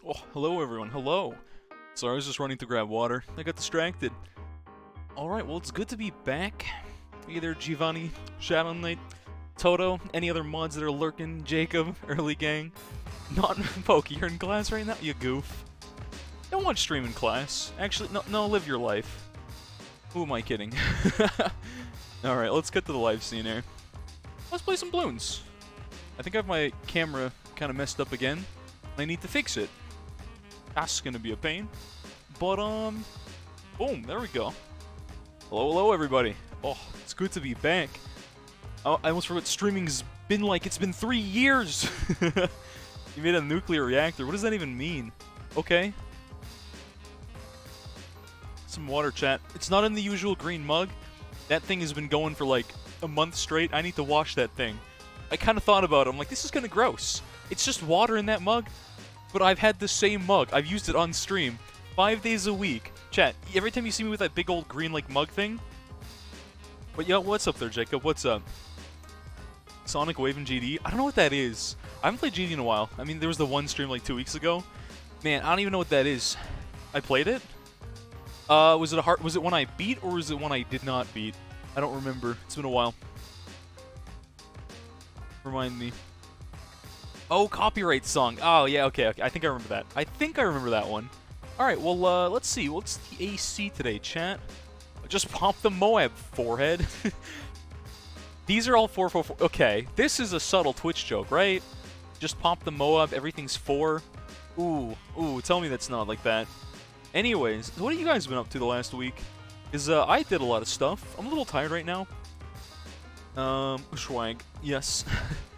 Oh, hello everyone, hello. Sorry, I was just running to grab water. I got distracted. Alright, well, it's good to be back. Either Giovanni, Shadow Knight, Toto, any other mods that are lurking, Jacob, early gang. Not Pokey, you're in class right now? You goof. Don't watch stream in class. Actually, no, live your life. Who am I kidding? Alright, let's get to the live scene here. Let's play some balloons. I think I have my camera kind of messed up again. I need to fix it. That's gonna be a pain. But, boom, there we go. Hello, everybody. Oh, it's good to be back. Oh, I almost forgot streaming's been like, it's been 3 years! You made a nuclear reactor. What does that even mean? Okay. Some water chat. It's not in the usual green mug. That thing has been going for like a month straight. I need to wash that thing. I kind of thought about it. I'm like, this is kind of gross. It's just water in that mug. But I've had the same mug. I've used it on stream 5 days a week. Chat, every time you see me with that big old green like mug thing. But yo, what's up there, Jacob? What's up? Sonic Wave and GD? I don't know what that is. I haven't played GD in a while. I mean, there was the one stream like 2 weeks ago. Man, I don't even know what that is. I played it? Was it one I beat or was it one I did not beat? I don't remember. It's been a while. Remind me. Oh, copyright song. Oh, yeah, okay. I think I remember that. I think I remember that one. Alright, well, let's see. What's the AC today, chat? Just pop the Moab forehead. These are all 444. Okay, this is a subtle Twitch joke, right? Just pop the Moab, everything's 4. Ooh, tell me that's not like that. Anyways, what have you guys been up to the last week? Because I did a lot of stuff. I'm a little tired right now. Swag. Yes.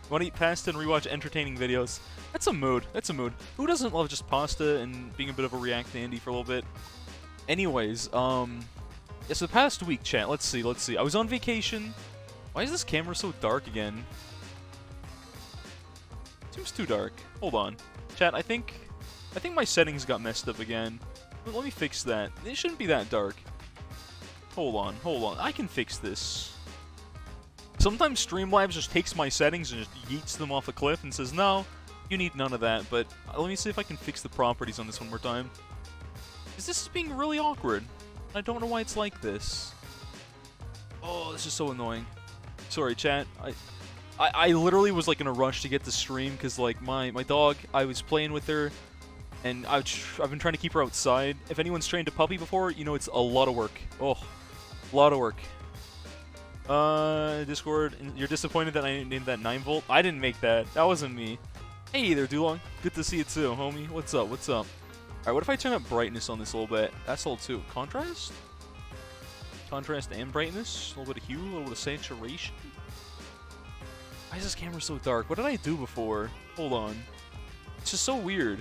Want to eat pasta and rewatch entertaining videos. That's a mood. That's a mood. Who doesn't love just pasta and being a bit of a React Andy for a little bit? Anyways, yeah, so the past week, chat, let's see. I was on vacation. Why is this camera so dark again? Seems too dark. Hold on. Chat, I think my settings got messed up again. Let me fix that. It shouldn't be that dark. Hold on. I can fix this. Sometimes Streamlabs just takes my settings and just yeets them off a cliff and says, no, you need none of that, but let me see if I can fix the properties on this one more time. Because this is being really awkward. I don't know why it's like this. Oh, this is so annoying. Sorry, chat. I literally was like in a rush to get to stream because like my dog, I was playing with her, and I've been trying to keep her outside. If anyone's trained a puppy before, you know it's a lot of work. Oh, a lot of work. Discord, you're disappointed that I named that 9-volt? I didn't make that. That wasn't me. Hey there, Dulong. Good to see you too, homie. What's up? Alright, what if I turn up brightness on this a little bit? That's a little too. Contrast? Contrast and brightness? A little bit of hue, a little bit of saturation. Why is this camera so dark? What did I do before? Hold on. It's just so weird.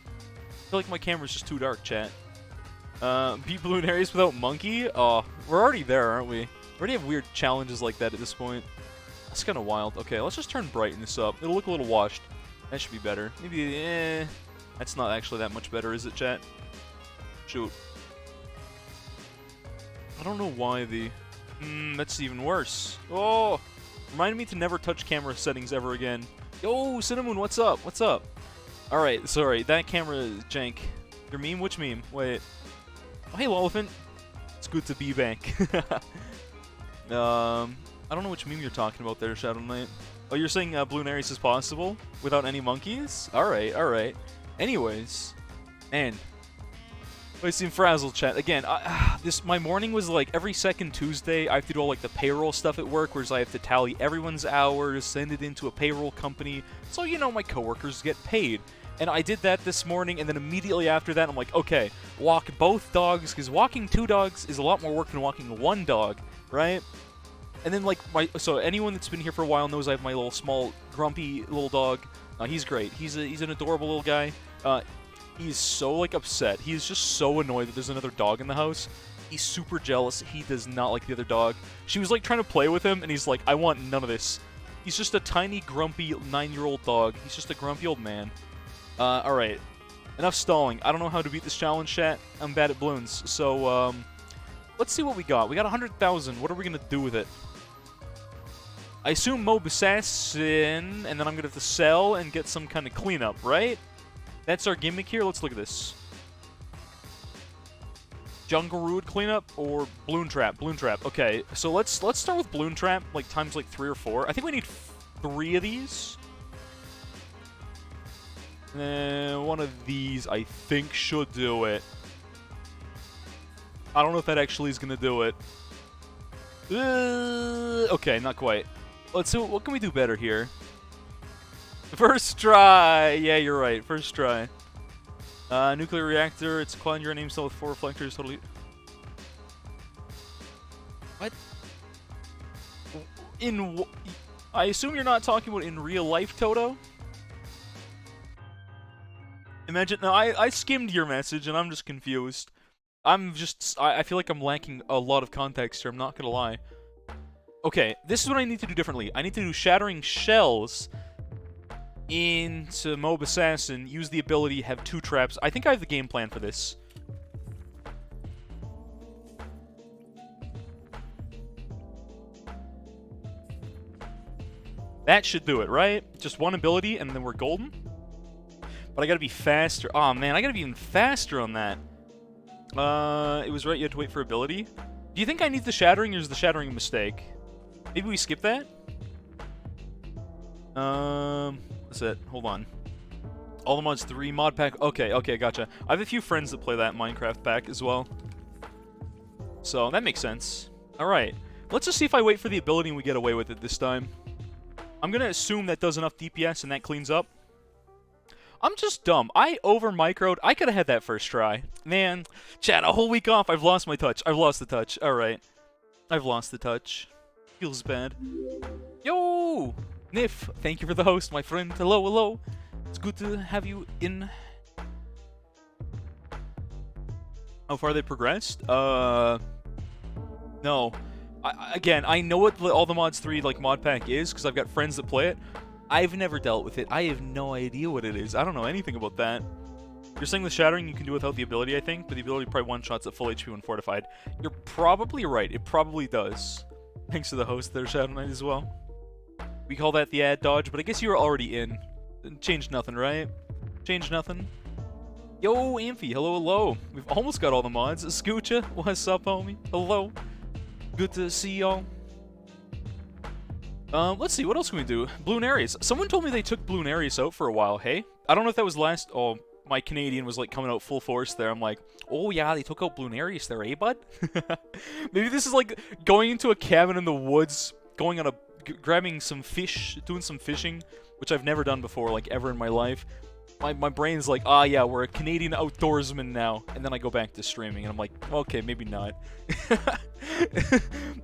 I feel like my camera's just too dark, chat. Beat Balloon Areas without Monkey? Oh, we're already there, aren't we? We already have weird challenges like that at this point. That's kind of wild. Okay, let's just turn brightness up. It'll look a little washed. That should be better. Maybe, that's not actually that much better, is it, chat? Shoot. I don't know why the... that's even worse. Oh! Reminded me to never touch camera settings ever again. Yo, Cinnamon, what's up? Alright, sorry, that camera is jank. Your meme? Which meme? Wait. Oh, hey, Lolifant. It's good to be back. I don't know which meme you're talking about there, Shadow Knight. Oh, you're saying Balloon Aries is possible without any monkeys? Alright. Anyways. Man. I seem frazzled, chat. Again, my morning was like every second Tuesday, I have to do all like the payroll stuff at work, whereas I have to tally everyone's hours, send it into a payroll company, so you know my coworkers get paid. And I did that this morning, and then immediately after that, I'm like, okay, walk both dogs, because walking 2 dogs is a lot more work than walking 1 dog, right? And then, like, so anyone that's been here for a while knows I have my little small, grumpy little dog. He's great. He's an adorable little guy. He's so, like, upset. He's just so annoyed that there's another dog in the house. He's super jealous. He does not like the other dog. She was, like, trying to play with him, and he's like, I want none of this. He's just a tiny, grumpy 9-year-old dog. He's just a grumpy old man. Alright. Enough stalling. I don't know how to beat this challenge, chat. I'm bad at balloons. So, let's see what we got. We got 100,000. What are we gonna do with it? I assume Mob Assassin, and then I'm gonna have to sell and get some kind of cleanup, right? That's our gimmick here. Let's look at this. Jungle Root cleanup or Balloon Trap? Balloon Trap. Okay, so let's start with Balloon Trap, like times like 3 or 4. I think we need 3 of these. And then one of these, I think, should do it. I don't know if that actually is gonna do it. Okay, not quite. Let's see. What can we do better here? First try. Yeah, you're right. First try. Nuclear reactor. It's a clone uranium cell with 4 reflectors. Totally. What? I assume you're not talking about in real life, Toto? Imagine. No, I skimmed your message and I'm just confused. I feel like I'm lacking a lot of context here. I'm not gonna lie. Okay, this is what I need to do differently. I need to do shattering shells into Mob Assassin, use the ability, have 2 traps. I think I have the game plan for this. That should do it, right? Just 1 ability, and then we're golden? But I gotta be faster. Oh man, I gotta be even faster on that. It was right, you had to wait for ability. Do you think I need the shattering, or is the shattering a mistake? Maybe we skip that? That's it. Hold on. All the mods 3 mod pack. Okay, gotcha. I have a few friends that play that Minecraft pack as well. So, that makes sense. Alright. Let's just see if I wait for the ability and we get away with it this time. I'm gonna assume that does enough DPS and that cleans up. I'm just dumb. I over-microed. I could've had that first try. Man, chat, a whole week off. I've lost my touch. I've lost the touch. Alright. I've lost the touch. Feels bad. Yo! Nif, thank you for the host, my friend. Hello, hello. It's good to have you in. How far they progressed? No. Again, I know what all the mods 3 like mod pack is because I've got friends that play it. I've never dealt with it. I have no idea what it is. I don't know anything about that. You're saying the shattering you can do without the ability, I think, but the ability probably one-shots at full HP when fortified. You're probably right. It probably does. Thanks to the host there, Shadow Knight, as well. We call that the ad dodge, but I guess you were already in. Changed nothing, right? Changed nothing. Yo, Amphi, hello, hello. We've almost got all the mods. Scoocha, what's up, homie? Hello. Good to see y'all. Let's see, what else can we do? Bloonarius. Someone told me they took Bloonarius out for a while, hey? I don't know if that was last... Oh, my Canadian was, like, coming out full force there. I'm like, oh, yeah, they took out Bloonarius there, eh, bud? Maybe this is, like, going into a cabin in the woods, going on a... grabbing some fish, doing some fishing, which I've never done before, like, ever in my life. My brain's like, ah, yeah, we're a Canadian outdoorsman now. And then I go back to streaming, and I'm like, okay, maybe not.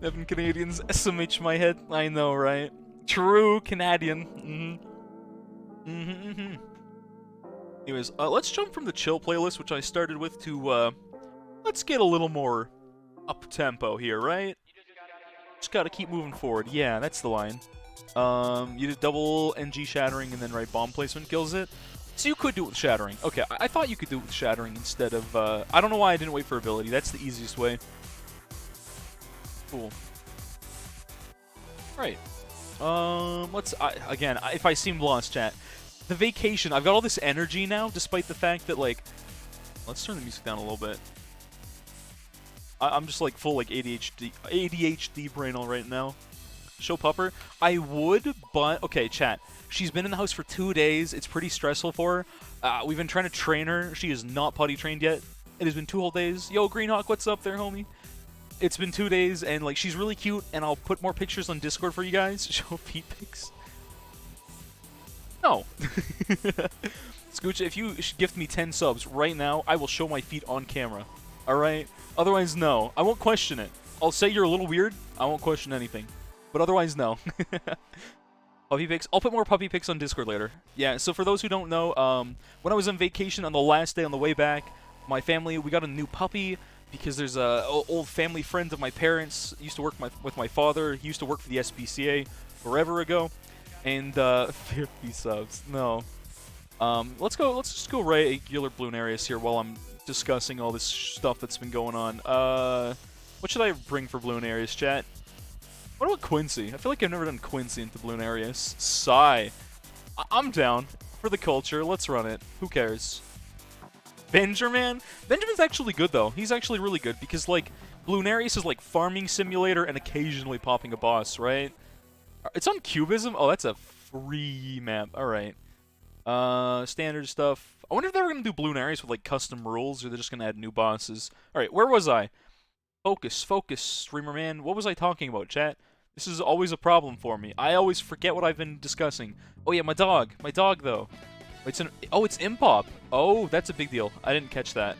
Having Canadians SMH my head. I know, right? True Canadian. Anyways, let's jump from the chill playlist, which I started with, to, let's get a little more up-tempo here, right? Just gotta keep moving forward. Yeah, that's the line. You did double NG shattering and then right bomb placement kills it. So you could do it with shattering. Okay, I thought you could do it with shattering instead of, I don't know why I didn't wait for ability. That's the easiest way. Cool. Right. Again, if I seemed lost, chat. The vacation, I've got all this energy now, despite the fact that, like, let's turn the music down a little bit. I'm just, like, full, like, ADHD brain all right now. Show Pupper? I would, but... Okay, chat. She's been in the house for 2 days. It's pretty stressful for her. We've been trying to train her. She is not potty trained yet. It has been 2 whole days. Yo, Greenhawk, what's up there, homie? It's been 2 days, and, like, she's really cute, and I'll put more pictures on Discord for you guys. Show feet pics. No. Scooch, if you gift me 10 subs right now, I will show my feet on camera. Alright? Otherwise, no. I won't question it. I'll say you're a little weird. I won't question anything. But otherwise, no. Puppy pics. I'll put more puppy pics on Discord later. Yeah, so for those who don't know, when I was on vacation on the last day on the way back, my family, we got a new puppy because there's a old family friend of my parents. Used to work with my father. He used to work for the SPCA forever ago. And 50 subs. No. Let's just go regular Bloonarius here while I'm discussing all this stuff that's been going on. What should I bring for Bloonarius, chat? What about Quincy? I feel like I've never done Quincy into Bloonarius. Sigh. I'm down. For the culture, let's run it. Who cares? Benjamin? Benjamin's actually good, though. He's actually really good because, like, Bloonarius is like farming simulator and occasionally popping a boss, right? It's on Cubism? Oh, that's a free map. Alright. Standard stuff. I wonder if they were going to do Bloonarius with, like, custom rules, or they're just going to add new bosses. Alright, where was I? Focus, focus, streamer man. What was I talking about, chat? This is always a problem for me. I always forget what I've been discussing. Oh yeah, my dog. My dog, though. It's it's Impop. Oh, that's a big deal. I didn't catch that.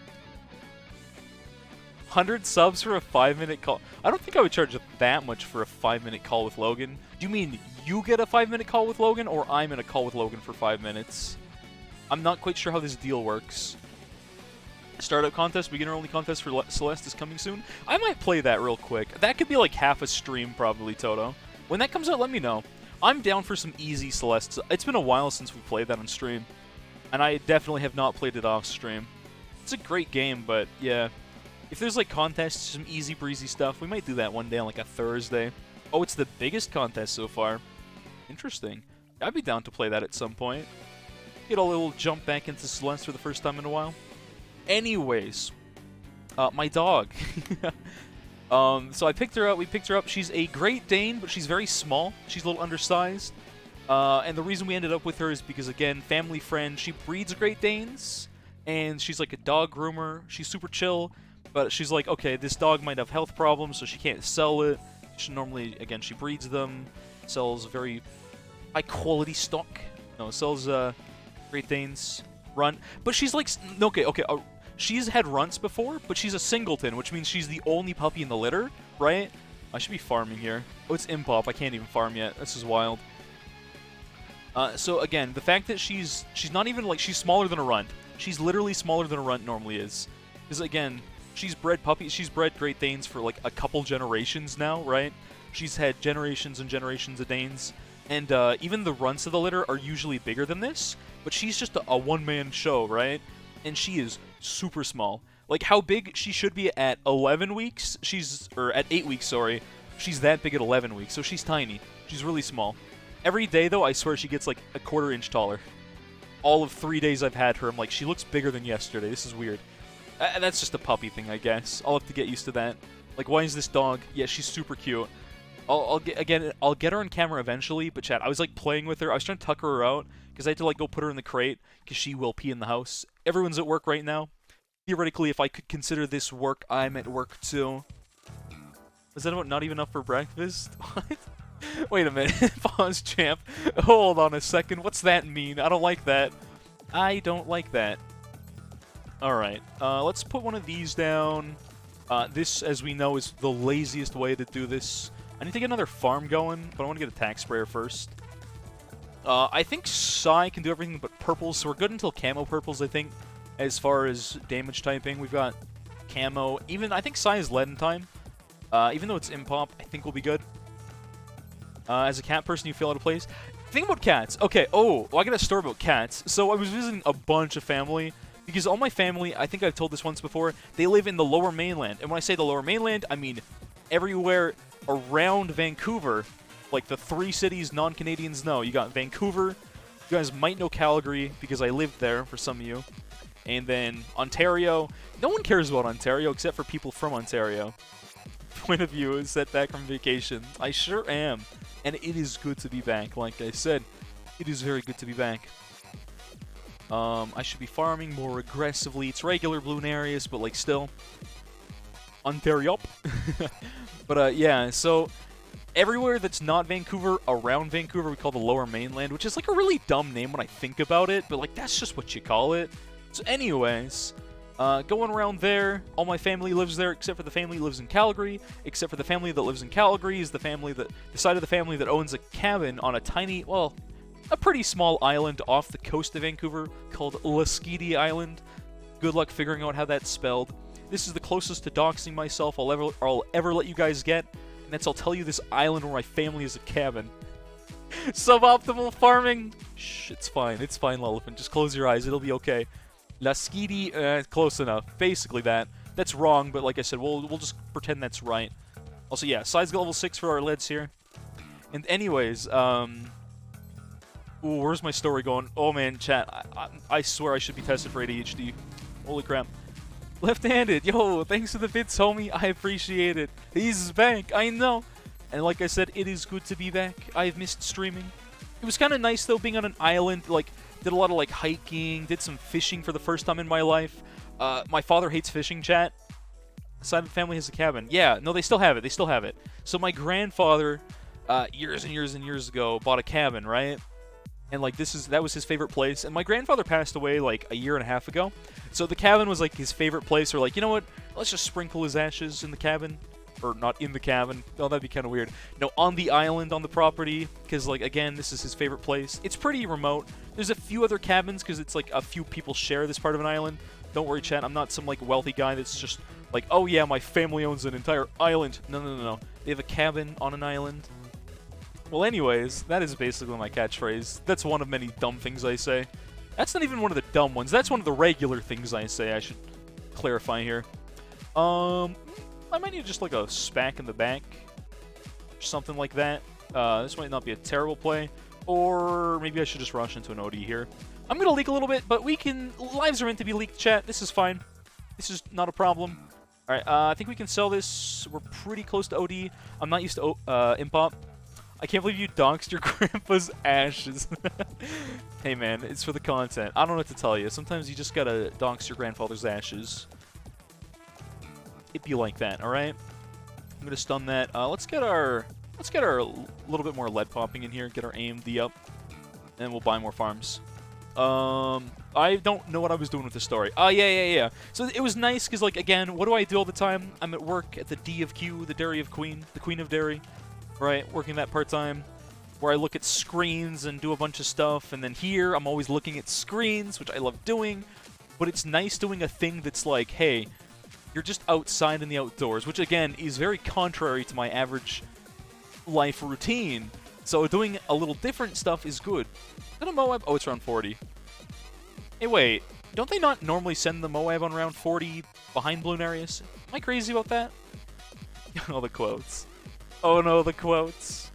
100 subs for a 5-minute call. I don't think I would charge that much for a 5-minute call with Logan. Do you mean you get a 5-minute call with Logan, or I'm in a call with Logan for 5 minutes? I'm not quite sure how this deal works. Startup contest, beginner-only contest for Celeste is coming soon. I might play that real quick. That could be like half a stream, probably, Toto. When that comes out, let me know. I'm down for some easy Celeste. It's been a while since we played that on stream, and I definitely have not played it off stream. It's a great game, but yeah. If there's like contests, some easy breezy stuff, we might do that one day on like a Thursday. Oh, it's the biggest contest so far. Interesting. I'd be down to play that at some point. Get a little jump back into Celeste for the first time in a while. Anyways, my dog. So I picked her up. We picked her up. She's a Great Dane, but she's very small. She's a little undersized. And the reason we ended up with her is because, again, family friend. She breeds Great Danes, and she's like a dog groomer. She's super chill. But she's like, okay, this dog might have health problems, so she can't sell it. She normally, again, she breeds them, sells very high-quality stock. No, sells Great Danes, run. But she's like, okay, she's had runts before, but she's a singleton, which means she's the only puppy in the litter, right? I should be farming here. Oh, it's Impop. I can't even farm yet. This is wild. So again, the fact that she's not even like, she's smaller than a runt. She's literally smaller than a runt normally is. Because again, she's bred puppies, she's bred Great Danes for like a couple generations now, right? She's had generations and generations of Danes. And even the runts of the litter are usually bigger than this, but she's just a one-man show, right? And she is super small. Like how big she should be at 11 weeks, or at 8 weeks, sorry. She's that big at 11 weeks, so she's tiny. She's really small. Every day, though, I swear she gets like a quarter inch taller. All of 3 days I've had her, I'm like, she looks bigger than yesterday. This is weird. That's just a puppy thing, I guess. I'll have to get used to that. Like, why is this dog? Yeah, she's super cute. I'll get her on camera eventually, but chat, I was like playing with her. I was trying to tuck her out because I had to like go put her in the crate because she will pee in the house. Everyone's at work right now. Theoretically, if I could consider this work, I'm at work too. Was that about not even enough for breakfast? What? Wait a minute. Pause, champ. Hold on a second. What's that mean? I don't like that. I don't like that. Alright, let's put one of these down. This, as we know, is the laziest way to do this. I need to get another farm going, but I want to get a tack sprayer first. I think Sai can do everything but purples, so we're good until camo purples, I think, as far as damage typing. We've got camo. I think Sai is lead in time. Even though it's Impop, I think we'll be good. As a cat person, you feel out of place. Think about cats. Okay, well, I got a story about cats. So I was visiting a bunch of family, because all my family, I think I've told this once before, they live in the Lower Mainland. And when I say the Lower Mainland, I mean everywhere around Vancouver. Like the 3 cities non-Canadians know. You got Vancouver. You guys might know Calgary, because I lived there, for some of you. And then Ontario. No one cares about Ontario, except for people from Ontario. Point of view is set back from vacation. I sure am. And it is good to be back, like I said. It is very good to be back. I should be farming more aggressively. It's regular Bloonarius, but like still. Ontario. But yeah, so everywhere that's not Vancouver, around Vancouver, we call the Lower Mainland, which is like a really dumb name when I think about it, but like that's just what you call it. So anyways, going around there, all my family lives there, except for the family that lives in Calgary. Except for the family that lives in Calgary is the side of the family that owns a cabin on a tiny, well, a pretty small island off the coast of Vancouver called Lasqueti Island. Good luck figuring out how that's spelled. This is the closest to doxing myself I'll ever let you guys get, and that's I'll tell you this island where my family is a cabin. Suboptimal farming? Shh, it's fine, Lelephant. Just close your eyes, it'll be okay. Lasqueti, close enough. Basically that. That's wrong, but like I said, we'll just pretend that's right. Also, yeah, size level 6 for our leads here. And anyways, Ooh, where's my story going? Oh man, chat, I swear I should be tested for ADHD. Holy crap. Left-handed, yo, thanks for the bits, homie. I appreciate it. He's back, I know. And like I said, it is good to be back. I've missed streaming. It was kind of nice though, being on an island. Like, did a lot of like hiking, did some fishing for the first time in my life. My father hates fishing, chat. Side of the family has a cabin. Yeah, no, they still have it. They still have it. So my grandfather, years and years and years ago, bought a cabin, right? And like that was his favorite place. And my grandfather passed away like a year and a half ago. So the cabin was like his favorite place. Or like, you know what? Let's just sprinkle his ashes in the cabin. Or not in the cabin. Oh, that'd be kind of weird. No, on the island, on the property. Because like, again, this is his favorite place. It's pretty remote. There's a few other cabins because it's like a few people share this part of an island. Don't worry, chat. I'm not some like wealthy guy that's just like, oh yeah, my family owns an entire island. No, no, no, no. They have a cabin on an island. Well, anyways, that is basically my catchphrase. That's one of many dumb things I say. That's not even one of the dumb ones. That's one of the regular things I say. I should clarify here. I might need just like a spack in the back. Or something like that. This might not be a terrible play. Or maybe I should just rush into an OD here. I'm going to leak a little bit, but we can... Lives are meant to be leaked, chat. This is fine. This is not a problem. Alright, I think we can sell this. We're pretty close to OD. I'm not used to impop. I can't believe you doxed your grandpa's ashes. Hey man, it's for the content. I don't know what to tell you. Sometimes you just gotta dox your grandfather's ashes. It'd be like that, alright? I'm gonna stun that. Let's get our little bit more lead popping in here, get our AMD up, and we'll buy more farms. I don't know what I was doing with the story. Yeah. So it was nice because, like, again, what do I do all the time? I'm at work at the D of Q, the Dairy of Queen, the Queen of Dairy, right? Working that part-time, where I look at screens and do a bunch of stuff, and then here, I'm always looking at screens, which I love doing, but it's nice doing a thing that's like, hey, you're just outside in the outdoors, which, again, is very contrary to my average life routine. So doing a little different stuff is good. Is that a Moab? Oh, it's around 40. Hey, wait. Don't they not normally send the Moab on round 40 behind Bloonarius? Am I crazy about that? Oh, the quotes. Oh no, the quotes.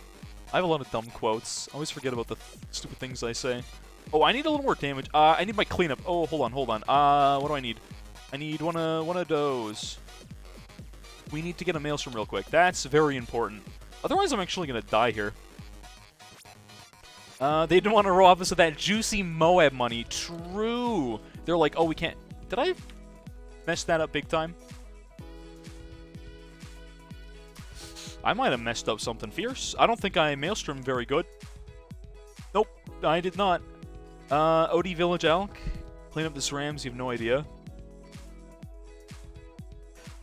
I have a lot of dumb quotes. I always forget about the stupid things I say. Oh, I need a little more damage. I need my cleanup. Oh, hold on. What do I need? I need one of those. We need to get a Maelstrom real quick. That's very important. Otherwise, I'm actually going to die here. They didn't want to rob us of that juicy Moab money. True. They're like, oh, we can't... Did I mess that up big time? I might have messed up something fierce. I don't think I Maelstrom very good. Nope, I did not. OD Village Alk. Clean up this Rams, you have no idea.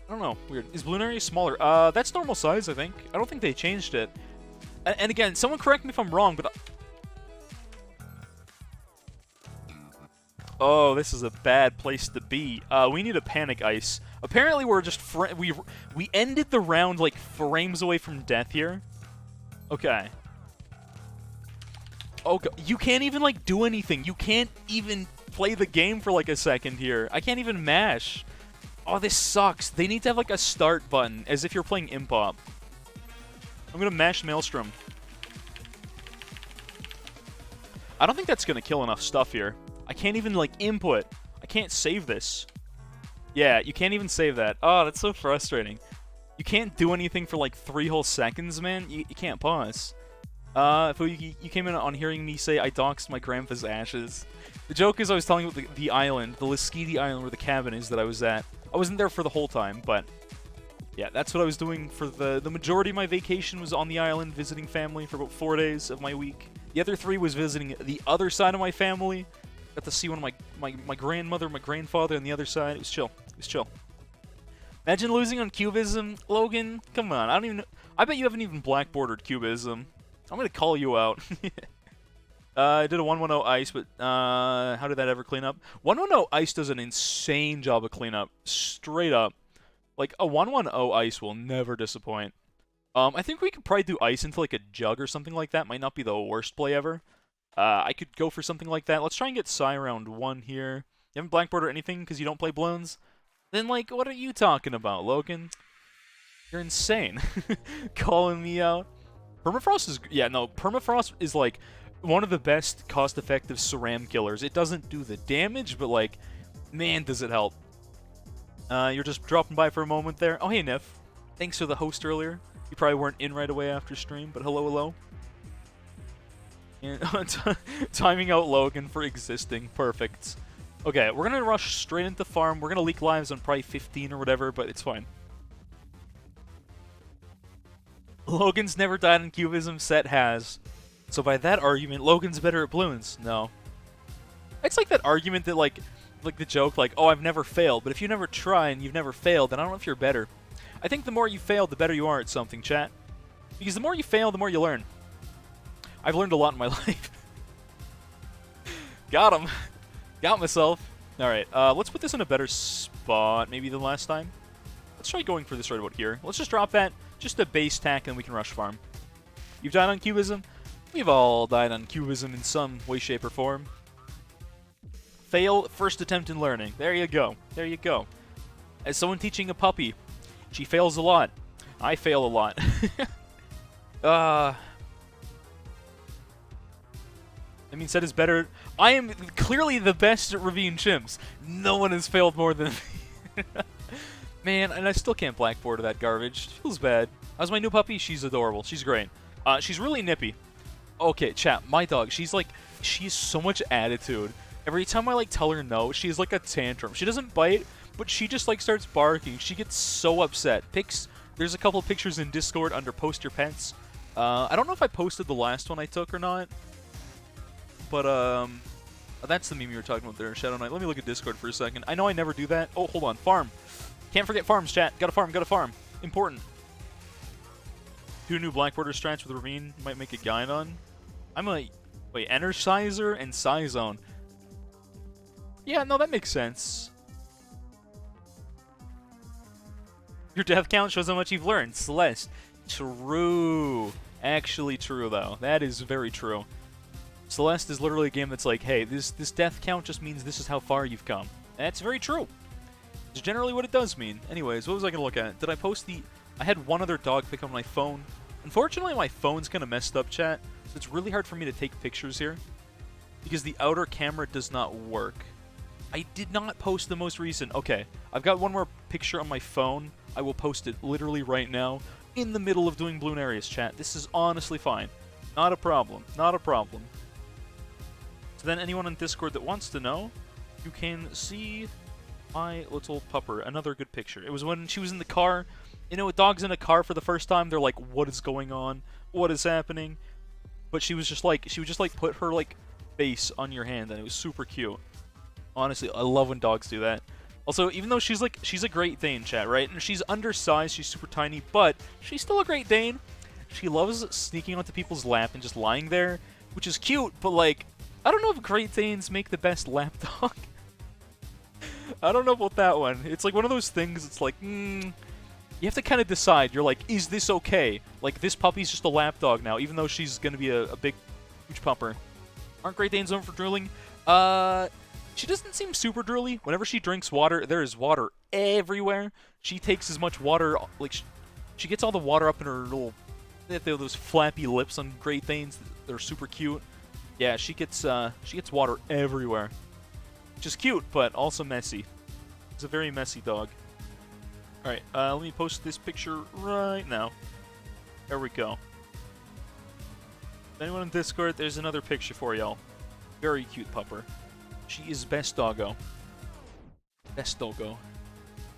I don't know. Weird. Is Bloonarius smaller? That's normal size, I think. I don't think they changed it. And again, someone correct me if I'm wrong, but... Oh, this is a bad place to be. We need a panic ice. Apparently, we're just we ended the round like frames away from death here. Okay. Okay, you can't even like do anything. You can't even play the game for like a second here. I can't even mash. Oh, this sucks. They need to have like a start button, as if you're playing Impop. I'm gonna mash Maelstrom. I don't think that's gonna kill enough stuff here. I can't even, like, input. I can't save this. Yeah, you can't even save that. Oh, that's so frustrating. You can't do anything for, like, 3 whole seconds, man. You can't pause. If you came in on hearing me say I doxed my grandpa's ashes. The joke is I was telling you about the island, the Liskidi Island where the cabin is that I was at. I wasn't there for the whole time, but... Yeah, that's what I was doing for the majority of my vacation was on the island, visiting family for about 4 days of my week. The other 3 was visiting the other side of my family. Got to see one of my grandmother, my grandfather on the other side. It was chill. It was chill. Imagine losing on Cubism, Logan. Come on, I don't even know. I bet you haven't even blackboarded Cubism. I'm gonna call you out. I did a 110 ice, but how did that ever clean up? 110 ice does an insane job of cleanup. Straight up. Like, a 110 ice will never disappoint. I think we could probably do ice into like a jug or something like that. Might not be the worst play ever. I could go for something like that. Let's try and get Psy round 1 here. You haven't blackboard or anything because you don't play Bloons? Then, like, what are you talking about, Logan? You're insane. Calling me out. Permafrost is... Yeah, no, Permafrost is, like, one of the best cost-effective Ceram killers. It doesn't do the damage, but, like, man, does it help. You're just dropping by for a moment there. Oh, hey, Nif. Thanks for the host earlier. You probably weren't in right away after stream, but hello, hello. And timing out Logan for existing. Perfect. Okay, we're going to rush straight into farm. We're going to leak lives on probably 15 or whatever, but it's fine. Logan's never died in Cubism, Set has. So by that argument, Logan's better at balloons. No. It's like that argument that, like the joke, like, oh, I've never failed. But if you never try and you've never failed, then I don't know if you're better. I think the more you fail, the better you are at something, chat. Because the more you fail, the more you learn. I've learned a lot in my life. Got him. Got myself. Alright, let's put this in a better spot maybe than last time. Let's try going for this right about here. Let's just drop that. Just a base tack, and we can rush farm. You've died on Cubism? We've all died on Cubism in some way, shape, or form. Fail first attempt in learning. There you go. There you go. As someone teaching a puppy, she fails a lot. I fail a lot. I mean, Set is better. I am clearly the best at Ravine Chimps. No one has failed more than me. Man, and I still can't blackboard that garbage. Feels bad. How's my new puppy? She's adorable. She's great. She's really nippy. Okay, chat, my dog, she's so much attitude. Every time I, like, tell her no, she's like a tantrum. She doesn't bite, but she just, like, starts barking. She gets so upset. There's a couple pictures in Discord under Post Your Pets. I don't know if I posted the last one I took or not. But, that's the meme you were talking about there, Shadow Knight. Let me look at Discord for a second. I know I never do that. Oh, hold on. Farm. Can't forget farms, chat. Gotta farm, gotta farm. Important. 2 new Black Border strats with Ravine might make a guide on. I'm a... Wait, Energizer and Psyzone. Yeah, no, that makes sense. Your death count shows how much you've learned. Celeste. True. Actually true, though. That is very true. Celeste is literally a game that's like, hey, this death count just means this is how far you've come. That's very true. It's generally what it does mean. Anyways, what was I going to look at? Did I post the... I had one other dog pick on my phone. Unfortunately, my phone's kind of messed up, chat. So it's really hard for me to take pictures here. Because the outer camera does not work. I did not post the most recent. Okay, I've got one more picture on my phone. I will post it literally right now. In the middle of doing Bloonarius, chat. This is honestly fine. Not a problem. Not a problem. So then anyone on Discord that wants to know, you can see my little pupper. Another good picture. It was when she was in the car. You know, with dogs in a car for the first time, they're like, what is going on? What is happening? But she would just like put her like face on your hand, and it was super cute. Honestly, I love when dogs do that. Also, even though she's a Great Dane, chat, right? And she's undersized, she's super tiny, but she's still a Great Dane. She loves sneaking onto people's lap and just lying there, which is cute, but like, I don't know if Great Danes make the best lap dog. I don't know about that one. It's like one of those things, it's like, you have to kind of decide. You're like, is this okay? Like, this puppy's just a lap dog now, even though she's going to be a big, huge pupper. Aren't Great Danes known for drooling? She doesn't seem super drooly. Whenever she drinks water, there is water everywhere. She takes as much water, like, she gets all the water up in her little, they have those flappy lips on Great Danes. They're super cute. Yeah, she gets water everywhere. Which is cute, but also messy. It's a very messy dog. Alright, let me post this picture right now. There we go. Anyone in Discord, there's another picture for y'all. Very cute pupper. She is best doggo. Best doggo.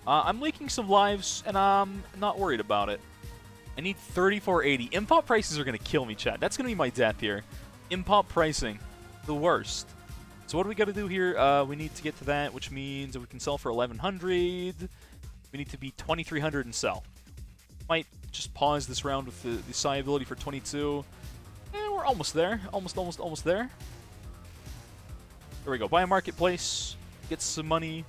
I'm leaking some lives, and I'm not worried about it. I need 3480. Impop prices are going to kill me, chat. That's going to be my death here. Impop pricing. The worst. So what do we got to do here? We need to get to that, which means that we can sell for 1100. We need to be 2300 and sell. Might just pause this round with the Psy ability for 22. And we're almost there. Almost there. There we go. Buy a marketplace. Get some money.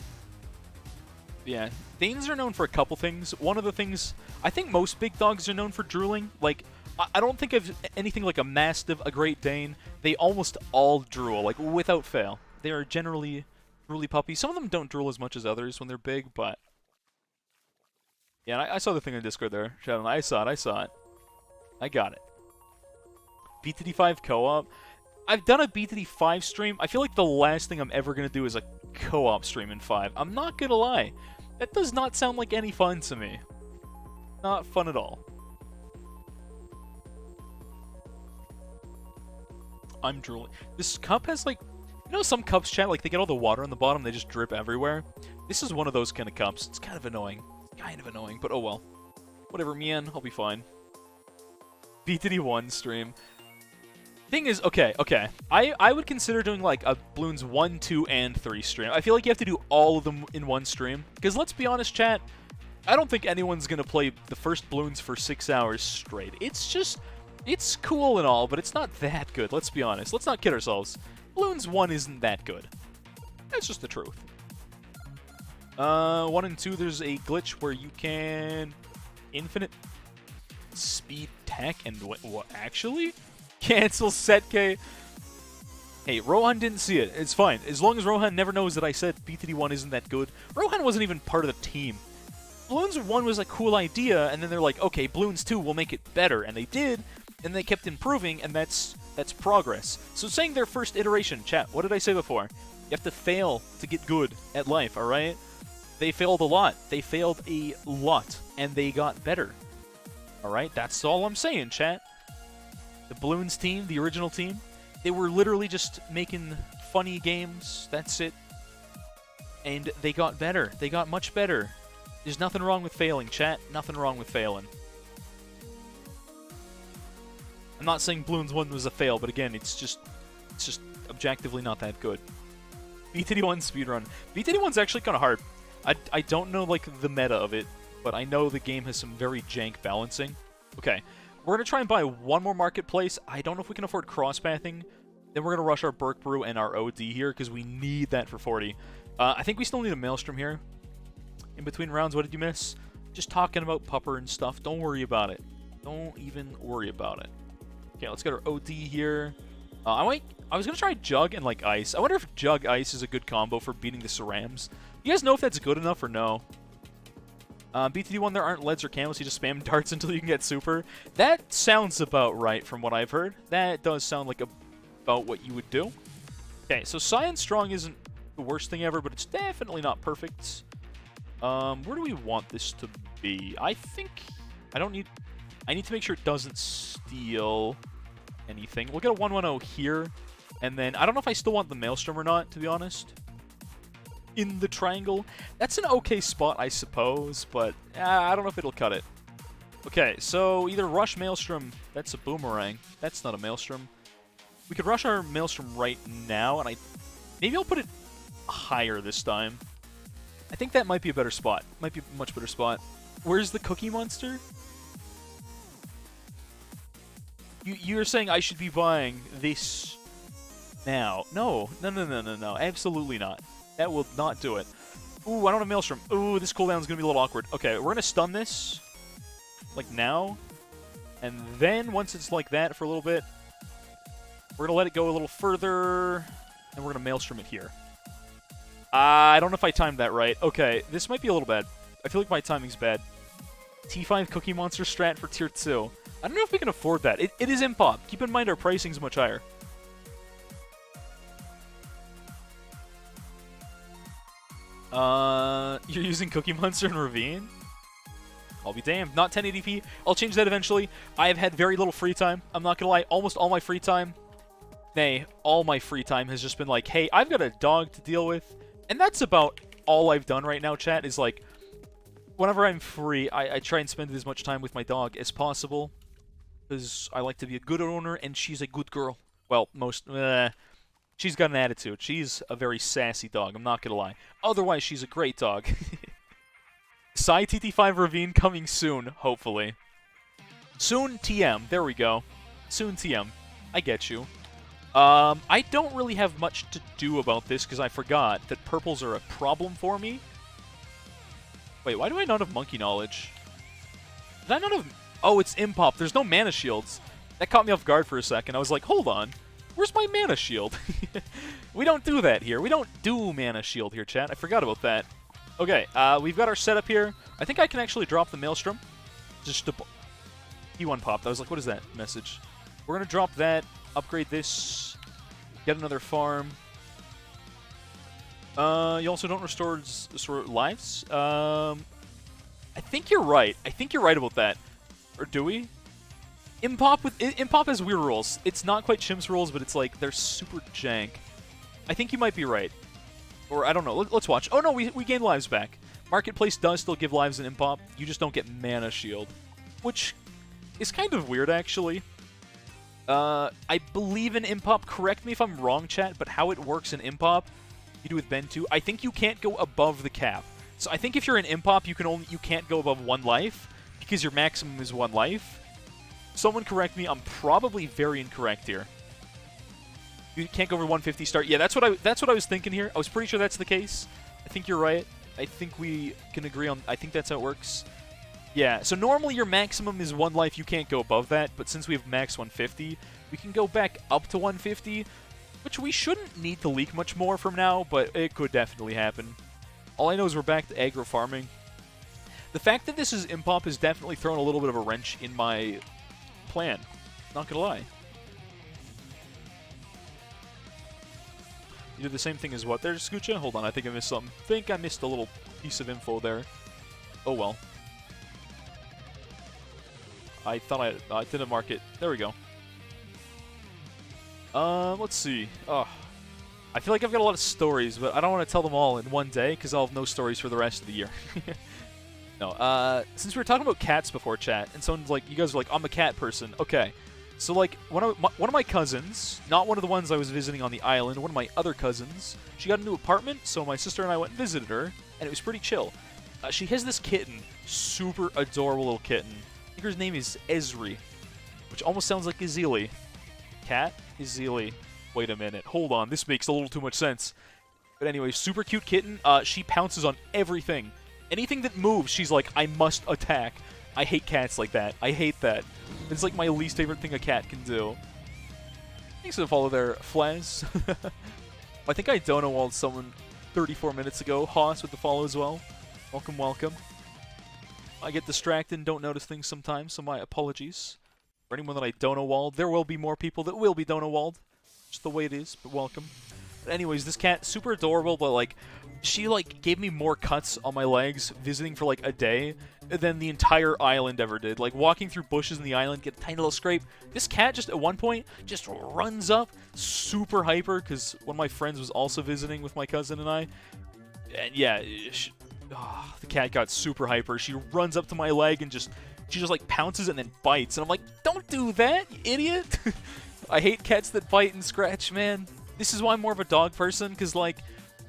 Yeah. Danes are known for a couple things. One of the things... I think most big dogs are known for drooling. Like, I don't think of anything like a Mastiff, a Great Dane. They almost all drool, like, without fail. They are generally drooly puppies. Some of them don't drool as much as others when they're big, but... Yeah, I saw the thing on Discord there, Shadow. I saw it. I got it. PTD5 co-op. I've done a BTD5 stream. I feel like the last thing I'm ever going to do is a co-op stream in 5. I'm not going to lie. That does not sound like any fun to me. Not fun at all. I'm drooling. This cup has, like... You know some cups, chat, like, they get all the water on the bottom, they just drip everywhere? This is one of those kind of cups. It's kind of annoying. But oh well. Whatever, man. I'll be fine. BTD1 stream. Thing is, okay. I would consider doing, like, a Bloons 1, 2, and 3 stream. I feel like you have to do all of them in one stream. Because let's be honest, chat, I don't think anyone's gonna play the first Bloons for 6 hours straight. It's just... It's cool and all, but it's not that good, let's be honest. Let's not kid ourselves. Bloons 1 isn't that good. That's just the truth. 1 and 2, there's a glitch where you can... Infinite... Speed tech and what actually? Cancel set K. Hey, Rohan didn't see it. It's fine. As long as Rohan never knows that I said BTD1 isn't that good. Rohan wasn't even part of the team. Bloons 1 was a cool idea, and then they're like, okay, Bloons 2 will make it better. And they did, and they kept improving, and that's progress. So saying their first iteration, chat, what did I say before? You have to fail to get good at life, alright? They failed a lot. They failed a lot, and they got better. Alright, that's all I'm saying, chat. The Bloons team, the original team, they were literally just making funny games, that's it. And they got better. They got much better. There's nothing wrong with failing, chat. Nothing wrong with failing. I'm not saying Bloons 1 was a fail, but again, it's just objectively not that good. BTD1 speedrun. BTD1's actually kind of hard. I don't know, like, the meta of it, but I know the game has some very jank balancing. Okay, we're going to try and buy one more marketplace. I don't know if we can afford cross-pathing. Then we're going to rush our Burke Brew and our OD here, because we need that for 40. I think we still need a Maelstrom here. In between rounds, what did you miss? Just talking about Pupper and stuff. Don't worry about it. Don't even worry about it. Okay, let's get our OD here. I was going to try Jug and, like, Ice. I wonder if Jug Ice is a good combo for beating the Cerams. You guys know if that's good enough or no? BTD1, there aren't leads or candles. You just spam darts until you can get super. That sounds about right from what I've heard. That does sound like about what you would do. Okay, so Science Strong isn't the worst thing ever, but it's definitely not perfect. Where do we want this to be? I need to make sure it doesn't steal anything. We'll get a 110 here, and then I don't know if I still want the Maelstrom or not, to be honest. In the triangle. That's an okay spot, I suppose, but I don't know if it'll cut it. Okay, so either rush Maelstrom. That's a Boomerang. That's not a Maelstrom. We could rush our Maelstrom right now, and maybe I'll put it higher this time. I think that might be a better spot. Might be a much better spot. Where's the Cookie Monster? You're saying I should be buying this now. No. Absolutely not. That will not do it. Ooh, I don't have Maelstrom. Ooh, this cooldown is going to be a little awkward. Okay, we're going to stun this. Like now. And then, once it's like that for a little bit, we're going to let it go a little further. And we're going to Maelstrom it here. I don't know if I timed that right. Okay, this might be a little bad. I feel like my timing's bad. T5 Cookie Monster strat for tier 2. I don't know if we can afford that. It is Impop. Keep in mind our pricing's much higher. You're using Cookie Monster and Ravine? I'll be damned. Not 1080p. I'll change that eventually. I have had very little free time. I'm not gonna lie. Almost all my free time, nay, all my free time has just been like, hey, I've got a dog to deal with. And that's about all I've done right now, chat, is like, whenever I'm free, I try and spend as much time with my dog as possible. Because I like to be a good owner, and she's a good girl. Well, she's got an attitude. She's a very sassy dog, I'm not gonna lie. Otherwise, she's a great dog. Psy TT5 Ravine coming soon, hopefully. Soon TM, there we go. Soon TM. I get you. I don't really have much to do about this, because I forgot that purples are a problem for me. Wait, why do I not have Monkey Knowledge? Did I not have... Oh, it's Impop. There's no Mana Shields. That caught me off guard for a second. I was like, hold on. Where's my Mana Shield? We don't do that here. We don't do Mana Shield here, chat. I forgot about that. Okay, we've got our setup here. I think I can actually drop the Maelstrom. Just to... He one popped. I was like, what is that message? We're going to drop that, upgrade this, Get another farm. You also don't restore lives. I think you're right. I think you're right about that. Or do we? Impop has weird rules. It's not quite Chimps rules, but it's like they're super jank. I think you might be right. Or I don't know. Let's watch. Oh no, we gain lives back. Marketplace does still give lives in Impop. You just don't get Mana Shield, which is kind of weird actually. I believe in Impop. Correct me if I'm wrong, chat. But how it works in Impop, you do with Ben too. I think you can't go above the cap. So I think if you're in Impop, you can't go above 1 life because your maximum is 1 life. Someone correct me. I'm probably very incorrect here. You can't go over 150 start. Yeah, that's what I was thinking here. I was pretty sure that's the case. I think you're right. I think we can agree on. I think that's how it works. Yeah. So normally your maximum is 1 life. You can't go above that. But since we have max 150, we can go back up to 150, which we shouldn't need to leak much more from now. But it could definitely happen. All I know is we're back to aggro farming. The fact that this is Impop has definitely thrown a little bit of a wrench in my plan. Not gonna lie. You did the same thing as what there, Scoocha? Hold on, I think I missed something. I think I missed a little piece of info there. Oh well. I thought I didn't mark it. There we go. Let's see. Oh, I feel like I've got a lot of stories, but I don't want to tell them all in one day because I'll have no stories for the rest of the year. No, since we were talking about cats before, chat, and someone's like, you guys are like, I'm a cat person. Okay, so like, one of my cousins, not one of the ones I was visiting on the island, one of my other cousins, she got a new apartment, so my sister and I went and visited her, and it was pretty chill. She has this kitten, super adorable little kitten. I think her name is Esri, which almost sounds like Izili. Cat? Izili. Wait a minute, hold on, this makes a little too much sense. But anyway, super cute kitten, she pounces on everything. Anything that moves, she's like, I must attack. I hate cats like that. I hate that. It's like my least favorite thing a cat can do. Thanks for the follow there, Flaz. I think I dono-walled someone 34 minutes ago. Haas with the follow as well. Welcome, welcome. I get distracted and don't notice things sometimes, so my apologies. For anyone that I dono-walled, there will be more people that will be dono-walled. Just the way it is, but welcome. But anyways, this cat, super adorable, but like, she like gave me more cuts on my legs visiting for like a day than the entire island ever did. Like walking through bushes in the island, get a tiny little scrape. This cat just at one point just runs up, super hyper, because one of my friends was also visiting with my cousin and I. And yeah, the cat got super hyper. She runs up to my leg and she just like pounces and then bites. And I'm like, don't do that, you idiot. I hate cats that bite and scratch, man. This is why I'm more of a dog person, because like,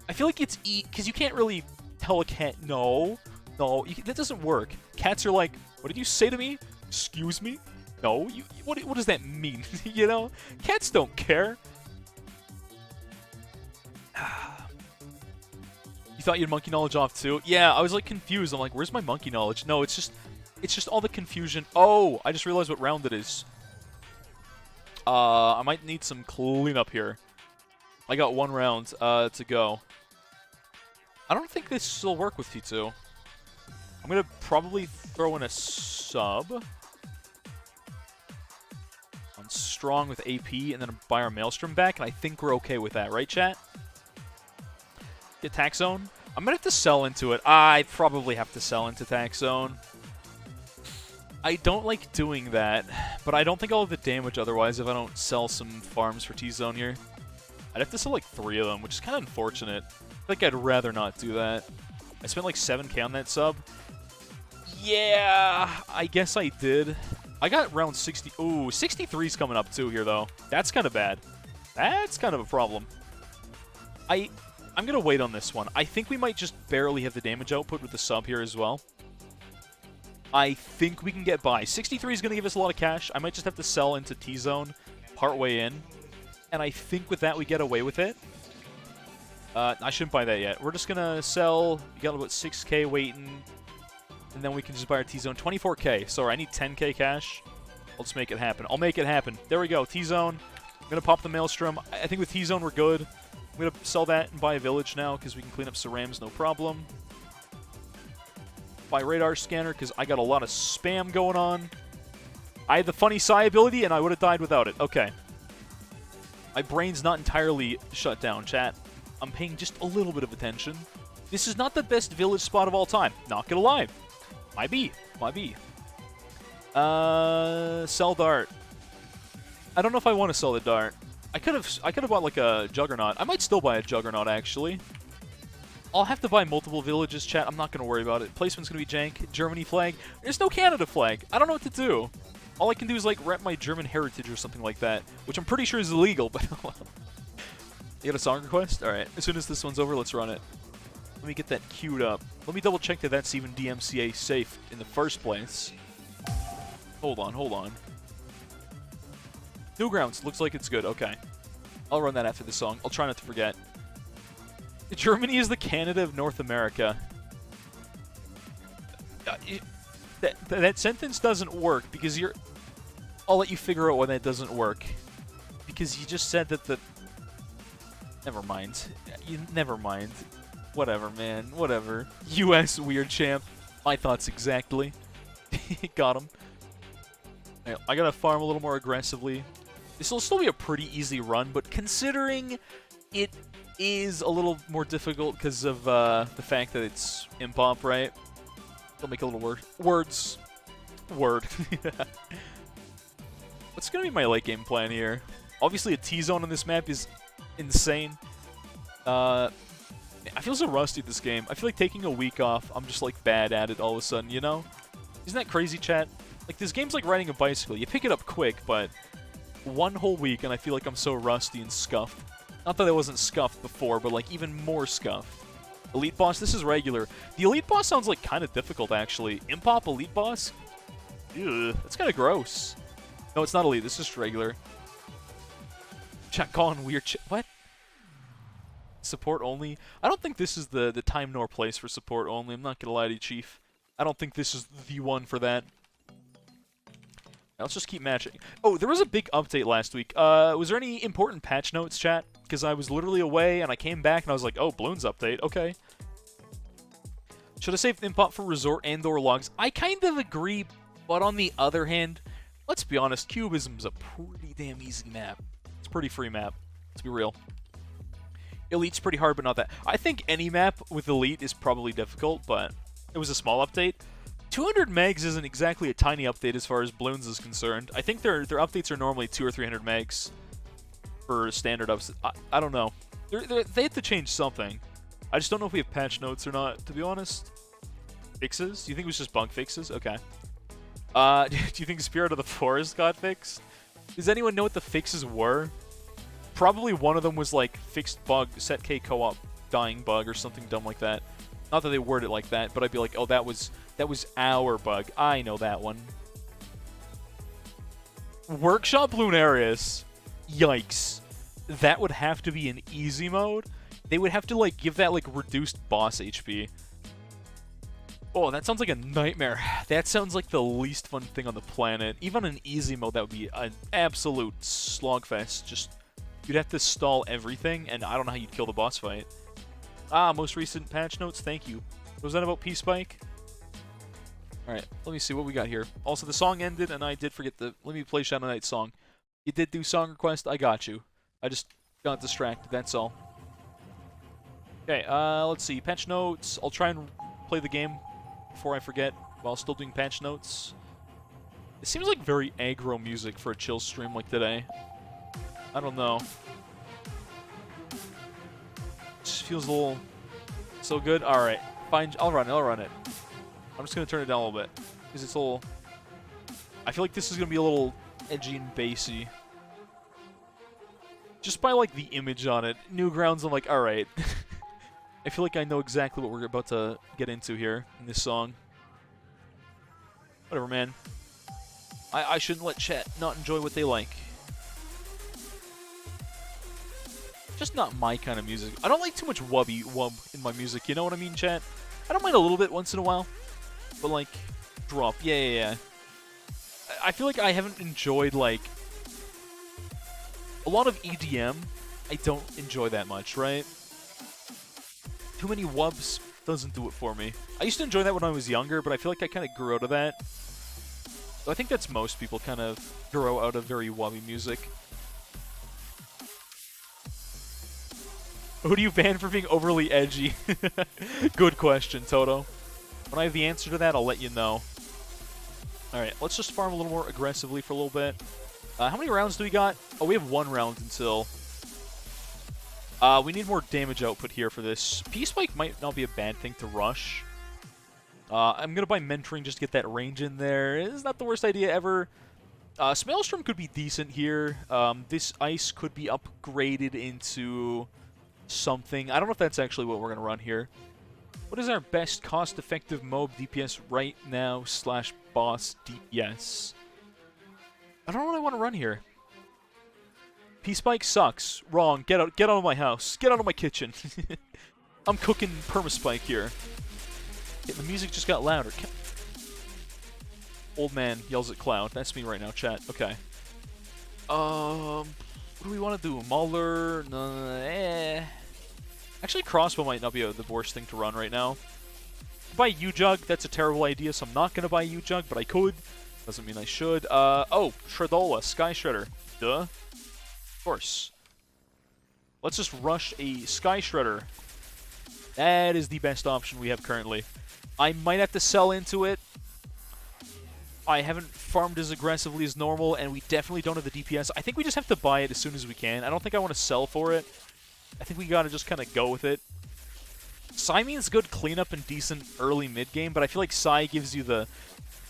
I feel like it's because you can't really tell a cat no, that doesn't work. Cats are like, what did you say to me? Excuse me? No, what does that mean? You know, cats don't care. You thought you had monkey knowledge off too? Yeah, I was like confused. I'm like, where's my monkey knowledge? No, it's just all the confusion. Oh, I just realized what round it is. I might need some cleanup here. I got 1 round to go. I don't think this will work with T2. I'm going to probably throw in a sub on strong with AP and then buy our Maelstrom back, and I think we're okay with that, right, chat? Get Tax Zone. I'm going to have to sell into it. I probably have to sell into Tax Zone. I don't like doing that, but I don't think I'll have the damage otherwise if I don't sell some farms for T-Zone here. I'd have to sell like 3 of them, which is kind of unfortunate. I feel like I'd rather not do that. I spent like 7k on that sub. Yeah, I guess I did. I got round 60. Ooh, 63's coming up too here, though. That's kind of bad. That's kind of a problem. I'm going to wait on this one. I think we might just barely have the damage output with the sub here as well. I think we can get by. 63 is going to give us a lot of cash. I might just have to sell into T-Zone partway in. And I think with that we get away with it. I shouldn't buy that yet. We're just going to sell. We got about 6k waiting. And then we can just buy our T-Zone. 24k. Sorry, I need 10k cash. I'll just make it happen. I'll make it happen. There we go. T-Zone. I'm going to pop the Maelstrom. I think with T-Zone we're good. I'm going to sell that and buy a village now because we can clean up Cerams, no problem. Buy radar scanner because I got a lot of spam going on. I had the funny Psy ability and I would have died without it. Okay. My brain's not entirely shut down, chat. I'm paying just a little bit of attention. This is not the best village spot of all time. Not gonna lie. Might be. Might be. Sell dart. I don't know if I want to sell the dart. I could have bought like a juggernaut. I might still buy a juggernaut actually. I'll have to buy multiple villages, chat. I'm not gonna worry about it. Placement's gonna be jank. Germany flag. There's no Canada flag. I don't know what to do. All I can do is like rep my German heritage or something like that, which I'm pretty sure is illegal. But you got a song request? All right. As soon as this one's over, let's run it. Let me get that queued up. Let me double check that that's even DMCA safe in the first place. Hold on, hold on. Newgrounds, looks like it's good. Okay. I'll run that after the song. I'll try not to forget. Germany is the Canada of North America. That sentence doesn't work because you're... I'll let you figure out why that doesn't work. Because you just said that the... Never mind. Never mind. Whatever, man. Whatever. US weird champ. My thoughts exactly. Got him. I gotta farm a little more aggressively. This will still be a pretty easy run, but considering it is a little more difficult because of the fact that it's impop, right? It'll make a little words. Word. What's gonna be my late game plan here? Obviously, a T-zone on this map is insane. I feel so rusty at this game. I feel like taking a week off, I'm just like bad at it all of a sudden, you know? Isn't that crazy, chat? Like, this game's like riding a bicycle. You pick it up quick, but one whole week and I feel like I'm so rusty and scuffed. Not that I wasn't scuffed before, but like even more scuffed. Elite boss, this is regular. The elite boss sounds like kind of difficult, actually. Impop elite boss? Ew, that's kind of gross. No, it's not elite. This is just regular. Chat calling weird what? Support only? I don't think this is the time nor place for support only. I'm not gonna lie to you, Chief. I don't think this is the one for that. Now, let's just keep matching. Oh, there was a big update last week. Was there any important patch notes, chat? Because I was literally away, and I came back, and I was like, oh, Bloons update. Okay. Should have saved Impop for Resort and/or Logs. I kind of agree, but on the other hand, let's be honest, Cubism's a pretty damn easy map. It's a pretty free map. Let's be real. Elite's pretty hard, but not that. I think any map with Elite is probably difficult, but it was a small update. 200 megs isn't exactly a tiny update as far as Bloons is concerned. I think their updates are normally 200 or 300 megs for standard ups. I don't know. They have to change something. I just don't know if we have patch notes or not, to be honest. Fixes? Do you think it was just bug fixes? Okay. Do you think Spirit of the Forest got fixed? Does anyone know what the fixes were? Probably one of them was like fixed bug, set K co-op dying bug or something dumb like that. Not that they word it like that, but I'd be like, oh, that was our bug. I know that one. Workshop Lunarius. Yikes. That would have to be in easy mode. They would have to like give that like reduced boss HP. Oh, that sounds like a nightmare. That sounds like the least fun thing on the planet. Even in easy mode, that would be an absolute slogfest. Just, you'd have to stall everything, and I don't know how you'd kill the boss fight. Ah, most recent patch notes, thank you. Was that about P-Spike? Alright, let me see what we got here. Also, the song ended, and I did forget the Let Me Play Shadow Knight song. You did do song request, I got you. I just got distracted, that's all. Okay, let's see. Patch notes. I'll try and play the game before I forget while still doing patch notes. It seems like very aggro music for a chill stream like today. I don't know. Just feels a little so good. Alright, fine. I'll run it. I'm just going to turn it down a little bit because it's a little... I feel like this is going to be a little edgy and bassy. Just by, like, the image on it. Newgrounds, I'm like, alright. I feel like I know exactly what we're about to get into here in this song. Whatever, man. I shouldn't let chat not enjoy what they like. Just not my kind of music. I don't like too much wub in my music, you know what I mean, chat? I don't mind a little bit once in a while. But, like, drop. Yeah. I feel like I haven't enjoyed, like... A lot of EDM, I don't enjoy that much, right? Too many wubs doesn't do it for me. I used to enjoy that when I was younger, but I feel like I kind of grew out of that. So I think that's most people kind of grow out of very wubby music. Who do you ban for being overly edgy? Good question, Toto. When I have the answer to that, I'll let you know. Alright, let's just farm a little more aggressively for a little bit. How many rounds do we got? Oh, we have 1 round until... we need more damage output here for this. P-Spike might not be a bad thing to rush. I'm going to buy Mentoring just to get that range in there. It's not the worst idea ever. Maelstrom could be decent here. This Ice could be upgraded into something. I don't know if that's actually what we're going to run here. What is our best cost-effective MOAB DPS right now / boss DPS? I don't know what I want to run here. P-Spike sucks. Wrong. Get out of my house. Get out of my kitchen. I'm cooking Permaspike here. Yeah, the music just got louder. Old man yells at Cloud. That's me right now, chat. Okay. What do we want to do? Mauler? No, Actually, Crossbow might not be the worst thing to run right now. Buy U-Jug. That's a terrible idea, so I'm not going to buy U-Jug, but I could. Doesn't mean I should. Oh, Shreddola. Sky Shredder. Duh. Of course. Let's just rush a Sky Shredder. That is the best option we have currently. I might have to sell into it. I haven't farmed as aggressively as normal, and we definitely don't have the DPS. I think we just have to buy it as soon as we can. I don't think I want to sell for it. I think we gotta just kind of go with it. Psy means good cleanup and decent early mid-game, but I feel like Psy gives you the...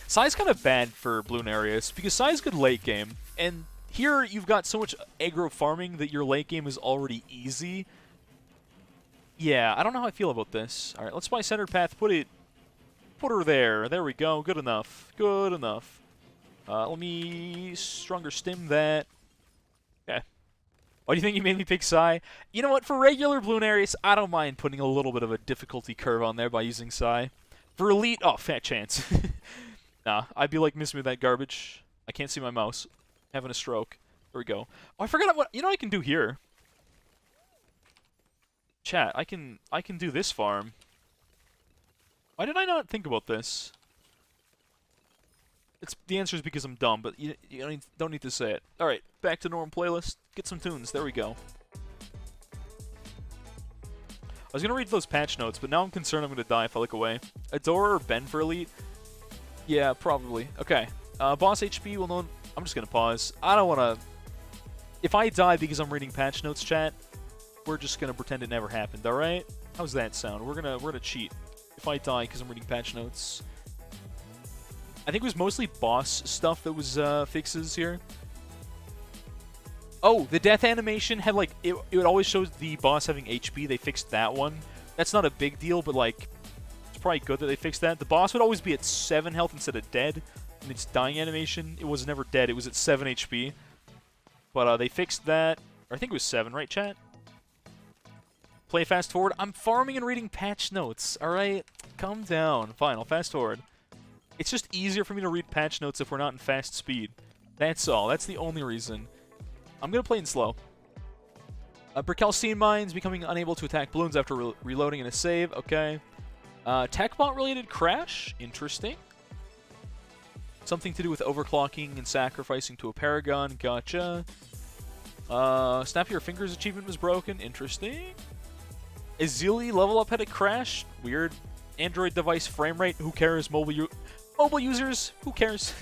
Psy's kind of bad for Bloonarius, because Psy's good late game, and here you've got so much aggro farming that your late game is already easy. Yeah, I don't know how I feel about this. Alright, let's buy Centered Path, put her there. There we go, good enough. Good enough. Let me stronger stim that. Okay. Why do you think you made me pick Psy? You know what, for regular Bloonarius, I don't mind putting a little bit of a difficulty curve on there by using Psy. For Elite, oh, fat chance. Nah, I'd be like, miss me with that garbage. I can't see my mouse. Having a stroke. There we go. Oh, I forgot what, you know what I can do here? Chat, I can do this farm. Why did I not think about this? The answer is because I'm dumb, but you don't need to say it. Alright, back to normal playlist. Get some tunes. There we go. I was going to read those patch notes, but now I'm concerned I'm going to die if I look away. Adora or Ben for Elite? Yeah, probably. Okay. Boss HP, well, no, I'm just going to pause. I don't want to... If I die because I'm reading patch notes, chat, we're just going to pretend it never happened, alright? How's that sound? We're gonna cheat. If I die because I'm reading patch notes. I think it was mostly boss stuff that was fixes here. Oh, the death animation had like it would always show the boss having HP. They fixed that one. That's not a big deal, but like it's probably good that they fixed that. The boss would always be at 7 health instead of dead. In its dying animation, it was never dead. It was at 7 HP. But they fixed that. Or I think it was 7, right, chat? Play fast forward. I'm farming and reading patch notes. All right, calm down. Fine, I'll fast forward. It's just easier for me to read patch notes if we're not in fast speed. That's all. That's the only reason. I'm going to play in slow. Berkelstein Mines becoming unable to attack balloons after reloading in a save. Okay. TechBot-related crash. Interesting. Something to do with overclocking and sacrificing to a Paragon. Gotcha. Snap Your Fingers achievement was broken. Interesting. Azili level up had a crash. Weird. Android device frame rate. Who cares? Mobile users, who cares?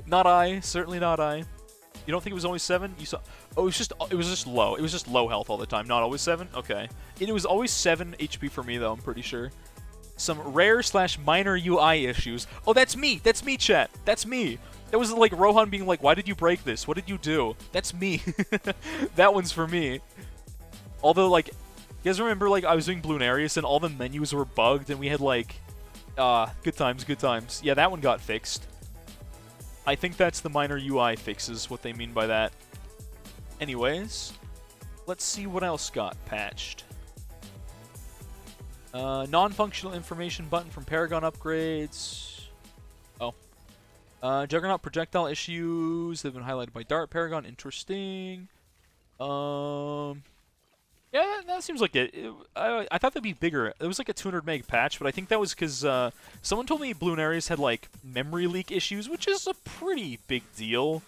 Not I, certainly not I. You don't think it was always 7? You saw? Oh, it was just low. It was just low health all the time. Not always 7. Okay. It was always 7 HP for me though. I'm pretty sure. Some rare / minor UI issues. Oh, that's me. That's me, chat. That's me. That was like Rohan being like, "Why did you break this? What did you do?" That's me. That one's for me. Although, like, you guys remember, like, I was doing Bloonarius and all the menus were bugged and we had like. Good times, good times. Yeah, that one got fixed. I think that's the minor UI fixes, what they mean by that. Anyways, let's see what else got patched. Non-functional information button from Paragon upgrades. Oh. Juggernaut projectile issues. They've been highlighted by Dart Paragon. Interesting. Yeah, that seems like it. I thought that'd be bigger. It was like a 200 meg patch, but I think that was because someone told me Bloonarius had like memory leak issues, which is a pretty big deal.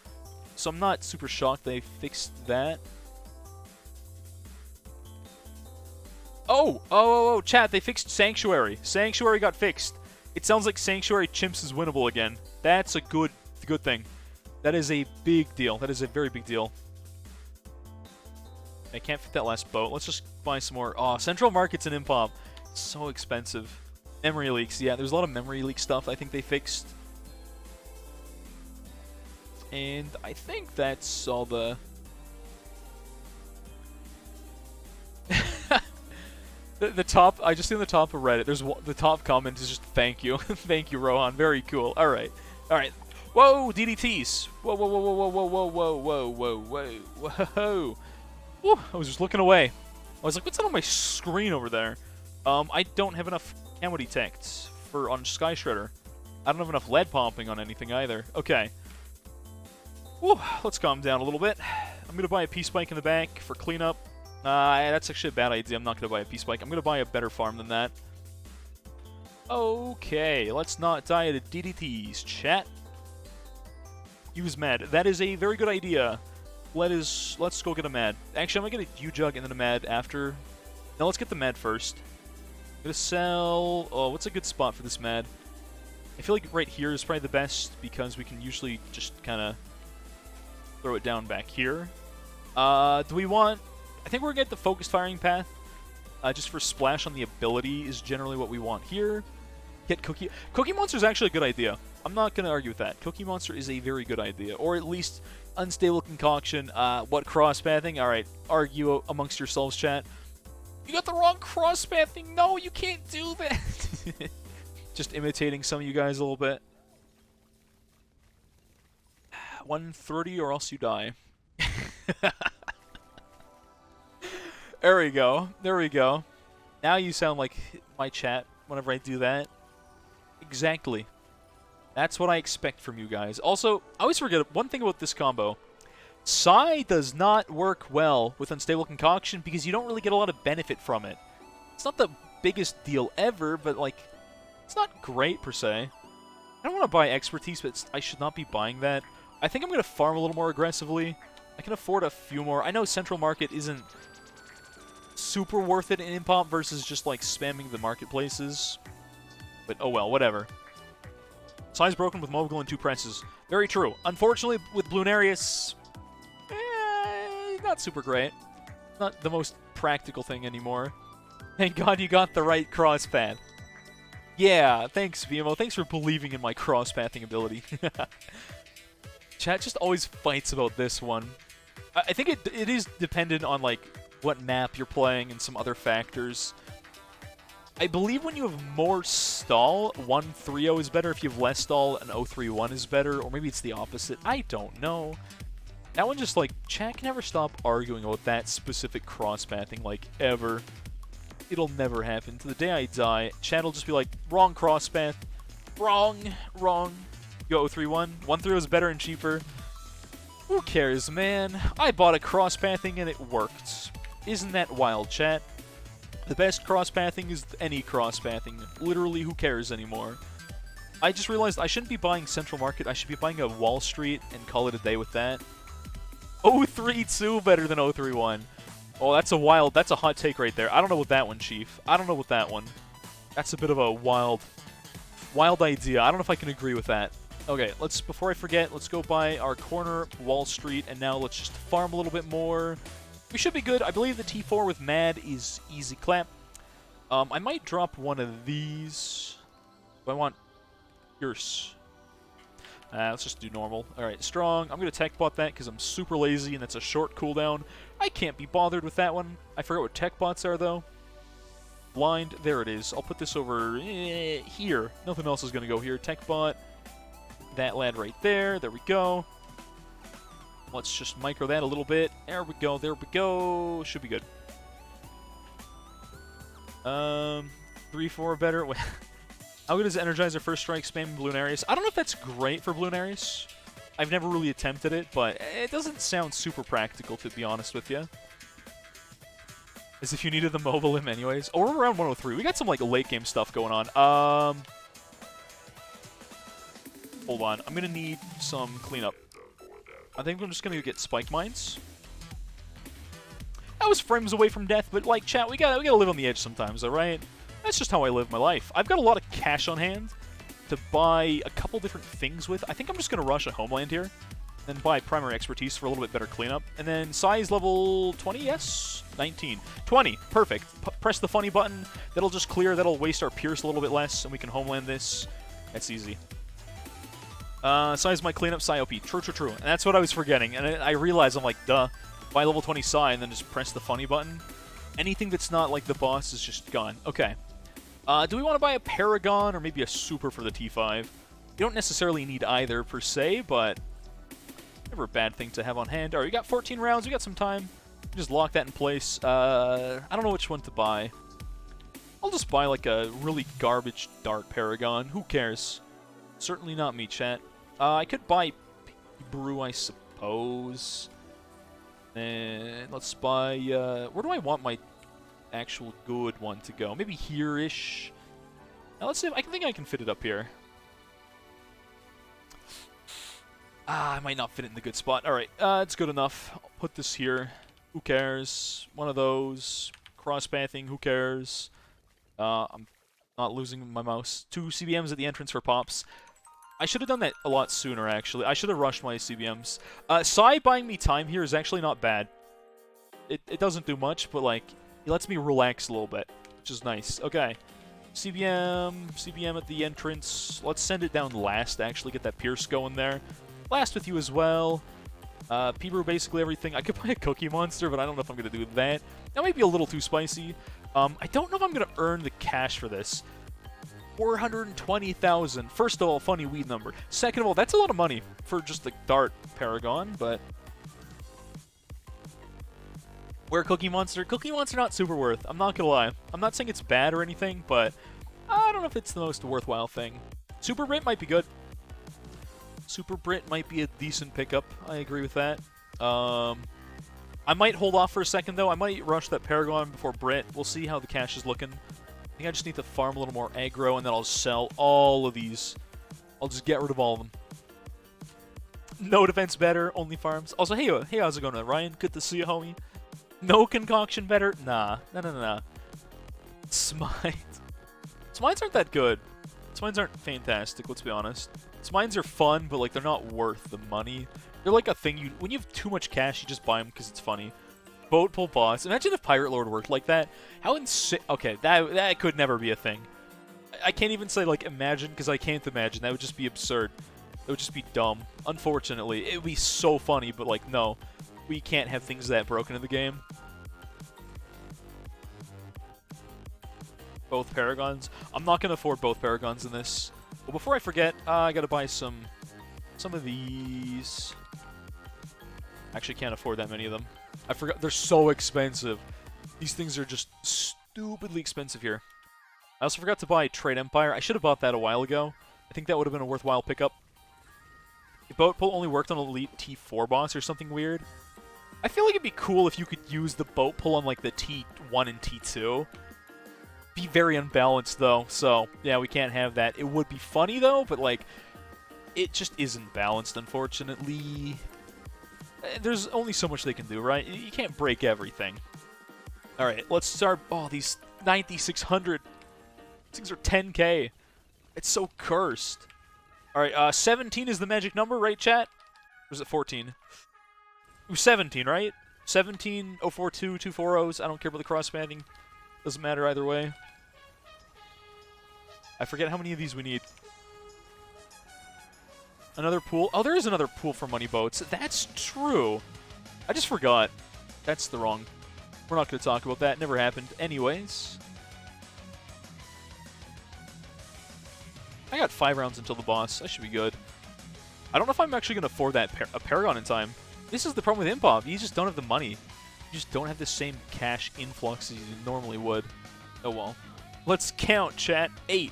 So I'm not super shocked they fixed that. Oh, chat, they fixed Sanctuary. Sanctuary got fixed. It sounds like Sanctuary Chimps is winnable again. That's a good thing. That is a big deal. That is a very big deal. I can't fit that last boat. Let's just buy some more. Oh, Central Markets and Impop. So expensive. Memory leaks. Yeah, there's a lot of memory leak stuff I think they fixed. And I think that's all the... the top, I just see on the top of Reddit, there's the top comment is just thank you. Thank you, Rohan. Very cool. Alright. Alright. Whoa, DDTs. Whoa, whoa, whoa, whoa, whoa, whoa, whoa, whoa, whoa, whoa, whoa. Woo, I was just looking away. I was like, what's that on my screen over there? I don't have enough camo detect on Sky Shredder. I don't have enough lead pumping on anything either. Okay. Woo, let's calm down a little bit. I'm gonna buy a Peace Bike in the back for cleanup. That's actually a bad idea. I'm not gonna buy a Peace Bike. I'm gonna buy a better farm than that. Okay, let's not die to DDTs, chat. Use Mad. That is a very good idea. Let's go get a Mad. Actually, I'm gonna get a U-Jug and then a Mad after. No, let's get the Mad first. I'm gonna sell... Oh, what's a good spot for this Mad? I feel like right here is probably the best because we can usually just kind of throw it down back here. Do we want... I think we're gonna get the focused firing path. Just for splash on the ability is generally what we want here. Get Cookie... Cookie Monster is actually a good idea. I'm not gonna argue with that. Cookie Monster is a very good idea. Or at least Unstable Concoction. What cross-pathing? Alright, argue amongst yourselves, chat. You got the wrong cross-pathing! No, you can't do that! Just imitating some of you guys a little bit. 130 or else you die. There we go. There we go. Now you sound like my chat whenever I do that. Exactly. That's what I expect from you guys. Also, I always forget one thing about this combo. Psy does not work well with Unstable Concoction because you don't really get a lot of benefit from it. It's not the biggest deal ever, but like, it's not great per se. I don't want to buy Expertise, but I should not be buying that. I think I'm going to farm a little more aggressively. I can afford a few more. I know Central Market isn't super worth it in Impop versus just like spamming the marketplaces. But oh well, whatever. Size broken with Mogul and 2 presses. Very true. Unfortunately, with Bloonarius, not super great. Not the most practical thing anymore. Thank God you got the right cross path. Yeah, thanks, VMO. Thanks for believing in my cross-pathing ability. Chat just always fights about this one. I think it is dependent on, like, what map you're playing and some other factors. I believe when you have more stall, 1-3-0 is better. If you have less stall, an 0-3-1 is better. Or maybe it's the opposite. I don't know. That one just, like, chat can never stop arguing about that specific cross-pathing, like, ever. It'll never happen. To the day I die, chat will just be like, wrong cross-path. Wrong. Go 0-3-1. 1-3 is better and cheaper. Who cares, man? I bought a cross-pathing and it worked. Isn't that wild, chat? The best cross-pathing is any cross-pathing. Literally, who cares anymore? I just realized I shouldn't be buying Central Market. I should be buying a Wall Street and call it a day with that. 0-3-2 better than 0-3-1. Oh, that's a hot take right there. I don't know about that one, Chief. I don't know about that one. That's a bit of a wild idea. I don't know if I can agree with that. Okay, before I forget, let's go buy our corner Wall Street, and now let's just farm a little bit more. We should be good. I believe the T4 with Mad is easy clap. I might drop one of these. Do I want yours? Let's just do normal. Alright, strong. I'm going to tech bot that because I'm super lazy and it's a short cooldown. I can't be bothered with that one. I forgot what tech bots are, though. Blind. There it is. I'll put this over here. Nothing else is going to go here. Tech bot. That lad right there. There we go. Let's just micro that a little bit. There we go. There we go. Should be good. 3-4 better. How good is Energizer First Strike spamming Bloonarius? I don't know if that's great for Bloonarius. I've never really attempted it, but it doesn't sound super practical, to be honest with you. As if you needed the mobile limb anyways. Oh, we're around 103. We got some, like, late game stuff going on. Hold on. I'm going to need some cleanup. I think I'm just going to get Spike Mines. I was frames away from death, but like, chat, we gotta live on the edge sometimes, alright? That's just how I live my life. I've got a lot of cash on hand to buy a couple different things with. I think I'm just gonna rush a homeland here, then buy primary expertise for a little bit better cleanup. And then size level 20, yes? 19. 20, perfect. Press the funny button. That'll just clear, that'll waste our Pierce a little bit less, and we can homeland this. That's easy. Size my cleanup, Psi OP. True, true, true. And that's what I was forgetting. And I realized, I'm like, duh. Buy level 20 Psi, and then just press the funny button. Anything that's not like the boss is just gone. Okay. Do we want to buy a Paragon or maybe a Super for the T5? You don't necessarily need either per se, but never a bad thing to have on hand. All right, we got 14 rounds. We got some time. Just lock that in place. I don't know which one to buy. I'll just buy like a really garbage dart Paragon. Who cares? Certainly not me, chat. I could buy Brew, I suppose. And let's buy... where do I want my actual good one to go? Maybe here-ish. Now let's see if I think I can fit it up here. I might not fit it in the good spot. Alright, it's good enough. I'll put this here. Who cares? One of those. Cross-pathing, who cares? I'm not losing my mouse. 2 CBMs at the entrance for pops. I should have done that a lot sooner, actually. I should have rushed my CBMs. Psy buying me time here is actually not bad. It doesn't do much, but, like, it lets me relax a little bit, which is nice. Okay. CBM at the entrance. Let's send it down last, actually, get that Pierce going there. Last with you as well. P-Brew, basically everything. I could buy a Cookie Monster, but I don't know if I'm going to do that. That might be a little too spicy. I don't know if I'm going to earn the cash for this. 420,000. First of all, funny weed number. Second of all, that's a lot of money for just the dart Paragon, but... Where Cookie Monster? Cookie Monster not super worth. I'm not gonna lie. I'm not saying it's bad or anything, but I don't know if it's the most worthwhile thing. Super Brit might be good. Super Brit might be a decent pickup. I agree with that. I might hold off for a second, though. I might rush that Paragon before Brit. We'll see how the cash is looking. I think I just need to farm a little more aggro, and then I'll sell all of these. I'll just get rid of all of them. No defense better, only farms. Also, hey, how's it going, Ryan? Good to see you, homie. No concoction better? Nah. Nah. Smite. Smites aren't that good. Smites aren't fantastic, let's be honest. Smites are fun, but, like, they're not worth the money. They're like a thing when you have too much cash, you just buy them because it's funny. Boat pull boss. Imagine if Pirate Lord worked like that. How insane. Okay, that could never be a thing. I can't even say, like, imagine, because I can't imagine. That would just be absurd. That would just be dumb. Unfortunately. It would be so funny, but, like, no. We can't have things that broken in the game. Both Paragons. I'm not going to afford both Paragons in this. But before I forget, I got to buy some of these. Actually, can't afford that many of them. I forgot. They're so expensive. These things are just stupidly expensive here. I also forgot to buy Trade Empire. I should have bought that a while ago. I think that would have been a worthwhile pickup. If Boat Pull only worked on Elite T4 boss or something weird. I feel like it'd be cool if you could use the Boat Pull on, like, the T1 and T2. Be very unbalanced, though, so, yeah, we can't have that. It would be funny, though, but, like, it just isn't balanced, unfortunately. There's only so much they can do, right? You can't break everything. Alright, let's start... Oh, these 9,600. These things are 10k. It's so cursed. Alright, 17 is the magic number, right, chat? Or is it 14? Ooh, 17, right? 17, 042, 240s. I don't care about the cross-banding. Doesn't matter either way. I forget how many of these we need. Another pool. Oh, there is another pool for money boats. That's true. I just forgot. That's the wrong... We're not going to talk about that. Never happened. Anyways. I got 5 rounds until the boss. I should be good. I don't know if I'm actually going to afford that a Paragon in time. This is the problem with Impov. You just don't have the money. You just don't have the same cash influx as you normally would. Oh well. Let's count, chat. 8.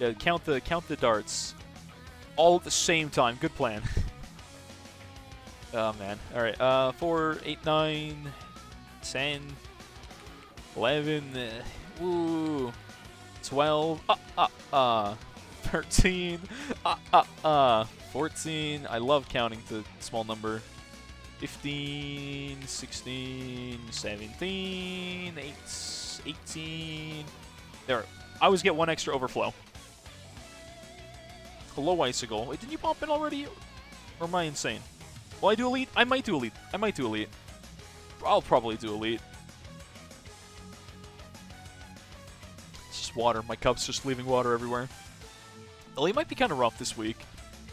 Yeah, count the darts. All at the same time. Good plan. Oh man. Alright. 4, 8, 9, 10, 11, woo, 12, 13, 14. I love counting to small number. 15, 16, 17, 18. There. I always get 1 extra overflow. Hello, Icicle. Wait, didn't you pop in already? Or am I insane? Will I do Elite? I might do Elite. I might do Elite. I'll probably do Elite. It's just water. My cup's just leaving water everywhere. Elite might be kind of rough this week.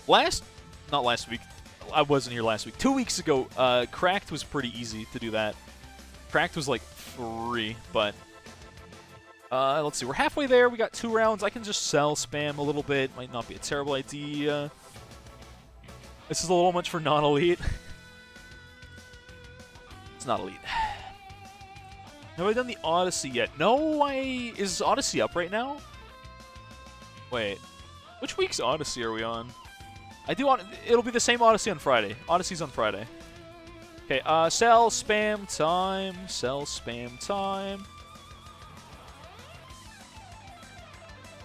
Not last week. I wasn't here last week. 2 weeks ago, Cracked was pretty easy to do that. Cracked was like free, but let's see. We're halfway there. We got 2 rounds. I can just sell spam a little bit. Might not be a terrible idea. This is a little much for non-elite. It's not elite. Have I done the Odyssey yet? No, is Odyssey up right now? Wait. Which week's Odyssey are we on? It'll be the same Odyssey on Friday. Odyssey's on Friday. Okay, sell spam time. Sell spam time.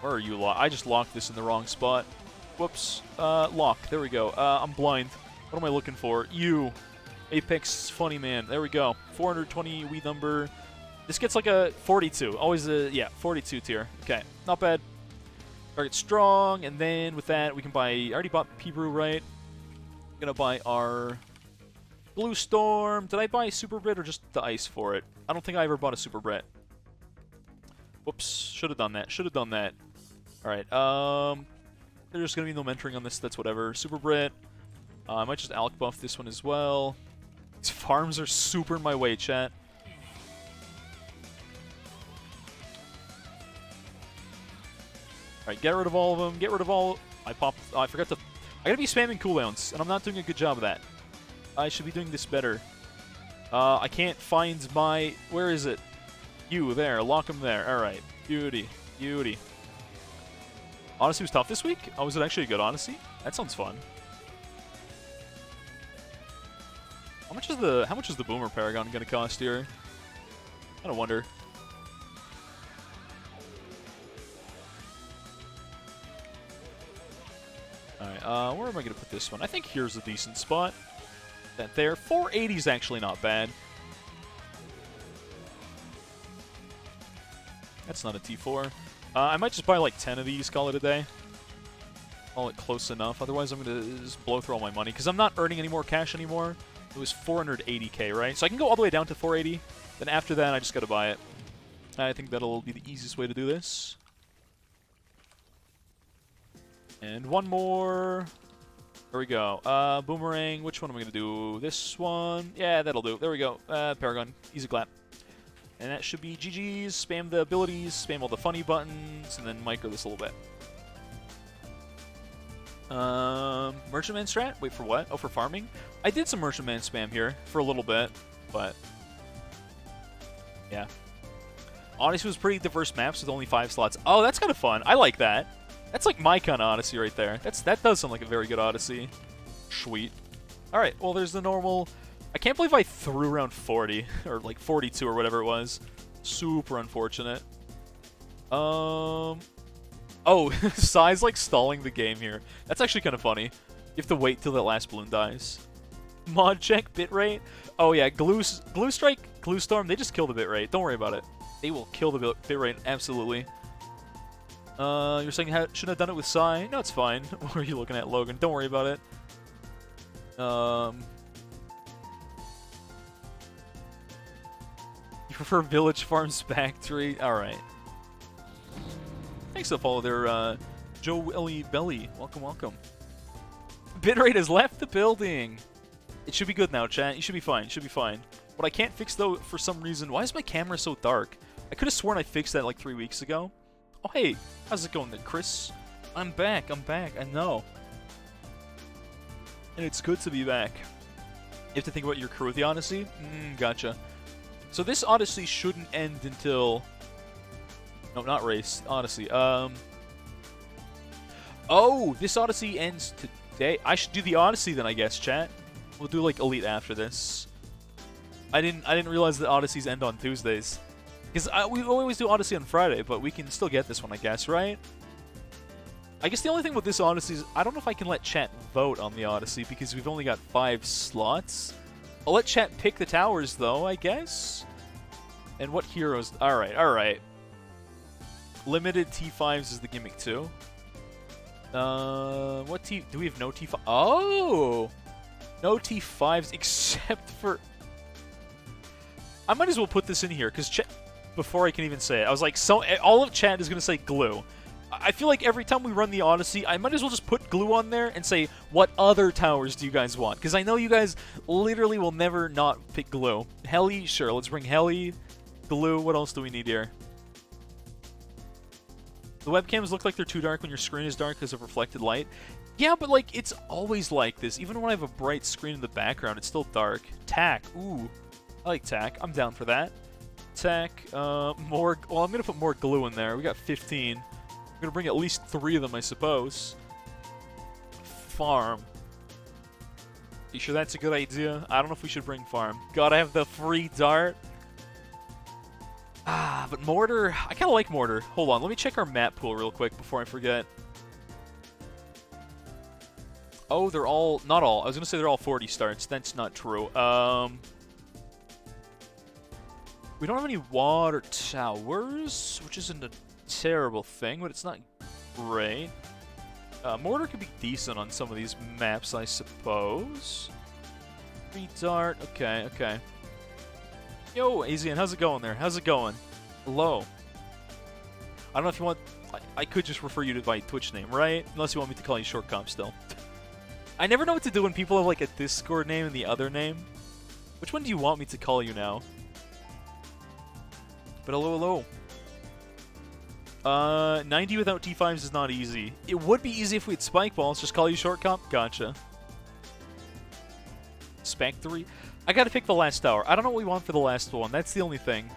Where are you, I just locked this in the wrong spot. Whoops. Lock. There we go. I'm blind. What am I looking for? You. Apex funny man. There we go. 420 Wii number. This gets like a 42. Always a, yeah, 42 tier. Okay. Not bad. Target strong, and then with that, we can buy... I already bought P-Brew, right? I'm gonna buy our Blue Storm. Did I buy Super Brit or just the ice for it? I don't think I ever bought a Super Brit. Whoops. Should have done that. Should have done that. Alright, there's gonna be no mentoring on this. That's whatever. Super Brit. I might just Alk buff this one as well. These farms are super in my way, chat. Alright, get rid of all of them. Get rid of all... I popped... Oh, I forgot to... I gotta be spamming cooldowns, and I'm not doing a good job of that. I should be doing this better. I can't find my... Where is it? You, there. Lock him there. Alright. Beauty. Beauty. Odyssey was tough this week? Oh, was it actually a good Odyssey? That sounds fun. How much is the Boomer Paragon gonna cost here? I don't wonder. Alright, where am I gonna put this one? I think here's a decent spot. That there. 480 is actually not bad. That's not a T4. I might just buy like 10 of these, call it a day. Call it close enough. Otherwise, I'm going to just blow through all my money. Because I'm not earning any more cash anymore. It was 480k, right? So I can go all the way down to 480. Then after that, I just got to buy it. I think that'll be the easiest way to do this. And one more. There we go. Boomerang. Which one am I going to do? This one. Yeah, that'll do. There we go. Paragon. Easy clap. And that should be GG's. Spam the abilities, spam all the funny buttons, and then micro this a little bit. Merchantman strat? Wait, for what? Oh, for farming? I did some Merchantman spam here for a little bit, but... yeah. Odyssey was pretty diverse maps with only 5 slots. Oh, that's kind of fun. I like that. That's like my kind of Odyssey right there. That does sound like a very good Odyssey. Sweet. Alright, well, there's the normal... I can't believe I threw around 40, or like 42 or whatever it was. Super unfortunate. Oh, Sai's like stalling the game here. That's actually kind of funny. You have to wait till that last balloon dies. Mod check, bitrate. Oh yeah, Glue Strike, Glue Storm, they just kill the bitrate. Don't worry about it. They will kill the bitrate, absolutely. You're saying shouldn't have done it with Sai? No, it's fine. What are you looking at, Logan? Don't worry about it. You prefer Village Farms Factory? Alright. Thanks to follow there, Joe Ellie Belly. Welcome, welcome. Bitrate has left the building. It should be good now, chat. You should be fine. Should be fine. What I can't fix, though, for some reason... Why is my camera so dark? I could have sworn I fixed that like 3 weeks ago. Oh, hey. How's it going there, Chris? I'm back. I'm back. I know. And it's good to be back. You have to think about your crew with the Odyssey? Gotcha. So this Odyssey shouldn't end until... No, not race. Odyssey. Oh, this Odyssey ends today. I should do the Odyssey then, I guess, chat. We'll do like Elite after this. I didn't realize that Odysseys end on Tuesdays. Because we always do Odyssey on Friday, but we can still get this one, I guess, right? I guess the only thing with this Odyssey is I don't know if I can let chat vote on the Odyssey because we've only got 5 slots. I'll let chat pick the towers, though, I guess. And what heroes? Alright, alright. Limited T5s is the gimmick, too. What T... Do we have no T5? Oh! No T5s except for... I might as well put this in here, because before I can even say it, I was like, so all of chat is going to say glue. I feel like every time we run the Odyssey, I might as well just put glue on there and say, what other towers do you guys want? Because I know you guys literally will never not pick glue. Heli, sure, let's bring Heli. Glue, what else do we need here? The webcams look like they're too dark when your screen is dark because of reflected light. Yeah, but like, it's always like this. Even when I have a bright screen in the background, it's still dark. Tack, ooh. I like tack. I'm down for that. Tack, more... Well, I'm going to put more glue in there. We got 15. I'm going to bring at least 3 of them, I suppose. Farm. You sure that's a good idea? I don't know if we should bring farm. Gotta have the free dart. Ah, but mortar... I kind of like mortar. Hold on, let me check our map pool real quick before I forget. Oh, they're all... Not all. I was going to say they're all 40 starts. That's not true. We don't have any water towers, which isn't a terrible thing, but it's not great. Mortar could be decent on some of these maps, I suppose. Free dart. Okay, okay. Yo, Azian, how's it going there? How's it going? Hello. I don't know if you want... I could just refer you to my Twitch name, right? Unless you want me to call you Short Comp still. I never know what to do when people have, like, a Discord name and the other name. Which one do you want me to call you now? But hello, hello. 90 without T5s is not easy. It would be easy if we had Spike Balls. Just call you Short Comp? Gotcha. Spec 3. I gotta pick the last tower. I don't know what we want for the last one. That's the only thing.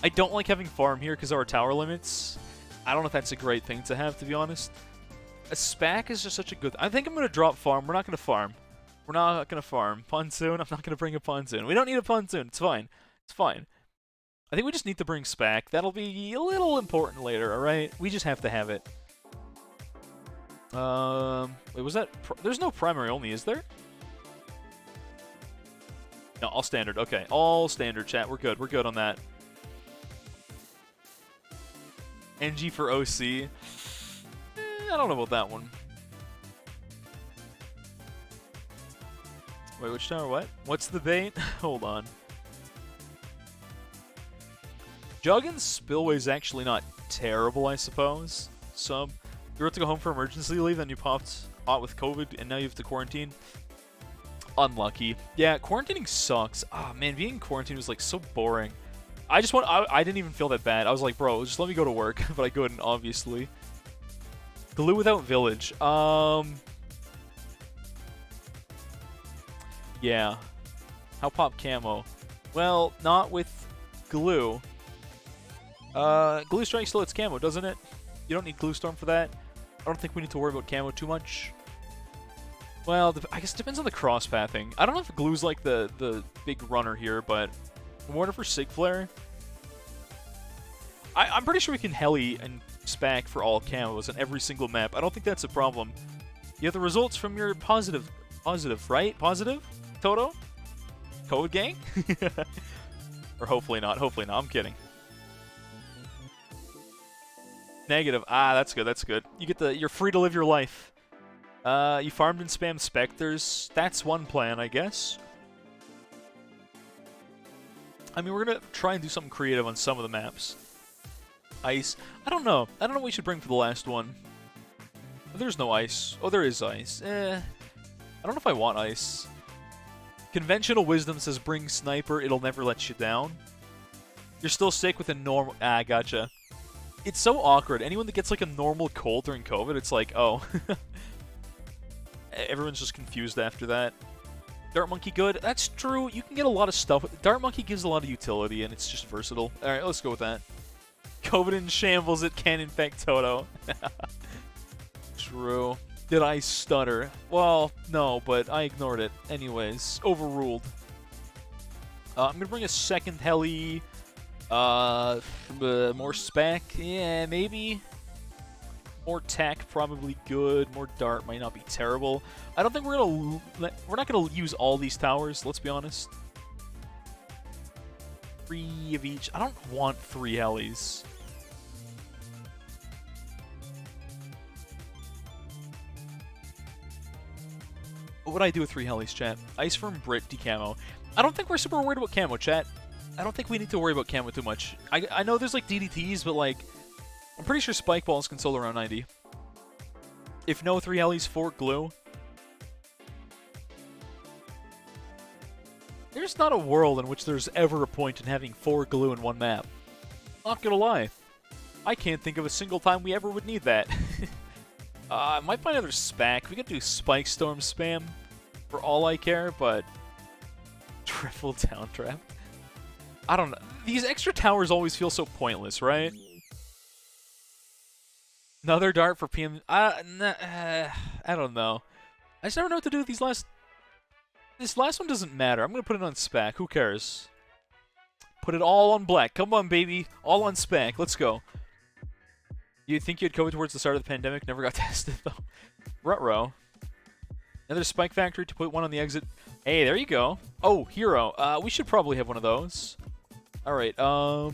I don't like having farm here because of our tower limits. I don't know if that's a great thing to have, to be honest. A SPAC is just such a good... I think I'm going to drop farm. We're not going to farm. We're not going to farm. Pontoon, I'm not going to bring a pontoon. We don't need a pontoon. It's fine. It's fine. I think we just need to bring SPAC. That'll be a little important later, alright? We just have to have it. Wait, was that... There's no primary only, is there? No, all standard. Okay, all standard, chat. We're good. We're good on that. NG for OC. I don't know about that one. Wait, which tower? What? What's the bait? Hold on. Jug and Spillway's actually not terrible, I suppose. So, you were to go home for emergency leave, then you popped out with COVID, and now you have to quarantine. Unlucky. Yeah, quarantining sucks. Ah, man, being in quarantine was like so boring. I didn't even feel that bad. I was like, bro, just let me go to work, but I couldn't, obviously. Glue without village. Yeah. How pop camo? Well, not with glue. Glue strike still hits camo, doesn't it? You don't need glue storm for that. I don't think we need to worry about camo too much. Well, I guess it depends on the cross pathing. I don't know if glue's like the big runner here, but mortar for Sig Flare. I'm pretty sure we can heli and SPAC for all camos on every single map. I don't think that's a problem. You have the results from your positive, right? Positive? Toto? Code gang? Or hopefully not. Hopefully not. I'm kidding. Negative. Ah, that's good. That's good. You get you're free to live your life. You farmed and spammed Spectres. That's one plan, I guess. I mean, we're gonna try and do something creative on some of the maps. Ice. I don't know. I don't know what we should bring for the last one. There's no ice. Oh, there is ice. I don't know if I want ice. Conventional wisdom says bring sniper. It'll never let you down. You're still sick with a normal... Ah, gotcha. It's so awkward. Anyone that gets like a normal cold during COVID, it's like, oh. Everyone's just confused after that. Dart Monkey good? That's true. You can get a lot of stuff. Dart Monkey gives a lot of utility, and it's just versatile. Alright, let's go with that. COVID in shambles, it can infect Toto. True. Did I stutter? Well, no, but I ignored it. Anyways, overruled. I'm gonna bring a second heli. More SPAC. Yeah, maybe. More tech, probably good. More dart might not be terrible. I don't think we're not gonna use all these towers. Let's be honest. 3 of each. I don't want 3 helis. What would I do with 3 helis, chat? Ice from Brit, decamo. I don't think we're super worried about camo, chat. I don't think we need to worry about camo too much. I know there's like DDTs, but like I'm pretty sure spike balls can solo around 90. If no 3 helis, 4 glue. There's not a world in which there's ever a point in having 4 glue in one map. Not gonna lie. I can't think of a single time we ever would need that. I might find another SPAC. We could do Spike Storm spam for all I care, but triple down trap. I don't know. These extra towers always feel so pointless, right? Another dart for PM. I don't know. I just never know what to do with these last. This last one doesn't matter. I'm gonna put it on SPAC. Who cares? Put it all on black. Come on, baby. All on SPAC. Let's go. You'd think you'd COVID towards the start of the pandemic. Never got tested, though. Ruh-roh. Another spike factory to put one on the exit. Hey, there you go. Oh, hero. We should probably have one of those. Alright, do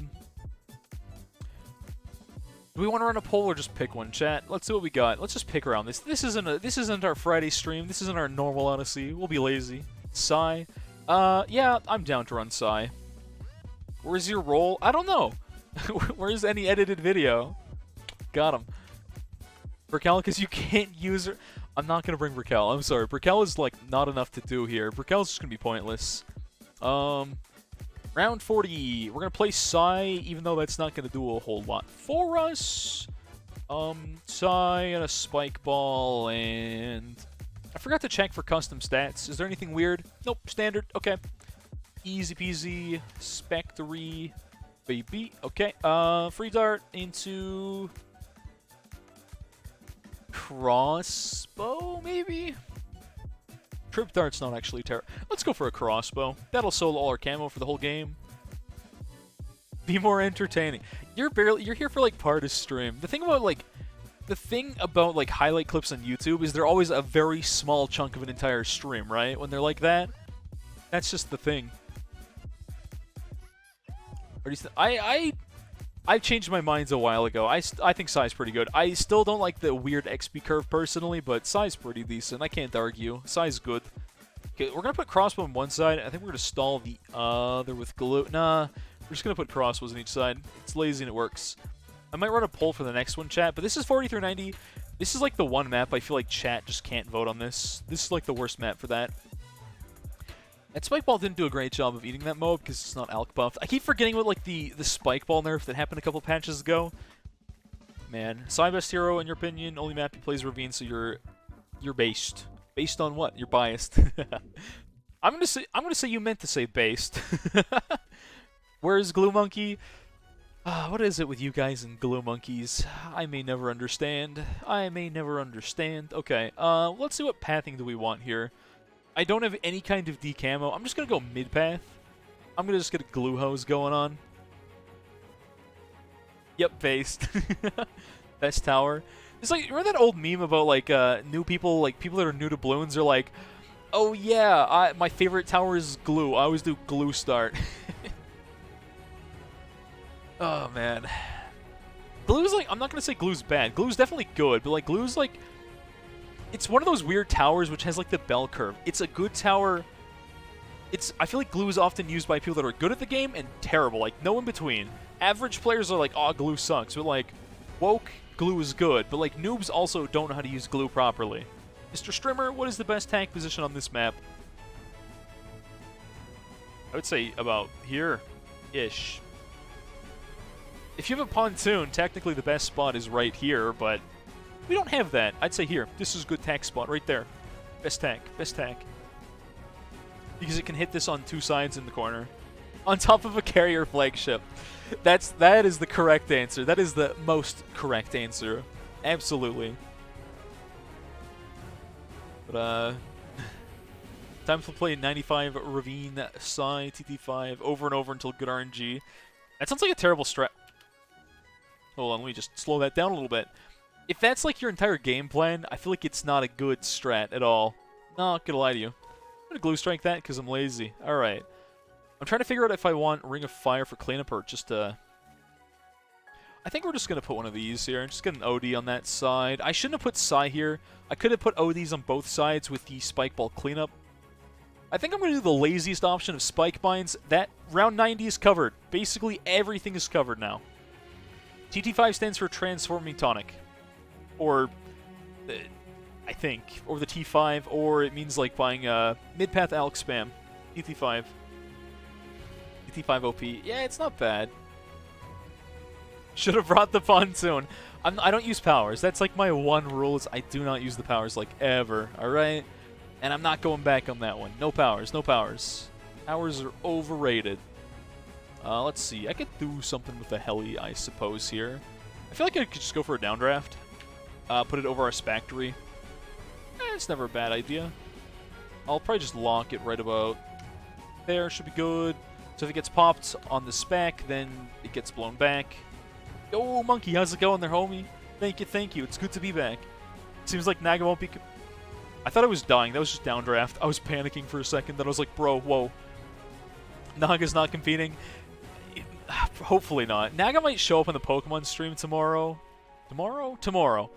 we want to run a poll or just pick one, chat? Let's see what we got. Let's just pick around this. This isn't our Friday stream. This isn't our normal Odyssey. We'll be lazy. Psy. Yeah, I'm down to run Psy. Where's your role? I don't know. Where's any edited video? Got him. Brickell, because you can't use her. I'm not going to bring Brickell. I'm sorry. Brickell is, like, not enough to do here. Brickell's just going to be pointless. Round 40. We're going to play Psy, even though that's not going to do a whole lot for us. Psy and a Spike Ball, and I forgot to check for custom stats. Is there anything weird? Nope. Standard. Okay. Easy peasy. Spectre. Baby. Okay. Free dart into crossbow, maybe? Trip dart's not actually terrible. Let's go for a crossbow. That'll solo all our camo for the whole game. Be more entertaining. You're here for like part of stream. The thing about like highlight clips on YouTube is they're always a very small chunk of an entire stream, right? When they're like that, that's just the thing. I've changed my minds a while ago. I think Psy's pretty good. I still don't like the weird XP curve personally, but Psy's pretty decent. I can't argue. Psy's good. Okay, we're going to put crossbow on one side. I think we're going to stall the other with glue. Nah, we're just going to put crossbows on each side. It's lazy and it works. I might run a poll for the next one, chat, but this is 40 through 90. This is like the one map I feel like chat just can't vote on this. This is like the worst map for that. And Spike Ball didn't do a great job of eating that mob because it's not alk buffed. I keep forgetting about like the Spike Ball nerf that happened a couple patches ago. Man, Psy best hero in your opinion. Only map he plays Ravine, so you're based. Based on what? You're biased. I'm gonna say you meant to say based. Where's Glue Monkey? What is it with you guys and Glue Monkeys? I may never understand. I may never understand. Okay, let's see what pathing do we want here. I don't have any kind of decamo. I'm just going to go mid-path. I'm going to just get a glue hose going on. Yep, based. Best tower. It's like, remember that old meme about, like, new people, like, people that are new to Bloons are like, oh, yeah, my favorite tower is glue. I always do glue start. Oh, man. Glue's, like, I'm not going to say glue's bad. Glue's definitely good, but, like, glue's, like, it's one of those weird towers which has like the bell curve. It's a good tower. I feel like glue is often used by people that are good at the game and terrible, like no in between. Average players are like, oh, glue sucks, but like woke, glue is good, but like noobs also don't know how to use glue properly. Mr. Strimmer, what is the best tank position on this map? I would say about here-ish. If you have a pontoon, technically the best spot is right here, but we don't have that. I'd say here. This is a good tack spot right there. Best tack. Best tack. Because it can hit this on two sides in the corner. On top of a carrier flagship. That is the correct answer. That is the most correct answer. Absolutely. But, time to play 95 Ravine Psy TT5 over and over until good RNG. That sounds like a terrible strat. Hold on, let me just slow that down a little bit. If that's like your entire game plan, I feel like it's not a good strat at all. Not gonna lie to you. I'm gonna glue strike that because I'm lazy. Alright. I'm trying to figure out if I want Ring of Fire for cleanup or just I think we're just gonna put one of these here. Just get an OD on that side. I shouldn't have put Psy here. I could have put ODs on both sides with the Spike Ball cleanup. I think I'm gonna do the laziest option of Spike Mines. That round 90 is covered. Basically everything is covered now. TT5 stands for Transforming Tonic. Or, I think, or the T5, or it means like buying mid-path Alk spam. TT5. TT5 OP. Yeah, it's not bad. Should have brought the pontoon. I don't use powers. That's like my one rule is I do not use the powers like ever. Alright? And I'm not going back on that one. No powers. No powers. Powers are overrated. Let's see. I could do something with the heli, I suppose, here. I feel like I could just go for a downdraft. Put it over our Spactory. It's never a bad idea. I'll probably just lock it right about there. Should be good. So if it gets popped on the Spac, then it gets blown back. Yo, Monkey, how's it going there, homie? Thank you, thank you. It's good to be back. Seems like Naga won't be... I thought I was dying. That was just downdraft. I was panicking for a second. Then I was like, bro, whoa. Naga's not competing. Hopefully not. Naga might show up on the Pokemon stream tomorrow. Tomorrow? Tomorrow.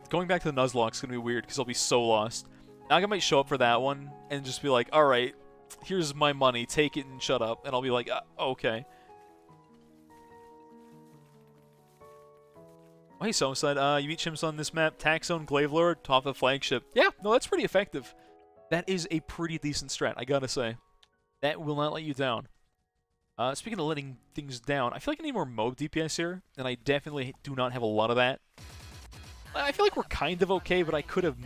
Going back to the Nuzlocke's gonna be weird because I'll be so lost. Naga might show up for that one and just be like, alright, here's my money, take it and shut up. And I'll be like, okay. Oh, hey, Somside, you beat chimps on this map. Taxone, Glavelord, top of the flagship. Yeah, no, that's pretty effective. That is a pretty decent strat, I gotta say. That will not let you down. Speaking of letting things down, I feel like I need more MOAB DPS here, and I definitely do not have a lot of that. I feel like we're kind of okay, but I could have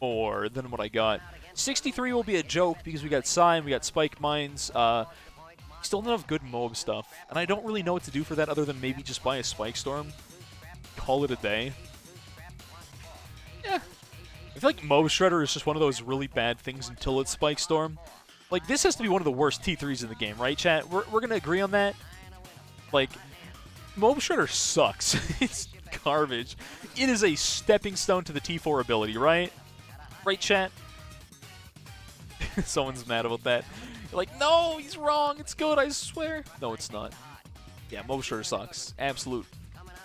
more than what I got. 63 will be a joke because we got Psy, we got Spike Mines, still don't have good MOAB stuff, and I don't really know what to do for that other than maybe just buy a Spike Storm. Call it a day. Yeah. I feel like MOAB Shredder is just one of those really bad things until it's Spike Storm. Like, this has to be one of the worst T3s in the game, right, chat? We're going to agree on that? Like, MOAB Shredder sucks. It's garbage. It is a stepping stone to the T4 ability, right? Right, chat? Someone's mad about that. You're like, no, he's wrong. It's good, I swear. No, it's not. Yeah, MOAB Shredder sucks. Absolute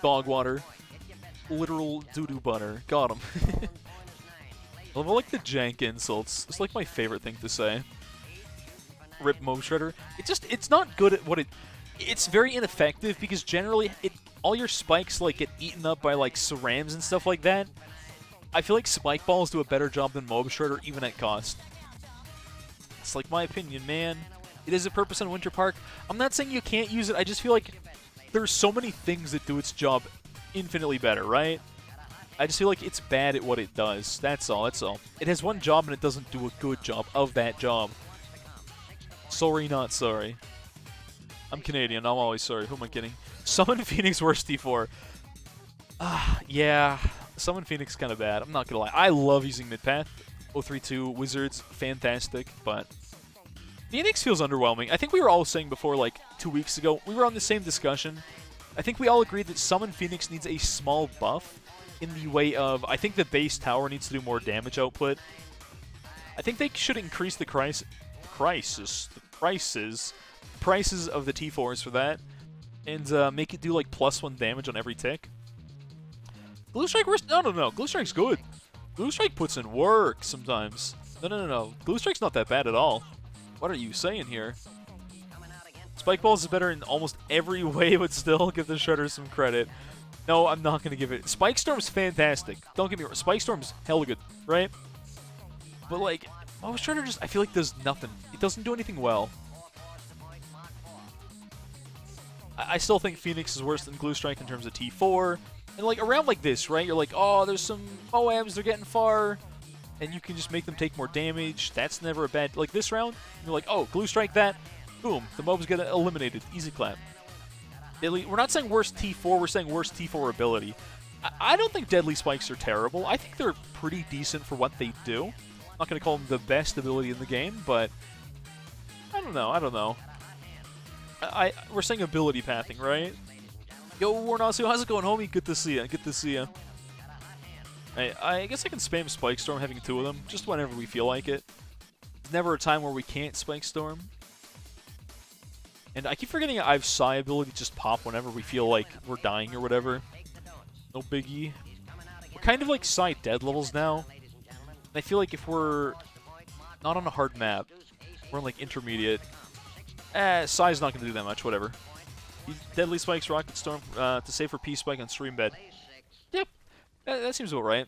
dog water. Literal doo-doo butter. Got him. I like the jank insults. It's like my favorite thing to say. Rip MOAB Shredder. It's not good at what it's very ineffective because generally all your spikes like get eaten up by like Cerams and stuff like that. I feel like Spike Balls do a better job than MOAB Shredder even at cost. It's like my opinion, man. It is a purpose in Winter Park. I'm not saying you can't use it. I just feel like there's so many things that do its job infinitely better, right? I just feel like it's bad at what it does. That's all. That's all. It has one job and it doesn't do a good job of that job. Sorry, not sorry. I'm Canadian. I'm always sorry. Who am I kidding? Summon Phoenix worst T4. Yeah. Summon Phoenix kind of bad. I'm not gonna lie. I love using mid-path. 032 Wizards, fantastic, but Phoenix feels underwhelming. I think we were all saying before, like 2 weeks ago, we were on the same discussion. I think we all agreed that Summon Phoenix needs a small buff in the way of, I think the base tower needs to do more damage output. I think they should increase the prices of the T4s for that, and make it do like +1 damage on every tick. Glue Strike worse? No. Glue Strike's good. Glue Strike puts in work sometimes. No. Glue Strike's not that bad at all. What are you saying here? Spike Balls is better in almost every way, but still give the Shredder some credit. No, I'm not going to give it. Spike Storm's fantastic. Don't get me wrong. Spike Storm's hella good, right? But like, Shredder just, I feel like does nothing. It doesn't do anything well. I still think Phoenix is worse than Glue Strike in terms of T4. And like around like this, right? You're like, oh, there's some Moabs, they're getting far. And you can just make them take more damage. That's never a bad, like this round, you're like, oh, Glue Strike that. Boom, the Moabs get eliminated. Easy clap. We're not saying worst T4, we're saying worst T4 ability. I don't think Deadly Spikes are terrible. I think they're pretty decent for what they do. I'm not going to call them the best ability in the game, but I don't know. We're saying ability pathing, right? Yo, Warnasio, how's it going, homie? Good to see ya. Good to see ya. I guess I can spam Spike Storm having 2 of them, just whenever we feel like it. There's never a time where we can't Spike Storm. And I keep forgetting I have Psi ability just pop whenever we feel like we're dying or whatever. No biggie. We're kind of like Psi dead levels now. And I feel like if we're not on a hard map, we're in like intermediate. Psi's not going to do that much, whatever. Deadly Spikes, Rocket Storm, to save for P-Spike on Stream Bed. Yep, that seems about right.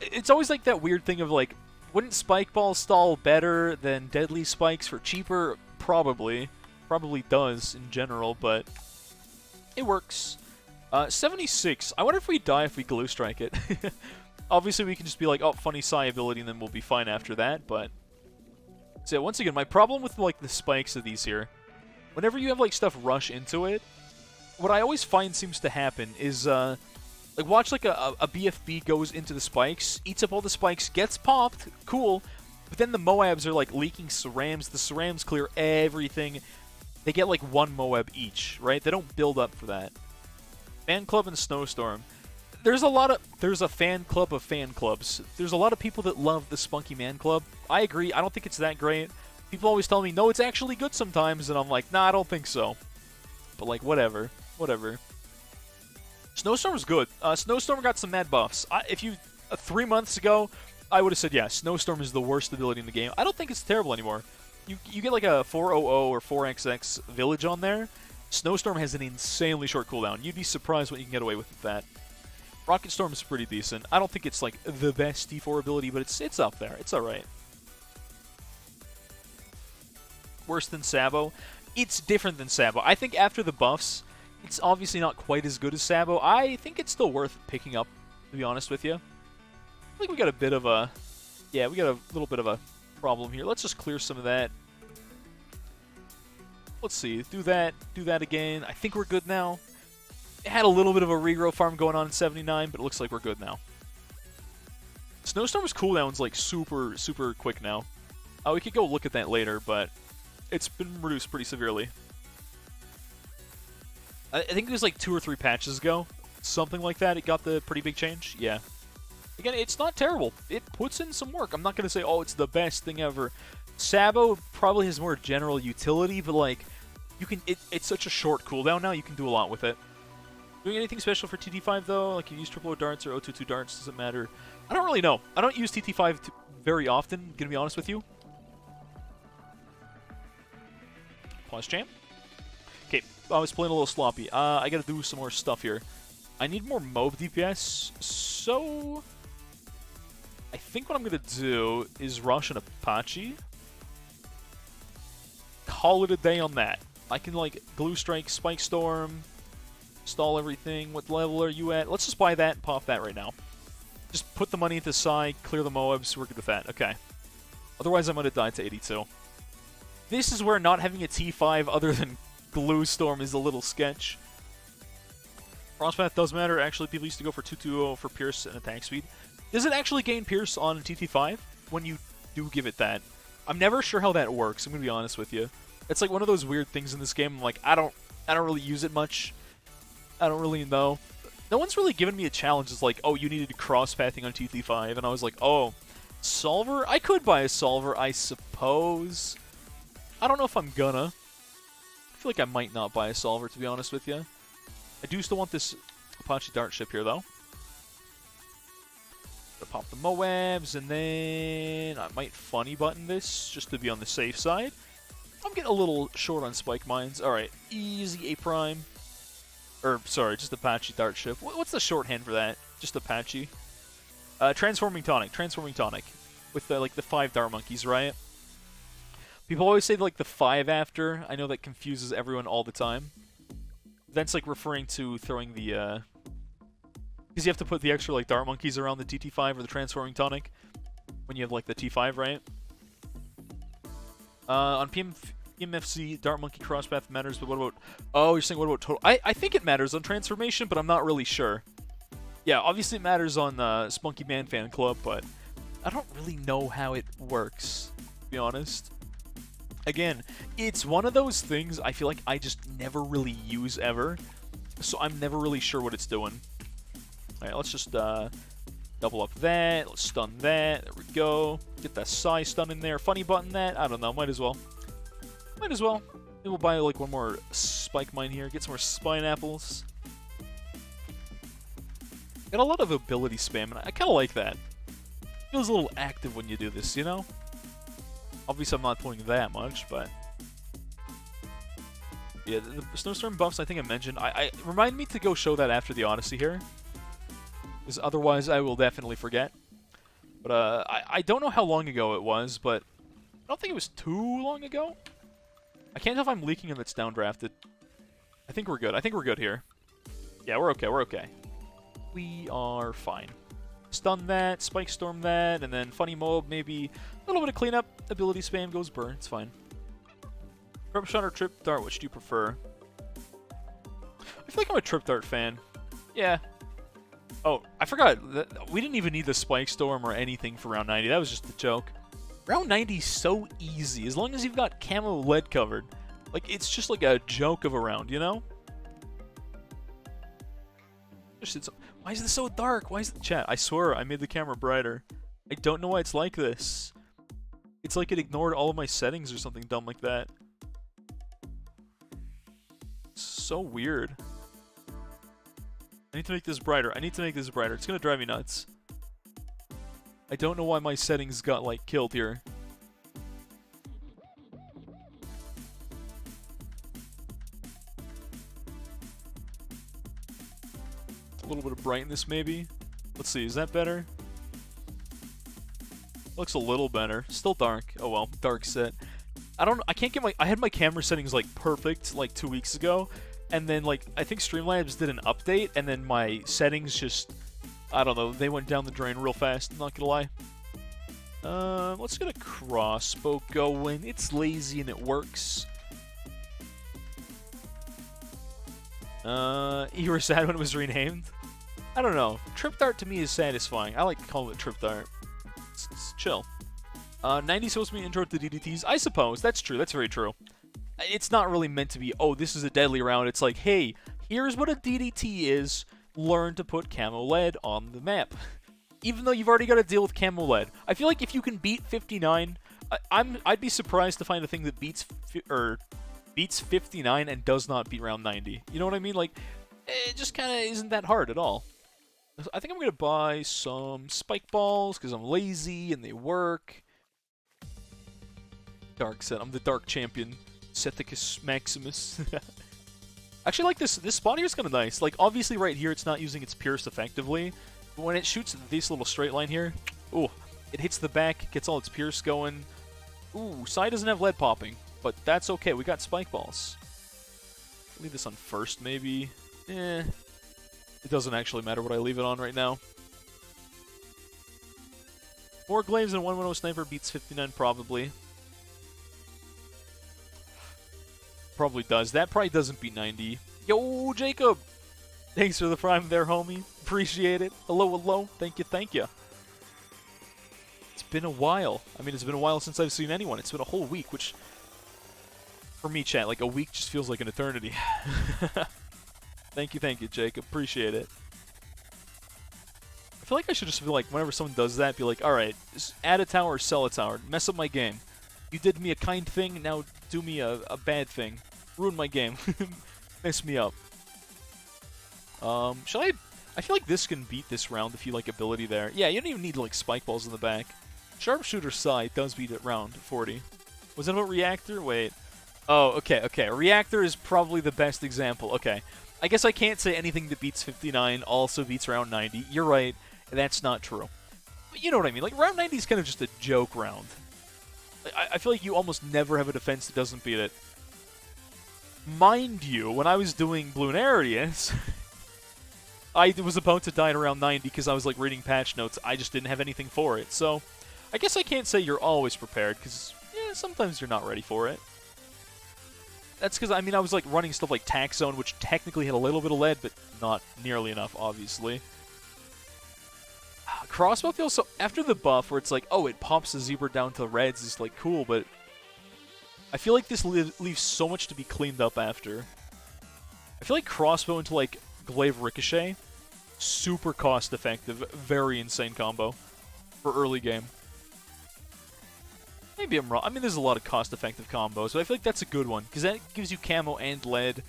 It's always like that weird thing of like, wouldn't Spike Ball stall better than Deadly Spikes for cheaper? Probably. Probably does in general, but it works. 76. I wonder if we die if we Glue Strike it. Obviously, we can just be like, oh, funny Psi ability, and then we'll be fine after that, but... So, once again, my problem with, like, the spikes of these here, whenever you have, like, stuff rush into it, what I always find seems to happen is, like, watch, like, a BFB goes into the spikes, eats up all the spikes, gets popped, cool, but then the Moabs are, like, leaking Cerams, the Cerams clear everything, they get, like, 1 Moab each, right? They don't build up for that. Fan Club and Snowstorm. There's a fan club of fan clubs. There's a lot of people that love the Spunky Man Club. I agree. I don't think it's that great. People always tell me, no, it's actually good sometimes, and I'm like, nah, I don't think so. But, like, whatever. Whatever. Snowstorm's good. Snowstorm got some mad buffs. 3 months ago, I would have said, yeah, Snowstorm is the worst ability in the game. I don't think it's terrible anymore. You get, like, a 400 or 4XX village on there. Snowstorm has an insanely short cooldown. You'd be surprised what you can get away with that. Rocket Storm is pretty decent. I don't think it's, like, the best D4 ability, but it's up there. It's alright. Worse than Sabo? It's different than Sabo. I think after the buffs, it's obviously not quite as good as Sabo. I think it's still worth picking up, to be honest with you. I think we got a bit of a... Yeah, we got a little bit of a problem here. Let's just clear some of that. Let's see. Do that again. I think we're good now. It had a little bit of a regrow farm going on in 79, but it looks like we're good now. Snowstorm's cooldown's like super, super quick now. We could go look at that later, but it's been reduced pretty severely. I think it was like 2 or 3 patches ago. Something like that. It got the pretty big change. Yeah. Again, it's not terrible. It puts in some work. I'm not going to say, oh, it's the best thing ever. Sabo probably has more general utility, but like, you can. It's such a short cooldown now, you can do a lot with it. Doing anything special for TT5 though? Like you use triple O darts or O22 darts, doesn't matter. I don't really know. I don't use TT5 very often, gonna be honest with you. Pause champ. Okay, I was playing a little sloppy. I gotta do some more stuff here. I need more MOAB DPS, so... I think what I'm gonna do is rush an Apache. Call it a day on that. I can, like, Glue Strike, Spike Storm, stall everything. What level are you at? Let's just buy that and pop that right now. Just put the money into side, clear the Moabs, we're good with that. Okay. Otherwise, I might have died to 82. This is where not having a T5 other than Glue Storm is a little sketch. Frostpath does matter. Actually, people used to go for 220 for Pierce and attack speed. Does it actually gain Pierce on TT5 when you do give it that? I'm never sure how that works, I'm going to be honest with you. It's like one of those weird things in this game. I'm like, I don't really use it much. I don't really know. No one's really given me a challenge. It's like, oh, you needed cross-pathing on TT5. And I was like, oh, solver? I could buy a solver, I suppose. I don't know if I'm gonna. I feel like I might not buy a solver, to be honest with you. I do still want this Apache Dart ship here, though. Gonna pop the Moabs, and then I might funny button this, just to be on the safe side. I'm getting a little short on Spike Mines. Alright, easy A prime. Or, sorry, just Apache Dart ship. What's the shorthand for that? Just Apache. Transforming Tonic. Transforming Tonic. With, like, the 5 Dart Monkeys, right? People always say, like, the 5 after. I know that confuses everyone all the time. That's, like, referring to throwing the, because you have to put the extra, like, Dart Monkeys around the TT5 or the Transforming Tonic when you have, like, the T5, right? On PMFC, Dart Monkey Crosspath matters, but what about... Oh, you're saying what about total... I think it matters on Transformation, but I'm not really sure. Yeah, obviously it matters on Spunky Man Fan Club, but I don't really know how it works, to be honest. Again, it's one of those things I feel like I just never really use ever. so I'm never really sure what it's doing. Alright, let's just double up that. Let's stun that. There we go. Get that Psy stun in there. Funny button that. I don't know. Might as well. Might as well. Maybe we'll buy like one more Spike Mine here. Get some more Spine Apples. Got a lot of ability spam, and I kind of like that. Feels a little active when you do this, you know? Obviously, I'm not pulling that much, but... yeah, the Snowstorm buffs I think I mentioned. Remind me to go show that after the Odyssey here. Because otherwise I will definitely forget. But I don't know how long ago it was, but I don't think it was too long ago. I can't tell if I'm leaking and it's downdrafted. I think we're good. I think we're good here. Yeah, we're okay. We're okay. We are fine. Stun that, Spike Storm that, and then Funny Mob, maybe a little bit of cleanup. Ability spam goes burn. It's fine. Trip Shot or Trip Dart, which do you prefer? I feel like I'm a Trip Dart fan. Yeah. Oh, I forgot. We didn't even need the Spike Storm or anything for round 90. That was just a joke. Round 90 is so easy. As long as you've got camo lead covered. Like, it's just like a joke of a round, you know? Why is this so dark? Why is the chat? I swear, I made the camera brighter. I don't know why it's like this. It's like it ignored all of my settings or something dumb like that. So weird. I need to make this brighter. I need to make this brighter. It's gonna drive me nuts. I don't know why my settings got, like, killed here. A little bit of brightness, maybe. Let's see, is that better? Looks a little better. Still dark. Oh well, dark set. I can't get my... I had my camera settings, like, perfect, like, 2 weeks ago. And then, like, I think Streamlabs did an update, and then my settings just... I don't know, they went down the drain real fast, I'm not gonna lie. Let's get a crossbow going. It's lazy and it works. You were sad when it was renamed? I don't know. Trip Dart to me is satisfying. I like to call it Trip Dart. It's chill. 90 supposed to be intro to DDTs? I suppose. That's true. That's very true. It's not really meant to be, oh, this is a deadly round. It's like, hey, here's what a DDT is. Learn to put camo lead on the map. Even though you've already got to deal with camo lead. I feel like if you can beat 59, I'd be surprised to find a thing that beats 59 and does not beat round 90. You know what I mean? Like, it just kind of isn't that hard at all. I think I'm going to buy some spike balls because I'm lazy and they work. Dark set. I'm the dark champion. Sethicus Maximus. Actually, like this spot here is kind of nice. Like, obviously right here it's not using its pierce effectively. But when it shoots this little straight line here, ooh, it hits the back, gets all its pierce going. Ooh, Psy doesn't have lead popping, but that's okay. We got spike balls. Leave this on first, maybe. It doesn't actually matter what I leave it on right now. 4 glaives and 110 sniper beats 59 probably. Probably does. That probably doesn't beat 90. Yo, Jacob! Thanks for the prime there, homie. Appreciate it. Hello, hello. Thank you, thank you. It's been a while. I mean, it's been a while since I've seen anyone. It's been a whole week, which... For me, chat, like, a week just feels like an eternity. Thank you, Jacob. Appreciate it. I feel like I should just be like, whenever someone does that, be like, alright, just add a tower or sell a tower. Mess up my game. You did me a kind thing, now do me a bad thing. Ruin my game. Mess me up. Shall I... I feel like this can beat this round if you like ability there. Yeah, you don't even need, like, spike balls in the back. Sharpshooter Psy does beat it round 40. Was that about Reactor? Wait. Oh, okay. Reactor is probably the best example. Okay. I guess I can't say anything that beats 59 also beats round 90. You're right. That's not true. But you know what I mean. Like, round 90 is kind of just a joke round. I feel like you almost never have a defense that doesn't beat it. Mind you, when I was doing Bloonarius, I was about to die at around 90 because I was, like, reading patch notes. I just didn't have anything for it. So, I guess I can't say you're always prepared because, yeah, sometimes you're not ready for it. That's because, I mean, I was, like, running stuff like Tax Zone, which technically had a little bit of lead, but not nearly enough, obviously. Crossbow feels so... After the buff, where it's like, oh, it pops the zebra down to reds, is, like, cool, but... I feel like this leaves so much to be cleaned up after. I feel like crossbow into, like, glaive ricochet, super cost-effective, very insane combo for early game. Maybe I'm wrong. I mean, there's a lot of cost-effective combos, but I feel like that's a good one, because that gives you camo and lead.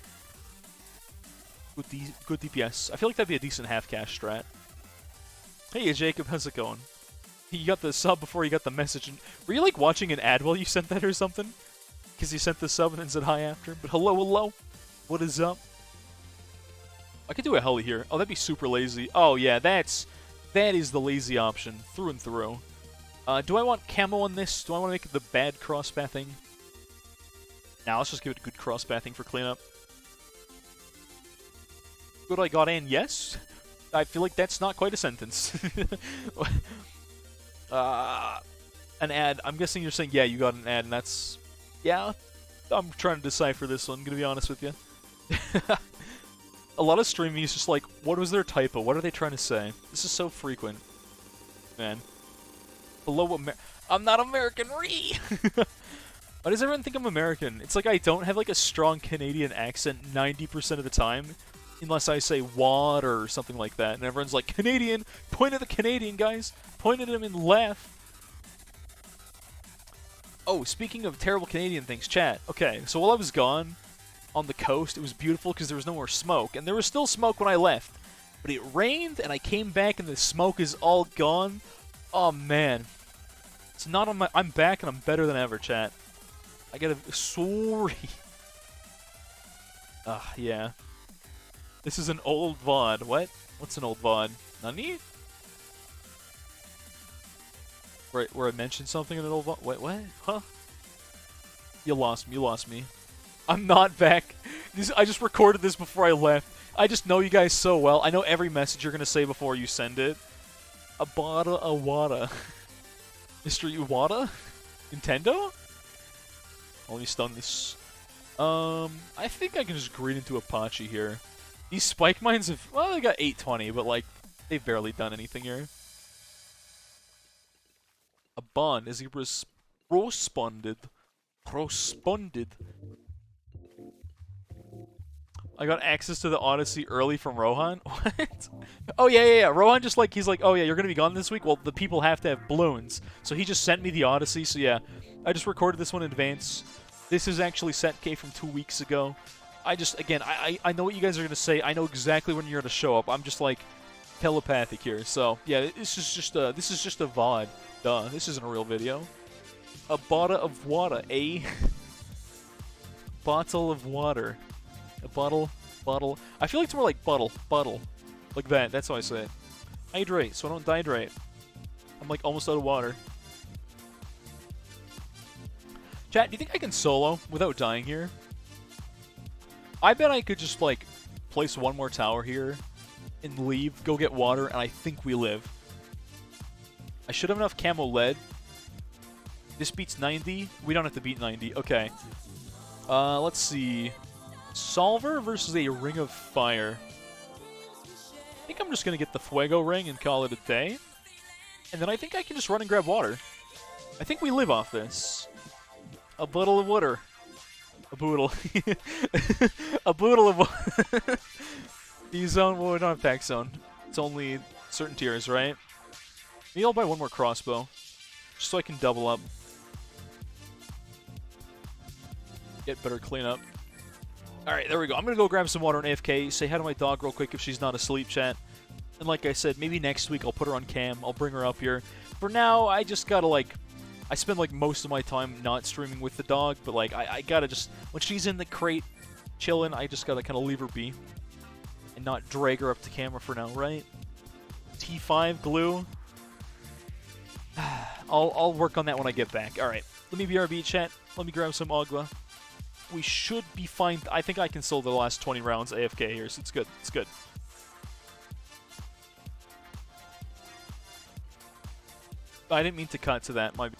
Good DPS. I feel like that'd be a decent half-cash strat. Hey, Jacob, how's it going? You got the sub before you got the message. Were you, like, watching an ad while you sent that or something? Because you sent the sub and then said hi after. But hello, hello. What is up? I could do a heli here. Oh, that'd be super lazy. Oh, yeah, that is the lazy option, through and through. Do I want camo on this? Do I want to make it the bad cross-pathing? Now, let's just give it good cross-pathing for cleanup. Good I got in, yes? I feel like that's not quite a sentence. An ad. I'm guessing you're saying, yeah, you got an ad, and that's... Yeah, I'm trying to decipher this one, I'm gonna be honest with you. A lot of streaming is just like, what was their typo? What are they trying to say? This is so frequent. Man. Hello, I'm not American, Ree! Why does everyone think I'm American? It's like I don't have like a strong Canadian accent 90% of the time, unless I say water or something like that, and everyone's like, Canadian! Point at the Canadian, guys! Point at him and laugh! Oh, speaking of terrible Canadian things, chat. Okay, so while I was gone on the coast, it was beautiful because there was no more smoke, and there was still smoke when I left. But it rained, and I came back, and the smoke is all gone. Oh, man. It's not on my... I'm back, and I'm better than ever, chat. I gotta... Sorry. Yeah. This is an old VOD. What? What's an old VOD? Nani? Where I mentioned something in an old VOD? Wait, what? Huh? You lost me. You lost me. I'm not back. I just recorded this before I left. I just know you guys so well. I know every message you're gonna say before you send it. Baaa-aack. Mr. Iwata? Nintendo? Let me stun this. I think I can just green into Apache here. These spike mines have... Well, they got 820, but, like, they've barely done anything here. A bond is responded. I got access to the Odyssey early from Rohan? What? Oh, yeah. Rohan just, like, he's like, oh, yeah, you're gonna be gone this week? Well, the people have to have balloons. So he just sent me the Odyssey, so yeah. I just recorded this one in advance. This is actually set K from 2 weeks ago. I just, again, I know what you guys are gonna say. I know exactly when you're gonna show up. I'm just, like, telepathic here. So, yeah, this is just a VOD. Duh, this isn't a real video. A bottle of water, eh? Bottle of water. A bottle. I feel like it's more like bottle. Like that, that's how I say it. Hydrate, so I don't dehydrate. I'm like almost out of water. Chat, do you think I can solo without dying here? I bet I could just like place one more tower here and leave, go get water, and I think we live. I should have enough camo lead. This beats 90. We don't have to beat 90. Okay. Let's see. Solver versus a Ring of Fire. I think I'm just going to get the Fuego Ring and call it a day. And then I think I can just run and grab water. I think we live off this. A bottle of water. A boodle. A boodle of water. D-zone, well, we don't have pack zone. It's only certain tiers, right? Maybe I'll buy one more crossbow. Just so I can double up. Get better cleanup. Alright, there we go. I'm gonna go grab some water on AFK, say hi to my dog real quick if she's not asleep, chat. And like I said, maybe next week I'll put her on cam. I'll bring her up here. For now, I just gotta, like... I spend, like, most of my time not streaming with the dog, but, like, I gotta just... When she's in the crate, chilling, I just gotta kind of leave her be. And not drag her up to camera for now, right? T5 glue. I'll work on that when I get back. Alright, let me BRB, chat. Let me grab some agua. We should be fine. I think I can solo the last 20 rounds AFK here, so it's good. It's good. I didn't mean to cut to that. My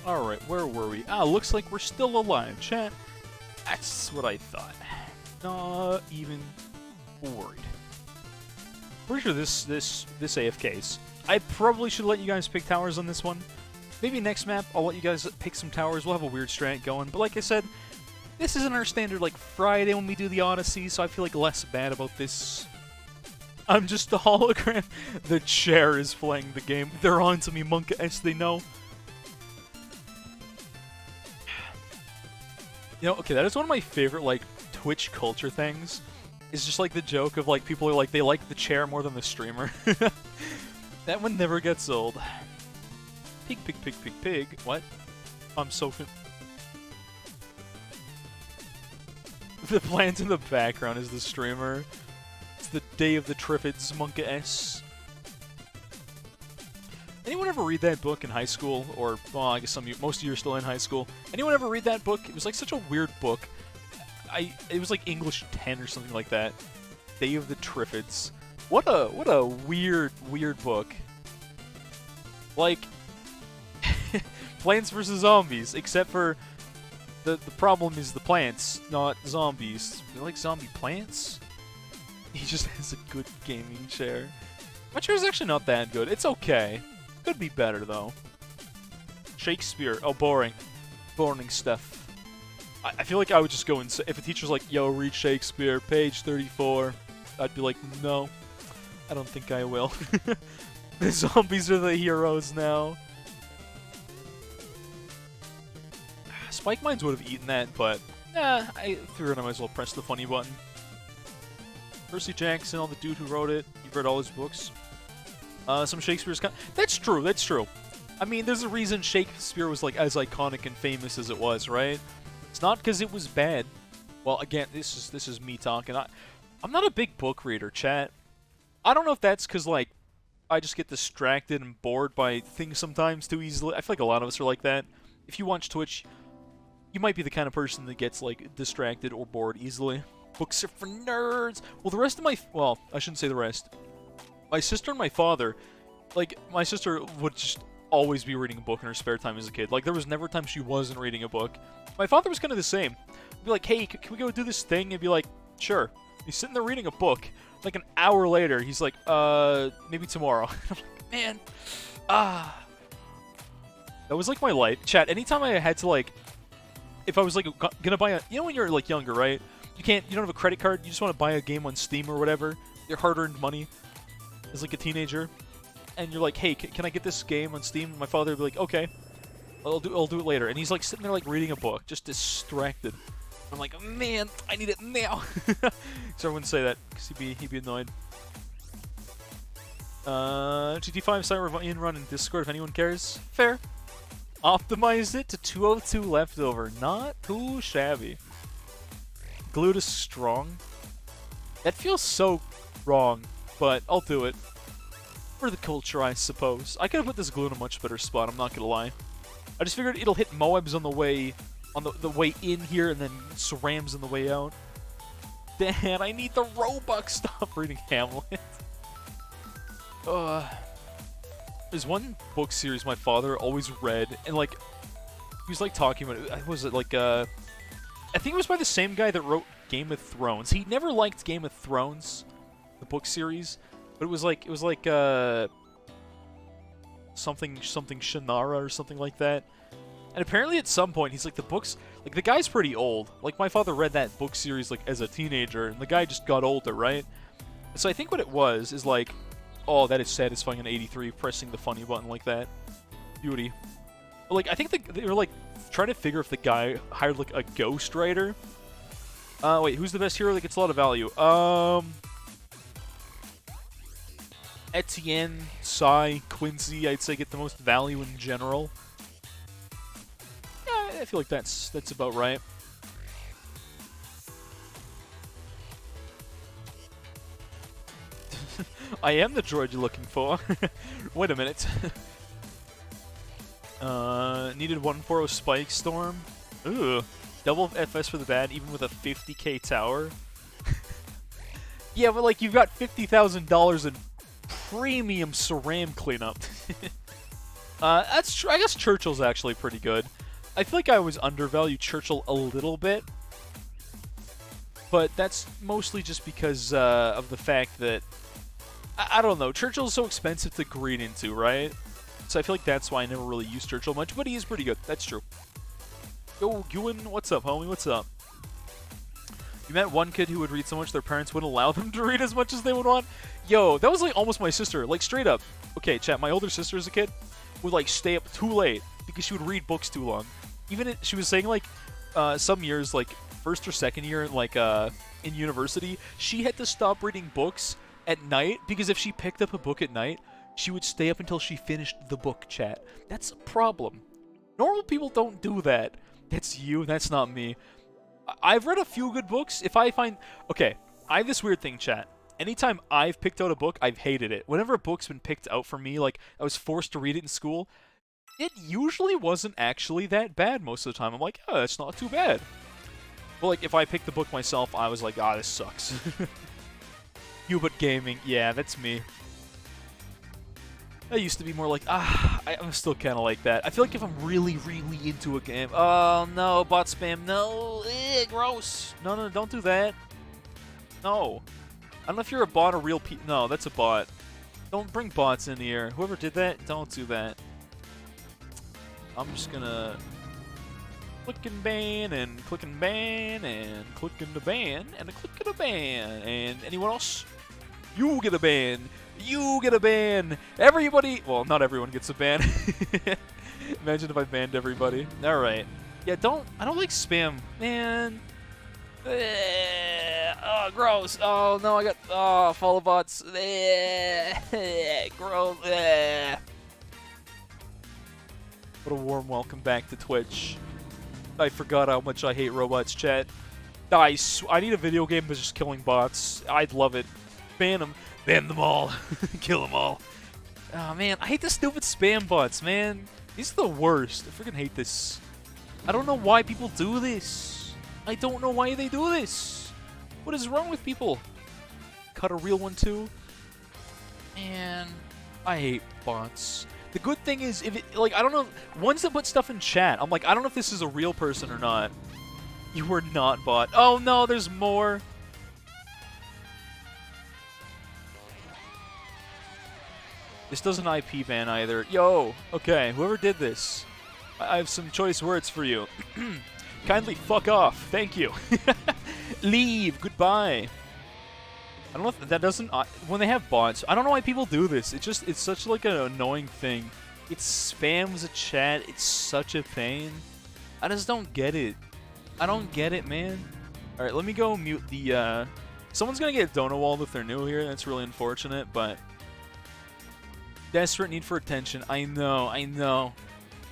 Alright, where were we? Ah, looks like we're still alive, chat. That's what I thought. Not even worried. Pretty sure this AFKs. I probably should let you guys pick towers on this one. Maybe next map, I'll let you guys pick some towers. We'll have a weird strat going. But like I said, this isn't our standard, like, Friday when we do the Odyssey, so I feel, like, less bad about this. I'm just a hologram. The chair is playing the game. They're on to me, Monka S, they know. You know, okay, that is one of my favorite, like, Twitch culture things. It's just, like, the joke of, like, people are like, they like the chair more than the streamer. That one never gets old. Pig, pig, pig, pig, pig. What? I'm so... The plant in the background is the streamer. It's the Day of the Triffids, Monka S. Anyone ever read that book in high school? Or, well, I guess most of you are still in high school. Anyone ever read that book? It was like such a weird book. It was like English 10 or something like that. Day of the Triffids. What a weird book. Like, Plants vs. Zombies, except for the problem is the plants, not zombies. You like zombie plants? He just has a good gaming chair. My chair's actually not that good. It's okay. Could be better, though. Shakespeare. Oh, boring. Boring stuff. I feel like I would just go and say, if a teacher's like, yo, read Shakespeare, page 34, I'd be like, no, I don't think I will. The zombies are the heroes now. Spike Mines would have eaten that, but I figured I might as well press the funny button. Percy Jackson, the dude who wrote it, you've read all his books. Some Shakespeare's that's true, that's true. I mean, there's a reason Shakespeare was like as iconic and famous as it was, right? It's not because it was bad. Well, again, this is me talking. I'm not a big book reader, chat. I don't know if that's because, like, I just get distracted and bored by things sometimes too easily. I feel like a lot of us are like that. If you watch Twitch, you might be the kind of person that gets, like, distracted or bored easily. Books are for nerds! Well, the rest of my... Well, I shouldn't say the rest. My sister and my father... Like, my sister would just always be reading a book in her spare time as a kid. Like, there was never a time she wasn't reading a book. My father was kind of the same. He'd be like, hey, can we go do this thing? And be like, sure. He's sitting there reading a book. Like, an hour later, he's like, maybe tomorrow. I'm like, man, That was, like, my life. Chat, anytime I had to, like... If I was, like, gonna buy a... You know when you're, like, younger, right? You don't have a credit card, you just want to buy a game on Steam or whatever. Your hard-earned money as, like, a teenager. And you're like, hey, can I get this game on Steam? And my father would be like, okay. I'll do it later. And he's like sitting there like reading a book, just distracted. I'm like, man, I need it now. So I wouldn't say that because he'd be annoyed. GT5 Cyber run in Discord if anyone cares. Fair. Optimized it to 202 leftover. Not too shabby. Glued is strong. That feels so wrong, but I'll do it. For the culture, I suppose. I could have put this glue in a much better spot, I'm not gonna lie. I just figured it'll hit Moabs on the way in here and then Sarams on the way out. Dad, I need the Robux. Stop reading Hamlet. There's one book series my father always read, and like he was like talking about it. Was it like I think it was by the same guy that wrote Game of Thrones. He never liked Game of Thrones, the book series, but it was like something Shannara or something like that. And apparently at some point he's like, the books, like the guy's pretty old. Like my father read that book series like as a teenager, and the guy just got older, right? So I think what it was is like, oh, that is satisfying on 83, pressing the funny button like that. Beauty. But like I think they were like trying to figure if the guy hired like a ghostwriter. Wait, who's the best hero that gets a lot of value? Etienne, Sai, Quincy, I'd say get the most value in general. Yeah, I feel like that's about right. I am the droid you're looking for. Wait a minute. Needed 140 Spike Storm. Ooh. Double FS for the bad, even with a 50k tower. Yeah, but like you've got $50,000 in premium Saram cleanup. That's true. I guess Churchill's actually pretty good. I feel like I was undervalued Churchill a little bit, but that's mostly just because of the fact that I don't know. Churchill's so expensive to green into, right? So I feel like that's why I never really used Churchill much, but he is pretty good. That's true. Yo, Ewan, what's up, homie? What's up? You met one kid who would read so much their parents wouldn't allow them to read as much as they would want? Yo, that was like almost my sister. Like, straight up. Okay, chat, my older sister as a kid would like stay up too late because she would read books too long. Even she was saying like some years, like first or second year, like in university, she had to stop reading books at night because if she picked up a book at night, she would stay up until she finished the book, chat. That's a problem. Normal people don't do that. That's you, that's not me. I've read a few good books. If I find... Okay, I have this weird thing, chat. Anytime I've picked out a book, I've hated it. Whenever a book's been picked out for me, like I was forced to read it in school, it usually wasn't actually that bad most of the time. I'm like, oh, that's not too bad. But like, if I picked the book myself, I was like, ah, this sucks. You but gaming, yeah, that's me. I used to be more like, I'm still kind of like that. I feel like if I'm really, really into a game, oh no, bot spam, no, gross. No, don't do that. No. I don't know if you're a bot or real no, that's a bot. Don't bring bots in here. Whoever did that, don't do that. I'm just gonna click and ban, and click and ban, and click and ban, and a click and a ban. And anyone else? You get a ban. You get a ban! Everybody! Well, not everyone gets a ban. Imagine if I banned everybody. Alright. Yeah, I don't like spam. Man. Oh, gross. Oh, no, I got... Oh, follow bots. Gross. What a warm welcome back to Twitch. I forgot how much I hate robots, chat. I need a video game that's just killing bots. I'd love it. Ban them. Ban them all. Kill them all. Oh, man. I hate the stupid spam bots, man. These are the worst. I freaking hate this. I don't know why people do this. I don't know why they do this. What is wrong with people? Cut a real one, too? Man. I hate bots. The good thing is, if it, like, I don't know, ones that put stuff in chat, I'm like, I don't know if this is a real person or not. You were not bot. Oh, no, there's more. This doesn't IP ban either. Yo, okay, whoever did this, I have some choice words for you. Kindly fuck off. Thank you. Leave. Goodbye. I don't know if that doesn't... when they have bots, I don't know why people do this. It's such like an annoying thing. It spams a chat. It's such a pain. I just don't get it. I don't get it, man. Alright, let me go mute the... Someone's gonna get Dono walled if they're new here. That's really unfortunate, but... Desperate need for attention. I know.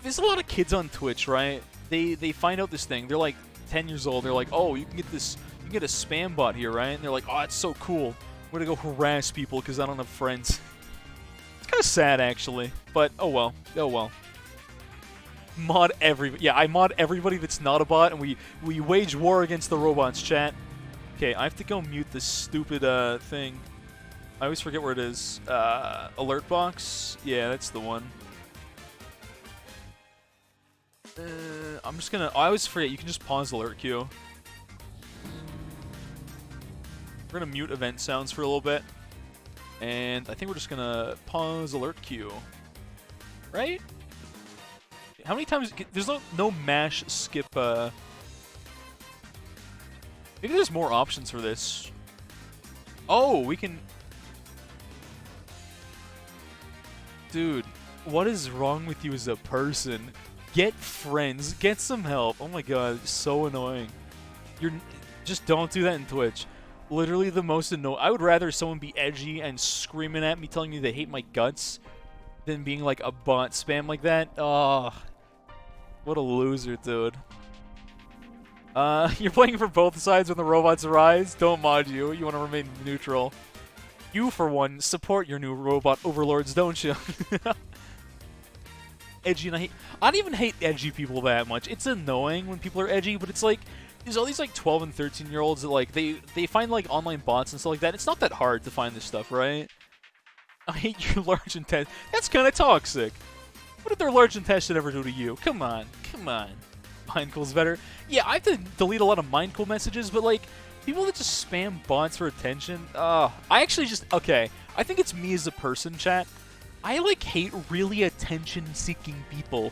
There's a lot of kids on Twitch, right? They find out this thing. They're like 10 years old. They're like, oh, you can get this. You can get a spam bot here, right? And they're like, oh, it's so cool. We're gonna go harass people because I don't have friends. It's kind of sad, actually. But oh well. Oh well. Mod yeah, I mod everybody that's not a bot, and we wage war against the robots. Chat. Okay, I have to go mute this stupid thing. I always forget where it is. Alert box? Yeah, that's the one. I'm just gonna... I always forget, you can just pause alert queue. We're gonna mute event sounds for a little bit. And I think we're just gonna pause alert queue. Right? How many times... There's no mash skip... Maybe there's more options for this. Oh, we can... Dude, what is wrong with you as a person? Get friends. Get some help. Oh my god, so annoying. Just don't do that in Twitch. Literally the most annoying. I would rather someone be edgy and screaming at me, telling me they hate my guts, than being like a bot spam like that. Oh, what a loser, dude. You're playing for both sides when the robots arise. Don't mod you. You want to remain neutral. You, for one, support your new robot overlords, don't you? Edgy, and I don't even hate edgy people that much. It's annoying when people are edgy, but it's like, there's all these like 12 and 13-year-olds that like, they find like online bots and stuff like that. It's not that hard to find this stuff, right? I hate you, large and tense. That's kind of toxic. What did their large intestine ever do to you? Come on, come on. Mindcool's better. Yeah, I have to delete a lot of Mindcool messages, but like, people that just spam bots for attention, I actually just, okay, I think it's me as a person, chat. I like hate really attention-seeking people.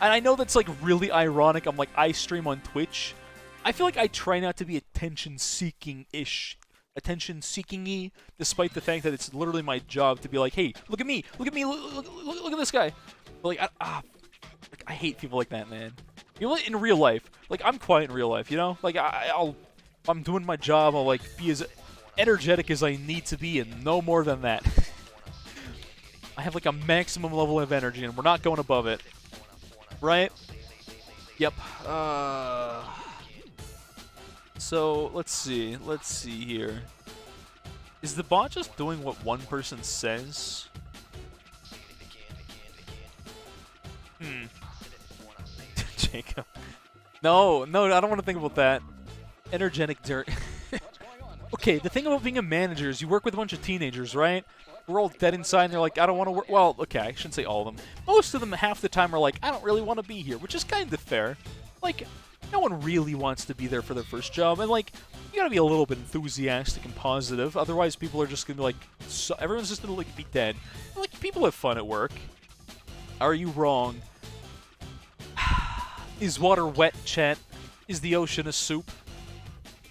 And I know that's like really ironic. I'm like, I stream on Twitch. I feel like I try not to be attention-seeking-ish. Attention-seeking-y, despite the fact that it's literally my job to be like, hey, look at me, look at me, look at this guy. But like, I hate people like that, man. You know, in real life, like, I'm quiet in real life, you know? Like, if I'm doing my job, I'll, like, be as energetic as I need to be, and no more than that. I have, like, a maximum level of energy, and we're not going above it. Right? Yep. So, let's see here. Is the bot just doing what one person says? Jacob. No, I don't want to think about that. Energetic dirt. Okay, the thing about being a manager is you work with a bunch of teenagers, right? We're all dead inside and they're like, I don't want to work. Well, okay, I shouldn't say all of them. Most of them, half the time, are like, I don't really want to be here, which is kind of fair. Like, no one really wants to be there for their first job, and like, you gotta be a little bit enthusiastic and positive, otherwise people are just gonna be like, everyone's just gonna like be dead. Like, people have fun at work. Are you wrong? Is water wet, chat? Is the ocean a soup?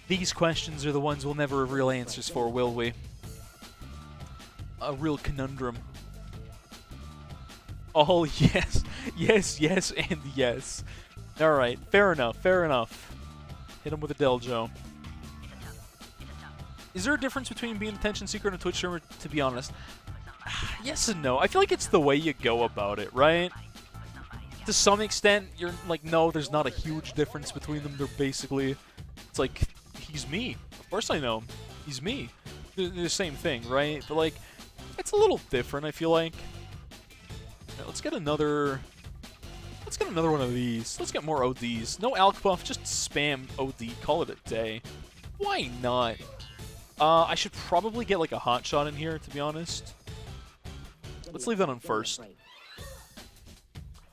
These questions are the ones we'll never have real answers for, will we? A real conundrum. Oh, yes. Yes, and yes. Alright, fair enough. Hit him with a Deljo. Is there a difference between being an attention seeker and a Twitch streamer, to be honest? Yes and no. I feel like it's the way you go about it, right? To some extent, you're like, no, there's not a huge difference between them. They're basically, it's like, he's me. Of course I know him. He's me. They're the same thing, right? But like, it's a little different, I feel like. Right, let's get another one of these. Let's get more ODs. No ALK buff, just spam OD. Call it a day. Why not? I should probably get like a hot shot in here, to be honest. Let's leave that on first.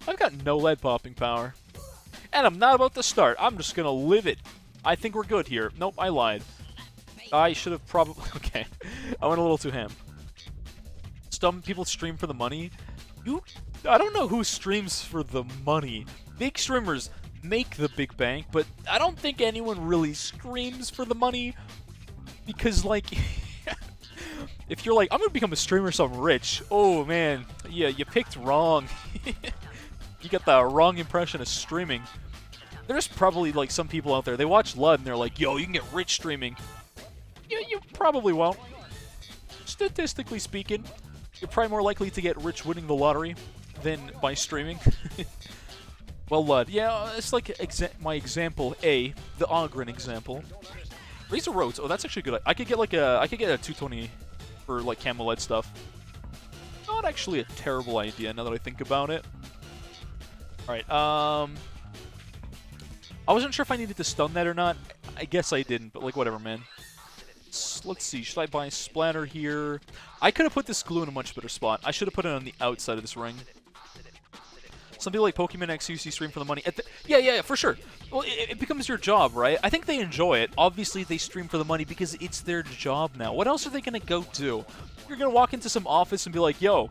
I've got no lead popping power. And I'm not about to start. I'm just gonna live it. I think we're good here. Nope, I lied. I should have probably... Okay. I went a little too ham. Some people stream for the money. I don't know who streams for the money. Big streamers make the big bank, but I don't think anyone really streams for the money. Because, like... if you're like, I'm gonna become a streamer so I'm rich. Oh, man. Yeah, you picked wrong. You got the wrong impression of streaming. There's probably, like, some people out there, they watch LUD and they're like, yo, you can get rich streaming. Yeah, you probably won't. Statistically speaking, you're probably more likely to get rich winning the lottery than by streaming. Well, LUD. Yeah, it's like my example A, the Ogren example. Razor Roads. Oh, that's actually good. I could get like a 220 for like camo lead stuff. Not actually a terrible idea now that I think about it. Alright, I wasn't sure if I needed to stun that or not. I guess I didn't, but like whatever, man. Let's see, should I buy Splatter here? I could have put this glue in a much better spot. I should have put it on the outside of this ring. Some people like Pokemon X UC stream for the money. Yeah, for sure. Well, it becomes your job, right? I think they enjoy it. Obviously, they stream for the money because it's their job now. What else are they going to go do? You're going to walk into some office and be like, yo,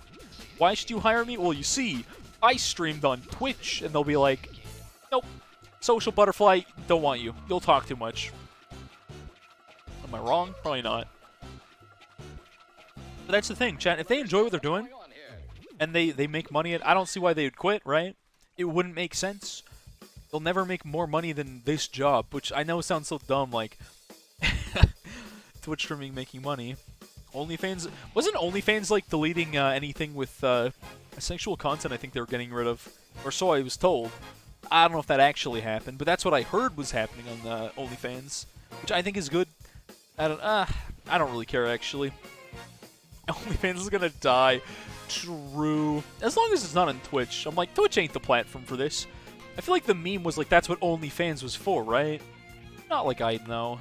why should you hire me? Well, you see, I streamed on Twitch. And they'll be like, nope, social butterfly, don't want you. You'll talk too much. Am I wrong? Probably not. But that's the thing, chat. If they enjoy what they're doing, and they make money, I don't see why they would quit, right? It wouldn't make sense. They'll never make more money than this job, which I know sounds so dumb, like Twitch streaming making money. OnlyFans, wasn't OnlyFans like deleting anything with sexual content? I think they were getting rid of, or so I was told. I don't know if that actually happened, but that's what I heard was happening on OnlyFans, which I think is good. I don't really care actually. OnlyFans is gonna die. True. As long as it's not on Twitch. I'm like, Twitch ain't the platform for this. I feel like the meme was like, that's what OnlyFans was for, right? Not like I know.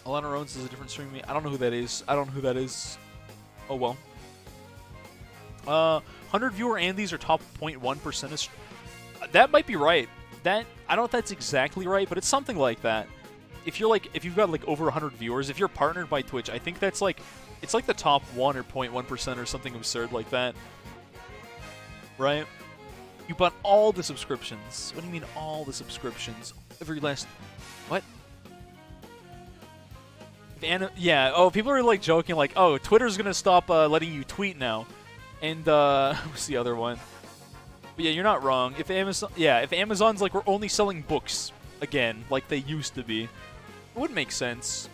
Alana Rones is a different stream. I don't know who that is. Oh well. 100 viewer Andes are top 0.1%. That might be right. That I don't know if that's exactly right, but it's something like that. If you've got like over 100 viewers, if you're partnered by Twitch, I think that's like, it's like the top 1 or 0.1% or something absurd like that. Right? You bought all the subscriptions. What do you mean all the subscriptions? Every last... What? Yeah, oh, people are like joking like, oh, Twitter's gonna stop letting you tweet now. And, what's the other one? But yeah, you're not wrong. If Amazon's like, we're only selling books again, like they used to be, it would make sense.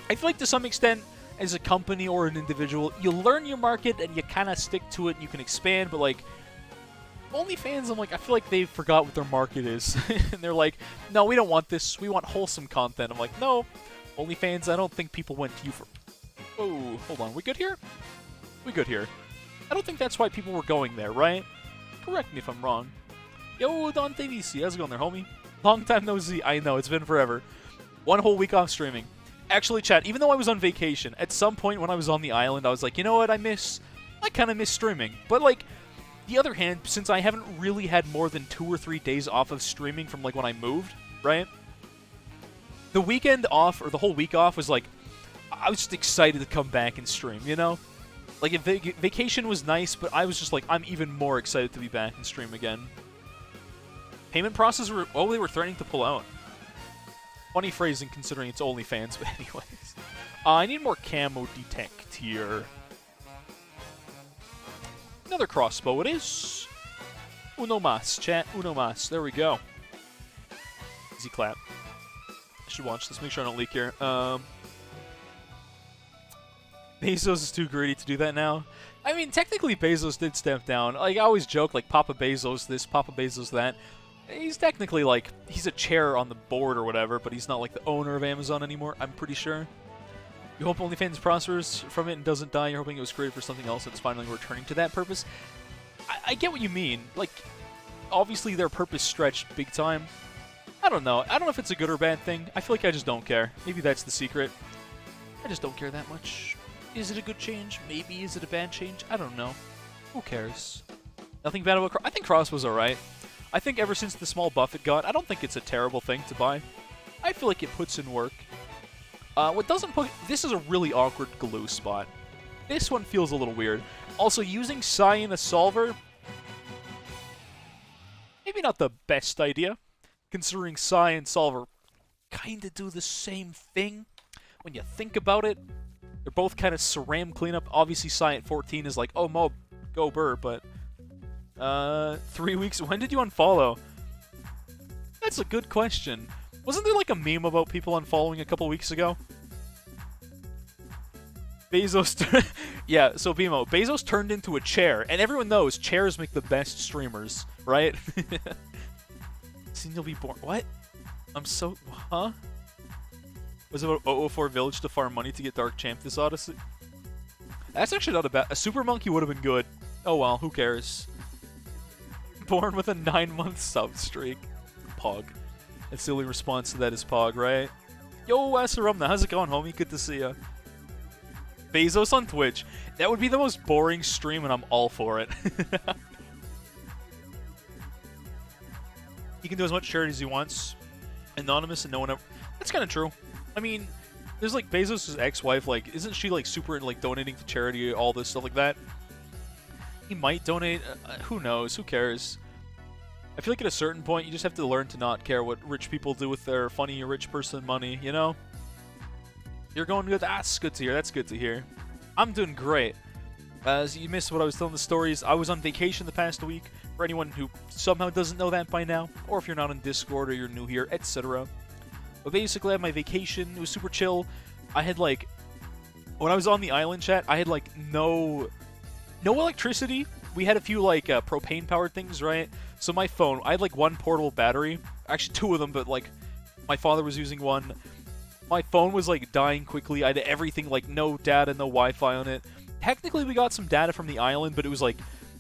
I feel like to some extent, as a company or an individual, you learn your market and you kind of stick to it and you can expand, but like, OnlyFans, I'm like, I feel like they forgot what their market is. And they're like, no, we don't want this. We want wholesome content. I'm like, no, OnlyFans, I don't think people went to you for... Oh, hold on. We good here? We good here. I don't think that's why people were going there, right? Correct me if I'm wrong. Yo, Dante VC, how's it going there, homie? Long time no see. I know, it's been forever. 1 whole week off streaming. Actually, chat, even though I was on vacation, at some point when I was on the island, I was like, you know what, I kind of miss streaming. But, like, the other hand, since I haven't really had more than 2 or 3 days off of streaming from, like, when I moved, right? The weekend off, or the whole week off, was like, I was just excited to come back and stream, you know? Like, vacation was nice, but I was just like, I'm even more excited to be back and stream again. Payment process were, oh, they were threatening to pull out. Funny phrasing considering it's OnlyFans, but anyways. I need more camo detect here. Another crossbow it is. Uno mas, chat. Uno mas. There we go. Easy clap. I should watch this. Make sure I don't leak here. Bezos is too greedy to do that now. I mean, technically Bezos did step down. Like, I always joke, like, Papa Bezos this, Papa Bezos that. He's technically, like, he's a chair on the board or whatever, but he's not, like, the owner of Amazon anymore, I'm pretty sure. You hope OnlyFans prospers from it and doesn't die. You're hoping it was created for something else that's finally returning to that purpose. I get what you mean. Like, obviously their purpose stretched big time. I don't know. I don't know if it's a good or bad thing. I feel like I just don't care. Maybe that's the secret. I just don't care that much. Is it a good change? Maybe. Is it a bad change? I don't know. Who cares? Nothing bad about I think Cross was alright. I think ever since the small buff it got, I don't think it's a terrible thing to buy. I feel like it puts in work. What doesn't put... This is a really awkward glue spot. This one feels a little weird. Also, using Psy in a solver... Maybe not the best idea, considering Psy and solver kinda do the same thing when you think about it. They're both kind of Ceram cleanup. Obviously, Psy at 14 is like, oh, Mo, go burr, but... 3 weeks... When did you unfollow? That's a good question. Wasn't there like a meme about people unfollowing a couple weeks ago? Bezos... yeah, so Bimo, Bezos turned into a chair, and everyone knows chairs make the best streamers, right? Soon you'll be born... What? I'm so... Huh? Was it about 004 Village to farm money to get Dark Champ this Odyssey? That's actually not a bad... A Super Monkey would have been good. Oh well, who cares? Born with a 9-month sub streak. Pog. That's the only response to that is Pog, right? Yo, Asarumna, how's it going, homie? Good to see ya. Bezos on Twitch. That would be the most boring stream, and I'm all for it. He can do as much charity as he wants. Anonymous and no one ever... That's kind of true. I mean, there's like Bezos' ex-wife, like, isn't she like super into like donating to charity, all this stuff like that? He might donate. Who knows? Who cares? I feel like at a certain point, you just have to learn to not care what rich people do with their funny rich person money, you know? You're going good? That's good to hear. That's good to hear. I'm doing great. As you missed what I was telling the stories, I was on vacation the past week. For anyone who somehow doesn't know that by now, or if you're not on Discord or you're new here, etc. But basically, I had my vacation. It was super chill. I had like... When I was on the island, chat, I had like no electricity. We had a few like propane-powered things, right? So my phone, I had like one portable battery. Actually, 2 of them, but like my father was using one. My phone was like dying quickly. I had everything, like no data, no Wi-Fi on it. Technically, we got some data from the island, but it was like,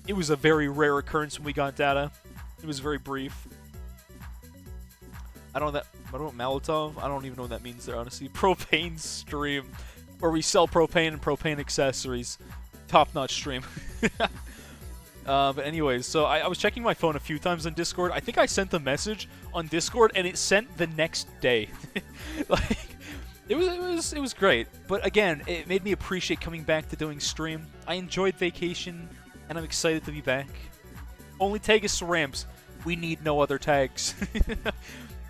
it was a very rare occurrence when we got data. It was very brief. I don't know Molotov. I don't even know what that means there, honestly. Propane stream, where we sell propane and propane accessories. Top-notch stream. But anyways, so I was checking my phone a few times on Discord. I think I sent a message on Discord, and it sent the next day. Like, it was great. But again, it made me appreciate coming back to doing stream. I enjoyed vacation, and I'm excited to be back. Only tag is Sarams. We need no other tags.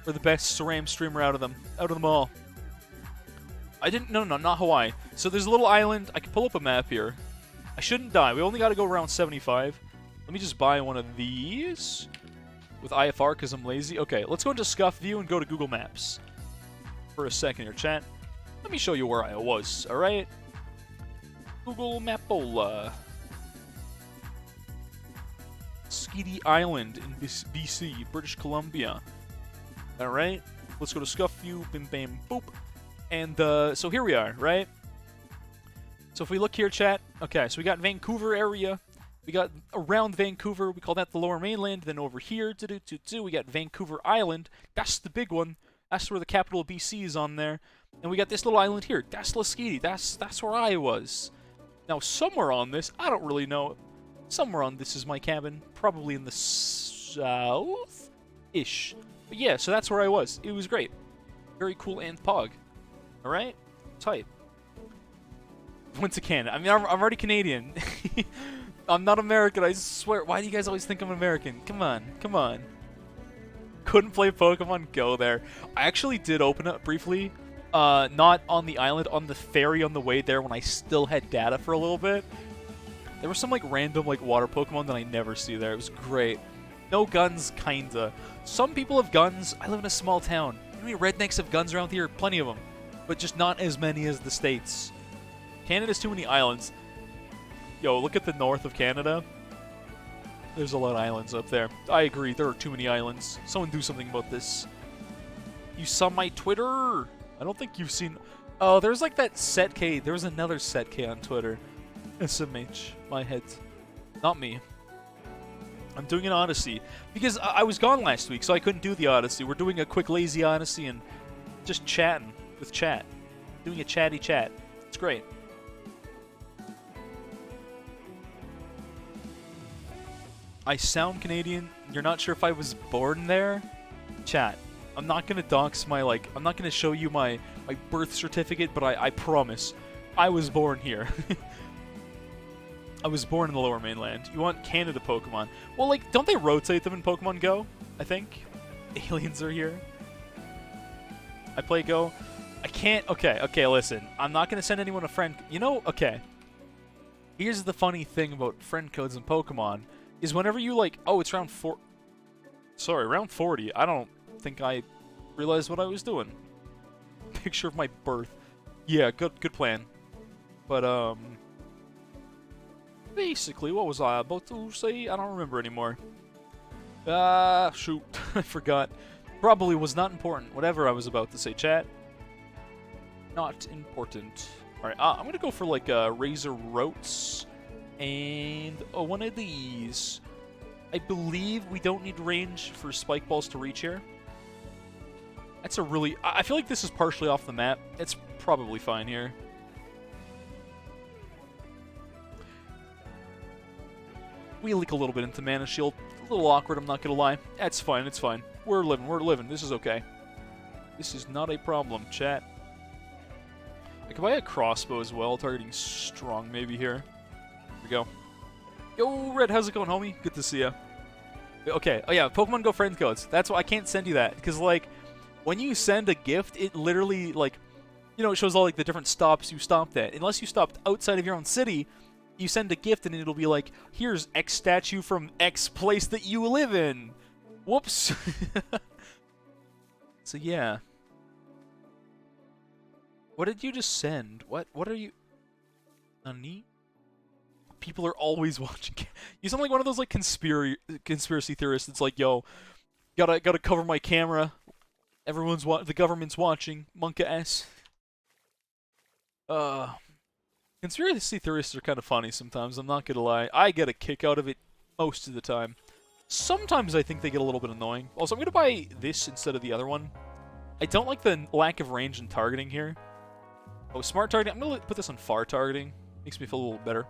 We're the best Saram streamer out of them all. No, not Hawaii. So there's a little island. I can pull up a map here. I shouldn't die. We only got to go around 75. Let me just buy one of these with IFR because I'm lazy. Okay, let's go into Scuff View and go to Google Maps for a second here, chat. Let me show you where I was, alright? Google Mapola. Skeety Island in BC, British Columbia. Alright, let's go to Scuff View, bim bam boop. And so here we are, right? So if we look here, chat, okay, so we got Vancouver area. We got around Vancouver, we call that the Lower Mainland. Then over here, we got Vancouver Island. That's the big one. That's where the capital of BC is on there. And we got this little island here. That's Laskeety. That's where I was. Now, somewhere on this, I don't really know. Somewhere on this is my cabin. Probably in the south-ish. But yeah, so that's where I was. It was great. Very cool and pog. Alright? Tight. Went to Canada. I mean, I'm already Canadian. I'm not American, I swear. Why do you guys always think I'm American? Come on, come on. Couldn't play Pokemon Go there. I actually did open it briefly. Not on the island, on the ferry on the way there when I still had data for a little bit. There were some like random like water Pokemon that I never see there. It was great. No guns, kinda. Some people have guns. I live in a small town. You know how many rednecks have guns around here? Plenty of them. But just not as many as the States. Canada's too many islands. Yo, look at the north of Canada. There's a lot of islands up there. I agree, there are too many islands. Someone do something about this. You saw my Twitter? I don't think you've seen... Oh, there's like that SetK. There was another SetK on Twitter. SMH. My head. Not me. I'm doing an Odyssey. Because I was gone last week, so I couldn't do the Odyssey. We're doing a quick lazy Odyssey and just chatting with chat. Doing a chatty chat. It's great. I sound Canadian. You're not sure if I was born there? Chat. I'm not gonna dox my, like, I'm not gonna show you my birth certificate, but I promise. I was born here. I was born in the Lower Mainland. You want Canada Pokemon. Well, like, don't they rotate them in Pokemon Go? I think. Aliens are here. I play Go. I can't... Okay, listen. I'm not gonna send anyone a friend... You know, okay. Here's the funny thing about friend codes in Pokemon. Is whenever you, like... Oh, it's round 4... Sorry, round 40. I don't think I realized what I was doing. Picture of my birth. Yeah, good plan. But, basically, what was I about to say? I don't remember anymore. Shoot. I forgot. Probably was not important. Whatever I was about to say, chat. Not important. Alright, I'm gonna go for, like, Razor Roats. And one of these. I believe we don't need range for Spike Balls to reach here. That's a really... I feel like this is partially off the map. It's probably fine here. We leak a little bit into Mana Shield. A little awkward, I'm not gonna lie. That's fine, it's fine. We're living. This is okay. This is not a problem, chat. I can buy a crossbow as well, targeting strong maybe here. Here we go. Yo, Red, how's it going, homie? Good to see ya. Okay, oh yeah, Pokemon Go friend codes. That's why I can't send you that, because, like, when you send a gift, it literally, like, you know, it shows all, like, the different stops you stopped at. Unless you stopped outside of your own city, you send a gift and it'll be like, here's X statue from X place that you live in. Whoops. So, yeah. What did you just send? What are you... Nani? People are always watching. You sound like one of those, like, conspiracy theorists. It's like, yo, gotta cover my camera. The government's watching. Monka S. Conspiracy theorists are kind of funny sometimes, I'm not gonna lie. I get a kick out of it most of the time. Sometimes I think they get a little bit annoying. Also, I'm gonna buy this instead of the other one. I don't like the lack of range and targeting here. Oh, smart targeting. I'm gonna put this on far targeting. Makes me feel a little better.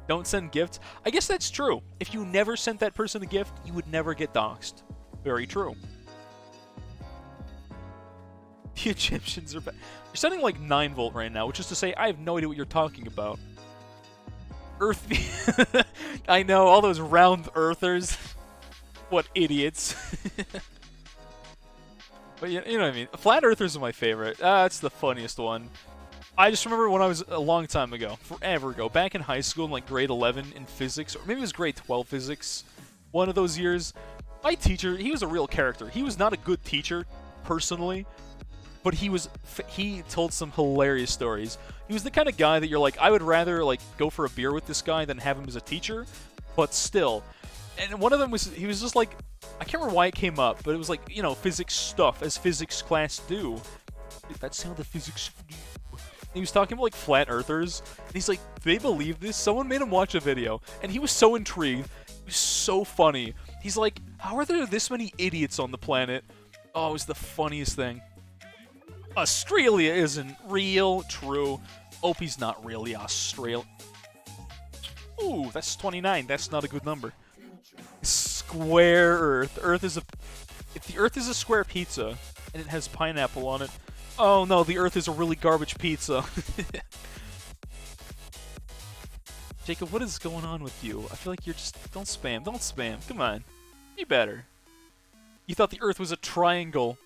Don't send gifts. I guess that's true. If you never sent that person a gift, you would never get doxxed. Very true. The Egyptians are bad. You're sending like 9 volt right now, which is to say I have no idea what you're talking about. Earth. I know, all those round earthers. What idiots. But you know what I mean. Flat earthers are my favorite. That's the funniest one. I just remember when I was a long time ago, forever ago, back in high school in like grade 11 in physics, or maybe it was grade 12 physics, one of those years, my teacher, he was a real character. He was not a good teacher, personally, but he told some hilarious stories. He was the kind of guy that you're like, I would rather like go for a beer with this guy than have him as a teacher, but still. And one of them was, he was just like, I can't remember why it came up, but it was like, you know, physics stuff, as physics class do. That's how the physics do. He was talking about like flat earthers, and he's like, they believe this? Someone made him watch a video, and he was so intrigued. It was so funny. He's like, how are there this many idiots on the planet? Oh, it was the funniest thing. Australia isn't real. True. Opie's not really Australia. Ooh, that's 29. That's not a good number. Square Earth. Earth is a... If the Earth is a square pizza, and it has pineapple on it... Oh no, the Earth is a really garbage pizza. Jacob, what is going on with you? I feel like you're just... Don't spam. Don't spam. Come on. Be better. You thought the Earth was a triangle.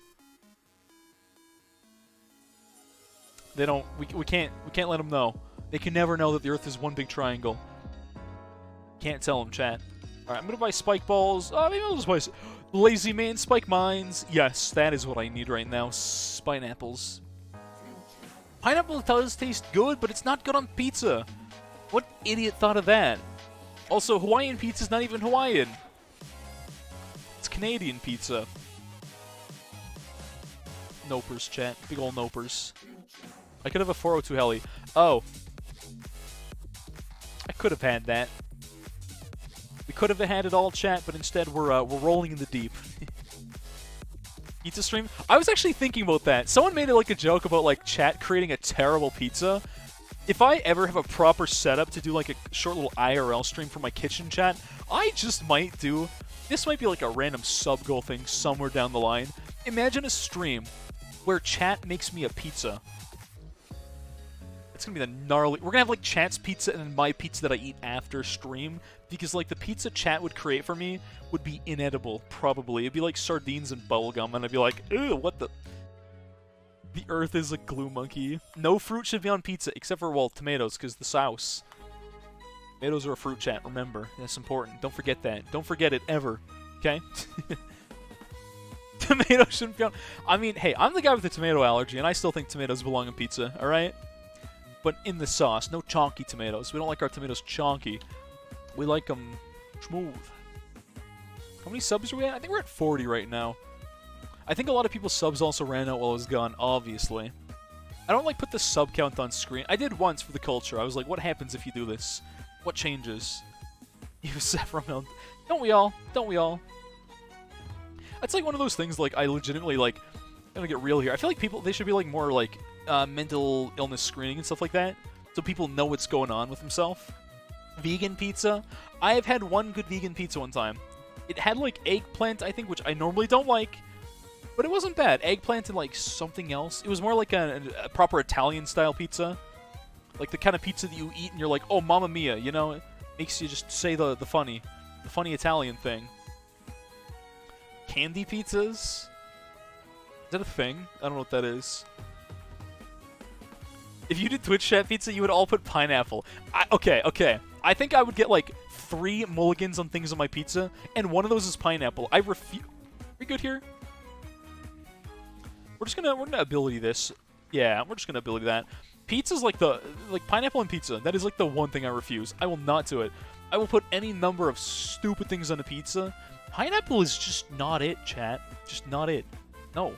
They don't... We can't let them know. They can never know that the Earth is one big triangle. Can't tell them, chat. Alright, I'm gonna buy spike balls. Maybe I'll just buy... Lazy man, spike mines. Yes, that is what I need right now. Pineapples. Pineapple does taste good, but it's not good on pizza. What idiot thought of that? Also, Hawaiian pizza's not even Hawaiian. It's Canadian pizza. Nopers, chat. Big ol' nopers. I could have a 402 heli. Oh. I could have had that. We could have had it all, chat, but instead we're rolling in the deep. Pizza stream? I was actually thinking about that. Someone made it like a joke about like chat creating a terrible pizza. If I ever have a proper setup to do like a short little IRL stream for my kitchen, chat, I just might do... This might be like a random sub-goal thing somewhere down the line. Imagine a stream where chat makes me a pizza. It's gonna be the gnarly... We're gonna have like chat's pizza and then my pizza that I eat after stream. Because like the pizza chat would create for me would be inedible, probably. It'd be like sardines and bubblegum, and I'd be like, ew, what the... The Earth is a glue monkey. No fruit should be on pizza, except for, well, tomatoes, because the sauce. Tomatoes are a fruit, chat, remember. That's important. Don't forget that. Don't forget it, ever. Okay? Tomatoes shouldn't be on... I mean, hey, I'm the guy with the tomato allergy, and I still think tomatoes belong in pizza, alright? But in the sauce, no chonky tomatoes. We don't like our tomatoes chonky. We like them smooth. How many subs are we at? I think we're at 40 right now. I think a lot of people's subs also ran out while I was gone, obviously. I don't like put the sub count on screen. I did once for the culture. I was like, what happens if you do this? What changes? You Saffron. Don't we all? Don't we all? That's like one of those things like I legitimately like... I'm gonna get real here. I feel like people, they should be like more like mental illness screening and stuff like that. So people know what's going on with themselves. Vegan pizza. I have had one good vegan pizza one time. It had like eggplant, I think, which I normally don't like. But it wasn't bad. Eggplant and like something else. It was more like a proper Italian style pizza. Like the kind of pizza that you eat and you're like, oh, mamma mia, you know? It makes you just say the funny Italian thing. Candy pizzas? Is that a thing? I don't know what that is. If you did Twitch chat pizza, you would all put pineapple. Okay. I think I would get like 3 mulligans on things on my pizza, and one of those is pineapple. I refuse. Are we good here? We're gonna ability this. Yeah, we're just gonna ability that. Pizza's like pineapple and pizza. That is like the one thing I refuse. I will not do it. I will put any number of stupid things on a pizza. Pineapple is just not it, chat. Just not it. No.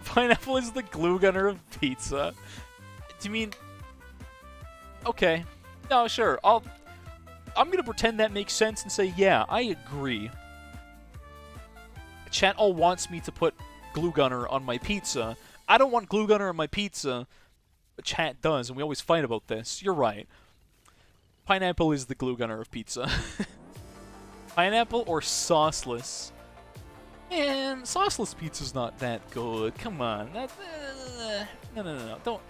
Pineapple is the glue gunner of pizza. Do you mean... Okay. No, sure. I'm gonna pretend that makes sense and say, yeah, I agree. Chat all wants me to put glue gunner on my pizza. I don't want glue gunner on my pizza, but chat does, and we always fight about this. You're right. Pineapple is the glue gunner of pizza. Pineapple or sauceless? Man, sauceless pizza's not that good. Come on. No. Don't.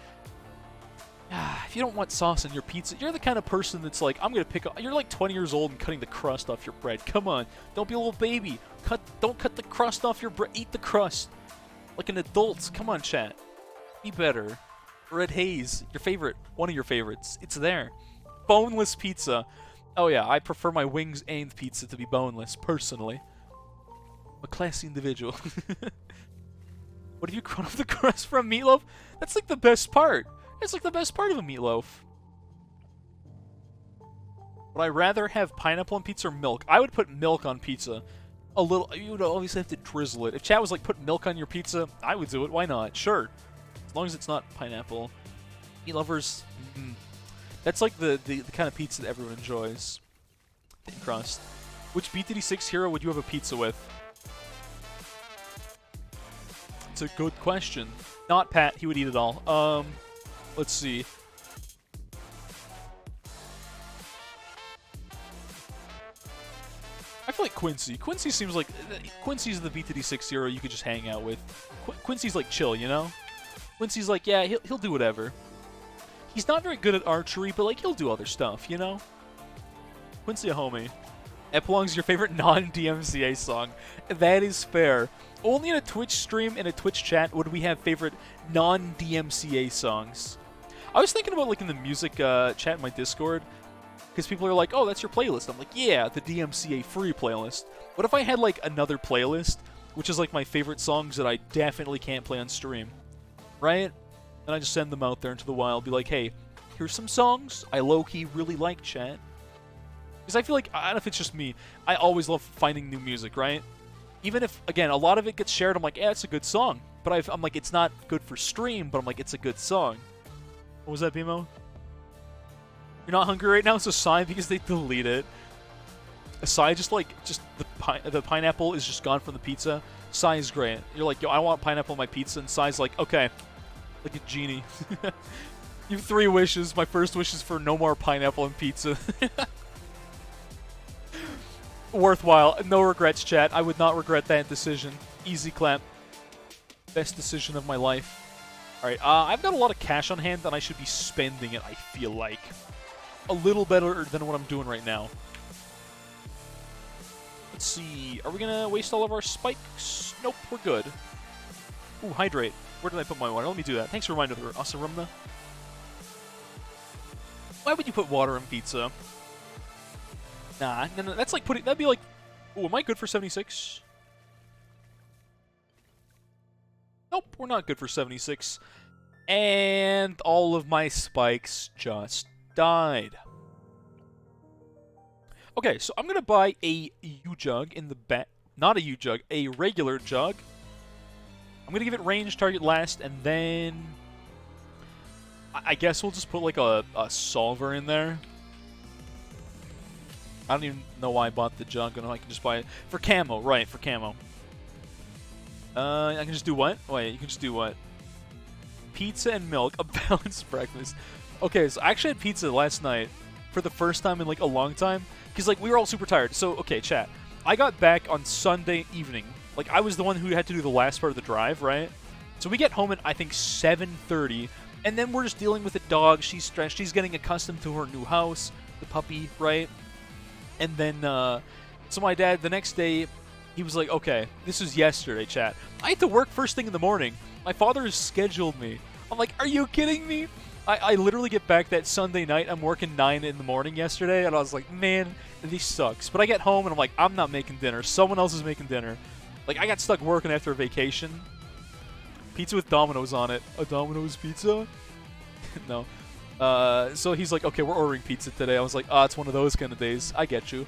If you don't want sauce in your pizza, you're the kind of person that's like, I'm gonna pick up. You're like 20 years old and cutting the crust off your bread. Come on, don't be a little baby. Don't cut the crust off your bread. Eat the crust, like an adult. Come on, chat. Be better. Red Haze, your favorite, one of your favorites. It's there. Boneless pizza. Oh yeah, I prefer my wings and pizza to be boneless, personally. I'm a classy individual. What if you cut off the crust from meatloaf? That's like the best part. It's like the best part of a meatloaf. Would I rather have pineapple on pizza or milk? I would put milk on pizza. A little. You would obviously have to drizzle it. If chat was like, put milk on your pizza, I would do it. Why not? Sure. As long as it's not pineapple. Meat lovers. That's like the kind of pizza that everyone enjoys. Thin crust. Which BTD6 hero would you have a pizza with? It's a good question. Not Pat. He would eat it all. Let's see. I feel like Quincy. Quincy seems like... Quincy's the BTD6 hero you could just hang out with. Quincy's like chill, you know? Quincy's like, yeah, he'll do whatever. He's not very good at archery, but like he'll do other stuff, you know? Quincy a homie. Epilogue's your favorite non-DMCA song. That is fair. Only in a Twitch stream and a Twitch chat would we have favorite non-DMCA songs. I was thinking about like in the music chat in my Discord, because people are like, oh, that's your playlist. I'm like, yeah, the DMCA free playlist. What if I had like another playlist, which is like my favorite songs that I definitely can't play on stream, right? And I just send them out there into the wild, be like, hey, here's some songs I low-key really like, chat. Because I feel like, I don't know if it's just me, I always love finding new music, right? Even if, again, a lot of it gets shared, I'm like, yeah, it's a good song. But I'm like, it's not good for stream, but I'm like, it's a good song. What was that, BMO? You're not hungry right now? It's a sign because they delete it. A sigh, just the pineapple is just gone from the pizza. Sigh is great. You're like, yo, I want pineapple on my pizza, and Sigh's like, okay. Like a genie. You have 3 wishes. My first wish is for no more pineapple on pizza. Worthwhile. No regrets, chat. I would not regret that decision. Easy clap. Best decision of my life. Alright, I've got a lot of cash on hand, and I should be spending it, I feel like. A little better than what I'm doing right now. Let's see. Are we going to waste all of our spikes? Nope, we're good. Ooh, hydrate. Where did I put my water? Let me do that. Thanks for reminding me, Asarumna. Why would you put water in pizza? Nah, no, that's like putting... That'd be like... Ooh, am I good for 76? Nope, we're not good for 76. And all of my spikes just died. Okay, so I'm going to buy a U-Jug in the back. Not a U-Jug, a regular jug. I'm going to give it range, target last, and then... I guess we'll just put like a solver in there. I don't even know why I bought the jug. I know I can just buy it for camo, right, for camo. I can just do what? Wait, you can just do what? Pizza and milk, a balanced breakfast. Okay, so I actually had pizza last night for the first time in like a long time. Because like we were all super tired. So, okay, chat. I got back on Sunday evening. Like I was the one who had to do the last part of the drive, right? So we get home at I think 7:30. And then we're just dealing with the dog. She's stressed. She's getting accustomed to her new house. The puppy, right? And then, so my dad, the next day, he was like, okay, this was yesterday, chat. I had to work first thing in the morning. My father has scheduled me. I'm like, are you kidding me? I literally get back that Sunday night. I'm working 9 in the morning yesterday. And I was like, man, this sucks. But I get home and I'm like, I'm not making dinner. Someone else is making dinner. Like, I got stuck working after a vacation. Pizza with Domino's on it. A Domino's pizza? No. So he's like, okay, we're ordering pizza today. I was like, it's one of those kind of days. I get you.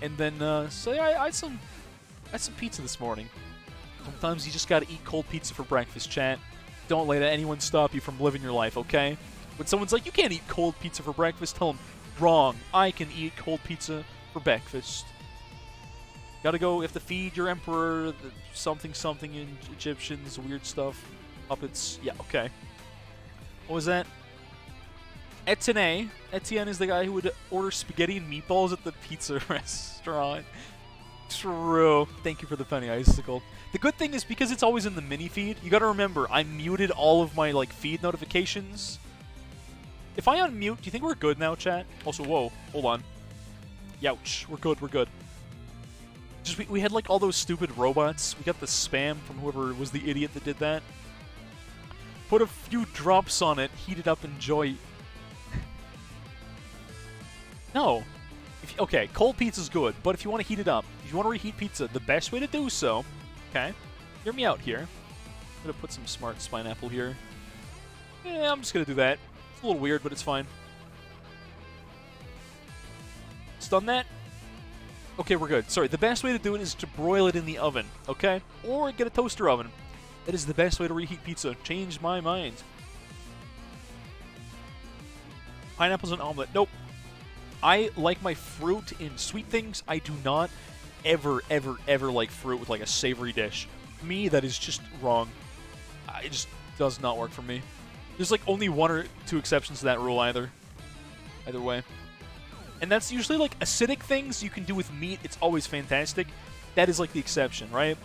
And then, so yeah, I had some pizza this morning. Sometimes you just gotta eat cold pizza for breakfast, chat. Don't let anyone stop you from living your life, okay? When someone's like, you can't eat cold pizza for breakfast, tell them, wrong. I can eat cold pizza for breakfast. Gotta go, you have to feed your emperor, something in Egyptians, weird stuff, puppets. Yeah, okay. What was that? Etienne is the guy who would order spaghetti and meatballs at the pizza restaurant. True. Thank you for the penny icicle. The good thing is because it's always in the mini feed, you gotta remember, I muted all of my, like, feed notifications. If I unmute, do you think we're good now, chat? Also, whoa, hold on. Youch. We're good, we're good. Just, we had, like, all those stupid robots. We got the spam from whoever was the idiot that did that. Put a few drops on it, heat it up, enjoy. No. Okay, cold pizza's good, but if you want to heat it up, if you want to reheat pizza, the best way to do so, okay, hear me out here. I'm going to put some smart pineapple here. Yeah, I'm just going to do that. It's a little weird, but it's fine. Stun that. Okay, we're good. Sorry, the best way to do it is to broil it in the oven, okay? Or get a toaster oven. That is the best way to reheat pizza. Changed my mind. Pineapples and omelet. Nope. I like my fruit in sweet things. I do not ever like fruit with like a savory dish. For me, that is just wrong. It just does not work for me. There's like only 1 or 2 exceptions to that rule either way. And that's usually like acidic things you can do with meat. It's always fantastic. That is like the exception, right?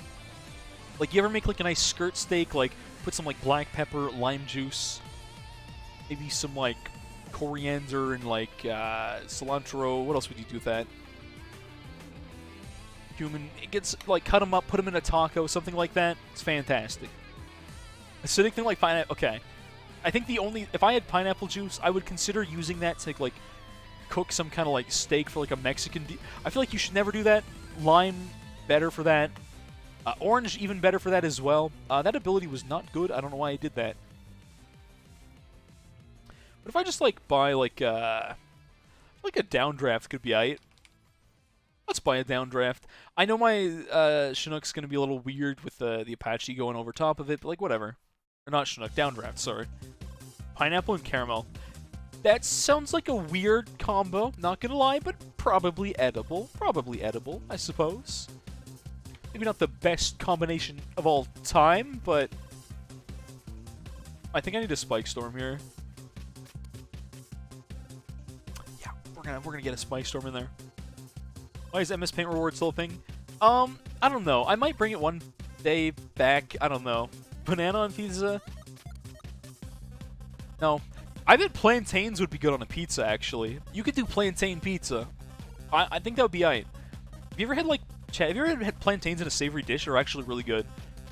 Like you ever make like a nice skirt steak, like put some like black pepper, lime juice, maybe some like coriander and like cilantro. What else would you do with that? Cumin. It gets like cut them up, put them in a taco, something like that. It's fantastic. Acidic thing like pineapple. Okay, I think the only if I had pineapple juice, I would consider using that to like cook some kind of like steak for like a Mexican. I feel like you should never do that. Lime better for that. Orange even better for that as well. That ability was not good. I don't know why I did that. But if I just, like, buy, like a downdraft could be aight. Let's buy a downdraft. I know my Chinook's going to be a little weird with the Apache going over top of it, but, like, whatever. Or not Chinook, downdraft, sorry. Pineapple and caramel. That sounds like a weird combo, not going to lie, but probably edible. Probably edible, I suppose. Maybe not the best combination of all time, but I think I need a Spike Storm here. We're gonna get a Spike Storm in there. Why is MS Paint Reward still a thing? I don't know. I might bring it one day back. I don't know. Banana on pizza? No. I bet plantains would be good on a pizza, actually. You could do plantain pizza. I think that would be aight. Have you ever had, like, Chad, have you ever had plantains in a savory dish? They're actually really good.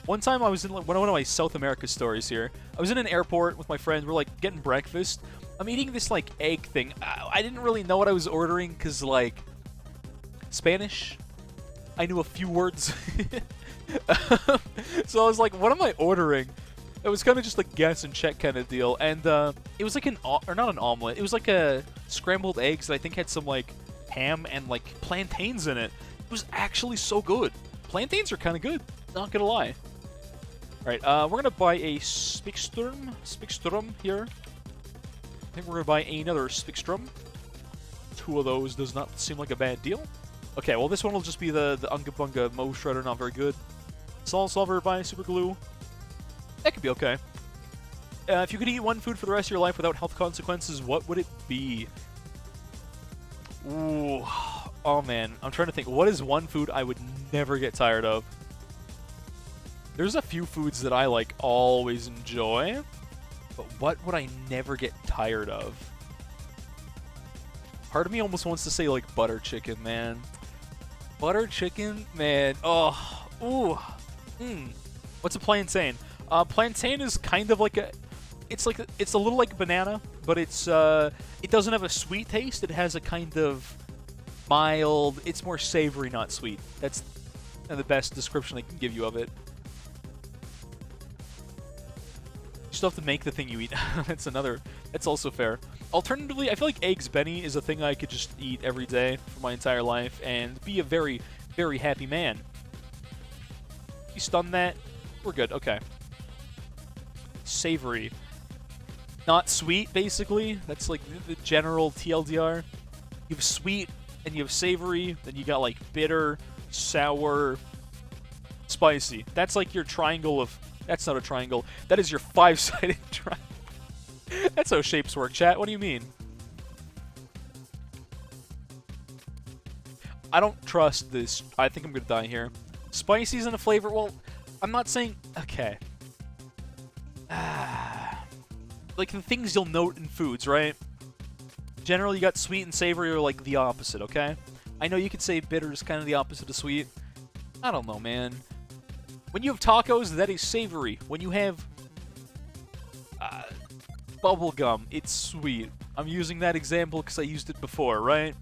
One time I was in, like, one of my South America stories here. I was in an airport with my friends. We're, like, getting breakfast. I'm eating this, like, egg thing. I didn't really know what I was ordering because, like, Spanish. I knew a few words. So I was like, what am I ordering? It was kind of just a guess and check kind of deal. And it was like or not an omelet. It was like a scrambled eggs that I think had some, like, ham and, like, plantains in it. It was actually so good. Plantains are kind of good. Not gonna lie. Alright, we're gonna buy a Spikstrom here. I think we're gonna buy another Spikstrom. 2 of those does not seem like a bad deal. Okay, well this one will just be the Unga Bunga Mo Shredder, not very good. Salt Solver by Super Glue. That could be okay. If you could eat one food for the rest of your life without health consequences, what would it be? Ooh. Oh man, I'm trying to think. What is one food I would never get tired of? There's a few foods that I, like, always enjoy. But what would I never get tired of? Part of me almost wants to say, like, butter chicken, man. Butter chicken? Man. Oh. Ooh. What's a plantain? Plantain is kind of like a... It's a little like banana, but it's, it doesn't have a sweet taste. It has a kind of mild... It's more savory, not sweet. That's the best description I can give you of it. You still have to make the thing you eat. That's also fair. Alternatively, I feel like Eggs Benny is a thing I could just eat every day for my entire life and be a very, very happy man. You stun that? We're good, okay. Savory. Not sweet, basically. That's like the general TLDR. You have sweet, and you have savory, then you got like bitter, sour, spicy. That's like your triangle of... That's not a triangle. That is your 5-sided triangle. That's how shapes work, chat. What do you mean? I don't trust this. I think I'm gonna die here. Spicy isn't a flavor. Well, I'm not saying... Okay. Like the things you'll note in foods, right? Generally, you got sweet and savory are like the opposite, okay? I know you could say bitter is kind of the opposite of sweet. I don't know, man. When you have tacos, that is savory. When you have bubblegum, it's sweet. I'm using that example because I used it before, right?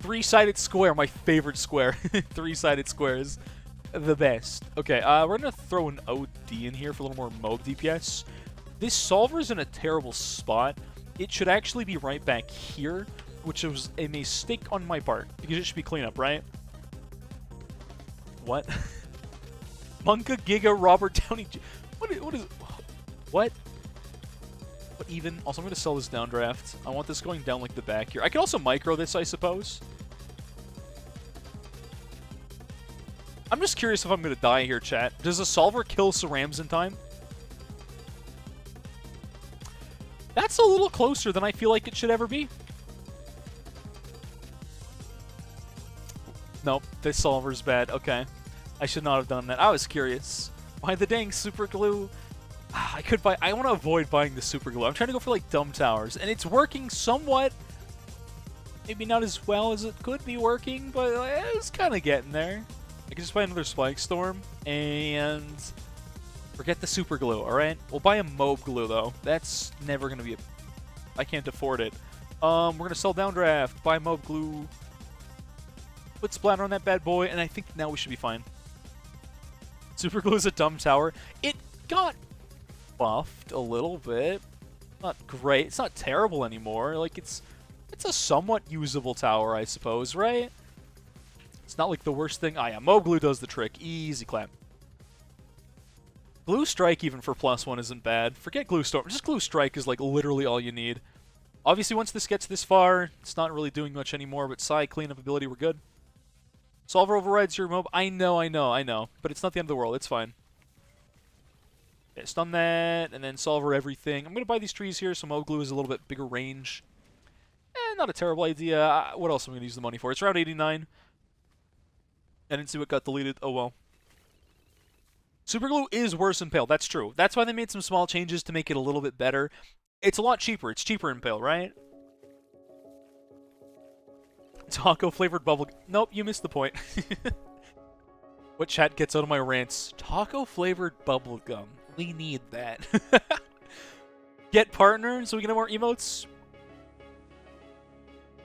Three-sided square, my favorite square. Three-sided squares, the best. Okay, we're going to throw an OD in here for a little more mob DPS. This solver's in a terrible spot. It should actually be right back here, which was a mistake on my part, because it should be cleanup, right? What? Monka Giga Robert Downey... What is... What? What even? Also, I'm going to sell this downdraft. I want this going down like the back here. I can also micro this, I suppose. I'm just curious if I'm going to die here, chat. Does a solver kill Cerams in time? That's a little closer than I feel like it should ever be. Nope, this solver's bad. Okay. I should not have done that. I was curious. Why the dang super glue? I could buy... I want to avoid buying the super glue. I'm trying to go for, like, dumb towers. And it's working somewhat. Maybe not as well as it could be working, but it's kind of getting there. I can just buy another Spike Storm. And... forget the super glue, alright? We'll buy a mob glue, though. That's never going to be a... I can't afford it. We're going to sell downdraft, buy mob glue, put splatter on that bad boy, and I think now we should be fine. Super glue is a dumb tower. It got buffed a little bit. Not great. It's not terrible anymore. Like, it's a somewhat usable tower, I suppose, right? It's not like the worst thing. Ah, yeah, mob glue does the trick. Easy clap. Glue Strike, even for +1, isn't bad. Forget Glue Storm. Just Glue Strike is, like, literally all you need. Obviously, once this gets this far, it's not really doing much anymore, but Psy, cleanup ability, we're good. Solver overrides your mob. I know. But it's not the end of the world. It's fine. Yeah, stun that, and then Solver everything. I'm going to buy these trees here, so mob glue is a little bit bigger range. Not a terrible idea. What else am I going to use the money for? It's round 89. I didn't see what got deleted. Oh, well. Super glue is worse in Pale. That's true. That's why they made some small changes to make it a little bit better. It's a lot cheaper. It's cheaper in Pale, right? Taco-flavored bubble... Nope, you missed the point. What chat gets out of my rants? Taco-flavored bubblegum. We need that. Get partner so we can have more emotes?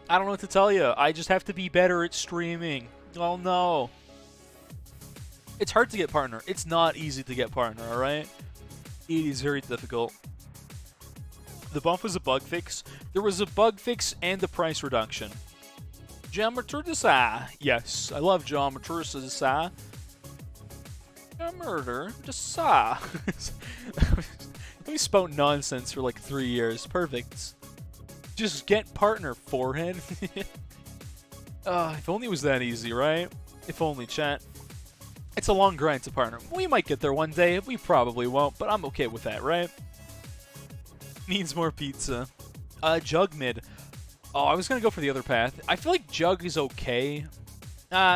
I don't know what to tell you. I just have to be better at streaming. Oh, no. It's hard to get partner. It's not easy to get partner, alright? It is very difficult. The buff was a bug fix. There was a bug fix and a price reduction. Geometricisa. Yes, I love Geometricisa. Geometricisa. We spout nonsense for like 3 years. Perfect. Just get partner, forehead. If only it was that easy, right? If only, chat. It's a long grind to partner. We might get there one day. We probably won't, but I'm okay with that, right? Needs more pizza. Jug mid. Oh, I was going to go for the other path. I feel like Jug is okay.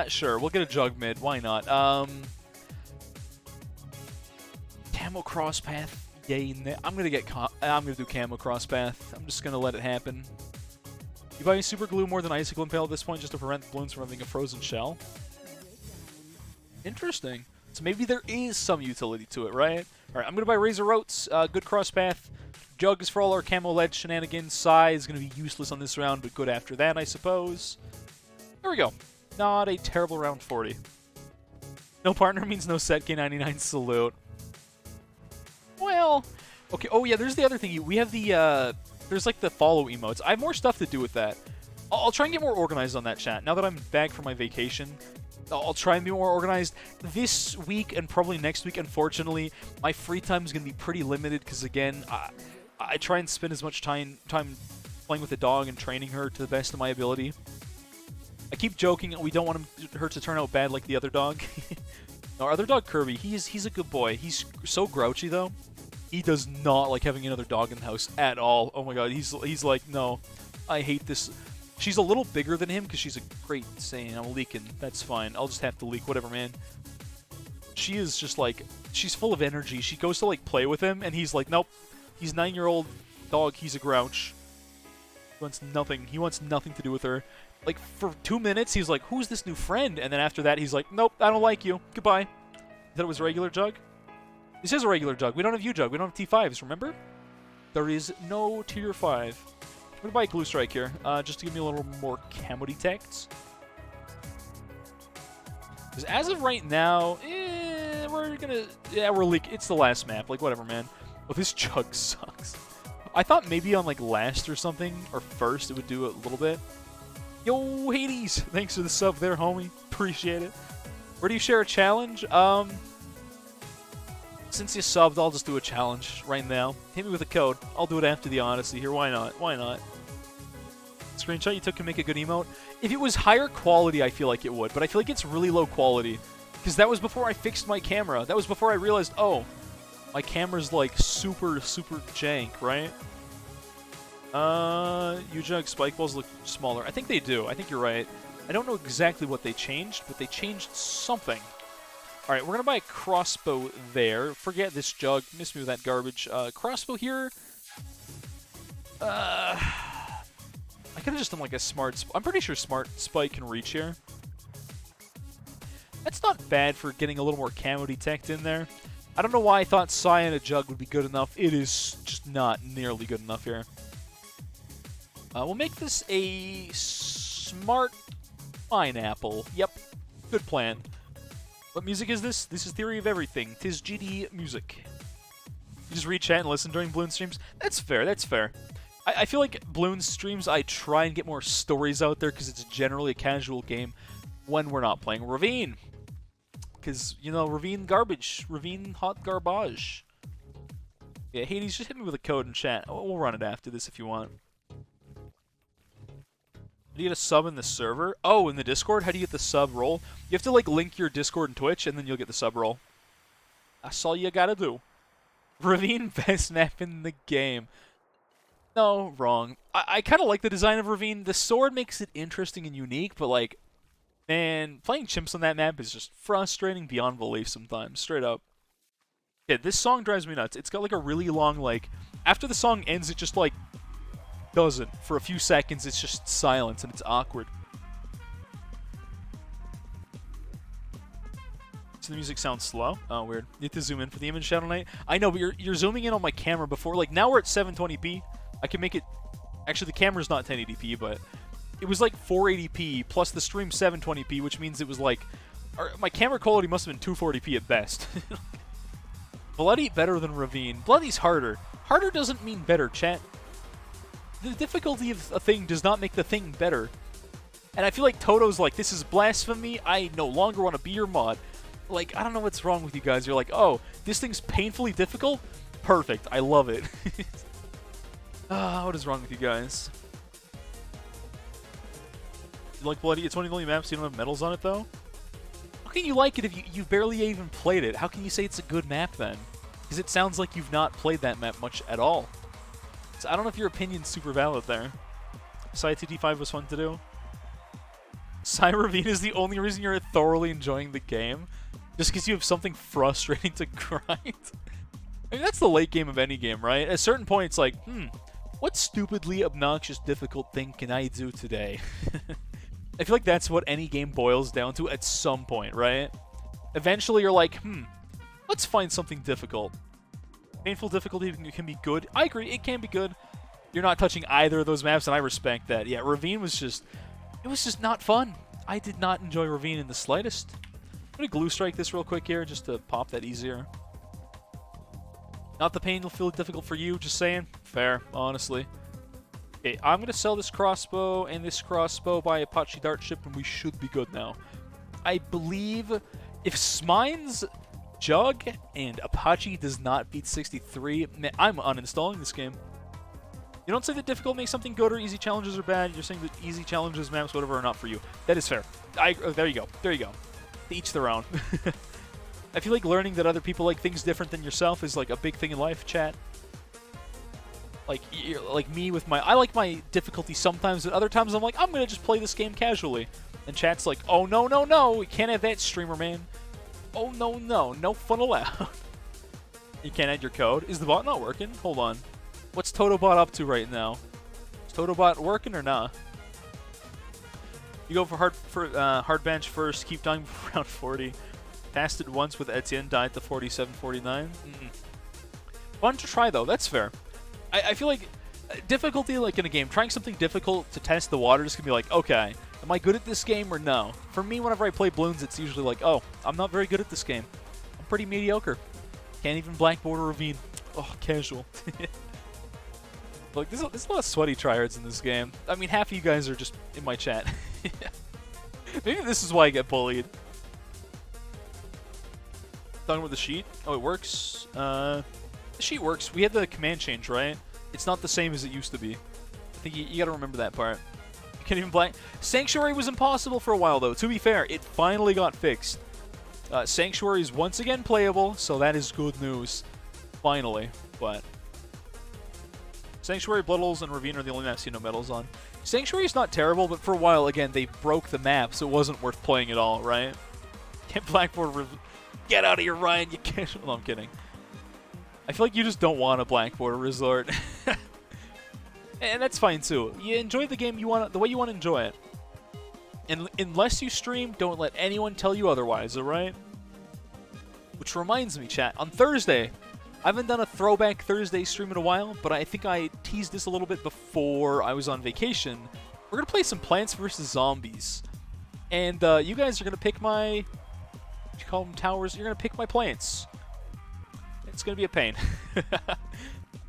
Sure. We'll get a Jug mid. Why not? Camo cross path. Yay. I'm going to get... I'm going to do camo cross path. I'm just going to let it happen. You buy super glue more than icicle impale at this point just to prevent balloons from having a frozen shell? Interesting. So maybe there is some utility to it, right? Alright, I'm going to buy Razor Roats. Good cross path. Jug is for all our camo-led shenanigans. Psy is going to be useless on this round, but good after that, I suppose. There we go. Not a terrible round 40. No partner means no set K99 salute. Well, okay. Oh, yeah, there's the other thing. We have the, there's like the follow emotes. I have more stuff to do with that. I'll try and get more organized on that, chat. Now that I'm back from my vacation, I'll try and be more organized. This week and probably next week, unfortunately, my free time is going to be pretty limited because, again, I try and spend as much time playing with the dog and training her to the best of my ability. I keep joking we don't want her to turn out bad like the other dog. Our other dog, Kirby, he's a good boy. He's so grouchy, though. He does not like having another dog in the house at all. Oh my god, he's like, no, I hate this. She's a little bigger than him because she's a Great Saiyan. I'm leaking. That's fine. I'll just have to leak. Whatever, man. She is just like, she's full of energy. She goes to like play with him, and he's like, nope. He's 9-year-old dog. He's a grouch. He wants nothing. He wants nothing to do with her. Like, for 2 minutes, he's like, who's this new friend? And then after that, he's like, nope, I don't like you. Goodbye. You thought it was a regular Jug? This is a regular Jug. We don't have U-Jug. We don't have T5s, remember? There is no Tier 5. I'm going to buy a Glue Strike here, just to give me a little more camo detects. Because as of right now, we're gonna... Yeah, we're leak. It's the last map. Like, whatever, man. Oh, this Jug sucks. I thought maybe on, like, last or something, or first, it would do a little bit. Yo, Hades! Thanks for the sub there, homie. Appreciate it. Where do you share a challenge? Since you subbed, I'll just do a challenge right now. Hit me with a code. I'll do it after the Odyssey here. Why not? Why not? Screenshot you took can make a good emote. If it was higher quality, I feel like it would. But I feel like it's really low quality. Because that was before I fixed my camera. That was before I realized, oh, my camera's like super, super jank, right? U-Jug spike balls look smaller. I think they do. I think you're right. I don't know exactly what they changed, but they changed something. Alright, we're going to buy a crossbow there. Forget this Jug. Miss me with that garbage. Crossbow here. I could have just done like a smart... I'm pretty sure smart spike can reach here. That's not bad for getting a little more camo detect in there. I don't know why I thought Psy and a Jug would be good enough. It is just not nearly good enough here. We'll make this a smart pineapple. Yep, good plan. What music is this? This is Theory of Everything. 'Tis GD music. You just read chat and listen during Bloons streams? That's fair, that's fair. I feel like Bloons streams, I try and get more stories out there because it's generally a casual game when we're not playing Ravine. Because, you know, Ravine garbage. Ravine hot garbage. Yeah, Hades, just hit me with a code in chat. We'll run it after this if you want. How do you get a sub in the server? Oh, in the Discord? How do you get the sub roll? You have to, like, link your Discord and Twitch, and then you'll get the sub roll. That's all you gotta do. Ravine, best map in the game. No, wrong. I kind of like the design of Ravine. The sword makes it interesting and unique, but, like, man, playing chimps on that map is just frustrating beyond belief sometimes. Straight up. Yeah, this song drives me nuts. It's got, like, a really long, like... After the song ends, it just, like... doesn't. For a few seconds, it's just silence, and it's awkward. So the music sounds slow. Oh, weird. You have to zoom in for the image Shadow Knight. I know, but you're zooming in on my camera before. Like, now we're at 720p. I can make it... Actually, the camera's not 1080p, but... It was like 480p, plus the stream 720p, which means it was like... My camera quality must have been 240p at best. Bloody better than Ravine. Bloody's harder. Harder doesn't mean better, chat. The difficulty of a thing does not make the thing better. And I feel like Toto's like, this is blasphemy, I no longer want to be your mod. Like, I don't know what's wrong with you guys. You're like, oh, this thing's painfully difficult? Perfect, I love it. What is wrong with you guys? You like Bloody? It's one of the only maps you don't have medals on it, though? How can you like it if you barely even played it? How can you say it's a good map, then? Because it sounds like you've not played that map much at all. So I don't know if your opinion's super valid there. Psy 2T5 was fun to do. Psy Ravine is the only reason you're thoroughly enjoying the game. Just because you have something frustrating to grind. I mean, that's the late game of any game, right? At a certain point, it's like, what stupidly obnoxious difficult thing can I do today? I feel like that's what any game boils down to at some point, right? Eventually you're like, let's find something difficult. Painful difficulty can be good. I agree, it can be good. You're not touching either of those maps, and I respect that. Yeah, Ravine was just... It was just not fun. I did not enjoy Ravine in the slightest. I'm going to glue strike this real quick here, just to pop that easier. Not the pain will feel difficult for you, just saying. Fair, honestly. Okay, I'm going to sell this crossbow and this crossbow by Apache Dart Ship, and we should be good now. I believe if Smine's Jug and Apache does not beat 63, man, I'm uninstalling this game. You don't say that difficult makes something good or easy challenges are bad. You're saying that easy challenges, maps, whatever, are not for you. That is fair. There you go. There you go. To each their own. I feel like learning that other people like things different than yourself is like a big thing in life, chat. Like me with my, I like my difficulty sometimes, and other times I'm like, I'm gonna just play this game casually. And chat's like, oh no no no, we can't have that, streamer man. Oh no no, no fun allowed. You can't add your code. Is the bot not working? Hold on. What's Totobot up to right now? Is Totobot working or not? You go for hard bench first. Keep dying for around 40. Passed it once with Etienne. Died to 47, 49. Fun to try though. That's fair. I feel like difficulty, like in a game, trying something difficult to test the waters can be like, okay, am I good at this game or no? For me, whenever I play Bloons, it's usually like, oh, I'm not very good at this game. I'm pretty mediocre. Can't even Black Border Ravine. Oh, casual. Look, there's a lot of sweaty tryhards in this game. I mean, half of you guys are just in my chat. Maybe this is why I get bullied. Talking about the sheet? Oh, it works. The sheet works. We had the command change, right? It's not the same as it used to be. I think you gotta remember that part. You can't even Black... Sanctuary was impossible for a while, though. To be fair, it finally got fixed. Sanctuary is once again playable, so that is good news. Finally, but... Sanctuary, Blood Holes, and Ravine are the only maps you know medals on. Sanctuary is not terrible, but for a while, again, they broke the map, so it wasn't worth playing at all, right? Can't Blackboard... Get out of here, Ryan, you can't... No, I'm kidding. I feel like you just don't want a Black Border Resort. And that's fine, too. You enjoy the game the way you want to enjoy it. And unless you stream, don't let anyone tell you otherwise, alright? Which reminds me, chat, on Thursday, I haven't done a Throwback Thursday stream in a while, but I think I teased this a little bit before I was on vacation. We're going to play some Plants vs. Zombies. And you guys are going to pick my... What do you call them? Towers? You're going to pick my plants. It's going to be a pain.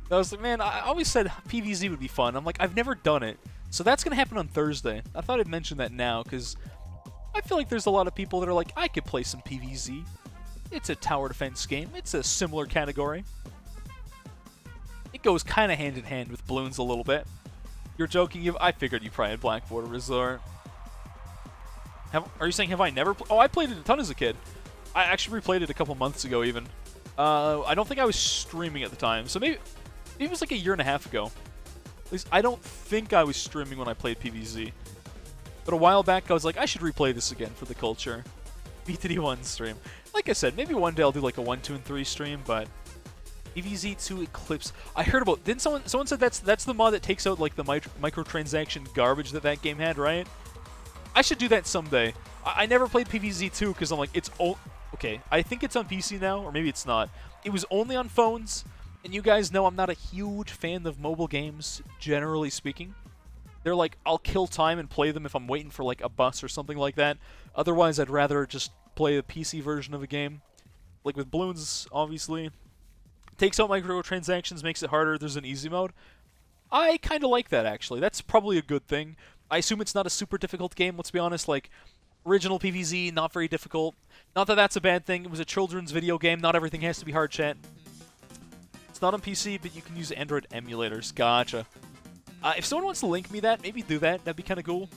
I was like, man, I always said PvZ would be fun. I'm like, I've never done it. So that's going to happen on Thursday. I thought I'd mention that now, because I feel like there's a lot of people that are like, I could play some PvZ. It's a tower defense game. It's a similar category. It goes kind of hand in hand with Bloons a little bit. You're joking. I figured you probably had Black Border Resort. Are you saying, have I never... Oh, I played it a ton as a kid. I actually replayed it a couple months ago, even. I don't think I was streaming at the time, so maybe it was like a year and a half ago. At least I don't think I was streaming when I played PvZ. But a while back, I was like, I should replay this again for the culture. BTD1 stream. Like I said, maybe one day I'll do like a 1, 2, and 3 stream, but... PvZ2 Eclipse. I heard about... Didn't someone said that's the mod that takes out like the microtransaction garbage that game had, right? I should do that someday. I never played PvZ2 because I'm like, it's... Okay, I think it's on PC now, or maybe it's not. It was only on phones, and you guys know I'm not a huge fan of mobile games, generally speaking. They're like, I'll kill time and play them if I'm waiting for like a bus or something like that. Otherwise, I'd rather just play the PC version of a game. Like with Bloons, obviously. Takes out microtransactions, makes it harder, there's an easy mode. I kind of like that, actually. That's probably a good thing. I assume it's not a super difficult game, let's be honest. Like, original PvZ, not very difficult. Not that that's a bad thing. It was a children's video game. Not everything has to be hard, chat. It's not on PC, but you can use Android emulators. Gotcha. If someone wants to link me that, maybe do that. That'd be kind of cool.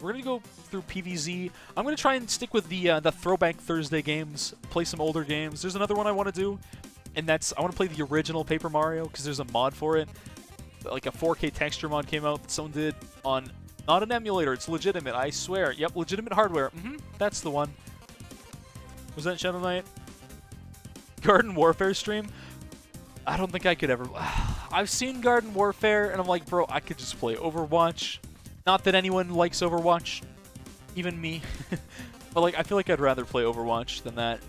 We're going to go through PvZ. I'm going to try and stick with the Throwback Thursday games. Play some older games. There's another one I want to do, and that's... I want to play the original Paper Mario, because there's a mod for it. Like a 4K texture mod came out that someone did on... Not an emulator, it's legitimate, I swear. Yep, legitimate hardware. That's the one. Was that Shadow Knight? Garden Warfare stream? I don't think I could ever... I've seen Garden Warfare, and I'm like, bro, I could just play Overwatch. Not that anyone likes Overwatch. Even me. But, like, I feel like I'd rather play Overwatch than that.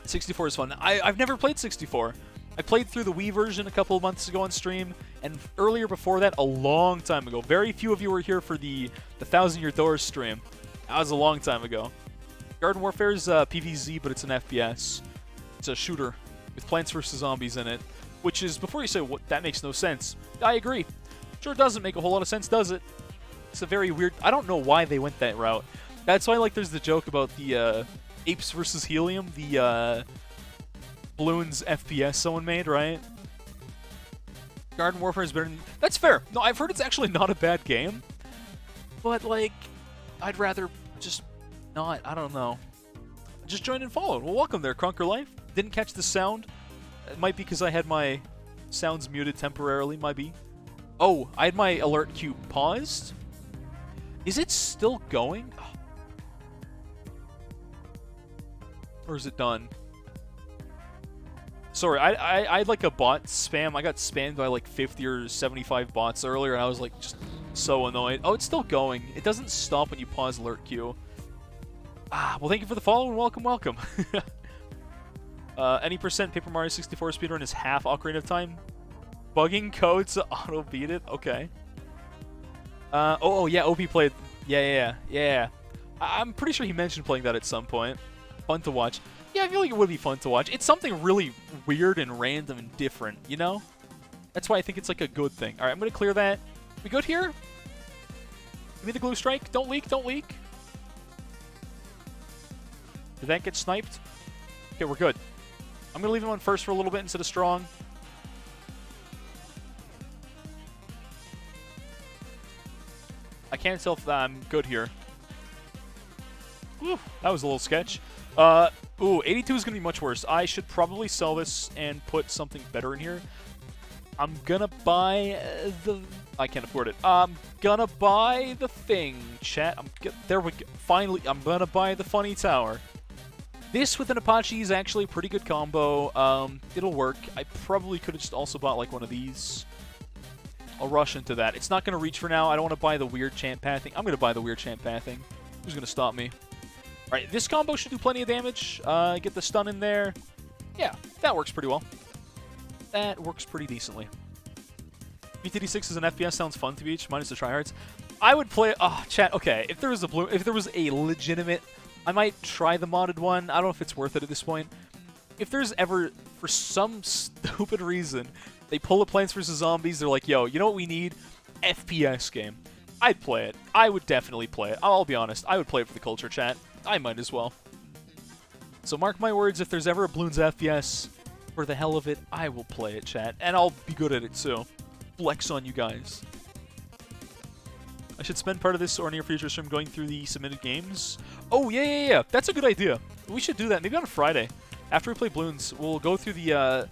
64 is fun. I've never played 64. I played through the Wii version a couple of months ago on stream, and earlier before that, a long time ago. Very few of you were here for the 1,000 Year Door stream. That was a long time ago. Garden Warfare is PvZ, but it's an FPS. It's a shooter with Plants vs. Zombies in it, which is, before you say, what, that makes no sense. I agree. Sure doesn't make a whole lot of sense, does it? It's a very weird... I don't know why they went that route. That's why, like, there's the joke about the Apes vs. Helium, the Bloons FPS someone made, right? Garden Warfare is better than... That's fair. No, I've heard it's actually not a bad game. But, like, I'd rather just not. I don't know. Just joined and followed. Well, welcome there, Crunker Life. Didn't catch the sound. It might be because I had my Sounds muted temporarily, might be. Oh, I had my alert queue paused. Is it still going? Or is it done? Sorry, I had like a bot spam. I got spammed by like 50 or 75 bots earlier, and I was like just so annoyed. Oh, it's still going. It doesn't stop when you pause alert queue. Well, thank you for the follow and welcome, welcome. Any percent Paper Mario 64 speedrun is half Ocarina of Time. Bugging code to auto beat it. Okay. Oh yeah, OP played. Yeah. I'm pretty sure he mentioned playing that at some point. Fun to watch. Yeah, I feel like it would be fun to watch. It's something really weird and random and different, you know? That's why I think it's like a good thing. Alright, I'm gonna clear that. We good here? Give me the glue strike. Don't leak, don't leak. Did that get sniped? Okay, we're good. I'm gonna leave him on first for a little bit instead of strong. I can't tell if I'm good here. Whew, that was a little sketch. Ooh, 82 is going to be much worse. I should probably sell this and put something better in here. I'm gonna buy the... I can't afford it. I'm gonna buy the thing, chat. There we go. Finally, I'm gonna buy the funny tower. This with an Apache is actually a pretty good combo. It'll work. I probably could have just also bought like one of these. I'll rush into that. It's not going to reach for now. I don't want to buy the weird chant pathing. I'm going to buy the weird chant pathing. Who's going to stop me? Alright, this combo should do plenty of damage. Get the stun in there. Yeah, that works pretty well. That works pretty decently. BTD6 as an FPS sounds fun to beach, minus the tryhards. I would play... Oh, chat, okay. If there was a legitimate... I might try the modded one. I don't know if it's worth it at this point. If there's ever, for some stupid reason, they pull up Plants vs. Zombies, they're like, yo, you know what we need? FPS game. I'd play it. I would definitely play it. I'll be honest. I would play it for the culture, chat. I might as well. So mark my words, if there's ever a Bloons FPS, for the hell of it, I will play it, chat. And I'll be good at it, too. Flex on you guys. I should spend part of this or near future stream going through the submitted games. Oh, yeah. That's a good idea. We should do that. Maybe on a Friday. After we play Bloons, we'll go through the...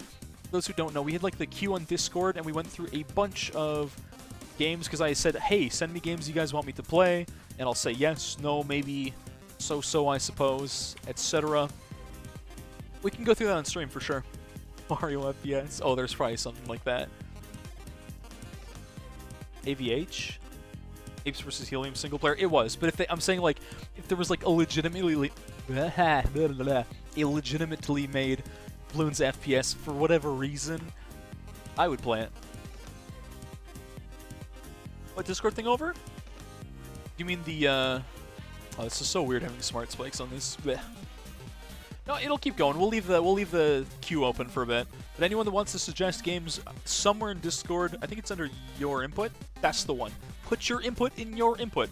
those who don't know, we had like the queue on Discord, and we went through a bunch of games because I said, hey, send me games you guys want me to play, and I'll say yes, no, maybe, so, I suppose, etc. We can go through that on stream for sure. Mario FPS. Oh, there's probably something like that. AVH? Apes vs. Helium single player? It was, but if I'm saying like, if there was like a legitimately made Bloons FPS for whatever reason, I would play it. What Discord thing over? You mean the oh, this is so weird having smart spikes on this. Blech. No, it'll keep going. We'll leave the queue open for a bit. But anyone that wants to suggest games somewhere in Discord, I think it's under your input. That's the one. Put your input in your input.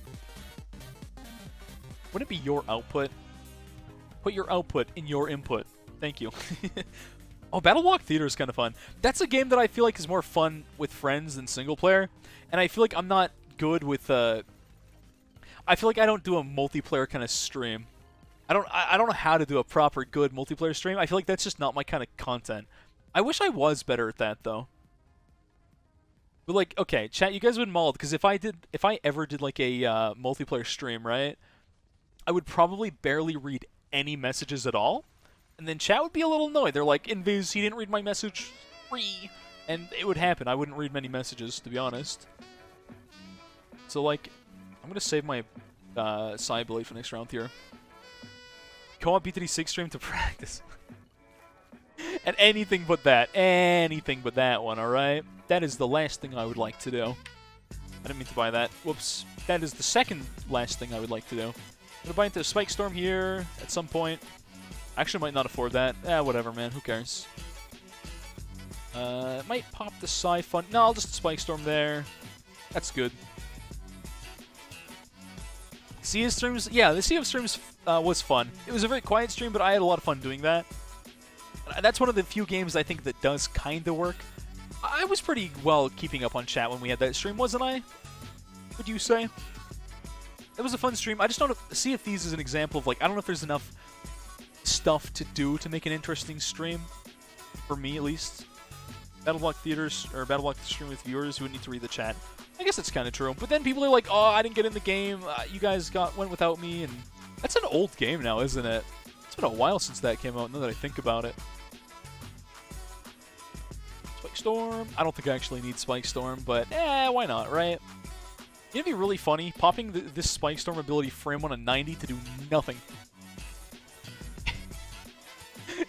Wouldn't it be your output? Put your output in your input. Thank you. Oh, Battle Theater is kind of fun. That's a game that I feel like is more fun with friends than single player. And I feel like I'm not good with I feel like I don't do a multiplayer kind of stream. I don't know how to do a proper good multiplayer stream. I feel like that's just not my kind of content. I wish I was better at that though. But like, okay, chat, you guys would mauled because if I ever did like a multiplayer stream, right? I would probably barely read any messages at all. And then chat would be a little annoyed. They're like, Invis, he didn't read my message. Free. And it would happen. I wouldn't read many messages, to be honest. So, like, I'm going to save my side blade for next round here. Co-op BTD6 stream to practice. And anything but that. Anything but that one, alright? That is the last thing I would like to do. I didn't mean to buy that. Whoops. That is the second last thing I would like to do. I'm going to buy into a Spike Storm here at some point. Actually, might not afford that. Whatever, man. Who cares? Might pop the Sci-Fun. No, I'll just Spike Storm there. That's good. Sea of Streams? Yeah, the Sea of Streams was fun. It was a very quiet stream, but I had a lot of fun doing that. That's one of the few games I think that does kind of work. I was pretty well keeping up on chat when we had that stream, wasn't I? Would you say? It was a fun stream. I just don't know. Sea of Thieves is an example of, like, I don't know if there's enough stuff to do to make an interesting stream. For me, at least. BattleBlock theaters or BattleBlock stream with viewers who would need to read the chat. I guess it's kind of true. But then people are like, "Oh, I didn't get in the game. You guys went without me," and that's an old game now, isn't it? It's been a while since that came out. Now that I think about it. Spike Storm. I don't think I actually need Spike Storm, but why not, right? It'd be really funny popping this Spike Storm ability frame 1 on 90 to do nothing.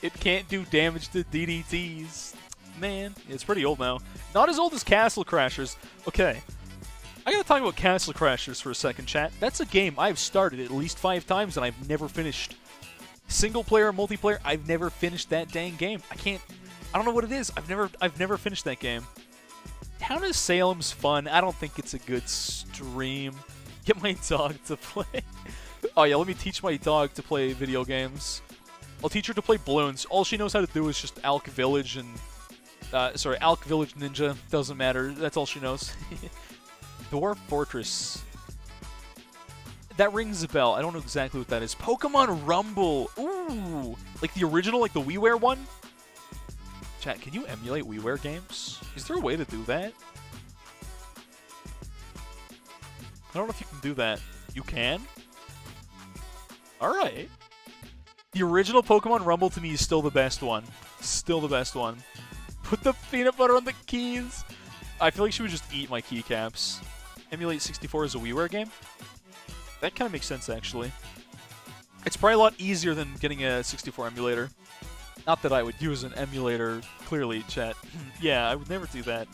It can't do damage to DDTs. Man, it's pretty old now. Not as old as Castle Crashers. Okay, I gotta talk about Castle Crashers for a second, chat. That's a game I've started at least 5 times and I've never finished. Single player, multiplayer, I've never finished that dang game. I don't know what it is. I've never finished that game. Town of Salem's fun. I don't think it's a good stream. Get my dog to play. Oh yeah, let me teach my dog to play video games. I'll teach her to play balloons. All she knows how to do is just Alk Village and... Alk Village Ninja. Doesn't matter. That's all she knows. Dwarf Fortress. That rings a bell. I don't know exactly what that is. Pokemon Rumble. Ooh. Like the original, like the WiiWare one? Chat, can you emulate WiiWare games? Is there a way to do that? I don't know if you can do that. You can? Alright. The original Pokemon Rumble to me is still the best one. Still the best one. Put the peanut butter on the keys. I feel like she would just eat my keycaps. Emulate 64 as a WiiWare game? That kind of makes sense, actually. It's probably a lot easier than getting a 64 emulator. Not that I would use an emulator, clearly, chat. Yeah, I would never do that.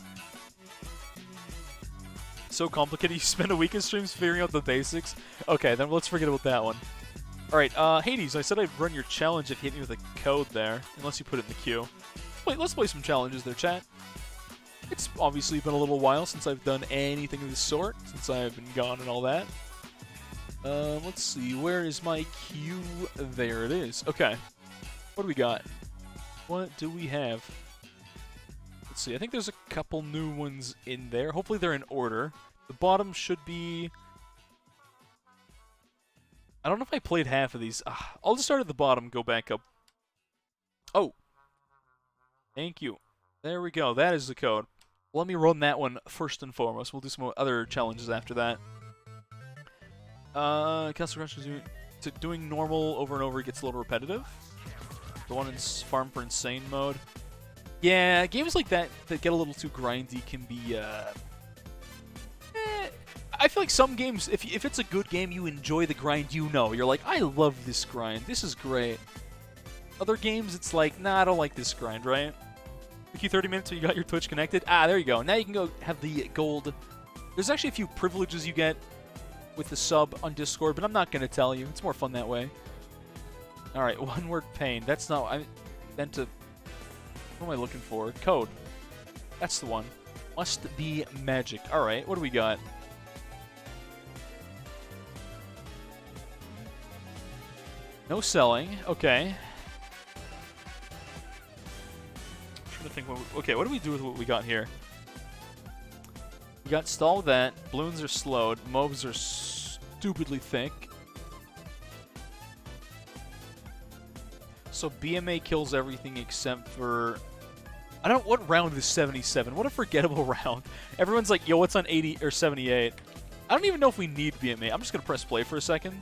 So complicated, you spend a week in streams figuring out the basics? Okay, then let's forget about that one. Alright, Hades, I said I'd run your challenge if you hit me with a code there, unless you put it in the queue. Wait, let's play some challenges there, chat. It's obviously been a little while since I've done anything of this sort, since I've been gone and all that. Let's see, where is my queue? There it is. Okay. What do we got? What do we have? Let's see, I think there's a couple new ones in there. Hopefully they're in order. The bottom should be... I don't know if I played half of these. I'll just start at the bottom, go back up. Oh. Thank you. There we go. That is the code. Let me run that one first and foremost. We'll do some other challenges after that. Castle Crush is doing normal over and over gets a little repetitive. The one in Farm for Insane mode. Yeah, games like that that get a little too grindy can be, I feel like some games, if it's a good game, you enjoy the grind, you know. You're like, I love this grind. This is great. Other games, it's like, nah, I don't like this grind, right? Took you 30 minutes till you got your Twitch connected. There you go. Now you can go have the gold. There's actually a few privileges you get with the sub on Discord, but I'm not going to tell you. It's more fun that way. Alright, one word pain. That's not... I meant to... What am I looking for? Code. That's the one. Must be magic. Alright, what do we got? No selling. Okay. I'm trying to think what okay, what do we do with what we got here? We got stall with that. Balloons are slowed. Mobs are stupidly thick. So BMA kills everything except for... I don't... What round is 77? What a forgettable round. Everyone's like, yo, what's on 80 or 78? I don't even know if we need BMA. I'm just going to press play for a second.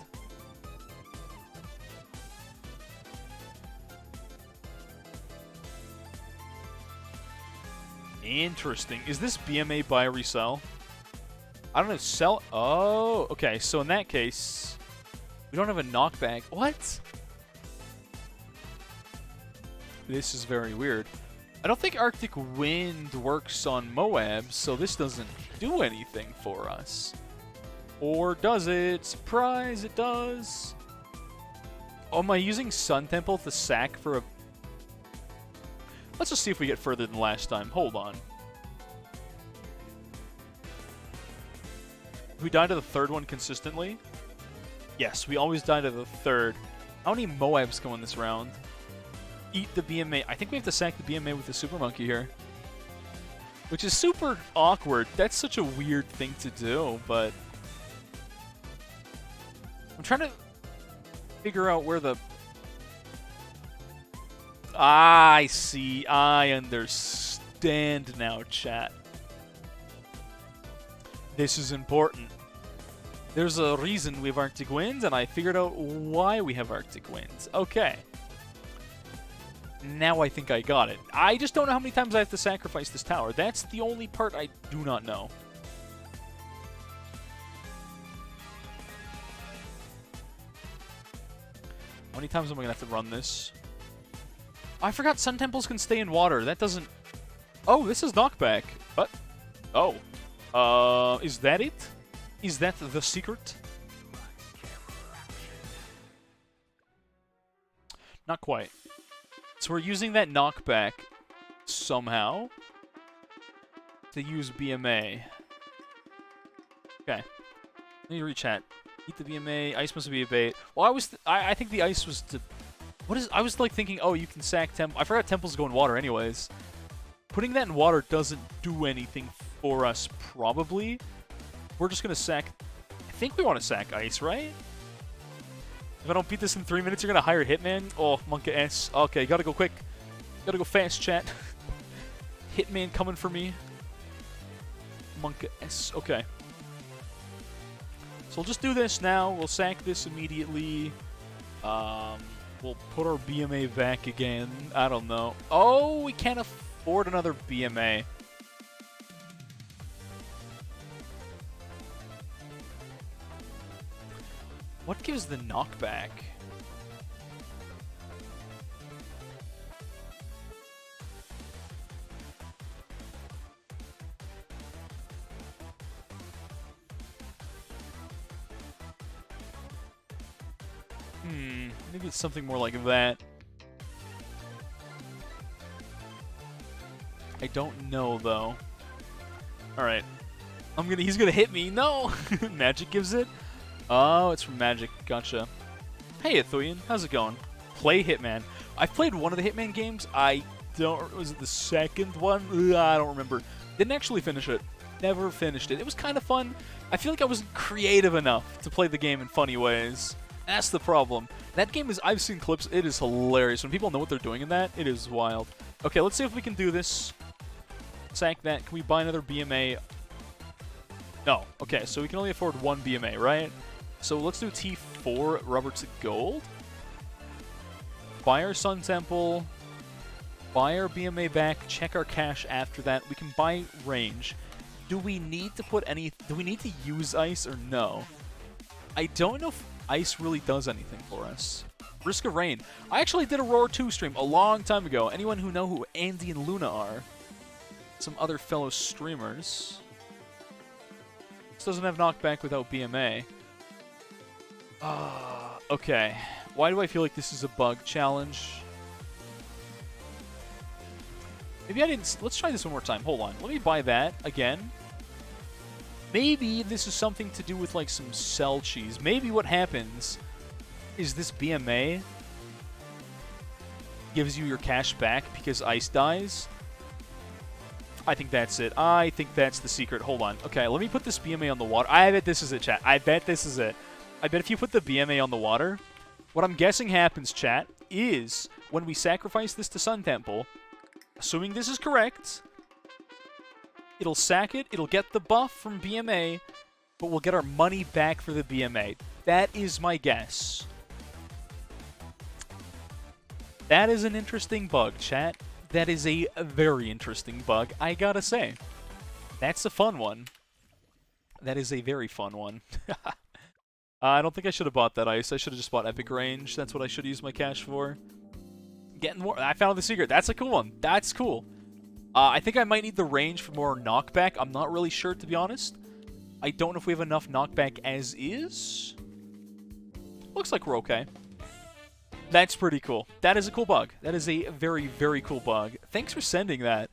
Interesting. Is this BMA buy resell? I don't know. Sell... Oh, okay. So in that case, we don't have a knockback. What? This is very weird. I don't think Arctic Wind works on Moab, so this doesn't do anything for us. Or does it? Surprise, it does. Oh, am I using Sun Temple to sack for a... Let's just see if we get further than last time. Hold on. We die to the third one consistently? Yes, we always die to the third. How many Moabs come in this round? Eat the BMA. I think we have to sack the BMA with the Super Monkey here. Which is super awkward. That's such a weird thing to do, but... I'm trying to figure out where the... I see. I understand. understand now, chat. This is important. There's a reason we have Arctic winds, and I figured out why we have Arctic winds. Okay. Now I think I got it. I just don't know how many times I have to sacrifice this tower. That's the only part I do not know. How many times am I going to have to run this? I forgot Sun Temples can stay in water. That doesn't... Oh, this is knockback. What? Oh. Is that it? Is that the secret? Not quite. So we're using that knockback somehow to use BMA. Okay. Let me rechat. Eat the BMA. Ice must be a bait. Well, I think the ice was to... What is... I was like thinking, oh, you can sack temple. I forgot temples go in water anyways. Putting that in water doesn't do anything for us, probably. We're just going to sack... I think we want to sack ice, right? If I don't beat this in 3 minutes, you're going to hire Hitman? Oh, Monka S. Okay, gotta go quick. Gotta go fast, chat. Hitman coming for me. Monka S. Okay. So we'll just do this now. We'll sack this immediately. We'll put our BMA back again. I don't know. Oh, we can't afford another BMA. What gives the knockback? Maybe it's something more like that. I don't know though. All right, he's gonna hit me. No, Magic gives it. Oh, it's from Magic. Gotcha. Hey, Athuian. How's it going? Play Hitman. I've played one of the Hitman games. Was it the second one? Ugh, I don't remember. Didn't actually finish it. Never finished it. It was kind of fun. I feel like I wasn't creative enough to play the game in funny ways. That's the problem. That game is... I've seen clips. It is hilarious. When people know what they're doing in that, it is wild. Okay, let's see if we can do this. Sack that. Can we buy another BMA? No. Okay, so we can only afford one BMA, right? So let's do T4, rubber to gold. Buy our Sun Temple. Buy our BMA back. Check our cash after that. We can buy range. Do we need to put any... Do we need to use ice or no? I don't know if ice really does anything for us. Risk of rain. I actually did a Roar 2 stream a long time ago. Anyone who know who Andy and Luna are? Some other fellow streamers. This doesn't have knockback without BMA. Okay. Why do I feel like this is a bug challenge? Maybe I didn't... Let's try this one more time. Hold on. Let me buy that again. Maybe this is something to do with, like, some cell cheese. Maybe what happens is this BMA gives you your cash back because ice dies. I think that's it. I think that's the secret. Hold on. Okay, let me put this BMA on the water. I bet this is it, chat. I bet this is it. I bet if you put the BMA on the water, what I'm guessing happens, chat, is when we sacrifice this to Sun Temple, assuming this is correct, it'll sack it, it'll get the buff from BMA, but we'll get our money back for the BMA. That is my guess. That is an interesting bug, chat. That is a very interesting bug, I gotta say. That's a fun one. That is a very fun one. I don't think I should have bought that ice. I should have just bought Epic Range. That's what I should use my cash for. Getting more. I found the secret. That's a cool one. That's cool. I think I might need the range for more knockback. I'm not really sure, to be honest. I don't know if we have enough knockback as is. Looks like we're okay. That's pretty cool. That is a cool bug. That is a very, very cool bug. Thanks for sending that.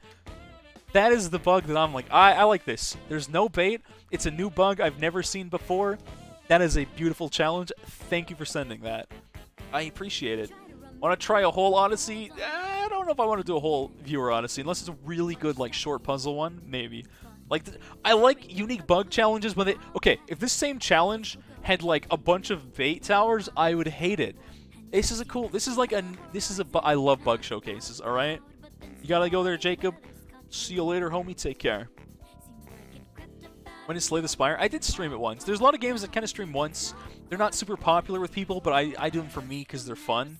That is the bug that I'm like, I like this. There's no bait. It's a new bug I've never seen before. That is a beautiful challenge. Thank you for sending that. I appreciate it. Want to try a whole Odyssey? I don't know if I want to do a whole Viewer Odyssey, unless it's a really good, like, short puzzle one. Maybe. Like, I like unique bug challenges when they... Okay, if this same challenge had, like, a bunch of bait towers, I would hate it. This is a cool... This is like a... I love bug showcases, alright? You gotta go there, Jacob. See you later, homie. Take care. When is Slay the Spire? I did stream it once. There's a lot of games that kind of stream once. They're not super popular with people, but I do them for me because they're fun.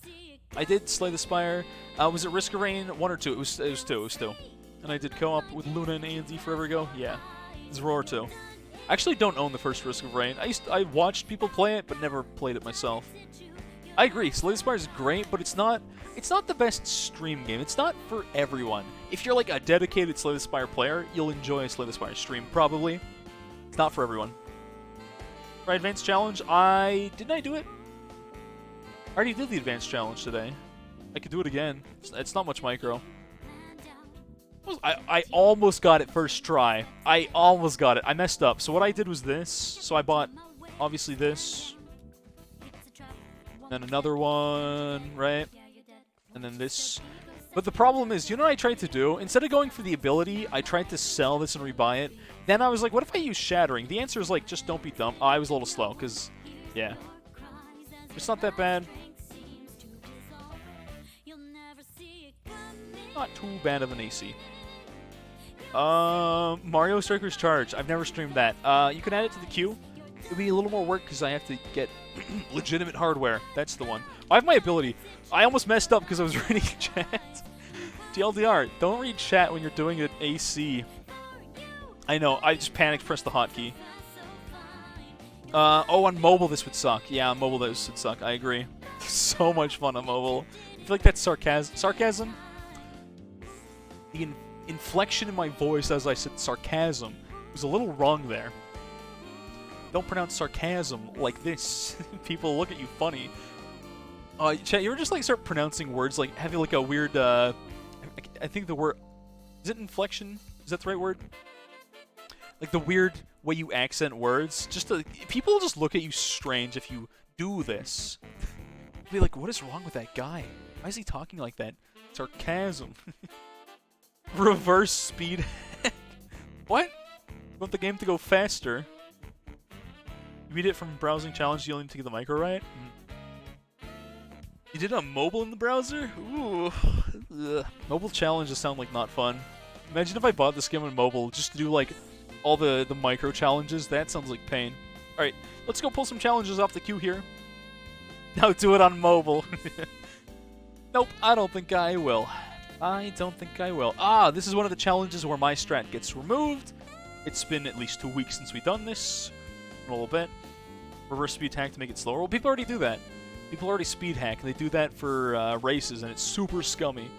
I did Slay the Spire. Was it Risk of Rain 1 or 2? It was 2. And I did co-op with Luna and ANZ forever ago. Yeah. It was Roar 2. I actually don't own the first Risk of Rain. I watched people play it, but never played it myself. I agree, Slay the Spire is great, but it's not the best stream game. It's not for everyone. If you're like a dedicated Slay the Spire player, you'll enjoy a Slay the Spire stream, probably. It's not for everyone. For Advanced Challenge, didn't I do it? I already did the Advanced Challenge today. I could do it again. It's not much micro. I almost got it first try. I almost got it. I messed up. So what I did was this. So I bought, obviously, this. Then another one, right? And then this. But the problem is, you know what I tried to do? Instead of going for the ability, I tried to sell this and rebuy it. Then I was like, what if I use Shattering? The answer is like, just don't be dumb. Oh, I was a little slow, because, yeah. It's not that bad. Not too bad of an AC. Mario Strikers Charge. I've never streamed that. You can add it to the queue. It'll be a little more work because I have to get legitimate hardware. That's the one. I have my ability. I almost messed up because I was reading chat. TLDR, don't read chat when you're doing an AC. I know, I just panicked, pressed the hotkey. Oh, on mobile this would suck. Yeah, on mobile this would suck. I agree. So much fun on mobile. I feel like that's sarcasm? The inflection in my voice as I said sarcasm was a little wrong there. Don't pronounce sarcasm like this. People look at you funny. Chat, you ever just like start pronouncing words like having like a weird, I think the word, is it inflection? Is that the right word? Like the weird way you accent words. People just look at you strange if you do this. They'll be like, what is wrong with that guy? Why is he talking like that? Sarcasm. Reverse speed. What? You want the game to go faster? You beat it from browsing challenge, you only need to get the micro right? You did it on mobile in the browser? Ooh. Ugh. Mobile challenges sound like not fun. Imagine if I bought this game on mobile just to do like all the micro challenges. That sounds like pain. Alright, let's go pull some challenges off the queue here. Now do it on mobile. Nope, I don't think I will. I don't think I will. Ah, this is one of the challenges where my strat gets removed. It's been at least 2 weeks since we've done this. A little bit. Reverse speed hack to make it slower. Well, people already do that. People already speed hack. They do that for races, and it's super scummy.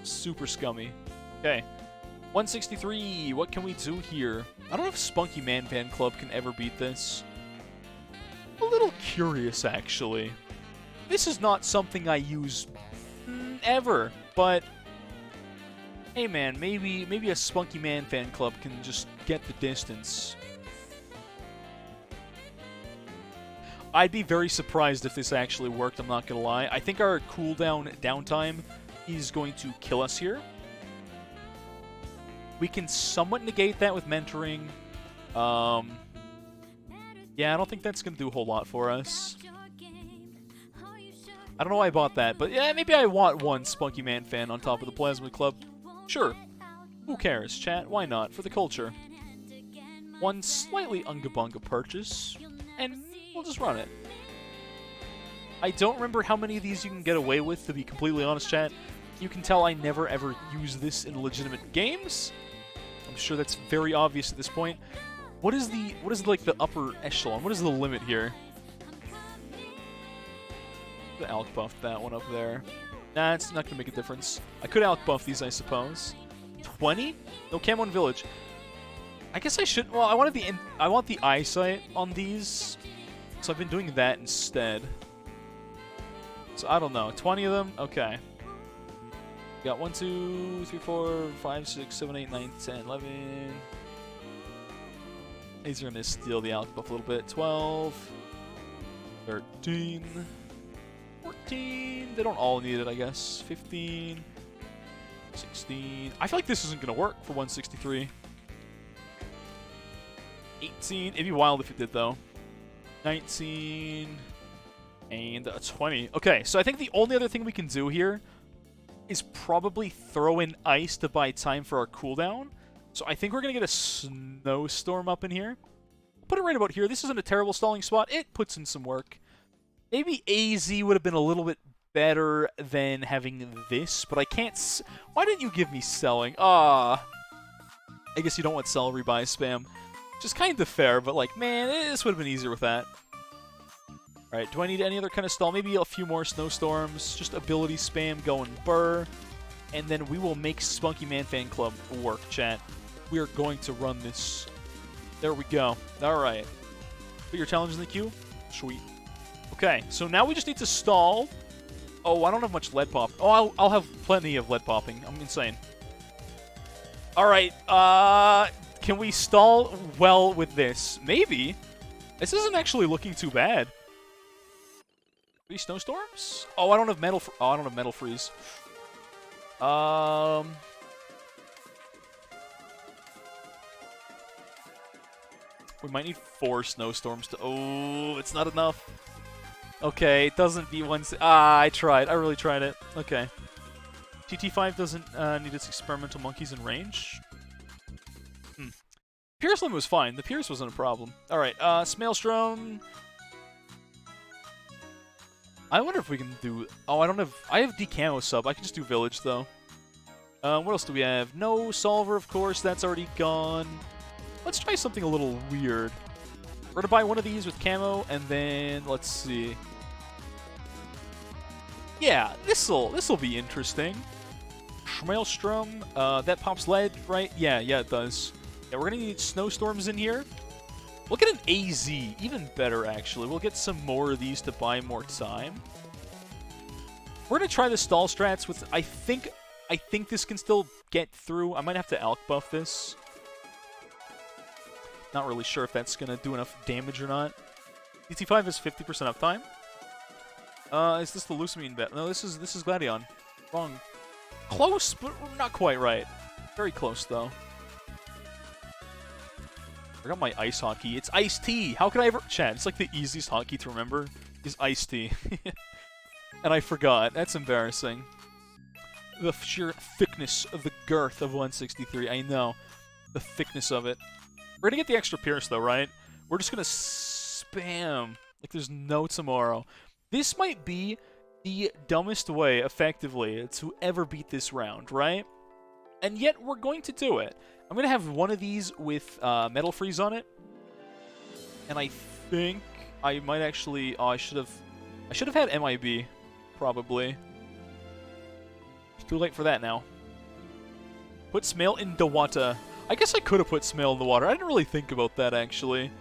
Super scummy. Okay. 163. What can we do here? I don't know if Spunky Man Fan Club can ever beat this. I'm a little curious, actually. This is not something I use ever, but hey, man, maybe a Spunky Man Fan Club can just get the distance. I'd be very surprised if this actually worked, I'm not gonna lie. I think our cooldown downtime is going to kill us here. We can somewhat negate that with mentoring. Yeah, I don't think that's gonna do a whole lot for us. I don't know why I bought that, but yeah, maybe I want one Spunky Man fan on top of the Plasma Club. Sure. Who cares, chat? Why not? For the culture. One slightly unga-bunga purchase, and we'll just run it. I don't remember how many of these you can get away with, to be completely honest, chat. You can tell I never ever use this in legitimate games. I'm sure that's very obvious at this point. What is like the upper echelon? What is the limit here? The Alk buff that one up there. Nah, it's not gonna make a difference. I could Alk buff these, I suppose. 20? No camo in village. I guess I should. Well, I want the eyesight on these, so I've been doing that instead. So I don't know. 20 of them. Okay. We got 1, 2, 3, 4, 5, 6, 7, 8, 9, 10, 11. These are gonna steal the Alk buff a little bit. 12, 13, 14. They don't all need it, I guess. 15, 16. I feel like this isn't gonna work for 163. 18. It'd be wild if it did, though. 19. And 20. Okay, so I think the only other thing we can do here is probably throw in ice to buy time for our cooldown. So I think we're going to get a snowstorm up in here. Put it right about here. This isn't a terrible stalling spot. It puts in some work. Maybe AZ would have been a little bit better than having this, but I can't... Why didn't you give me selling? Ah, I guess you don't want sell rebuy spam. Which is kind of fair, but like, man, this would have been easier with that. Alright, do I need any other kind of stall? Maybe a few more snowstorms. Just ability spam going burr. And then we will make Spunky Man Fan Club work, chat. We are going to run this. There we go. Alright. Put your challenge in the queue? Sweet. Okay, so now we just need to stall. Oh, I don't have much lead pop. Oh, I'll have plenty of lead popping. I'm insane. Alright, can we stall well with this? Maybe. This isn't actually looking too bad. 3 snowstorms? Oh, I don't have metal. I don't have metal freeze. We might need 4 snowstorms to. Oh, it's not enough. Okay, it doesn't beat one. I tried. I really tried it. Okay. TT5 doesn't need its experimental monkeys in range. Pierce Limb was fine. The Pierce wasn't a problem. Alright, Smaelstrom. I wonder if we can do... Oh, I don't have... I have Decamo sub. I can just do Village, though. What else do we have? No Solver, of course. That's already gone. Let's try something a little weird. We're going to buy one of these with camo, and then... Let's see. Yeah, this'll be interesting. Smaelstrom. That pops lead, right? Yeah, it does. Yeah, we're going to need snowstorms in here. We'll get an AZ. Even better, actually. We'll get some more of these to buy more time. We're going to try the stall strats with... I think this can still get through. I might have to Alk buff this. Not really sure if that's going to do enough damage or not. DT5 has 50% uptime. Is this the Lucamine bet? No, this is Gladion. Wrong. Close, but not quite right. Very close, though. I forgot my ice hockey. It's iced tea. How could I ever... Chat, it's like the easiest hockey to remember is iced tea. And I forgot. That's embarrassing. The sheer thickness of the girth of 163. I know. The thickness of it. We're going to get the extra Pierce, though, right? We're just going to spam like there's no tomorrow. This might be the dumbest way, effectively, to ever beat this round, right? And yet, we're going to do it. I'm going to have one of these with Metal Freeze on it. And I think I might actually... Oh, I should have had MIB, probably. It's too late for that now. Put Smael in the water. I guess I could have put Smael in the water. I didn't really think about that, actually.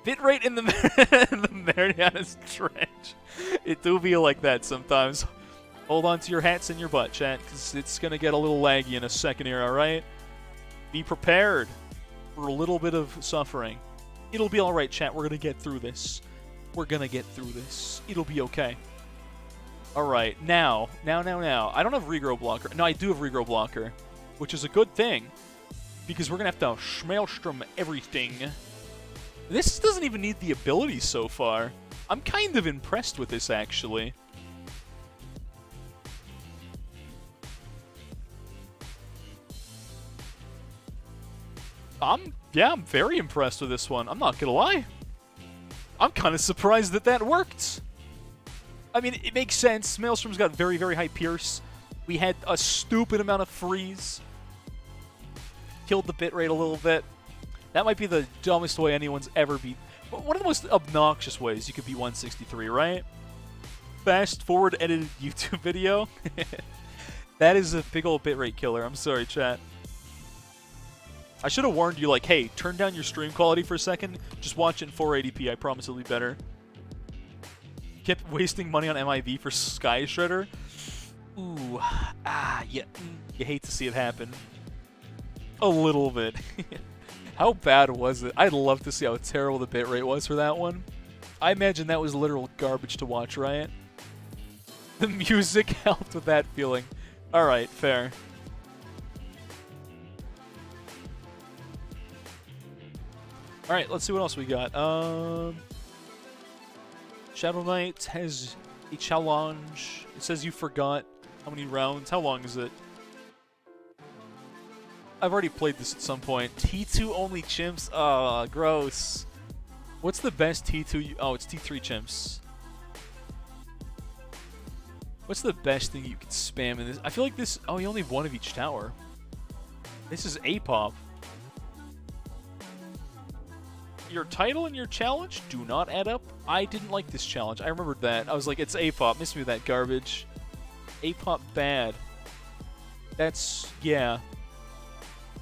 Bitrate in the, in the Marianas Trench. It do be like that sometimes. Hold on to your hats and your butt, chat, because it's going to get a little laggy in a second here, alright? Be prepared for a little bit of suffering. It'll be alright, chat. We're going to get through this. We're going to get through this. It'll be okay. Alright, now. I don't have Regrow Blocker. No, I do have Regrow Blocker, which is a good thing, because we're going to have to Smaelstrom everything. This doesn't even need the ability so far. I'm kind of impressed with this, actually. I'm very impressed with this one. I'm not gonna lie. I'm kind of surprised that that worked. I mean, it makes sense. Maelstrom's got very, very high Pierce. We had a stupid amount of freeze. Killed the bitrate a little bit. That might be the dumbest way anyone's ever beat. One of the most obnoxious ways you could beat 163, right? Fast forward edited YouTube video. That is a big old bitrate killer. I'm sorry, chat. I should have warned you, like, hey, turn down your stream quality for a second. Just watch it in 480p. I promise it'll be better. Kept wasting money on MIV for Sky Shredder. Ooh. Yeah. You hate to see it happen. A little bit. How bad was it? I'd love to see how terrible the bitrate was for that one. I imagine that was literal garbage to watch, right? The music helped with that feeling. Alright, fair. Alright, let's see what else we got. Shadow Knight has a challenge. It says you forgot How many rounds? How long is it? I've already played this at some point. T2 only chimps? Gross. What's the best T2? Oh, it's T3 chimps. What's the best thing you can spam in this? I feel like this... Oh, you only have one of each tower. This is A-pop. Your title and your challenge do not add up. I didn't like this challenge. I remembered that. I was like, it's A-pop. Miss me with that garbage. A-pop bad. That's... Yeah.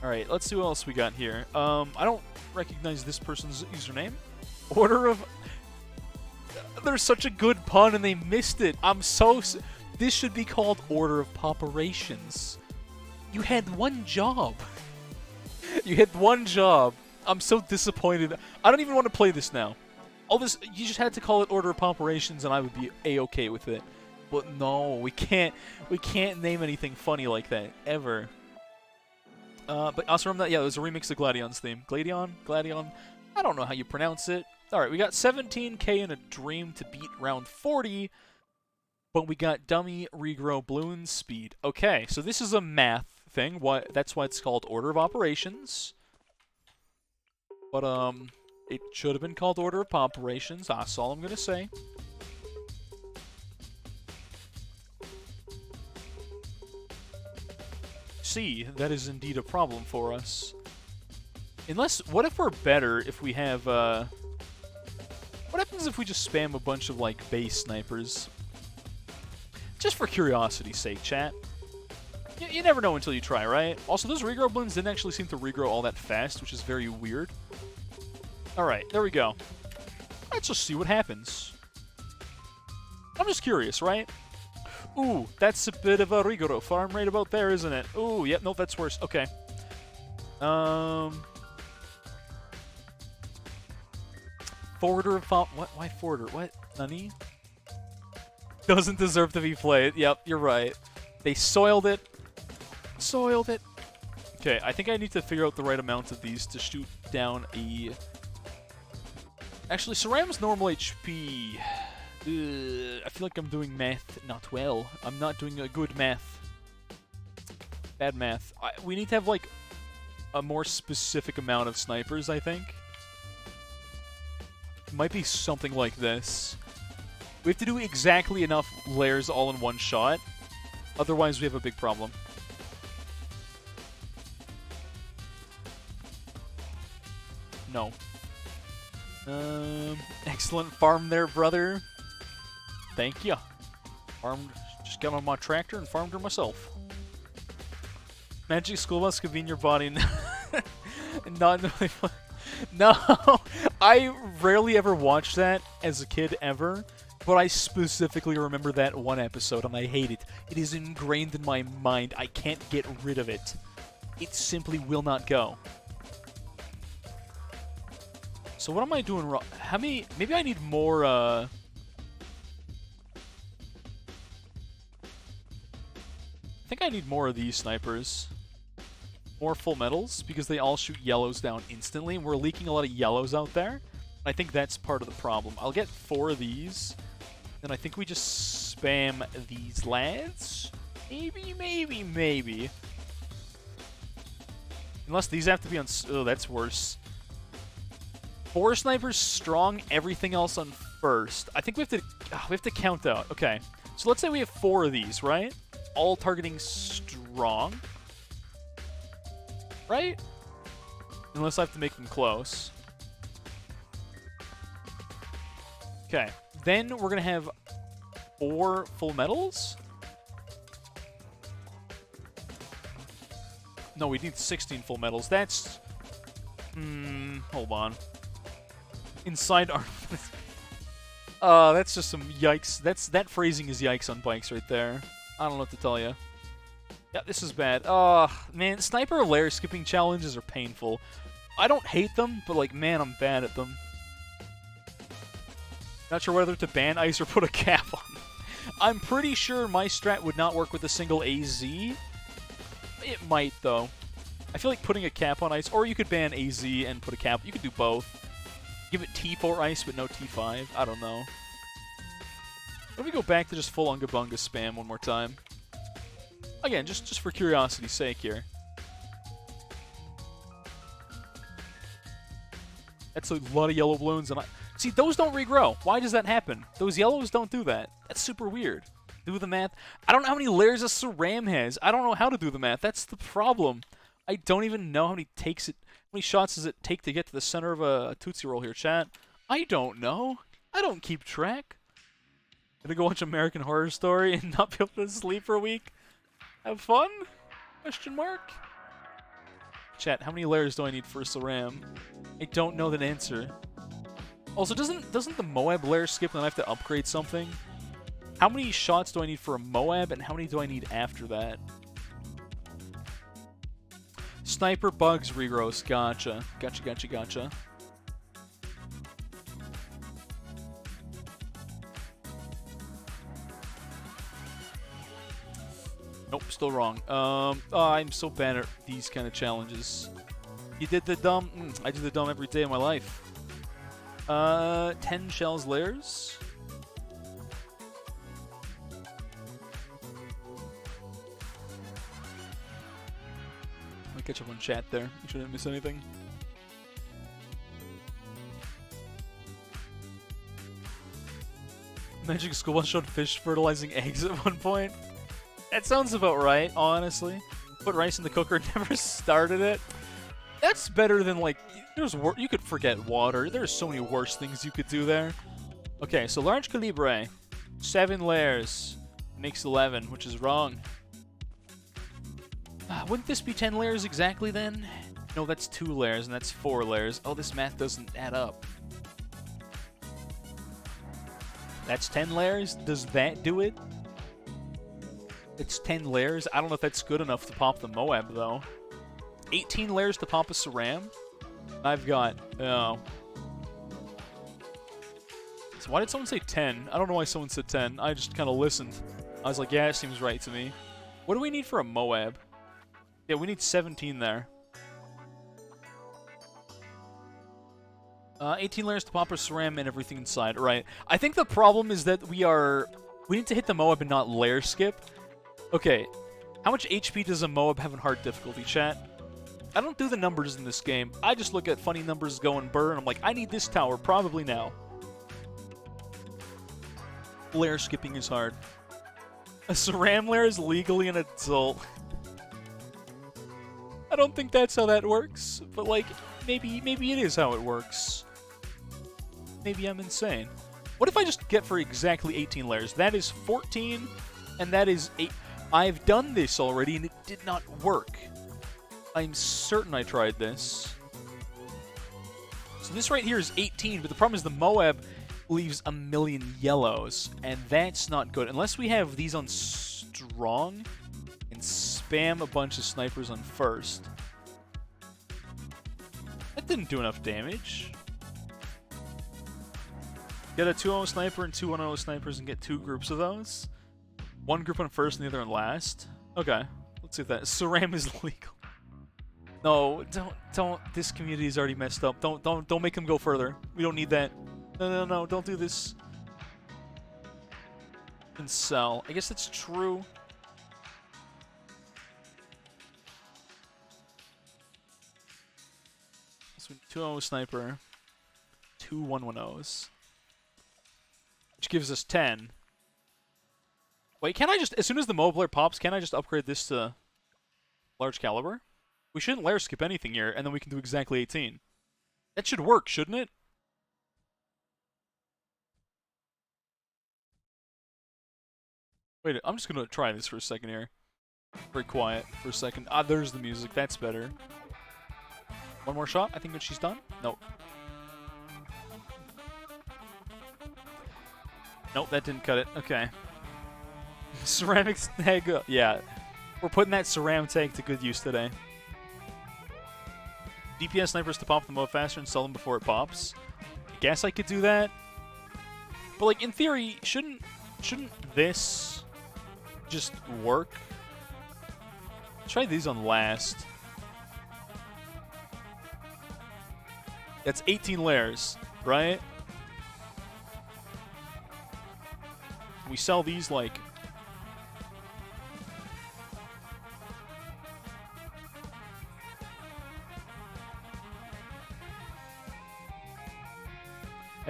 Alright, let's see what else we got here. I don't recognize this person's username. Order of... There's such a good pun and they missed it. I'm so... This should be called Order of Poperations. You had one job. You had one job. I'm so disappointed. I don't even want to play this now. All this... You just had to call it Order of Poperations and I would be A-okay with it. But no, we can't name anything funny like that, ever. But also remember that, yeah, it was a remix of Gladion's theme. Gladion? I don't know how you pronounce it. Alright, we got 17k in a dream to beat round 40, but we got dummy regrow balloon speed. Okay, so this is a math thing. That's why it's called Order of Operations. But, it should have been called Order of Poperations. That's all I'm gonna say. See, that is indeed a problem for us. Unless, what if we're better if we have, what happens if we just spam a bunch of, like, base snipers? Just for curiosity's sake, chat. You never know until you try, right? Also, those regrow balloons didn't actually seem to regrow all that fast, which is very weird. Alright, there we go. Let's just see what happens. I'm just curious, right? Ooh, that's a bit of a regrow farm right about there, isn't it? Ooh, yep, nope, that's worse. Okay. Forwarder of what? Why forwarder? What? Nani? Doesn't deserve to be played. Yep, you're right. They soiled it. Soiled it. Okay, I think I need to figure out the right amount of these to shoot down a... Actually, Saram's normal HP... I feel like I'm doing math not well. I'm not doing a good math. Bad math. We need to have, like, a more specific amount of snipers, I think. It might be something like this. We have to do exactly enough layers all in one shot. Otherwise, we have a big problem. No. Excellent farm there, brother. Thank you. Just got on my tractor and farmed her myself. Magic School Bus could be in your body. Not really fun. No, I rarely ever watched that as a kid ever, but I specifically remember that one episode and I hate it. It is ingrained in my mind. I can't get rid of it. It simply will not go. So what am I doing wrong? How many... Maybe I need more, I think I need more of these snipers. More full metals, because they all shoot yellows down instantly, and we're leaking a lot of yellows out there. I think that's part of the problem. I'll get 4 of these, and I think we just spam these lads? Maybe. Unless these have to be on... Oh, that's worse. 4 snipers strong, everything else on first. I think we have to count out. Okay, so let's say we have 4 of these, right? All targeting strong. Right? Unless I have to make them close. Okay, then we're going to have 4 full metals. No, we need 16 full metals. That's... hold on. Inside our... that's just some yikes. That phrasing is yikes on bikes right there. I don't know what to tell you. Yeah, this is bad. Man, sniper lair skipping challenges are painful. I don't hate them, but, like, man, I'm bad at them. Not sure whether to ban ice or put a cap on. I'm pretty sure my strat would not work with a single AZ. It might, though. I feel like putting a cap on ice, or you could ban AZ and put a cap. You could do both. Give it T4 ice, but no T5. I don't know. Let me go back to just full Unga Bunga spam one more time. Again, just for curiosity's sake here. That's a lot of yellow balloons, and see, those don't regrow. Why does that happen? Those yellows don't do that. That's super weird. Do the math. I don't know how many layers a Saram has. I don't know how to do the math. That's the problem. I don't even know how many shots does it take to get to the center of a Tootsie Roll here, chat. I don't know. I don't keep track. Gonna go watch American Horror Story and not be able to sleep for a week? Have fun? Question mark? Chat, how many layers do I need for a Saram? I don't know that answer. Also, doesn't the Moab layer skip when I have to upgrade something? How many shots do I need for a Moab, and how many do I need after that? Sniper bugs regrows. Gotcha. Gotcha. Nope, still wrong. Oh, I'm so bad at these kind of challenges. You did the dumb. I do the dumb every day of my life. 10 shells layers. I'll catch up on chat there. Make sure I didn't miss anything. Magic School Bus showed fish fertilizing eggs at one point. That sounds about right, honestly. Put rice in the cooker, never started it. That's better than, like, you could forget water. There's so many worse things you could do there. Okay, so large calibre, 7 layers, makes 11, which is wrong. Wouldn't this be 10 layers exactly then? No, that's 2 layers, and that's 4 layers. Oh, this math doesn't add up. That's 10 layers? Does that do it? It's 10 layers? I don't know if that's good enough to pop the Moab, though. 18 layers to pop a Saram? I've got... Oh. So why did someone say 10? I don't know why someone said 10. I just kind of listened. I was like, yeah, it seems right to me. What do we need for a Moab? Yeah, we need 17 there. 18 layers to pop a Saram and everything inside. Right. I think the problem is that we need to hit the Moab and not layer skip. Okay. How much HP does a Moab have in hard difficulty, chat? I don't do the numbers in this game. I just look at funny numbers going burr, and I'm like, I need this tower probably now. Layer skipping is hard. A Saram layer is legally an adult. I don't think that's how that works, but like, maybe it is how it works. Maybe I'm insane. What if I just get for exactly 18 layers? That is 14, and that is 8. I've done this already, and it did not work. I'm certain I tried this. So this right here is 18, but the problem is the Moab leaves a million yellows, and that's not good. Unless we have these on strong and spam a bunch of snipers on first. That didn't do enough damage. Get a 2-0 sniper and 2 1-0 snipers and get 2 groups of those. One group on first and the other on last. Okay, let's see if that Saram is legal. No, don't. This community is already messed up. Don't make them go further. We don't need that. No, don't do this. And sell. I guess that's true. So 2-0 sniper, 2 1-1-0s. Which gives us 10. Wait, can I just, as soon as the Moab pops, can I just upgrade this to large caliber? We shouldn't layer skip anything here, and then we can do exactly 18. That should work, shouldn't it? Wait, I'm just gonna try this for a second here. Very quiet for a second. Ah, there's the music. That's better. One more shot. I think that she's done. Nope. Nope, that didn't cut it. Okay. Ceramic tag. Yeah. We're putting that Saram tag to good use today. DPS snipers to pop the Moab faster and sell them before it pops. I guess I could do that. But like in theory, shouldn't this just work? Try these on last. That's 18 layers, right? We sell these like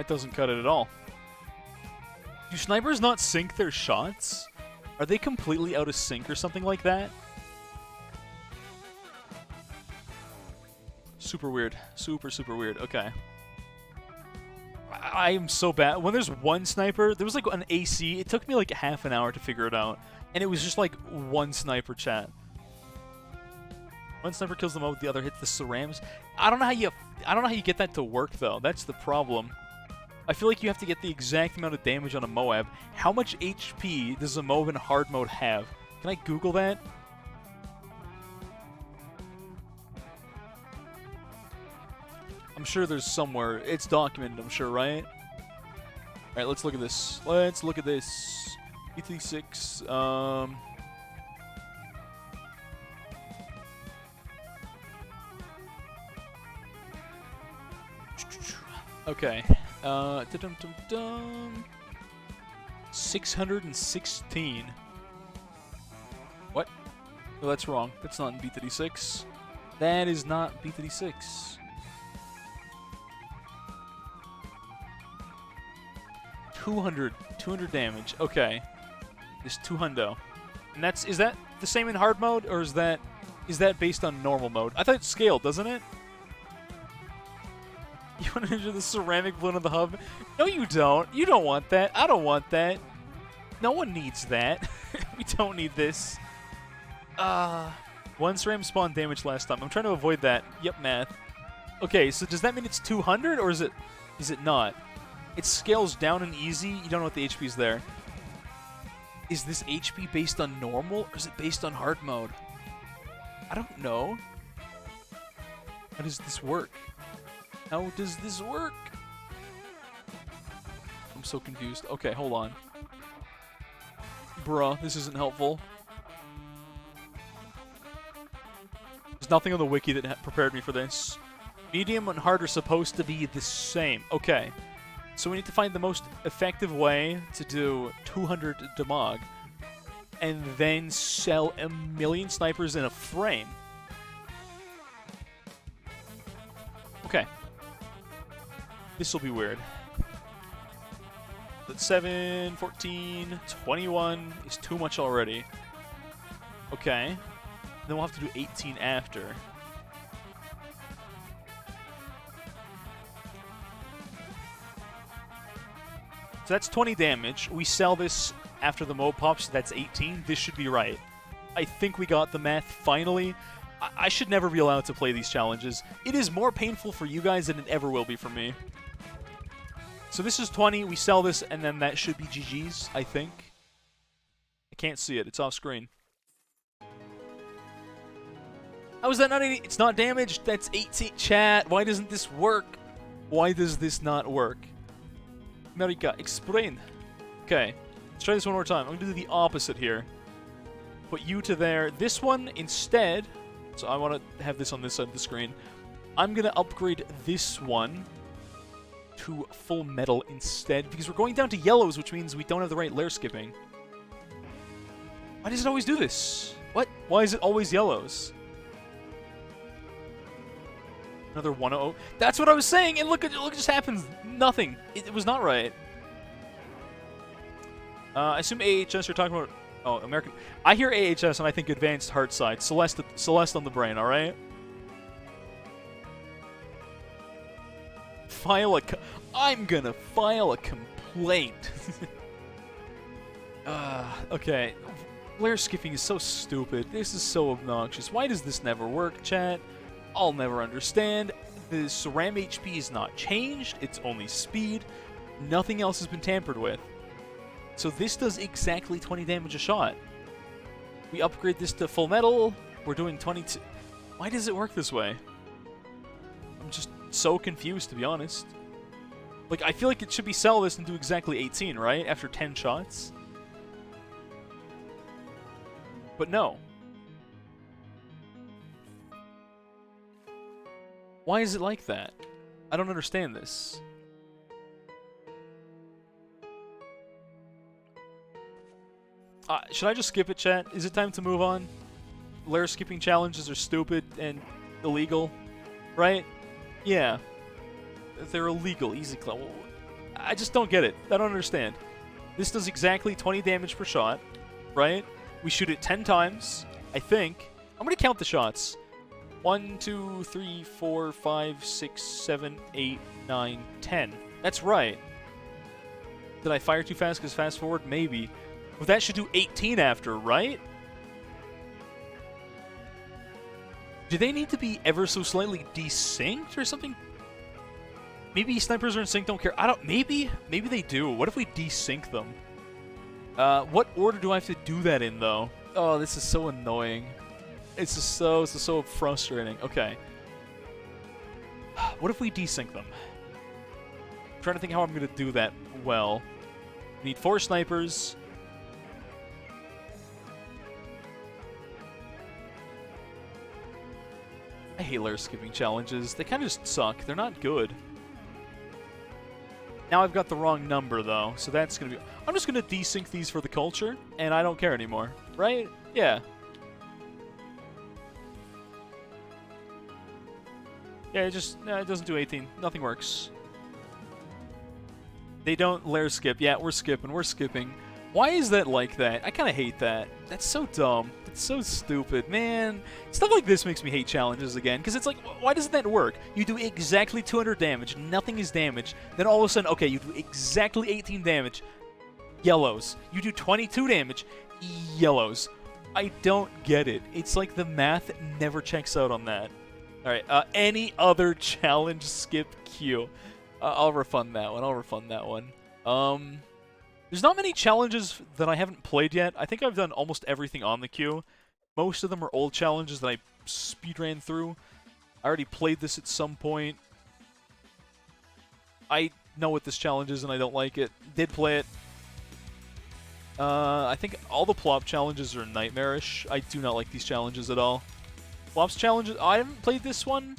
That doesn't cut it at all. Do snipers not sync their shots? Are they completely out of sync or something like that? Super weird. Super, super weird. Okay. I am so bad. When there's one sniper, there was like an AC. It took me like half an hour to figure it out. And it was just like one sniper, chat. One sniper kills the mode, the other hits the cerams. I don't know how you get that to work though. That's the problem. I feel like you have to get the exact amount of damage on a Moab. How much HP does a Moab in hard mode have? Can I Google that? I'm sure there's somewhere. It's documented, I'm sure, right? Alright, let's look at this. Let's look at this. ET6, okay. 616. What? No, that's wrong. That's not in B36. That is not B36. 200 damage. Okay. This 200. And is that the same in hard mode, or is that based on normal mode? I thought it's scaled, doesn't it? You want to enter the ceramic balloon of the hub? No, you don't. You don't want that. I don't want that. No one needs that. We don't need this. One ceram spawned damage last time. I'm trying to avoid that. Yep, math. Okay, so does that mean it's 200, or is it not? It scales down and easy. You don't know what the HP is there. Is this HP based on normal, or is it based on hard mode? I don't know. How does this work? How does this work? I'm so confused. Okay, hold on. Bruh, this isn't helpful. There's nothing on the wiki that prepared me for this. Medium and hard are supposed to be the same. Okay. So we need to find the most effective way to do 200 damage and then sell 1,000,000 snipers in a frame. Okay. This will be weird. But 7, 14, 21 is too much already. Okay. Then we'll have to do 18 after. So that's 20 damage. We sell this after the mode pops. So that's 18. This should be right. I think we got the math finally. I should never be allowed to play these challenges. It is more painful for you guys than it ever will be for me. So this is 20. We sell this, and then that should be GG's, I think. I can't see it. It's off screen. How is that not 80? It's not damaged. That's 18. Chat, why doesn't this work? Why does this not work? America, explain. Okay, let's try this one more time. I'm going to do the opposite here. Put you to there. This one, instead, so I want to have this on this side of the screen. I'm going to upgrade this one to full metal instead, because we're going down to yellows, which means we don't have the right layer skipping. Why does it always do this? What? Why is it always yellows? Another 1-0. That's what I was saying, and look, it just happens. Nothing. It was not right. I assume AHS you're talking about. Oh, American. I hear AHS and I think Advanced Heart Side. Celeste on the brain. All right. I'm gonna file a complaint. Okay. Layer skipping is so stupid. This is so obnoxious. Why does this never work, chat? I'll never understand. The Ceram HP is not changed. It's only speed. Nothing else has been tampered with. So this does exactly 20 damage a shot. We upgrade this to full metal. We're doing 22. Why does it work this way? I'm just so confused, to be honest. Like, I feel like it should be sell this and do exactly 18, right? After 10 shots. But no. Why is it like that? I don't understand this. Should I just skip it, chat? Is it time to move on? Layer skipping challenges are stupid and illegal, right? Yeah. They're illegal. Easy clap. I just don't get it. I don't understand. This does exactly 20 damage per shot, right? We shoot it 10 times, I think. I'm going to count the shots. 1, 2, 3, 4, 5, 6, 7, 8, 9, 10. That's right. Did I fire too fast because fast forward? Maybe. But that should do 18 after, right? Do they need to be ever so slightly desynced or something? Maybe snipers are in sync, don't care. I don't... Maybe they do. What if we desync them? What order do I have to do that in, though? Oh, this is so annoying. It's just so frustrating. Okay. What if we desync them? I'm trying to think how I'm going to do that well. We need 4 snipers. I hate layer skipping challenges. They kind of just suck. They're not good. Now I've got the wrong number, though, so that's going to be... I'm just going to desync these for the culture, and I don't care anymore. Right? Yeah. Yeah, it doesn't do 18. Nothing works. They don't layer skip. Yeah, we're skipping. Why is that like that? I kind of hate that. That's so dumb. It's so stupid. Man, stuff like this makes me hate challenges again, because it's like, why doesn't that work? You do exactly 200 damage, nothing is damaged, then all of a sudden, okay, you do exactly 18 damage, yellows. You do 22 damage, yellows. I don't get it. It's like the math never checks out on that. Alright, any other challenge skip queue. I'll refund that one. There's not many challenges that I haven't played yet. I think I've done almost everything on the queue. Most of them are old challenges that I speedran through. I already played this at some point. I know what this challenge is and I don't like it. Did play it. I think all the plop challenges are nightmarish. I do not like these challenges at all. Plops challenges, I haven't played this one,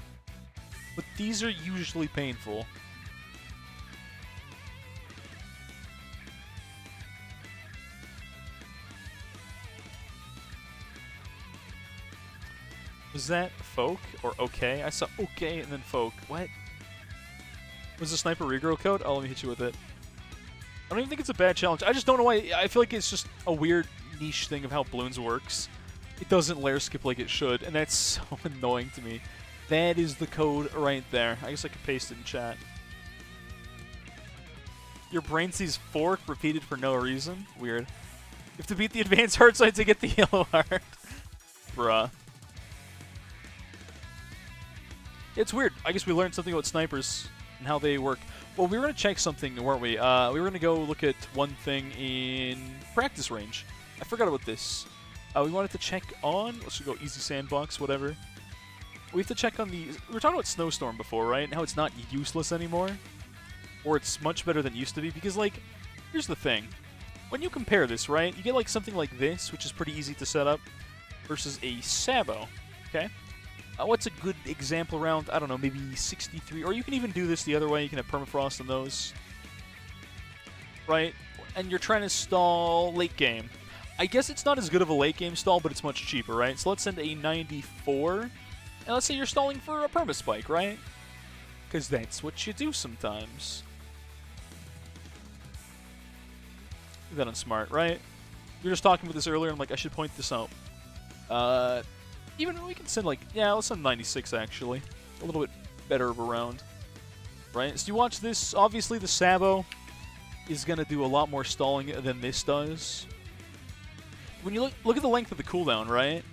but these are usually painful. Was that folk or okay? I saw okay and then folk. What? Was the sniper regrow code? Oh, let me hit you with it. I don't even think it's a bad challenge. I just don't know why. I feel like it's just a weird niche thing of how balloons works. It doesn't layer skip like it should, and that's so annoying to me. That is the code right there. I guess I could paste it in chat. Your brain sees fork repeated for no reason? Weird. You have to beat the advanced hard side to get the yellow heart. Bruh. It's weird. I guess we learned something about snipers and how they work. Well, we were going to check something, weren't we? We were going to go look at one thing in practice range. I forgot about this. We wanted to check on... Let's go easy sandbox, whatever. We have to check on the... We were talking about Snowstorm before, right? And how it's not useless anymore. Or it's much better than it used to be. Because, like, here's the thing. When you compare this, right? You get, like, something like this, which is pretty easy to set up, versus a Sabo. Okay? What's a good example round? I don't know, maybe 63. Or you can even do this the other way. You can have permafrost on those. Right? And you're trying to stall late game. I guess it's not as good of a late game stall, but it's much cheaper, right? So let's send a 94. And let's say you're stalling for a permaspike, right? Because that's what you do sometimes. That unsmart, right? We were just talking about this earlier, and I'm like, I should point this out. Even we can send like, yeah, let's send 96 actually. A little bit better of a round. Right? So you watch this, obviously the Sabo is going to do a lot more stalling than this does. When you look at the length of the cooldown, right?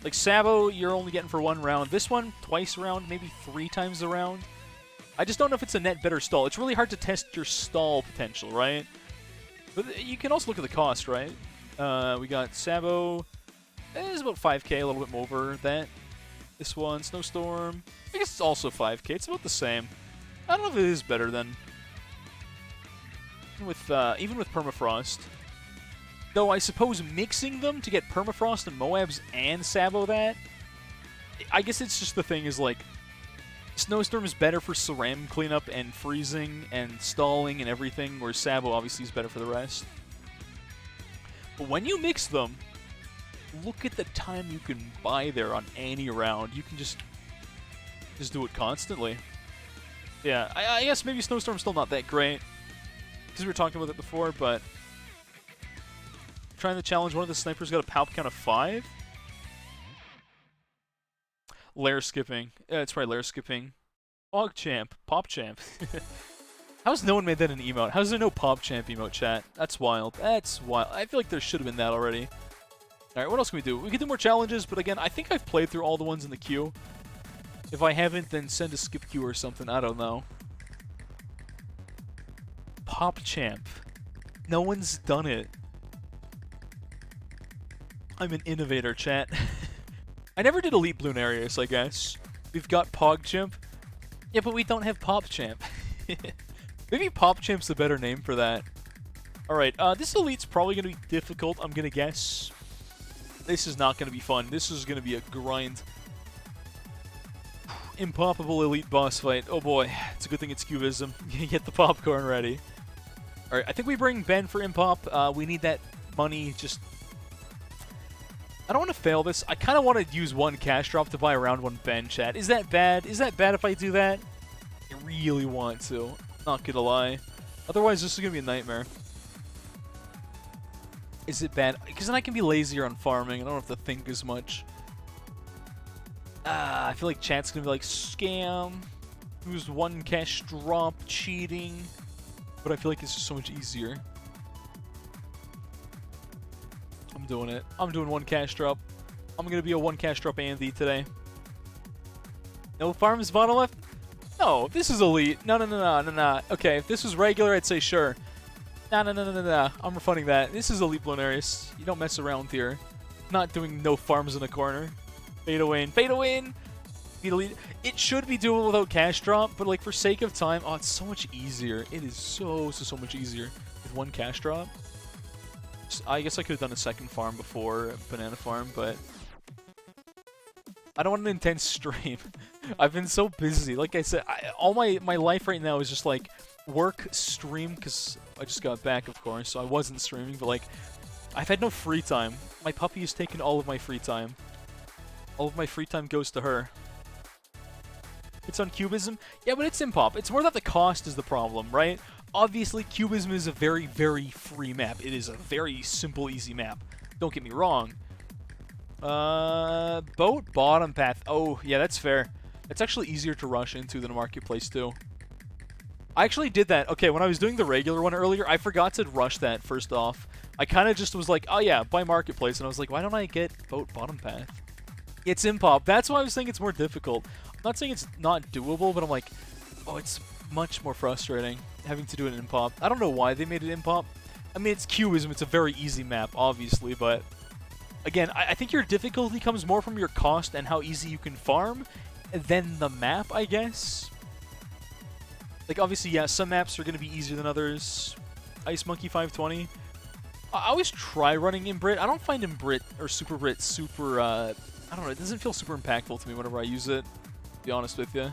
Like Sabo, you're only getting for 1 round. This one, twice a round, maybe 3 times a round. I just don't know if it's a net better stall. It's really hard to test your stall potential, right? But you can also look at the cost, right? We got Sabo. It's about 5k, a little bit over that. This one, Snowstorm. I guess it's also 5k. It's about the same. I don't know if it is better than... Even with Permafrost. Though I suppose mixing them to get Permafrost and Moabs and Sabo that... I guess it's just the thing is like... Snowstorm is better for Ceram cleanup and freezing and stalling and everything, whereas Sabo obviously is better for the rest. But when you mix them... Look at the time you can buy there on any round. You can just do it constantly. Yeah, I guess maybe Snowstorm's still not that great. because we were talking about it before, but trying to challenge one of the snipers got a palp count of 5. Lair skipping. Yeah, it's right, lair skipping. PogChamp. PopChamp. How's no one made that an emote? How's there no PopChamp emote, chat? That's wild. That's wild. I feel like there should have been that already. Alright, what else can we do? We can do more challenges, but again, I think I've played through all the ones in the queue. If I haven't, then send a skip queue or something. I don't know. PopChamp. No one's done it. I'm an innovator, chat. I never did Elite Bloonarius, I guess. We've got PogChamp. Yeah, but we don't have PopChamp. Maybe PopChamp's the better name for that. Alright, this Elite's probably going to be difficult, I'm going to guess. This is not going to be fun. This is going to be a grind. Impoppable Elite boss fight. Oh boy, it's a good thing it's Cubism. Get the popcorn ready. Alright, I think we bring Ben for Impop. We need that money just... I don't want to fail this. I kind of want to use one cash drop to buy a round 1 Ben, chat. Is that bad? Is that bad if I do that? I really want to. Not gonna lie. Otherwise, this is gonna be a nightmare. Is it bad? Because then I can be lazier on farming. I don't have to think as much. I feel like chat's gonna be like, scam. Use 1 cash drop, cheating. But I feel like it's just so much easier. I'm doing it. I'm doing 1 cash drop. I'm gonna be a 1 cash drop Andy today. No farms bottom left? No, this is Elite. No. Okay, if this was regular, I'd say sure. No. I'm refunding that. This is Elite Bloonarius. You don't mess around here. Not doing no farms in a corner. Fade away in. Fade away in! Beat Elite. It should be doable without cash drop, but like for sake of time, oh, it's so much easier. It is so much easier with 1 cash drop. I guess I could have done a second farm before Banana Farm, but I don't want an intense stream. I've been so busy. Like I said, all my life right now is just like work, stream, because I just got back, of course, so I wasn't streaming, but like I've had no free time. My puppy has taken all of my free time. All of my free time goes to her. It's on Cubism? Yeah, but it's Impop. It's more that the cost is the problem, right? Obviously, Cubism is a very, very free map. It is a very simple, easy map. Don't get me wrong. Boat bottom path. Oh, yeah, that's fair. It's actually easier to rush into than a marketplace, too. I actually did that. Okay, when I was doing the regular one earlier, I forgot to rush that first off. I kind of just was like, oh yeah, buy marketplace. And I was like, why don't I get boat bottom path? It's Impop. That's why I was saying it's more difficult. I'm not saying it's not doable, but I'm like, oh, it's much more frustrating having to do it in Impop. I don't know why they made it Impop. I mean, it's Cubism. It's a very easy map, obviously, but again, I think your difficulty comes more from your cost and how easy you can farm than the map, I guess. Like, obviously, yeah, some maps are going to be easier than others. Ice Monkey 520. I always try running in Brit. I don't find in Brit or Super Brit super, I don't know, it doesn't feel super impactful to me whenever I use it, to be honest with you.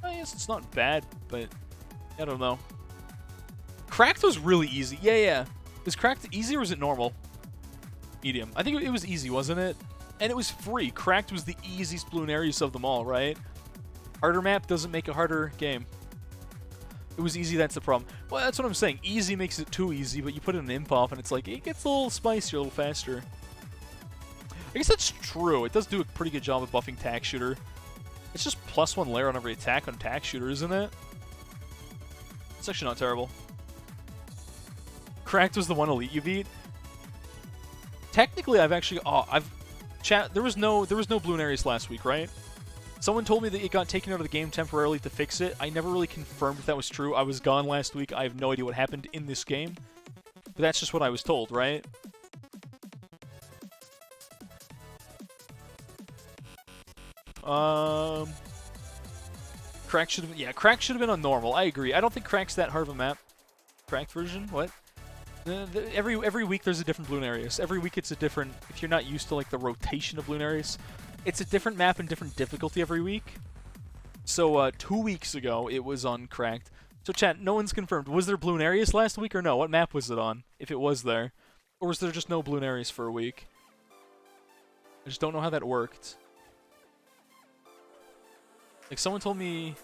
I guess it's not bad, but I don't know. Cracked was really easy. Yeah. Was Cracked easy or was it normal? Medium. I think it was easy, wasn't it? And it was free. Cracked was the easiest Bloonarius of them all, right? Harder map doesn't make a harder game. It was easy, that's the problem. Well, that's what I'm saying. Easy makes it too easy, but you put it in Impop and it's like, it gets a little spicier, a little faster. I guess that's true. It does do a pretty good job of buffing Tack Shooter. It's just +1 layer on every attack on Tack Shooter, isn't it? It's actually not terrible. Cracked was the one Elite you beat. Technically, I've actually... Oh, Chat, there was no Bloonarius last week, right? Someone told me that it got taken out of the game temporarily to fix it. I never really confirmed if that was true. I was gone last week. I have no idea what happened in this game. But that's just what I was told, right? Crack should have been... Yeah, Crack should have been on normal. I agree. I don't think Crack's that hard of a map. Cracked version? What? Every week there's a different Bloonarius. Every week it's a different... If you're not used to, like, the rotation of Bloonarius, it's a different map and different difficulty every week. So, 2 weeks ago, it was on Cracked. So, chat, no one's confirmed. Was there Bloonarius last week or no? What map was it on, if it was there? Or was there just no Bloonarius for a week? I just don't know how that worked. Like, someone told me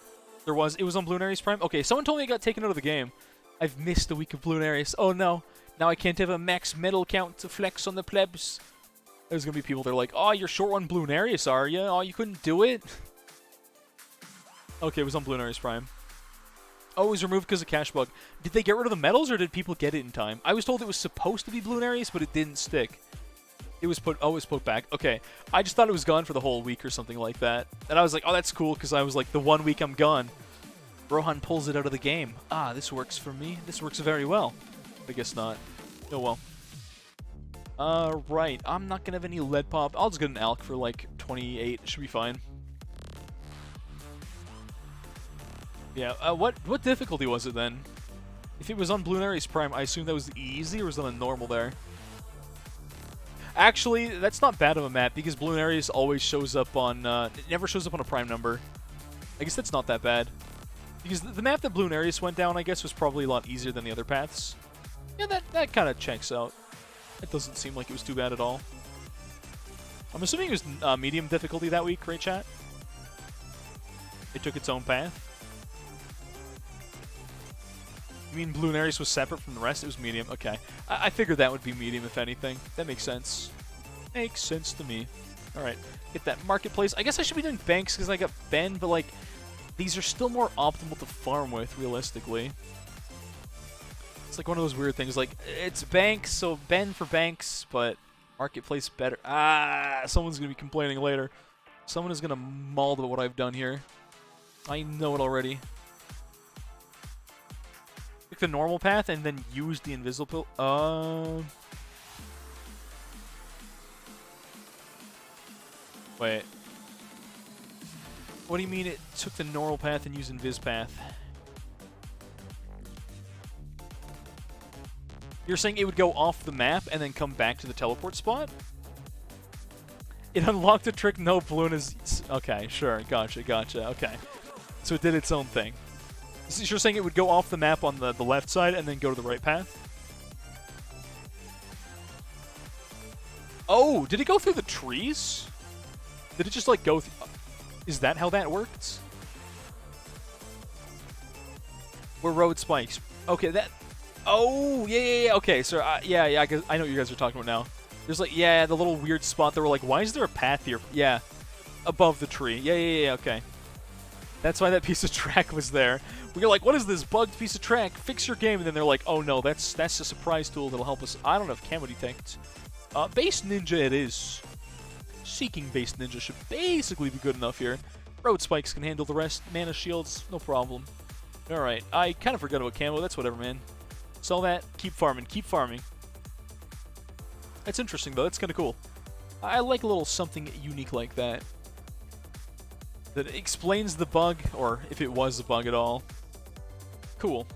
it was on Bloonarius Prime. Okay, someone told me it got taken out of the game. I've missed a week of Bloonarius. Oh no. Now I can't have a max medal count to flex on the plebs. There's gonna be people that are like, oh, you're short on Bloonarius, are you? Oh, you couldn't do it? Okay, it was on Bloonarius Prime. Oh, it was removed because of cash bug. Did they get rid of the medals, or did people get it in time? I was told it was supposed to be Bloonarius, but it didn't stick. It was put... Oh, it was put back. Okay. I just thought it was gone for the whole week or something like that. And I was like, oh, that's cool, because I was like, the 1 week I'm gone. Rohan pulls it out of the game. Ah, this works for me. This works very well. I guess not. Oh, well. Right. I'm not going to have any lead pop. I'll just get an Alk for, like, 28. It should be fine. Yeah, what difficulty was it then? If it was on Bloonarius Prime, I assume that was easy, or was that on normal there? Actually, that's not bad of a map, because Bloonarius always shows up on, it never shows up on a Prime number. I guess that's not that bad. Because the map that Bloonarius went down, I guess, was probably a lot easier than the other paths. Yeah, that kind of checks out. It doesn't seem like it was too bad at all. I'm assuming it was medium difficulty that week, right, chat? It took its own path. You mean Bloonarius was separate from the rest? It was medium. Okay. I figured that would be medium, if anything. That makes sense. Makes sense to me. Alright. Get that marketplace. I guess I should be doing banks because I got Ben, but, like, these are still more optimal to farm with, realistically. It's like one of those weird things. Like, it's banks, so Ben for banks, but marketplace better. Ah! Someone's going to be complaining later. Someone is going to maul about what I've done here. I know it already. Took the normal path and then used the invisible pill. Wait. What do you mean it took the normal path and used invis path? You're saying it would go off the map and then come back to the teleport spot? It unlocked a trick no balloon is... Okay, sure. Gotcha. Okay. So it did its own thing. So you're saying it would go off the map on the left side and then go to the right path? Oh, did it go through the trees? Did it just, like, go... Is that how that worked? Where road spikes. Okay, that... Oh, yeah. Okay, so, yeah, I know what you guys are talking about now. There's, like, yeah, the little weird spot that we're like, why is there a path here? Yeah, above the tree. Yeah, okay. That's why that piece of track was there. We were like, what is this bugged piece of track? Fix your game. And then they're like, oh no, that's a surprise tool that'll help us. I don't have camo detect. Base Ninja it is. Seeking Base Ninja should basically be good enough here. Road Spikes can handle the rest. Mana Shields, no problem. Alright, I kind of forgot about camo. That's whatever, man. Sell that. Keep farming. Keep farming. That's interesting, though. That's kind of cool. I like a little something unique like that. That explains the bug, or if it was a bug at all. Cool.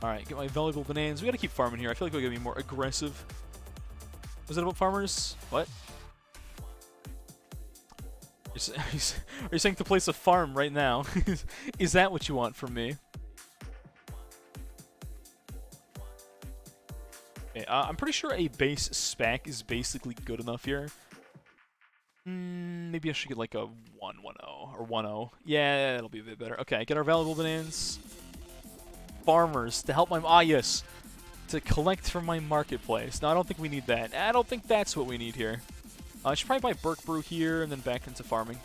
Alright, get my valuable bananas. We gotta keep farming here. I feel like we gotta be more aggressive. Was it about farmers? What? Are you saying to place a farm right now? Is that what you want from me? Okay, I'm pretty sure a base spec is basically good enough here. Maybe I should get like a 1-1-0 or 1-0. Yeah, that'll be a bit better. Okay, get our valuable bananas. Farmers to help my... Ah, yes. To collect from my marketplace. No, I don't think we need that. I don't think that's what we need here. I should probably buy Burk Brew here and then back into farming.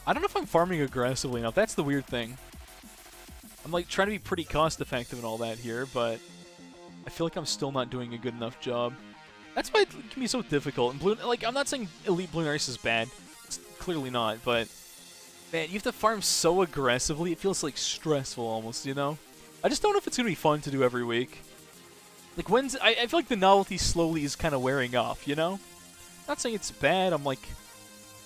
I don't know if I'm farming aggressively enough. That's the weird thing. I'm like trying to be pretty cost effective and all that here, but I feel like I'm still not doing a good enough job. That's why it can be so difficult. And like, I'm not saying Elite Bloonarius is bad. It's clearly not, but man, you have to farm so aggressively. It feels like stressful almost, you know? I just don't know if it's going to be fun to do every week. Like, I feel like the novelty slowly is kind of wearing off, you know? Not saying it's bad, I'm like,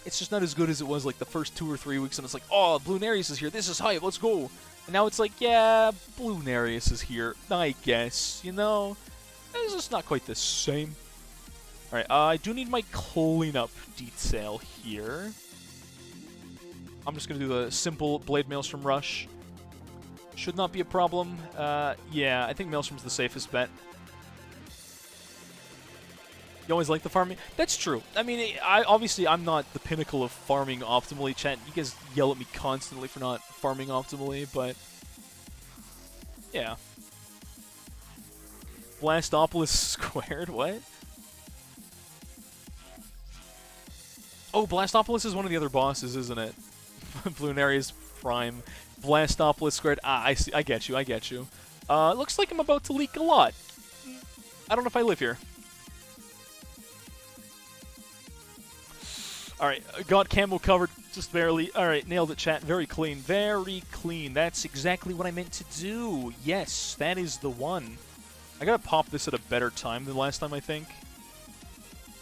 it's just not as good as it was like the first 2 or 3 weeks, and it's like, oh, Bloonarius is here, this is hype, let's go! And now it's like, yeah, Bloonarius is here, I guess, you know? It's just not quite the same. Alright, I do need my cleanup detail here. I'm just gonna do the simple Blade Maelstrom Rush. Should not be a problem. Yeah, I think Maelstrom's the safest bet. You always like the farming? That's true. I mean, obviously I'm not the pinnacle of farming optimally. Chat, you guys yell at me constantly for not farming optimally, but yeah. Blastopolis squared? What? Oh, Blastopolis is one of the other bosses, isn't it? Bloonarius Prime. Blastopolis squared. Ah, I see. I get you. I get you. Looks like I'm about to leak a lot. I don't know if I live here. Alright, got camo covered just barely. Alright, nailed it, chat. Very clean. Very clean. That's exactly what I meant to do. Yes, that is the one. I gotta pop this at a better time than last time, I think.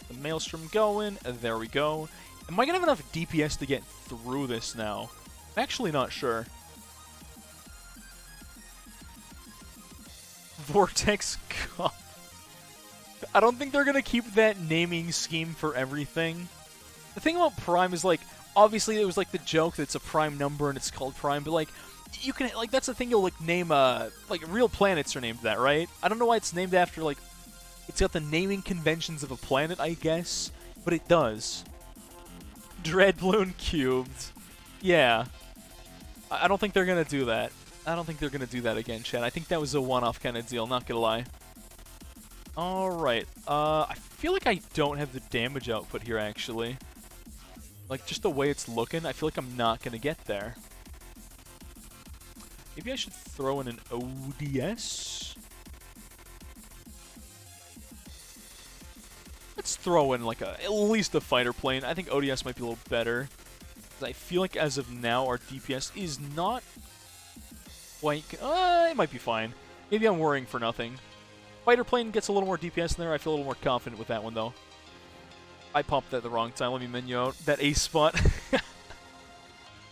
The Maelstrom going. There we go. Am I gonna have enough DPS to get through this now? I'm actually not sure. Vortex God. I don't think they're gonna keep that naming scheme for everything. The thing about Prime is, like, obviously it was, like, the joke that it's a prime number and it's called Prime, but, like, you can, like, that's the thing you'll, like, name, like, real planets are named that, right? I don't know why it's named after, like, it's got the naming conventions of a planet, I guess, but it does. Dreadbloon cubed. Yeah. I don't think they're gonna do that. I don't think they're gonna do that again, chat. I think that was a one-off kind of deal, not gonna lie. Alright, I feel like I don't have the damage output here, actually. Like, just the way it's looking, I feel like I'm not gonna get there. Maybe I should throw in an ODS? Let's throw in, like, at least a fighter plane. I think ODS might be a little better. I feel like, as of now, our DPS is not quite... it might be fine. Maybe I'm worrying for nothing. Fighter plane gets a little more DPS in there. I feel a little more confident with that one, though. I popped that at the wrong time. Let me menu out that ace spot.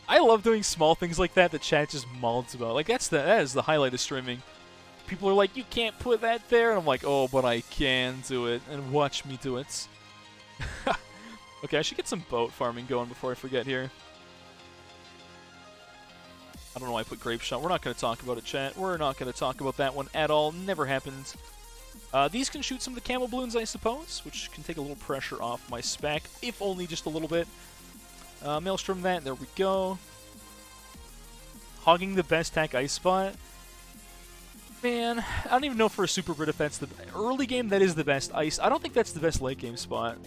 I love doing small things like that chat just molds about. Like, that is the highlight of streaming. People are like, you can't put that there. And I'm like, oh, but I can do it. And watch me do it. Okay, I should get some boat farming going before I forget here. I don't know why I put Grape Shot. We're not going to talk about it, chat. We're not going to talk about that one at all. Never happened. These can shoot some of the camo balloons, I suppose, which can take a little pressure off my spec, if only just a little bit. Maelstrom that, there we go. Hogging the best attack ice spot. Man, I don't even know for a Super Brit if that's the early game, that is the best ice. I don't think that's the best late game spot.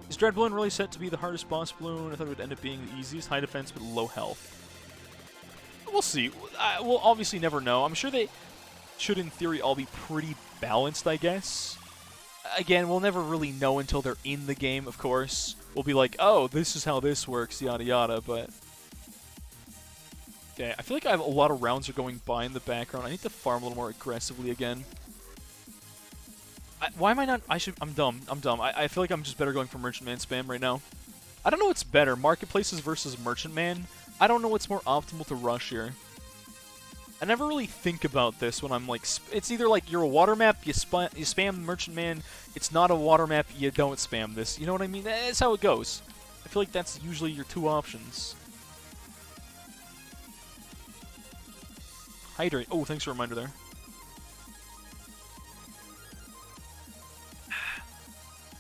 Is Dread Balloon really set to be the hardest boss balloon? I thought it would end up being the easiest. High defense, but low health. We'll see. We'll obviously never know. I'm sure they should, in theory, all be pretty balanced, I guess. Again, we'll never really know until they're in the game, of course. We'll be like, oh, this is how this works, yada yada, but... Okay, I feel like I have a lot of rounds are going by in the background. I need to farm a little more aggressively again. Why am I not... I'm dumb. I'm dumb. I feel like I'm just better going for Merchant Man spam right now. I don't know what's better, Marketplaces versus Merchant Man. I don't know what's more optimal to rush here. I never really think about this when I'm like... It's either like you're a water map, you spam Merchant Man. It's not a water map, you don't spam this. You know what I mean? That's how it goes. I feel like that's usually your two options. Hydrate. Oh, thanks for a reminder there.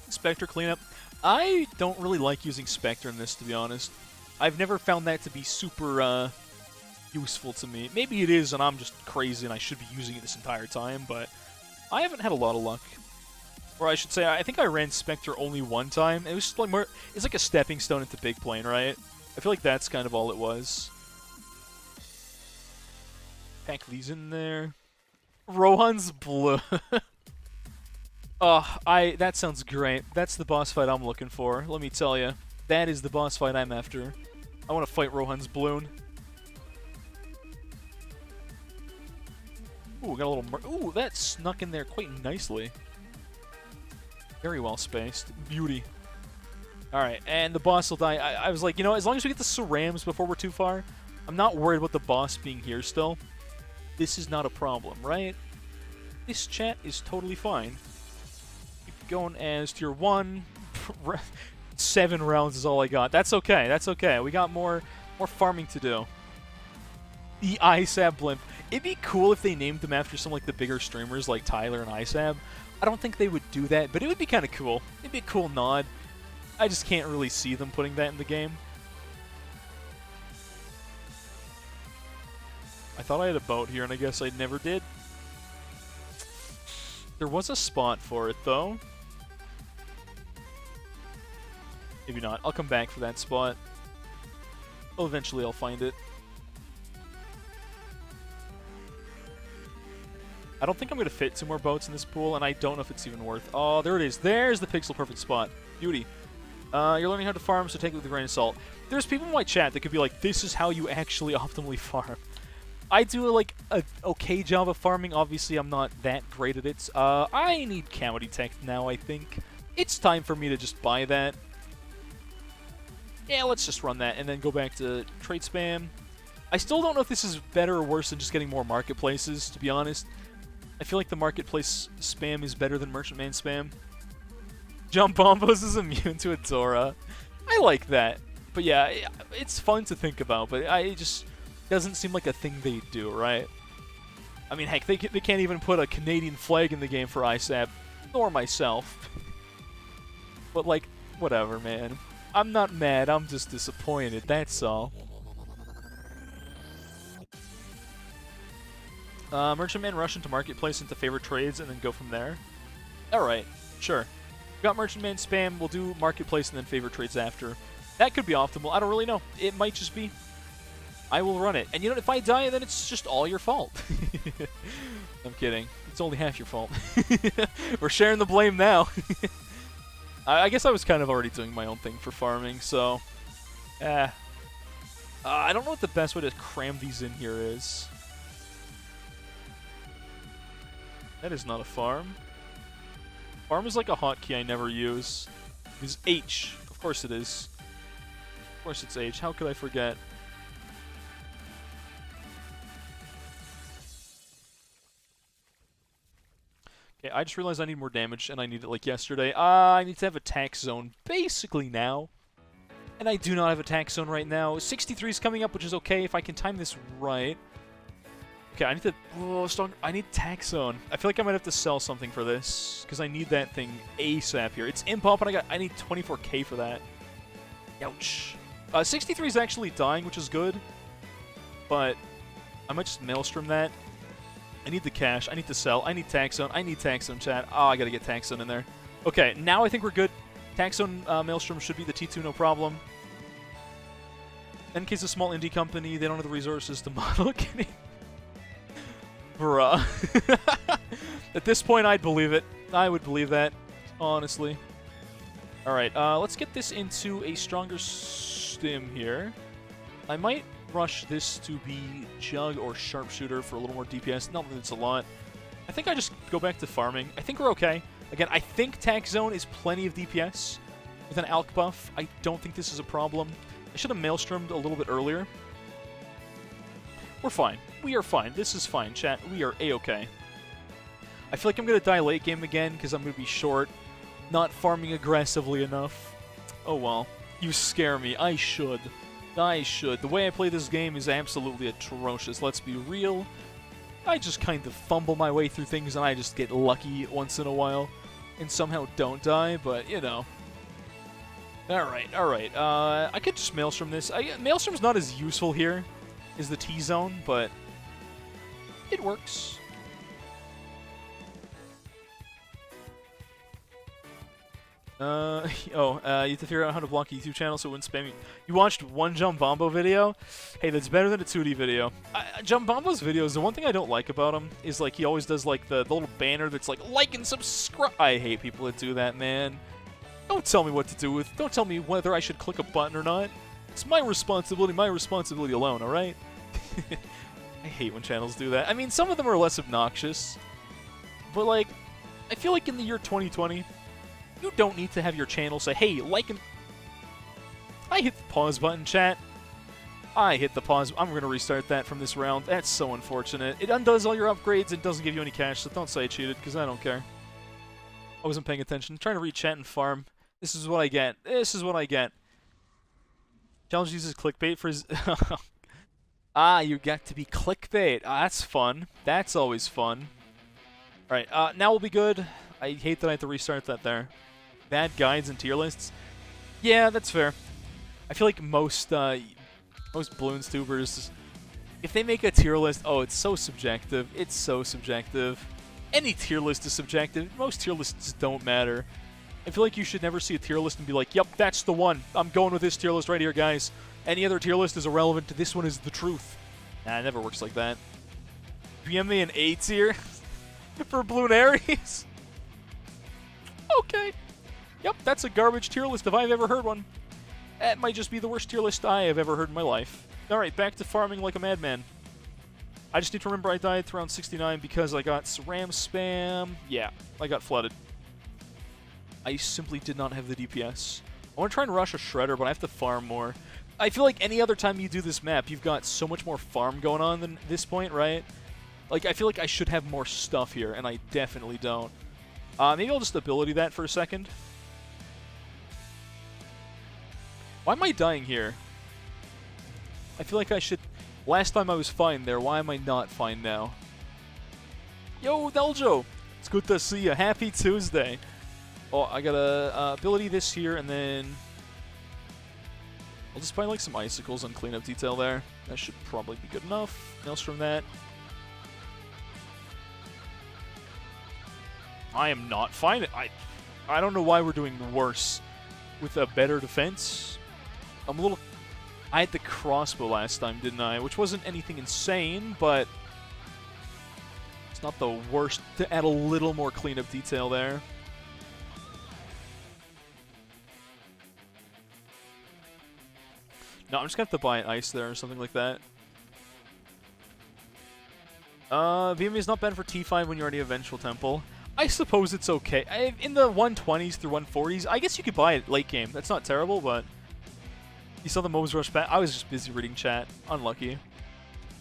Spectre cleanup. I don't really like using Spectre in this, to be honest. I've never found that to be super useful to me. Maybe it is, and I'm just crazy, and I should be using it this entire time, but I haven't had a lot of luck. Or I should say, I think I ran Spectre only one time. It was just like more... It's like a stepping stone into Big Plane, right? I feel like that's kind of all it was. Pack these in there. Rohan's Blue. Oh, that sounds great. That's the boss fight I'm looking for, let me tell you. That is the boss fight I'm after. I want to fight Rohan's Balloon. Ooh, got a little... Ooh, that snuck in there quite nicely. Very well spaced. Beauty. Alright, and the boss will die. I was like, you know, as long as we get the Cerams before we're too far, I'm not worried about the boss being here still. This is not a problem, right? This chat is totally fine. Keep going as tier 1. 7 rounds is all I got. That's okay. That's okay. We got more farming to do. The ISAB blimp. It'd be cool if they named them after some like the bigger streamers like Tyler and ISAB. I don't think they would do that, but it would be kind of cool. It'd be a cool nod. I just can't really see them putting that in the game. I thought I had a boat here, and I guess I never did. There was a spot for it, though. Maybe not. I'll come back for that spot. Well, eventually I'll find it. I don't think I'm going to fit 2 more boats in this pool, and I don't know if it's even worth... Oh, there it is. There's the pixel-perfect spot. Beauty. You're learning how to farm, so take it with a grain of salt. There's people in my chat that could be like, this is how you actually optimally farm. I do, like, an okay job of farming. Obviously, I'm not that great at it. I need camo detect now, I think. It's time for me to just buy that. Yeah, let's just run that, and then go back to trade spam. I still don't know if this is better or worse than just getting more marketplaces, to be honest. I feel like the marketplace spam is better than merchantman spam. Jump Bombos is immune to Adora. I like that. But yeah, it's fun to think about, but it just doesn't seem like a thing they do, right? I mean, heck, they can't even put a Canadian flag in the game for ISAP, nor myself. But, like, whatever, man. I'm not mad, I'm just disappointed, that's all. Merchantman rush into Marketplace into favorite trades and then go from there. Alright, sure. Got Merchantman spam, we'll do Marketplace and then favorite trades after. That could be optimal, I don't really know. It might just be. I will run it. And you know, if I die, then it's just all your fault. I'm kidding. It's only half your fault. We're sharing the blame now. I guess I was kind of already doing my own thing for farming, so... I don't know what the best way to cram these in here is. That is not a farm. Farm is like a hotkey I never use. It is H. Of course it is. Of course it's H. How could I forget? Okay, I just realized I need more damage, and I need it like yesterday. I need to have a tax zone basically now. And I do not have a tax zone right now. 63 is coming up, which is okay if I can time this right. Okay, I need to... Oh, strong. I need tax zone. I feel like I might have to sell something for this, because I need that thing ASAP here. It's imp up, and I need 24k for that. Ouch. 63 is actually dying, which is good. But I might just Maelstrom that. I need the cash. I need to sell. I need tax zone. I need tax zone, chat. Oh, I gotta get tax zone in there. Okay, now I think we're good. Tax zone Maelstrom should be the T2, no problem. In case a small indie company, they don't have the resources to model. Kidding. Bruh. At this point, I'd believe it. I would believe that, honestly. Alright, let's get this into a stronger stim here. I might rush this to be Jug or Sharpshooter for a little more DPS. Not that it's a lot. I think I just go back to farming. I think we're okay. Again, I think Tax Zone is plenty of DPS with an Alk buff. I don't think this is a problem. I should have Maelstrommed a little bit earlier. We're fine. We are fine. This is fine, chat. We are A-okay. I feel like I'm going to die late game again because I'm going to be short. Not farming aggressively enough. Oh well. You scare me. I should. I should. The way I play this game is absolutely atrocious. Let's be real. I just kind of fumble my way through things and I just get lucky once in a while. And somehow don't die, but, you know. Alright, alright. I could just Maelstrom this. Maelstrom's not as useful here as the T-Zone, but it works. You have to figure out how to block a YouTube channel so it wouldn't spam you. You watched one Jump Bombo video? Hey, that's better than a 2D video. Jump Bombo's videos, the one thing I don't like about him is, like, he always does, like, the little banner that's like and subscribe. I hate people that do that, man. Don't tell me what to do with. Don't tell me whether I should click a button or not. It's my responsibility alone, alright? I hate when channels do that. I mean, some of them are less obnoxious. But, like, I feel like in the year 2020... you don't need to have your channel say, hey, like and... I hit the pause button, chat. I hit the pause. I'm going to restart that from this round. That's so unfortunate. It undoes all your upgrades and doesn't give you any cash, so don't say I cheated, because I don't care. I wasn't paying attention. I'm trying to read chat and farm. This is what I get. This is what I get. Challenge uses clickbait for his... Ah, you got to be clickbait. Ah, that's fun. That's always fun. Alright, now we'll be good. I hate that I have to restart that there. Bad guides and tier lists. Yeah, that's fair. I feel like most Bloons tubers, if they make a tier list, oh, it's so subjective. It's so subjective. Any tier list is subjective. Most tier lists don't matter. I feel like you should never see a tier list and be like, yep, that's the one. I'm going with this tier list right here, guys. Any other tier list is irrelevant. This one is the truth. Nah, it never works like that. PM me an A tier for Bloonaries? Okay. Yep, that's a garbage tier list if I've ever heard one. That might just be the worst tier list I have ever heard in my life. Alright, back to farming like a madman. I just need to remember I died to round 69 because I got ram spam. Yeah, I got flooded. I simply did not have the DPS. I want to try and rush a Shredder, but I have to farm more. I feel like any other time you do this map, you've got so much more farm going on than this point, right? Like, I feel like I should have more stuff here, and I definitely don't. Maybe I'll just ability that for a second. Why am I dying here? I feel like I should... Last time I was fine there. Why am I not fine now? Yo, Deljo! It's good to see you. Happy Tuesday. Oh, I got a ability this here, and then... I'll just buy like some icicles on cleanup detail there. That should probably be good enough. Nothing else from that. I am not fine. I don't know why we're doing worse with a better defense. I'm a little... I had the crossbow last time, didn't I? Which wasn't anything insane, but... It's not the worst to add a little more cleanup detail there. No, I'm just gonna have to buy an ice there or something like that. VMA is not bad for T5 when you're already a Vengeful Temple. I suppose it's okay. In the 120s through 140s, I guess you could buy it late game. That's not terrible, but... You saw the Momes rush back. I was just busy reading chat. Unlucky.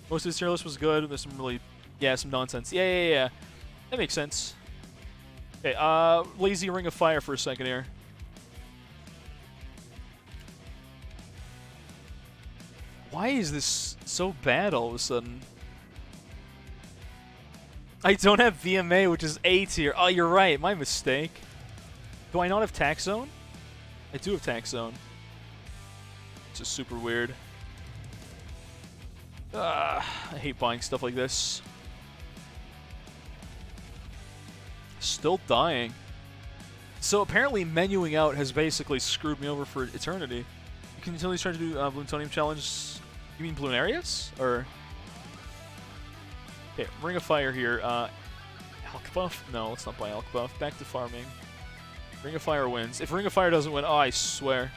Most of his tier list was good. There's some really... Yeah, some nonsense. Yeah. That makes sense. Okay, lazy Ring of Fire for a second here. Why is this so bad all of a sudden? I don't have VMA, which is A tier. Oh, you're right. My mistake. Do I not have Tax Zone? I do have Tax Zone. It's just super weird. I hate buying stuff like this. Still dying. So apparently menuing out has basically screwed me over for eternity. You can tell he's trying to do Bloomtonium Challenge. You mean Bloonarius? Or... Okay, Ring of Fire here. Alk buff? No, let's not buy Alk buff. Back to farming. Ring of Fire wins. If Ring of Fire doesn't win, oh, I swear.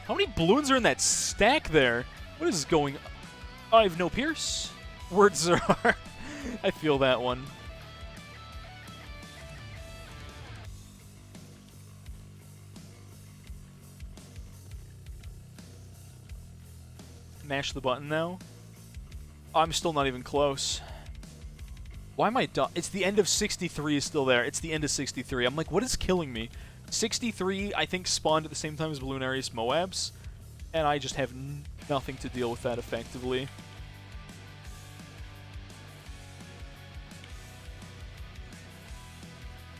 How many balloons are in that stack there? What is going on? Oh, I have no Pierce. Words are hard. I feel that one. Mash the button now. I'm still not even close. Why am I done? It's the end of 63 is still there. It's the end of 63. I'm like, what is killing me? 63, I think, spawned at the same time as Bloonarius Moabs, and I just have nothing to deal with that effectively.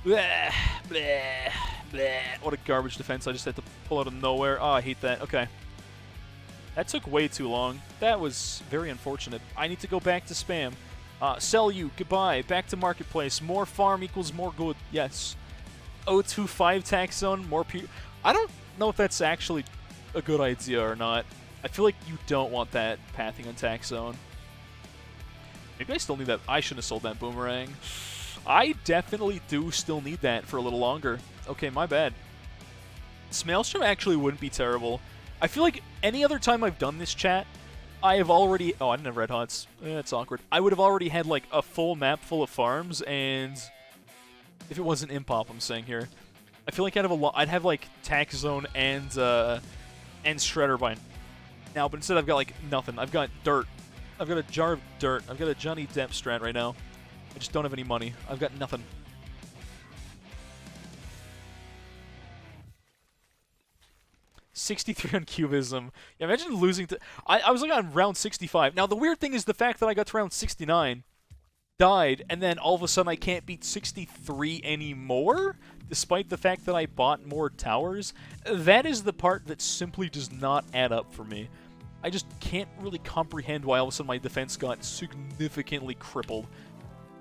Bleh, bleh, bleh. What a garbage defense I just had to pull out of nowhere. Oh, I hate that. Okay. That took way too long. That was very unfortunate. I need to go back to spam. Sell you. Goodbye. Back to marketplace. More farm equals more good. Yes. 025 tax zone. More I don't know if that's actually a good idea or not. I feel like you don't want that pathing on tax zone. Maybe I still need that. I shouldn't have sold that boomerang. I definitely do still need that for a little longer. Okay, my bad. Maelstrom actually wouldn't be terrible. I feel like any other time I've done this chat, I have already... Oh, I didn't have Red Hots. That's awkward. I would have already had, like, a full map full of farms, and... If it wasn't Impop, I'm saying here. I feel like I'd have a lot... I'd have, like, Tax Zone and Shredder by now, but instead I've got, like, nothing. I've got dirt. I've got a jar of dirt. I've got a Johnny Depp strat right now. I just don't have any money. I've got nothing. $63 on Cubism. Yeah, imagine losing to... I was like on round 65. Now, the weird thing is the fact that I got to round 69. died, and then all of a sudden I can't beat 63 anymore, despite the fact that I bought more towers. That is the part that simply does not add up for me. I just can't really comprehend why all of a sudden my defense got significantly crippled.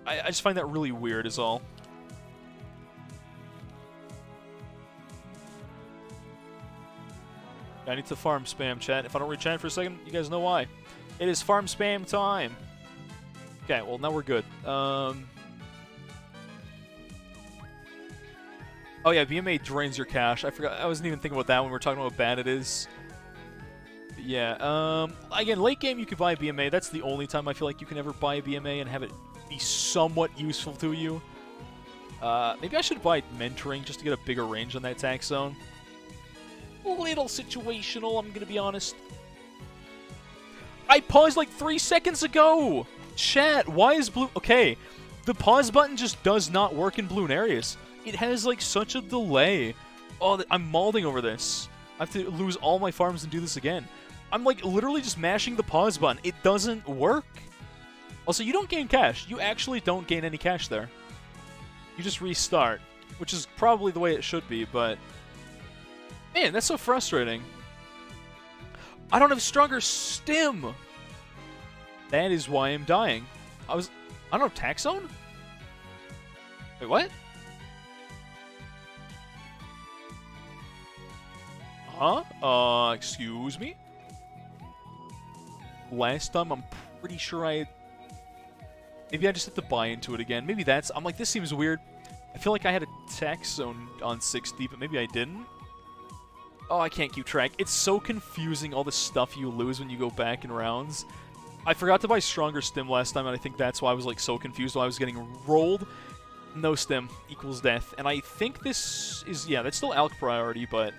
I just find that really weird is all. I need to farm spam, chat. If I don't read chat for a second, you guys know why. It is farm spam time. Okay, well, now we're good. Oh, yeah, BMA drains your cash. I forgot. I wasn't even thinking about that when we were talking about how bad it is. But yeah, again, late game you could buy BMA. That's the only time I feel like you can ever buy a BMA and have it be somewhat useful to you. Maybe I should buy mentoring just to get a bigger range on that attack zone. A little situational, I'm gonna be honest. I paused like 3 seconds ago! Chat, why is blue... Okay, the pause button just does not work in Bloonarius. It has like such a delay. Oh, I'm malding over this. I have to lose all my farms and do this again. I'm like literally just mashing the pause button. It doesn't work. Also, you don't gain cash. You actually don't gain any cash there. You just restart, which is probably the way it should be, but... Man, that's so frustrating. I don't have stronger stim. That is why I'm dying. I don't know, tax zone? Wait, what? Huh? Excuse me? Last time, I'm pretty sure maybe I just have to buy into it again. Maybe that's... I'm like, this seems weird. I feel like I had a tax zone on 60, but maybe I didn't. Oh, I can't keep track. It's so confusing, all the stuff you lose when you go back in rounds. I forgot to buy stronger stim last time, and I think that's why I was like so confused while I was getting rolled. No stim equals death. And I think this is... Yeah, that's still ALK priority, but...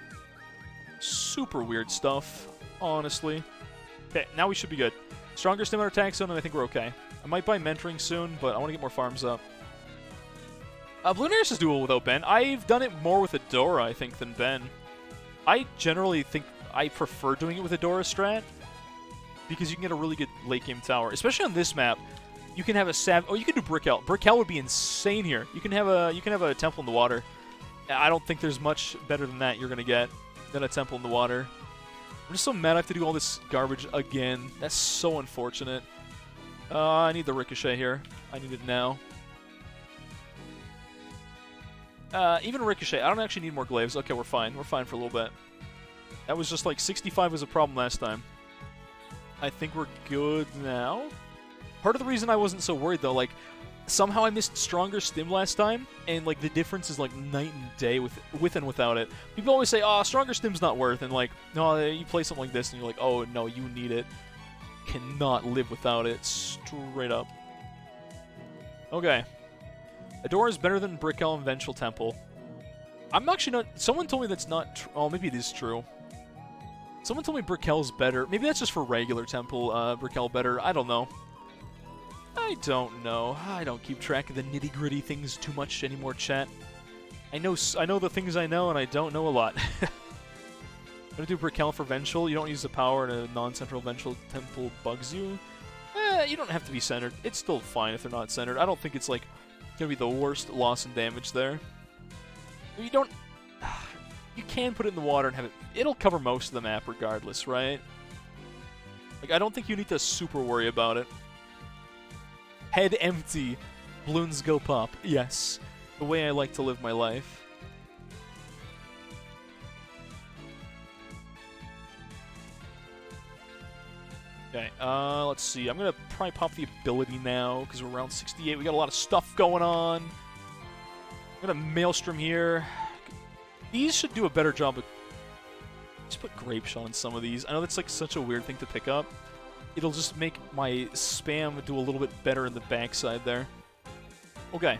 Super weird stuff, honestly. Okay, now we should be good. Stronger stim on our attack zone, and I think we're okay. I might buy mentoring soon, but I want to get more farms up. Bloonarius is doable without Ben. I've done it more with Adora, I think, than Ben. I generally think I prefer doing it with Adora strat, because you can get a really good late game tower. Especially on this map, you can have a oh, you can do Brick Hell. Brick Hell would be insane here. You can have a temple in the water. I don't think there's much better than that you're gonna get than a temple in the water. I'm just so mad I have to do all this garbage again. That's so unfortunate. I need the Ricochet here. I need it now. Even Ricochet, I don't actually need more glaives. Okay, we're fine. We're fine for a little bit. That was just like 65 was a problem last time. I think we're good now. Part of the reason I wasn't so worried though, like, somehow I missed stronger stim last time, and like the difference is like night and day with and without it. People always say, oh, stronger stim's not worth, and like, no, you play something like this and you're like, oh no, you need it. Cannot live without it, straight up. Okay. Adora is better than Brick Hell and Vengeful Temple. I'm actually not... Someone told me that's not true. Oh, maybe it is true. Someone told me Brick Hell's better. Maybe that's just for regular Temple, Brick Hell better. I don't know. I don't know. I don't keep track of the nitty-gritty things too much anymore, chat. I know the things I know, and I don't know a lot. I'm gonna do Brick Hell for Vengeful. You don't use the power, and a non-central Vengeful Temple bugs you. You don't have to be centered. It's still fine if they're not centered. I don't think it's, like... gonna be the worst loss in damage there. You don't... You can put it in the water and have it... It'll cover most of the map regardless, right? Like, I don't think you need to super worry about it. Head empty. Balloons go pop. Yes. The way I like to live my life. Okay, let's see. I'm gonna probably pop the ability now, because we're around 68. We got a lot of stuff going on. I'm gonna Maelstrom here. These should do a better job of... Just put Grape Shot on some of these. I know that's like such a weird thing to pick up. It'll just make my spam do a little bit better in the backside there. Okay.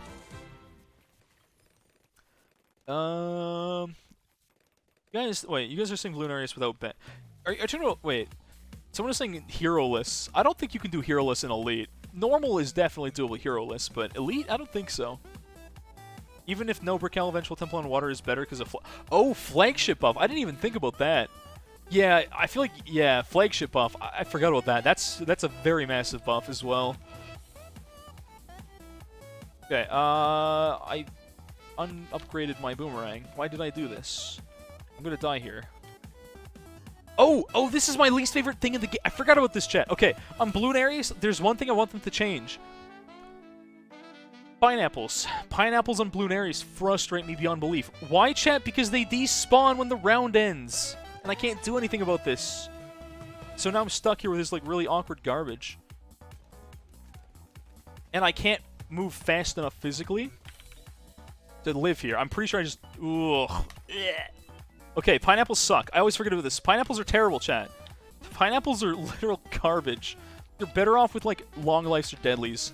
Guys, wait, you guys are saying Bloonarius without Ben. Are you talking about... Wait. Someone is saying Hero-less. I don't think you can do Hero-less in Elite. Normal is definitely doable Hero-less, but Elite, I don't think so. Even if no Brick Hell Vengeful Temple on Water is better because of... Oh, Flagship buff. I didn't even think about that. Yeah, I feel like... Yeah, Flagship buff. I forgot about that. That's a very massive buff as well. Okay, I upgraded my boomerang. Why did I do this? I'm gonna die here. Oh, this is my least favorite thing in the game. I forgot about this, chat. Okay, on Bloonarius, there's one thing I want them to change. Pineapples. Pineapples on Bloonarius frustrate me beyond belief. Why, chat? Because they despawn when the round ends. And I can't do anything about this. So now I'm stuck here with this, like, really awkward garbage. And I can't move fast enough physically to live here. I'm pretty sure I just... Ugh. Okay, pineapples suck. I always forget about this. Pineapples are terrible, chat. Pineapples are literal garbage. They're better off with, like, long lives or deadlies.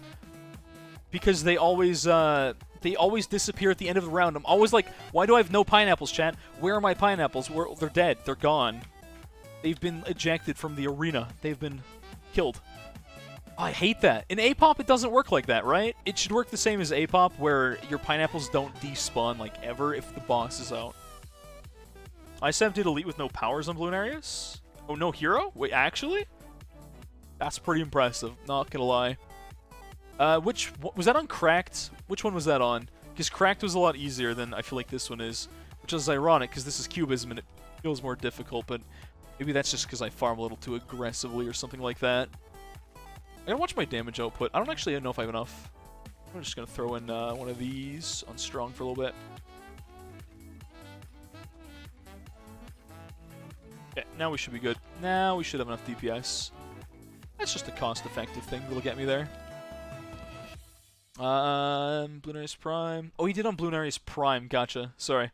Because they always disappear at the end of the round. I'm always like, why do I have no pineapples, chat? Where are my pineapples? They're dead. They're gone. They've been ejected from the arena. They've been killed. I hate that. In A-pop, it doesn't work like that, right? It should work the same as A-pop, where your pineapples don't despawn, like, ever if the boss is out. ISAP did Elite with no powers on Bloonarius? Oh, no hero? Wait, actually? That's pretty impressive, not gonna lie. Was that on Cracked? Which one was that on? Because Cracked was a lot easier than I feel like this one is, which is ironic, because this is Cubism and it feels more difficult, but maybe that's just because I farm a little too aggressively or something like that. I gotta watch my damage output. I don't actually know if I have enough. I'm just gonna throw in one of these on Strong for a little bit. Okay, now we should be good. Now we should have enough DPS. That's just a cost-effective thing that'll get me there. Bloonarius Prime. Oh, he did on Bloonarius Prime. Gotcha. Sorry.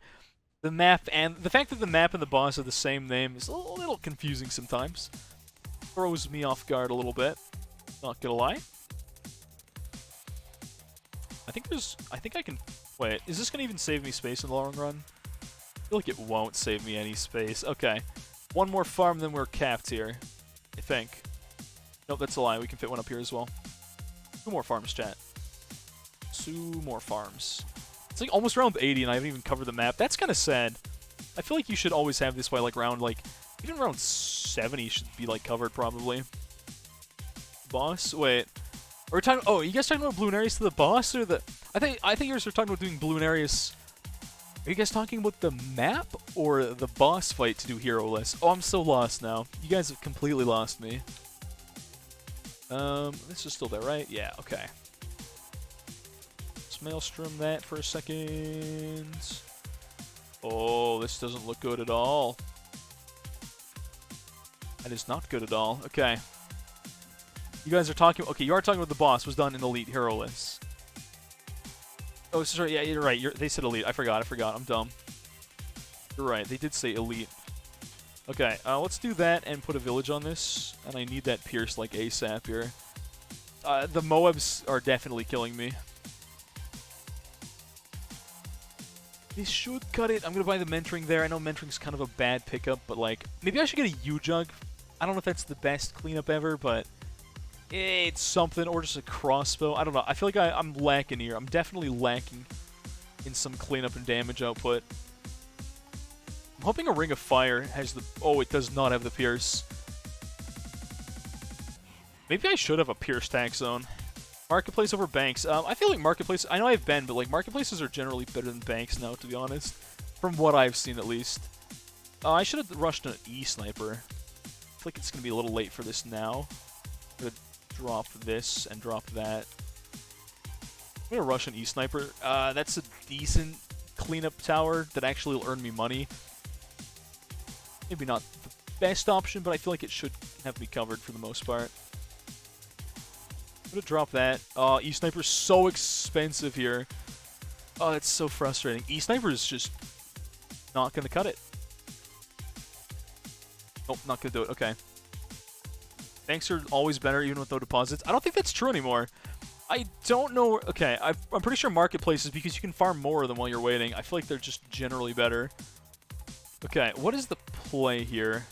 The map and the fact that the map and the boss are the same name is a little confusing sometimes. Throws me off guard a little bit. Not gonna lie. I think I can... Wait, is this gonna even save me space in the long run? I feel like it won't save me any space. Okay. One more farm, then we're capped here. I think. Nope, that's a lie. We can fit one up here as well. 2 more farms, chat. 2 more farms. It's like almost round 80 and I haven't even covered the map. That's kind of sad. I feel like you should always have this by like round, like, even round 70 should be like covered probably. Boss? Wait. Are we talking... Oh, are you guys talking about Bloonarius to the boss or the... I think you guys are talking about doing Bloonarius... Are you guys talking about the map or the boss fight to do hero list? Oh, I'm so lost now. You guys have completely lost me. This is still there, right? Yeah, okay. Let's Maelstrom that for a second. Oh, this doesn't look good at all. That is not good at all. Okay. You guys are talking... Okay, you are talking about the boss was done in Elite hero list. Oh, sorry, yeah, you're right. They said Elite. I forgot. I'm dumb. You're right. They did say Elite. Okay, let's do that and put a village on this. And I need that Pierce like ASAP here. The Moabs are definitely killing me. They should cut it. I'm going to buy the Mentoring there. I know Mentoring's kind of a bad pickup, but like... Maybe I should get a U-Jug. I don't know if that's the best cleanup ever, but... It's something, or just a crossbow. I don't know. I feel like I'm lacking here. I'm definitely lacking in some cleanup and damage output. I'm hoping a Ring of Fire has the... Oh, it does not have the Pierce. Maybe I should have a Pierce tax zone. Marketplace over banks. I feel like Marketplace... I know I've been, but like Marketplaces are generally better than banks now, to be honest. From what I've seen, at least. I should have rushed an E-Sniper. I feel like it's going to be a little late for this now. I'm going to drop this and drop that. I'm going to rush an E-Sniper. That's a decent cleanup tower that actually will earn me money. Maybe not the best option, but I feel like it should have me covered for the most part. I'm going to drop that. E-Sniper's so expensive here. Oh, that's so frustrating. E-Sniper is just not going to cut it. Nope, not going to do it. Okay. Banks are always better, even with no deposits. I don't think that's true anymore. I don't know. Okay, I'm pretty sure marketplaces, because you can farm more of them while you're waiting. I feel like they're just generally better. Okay, what is the play here?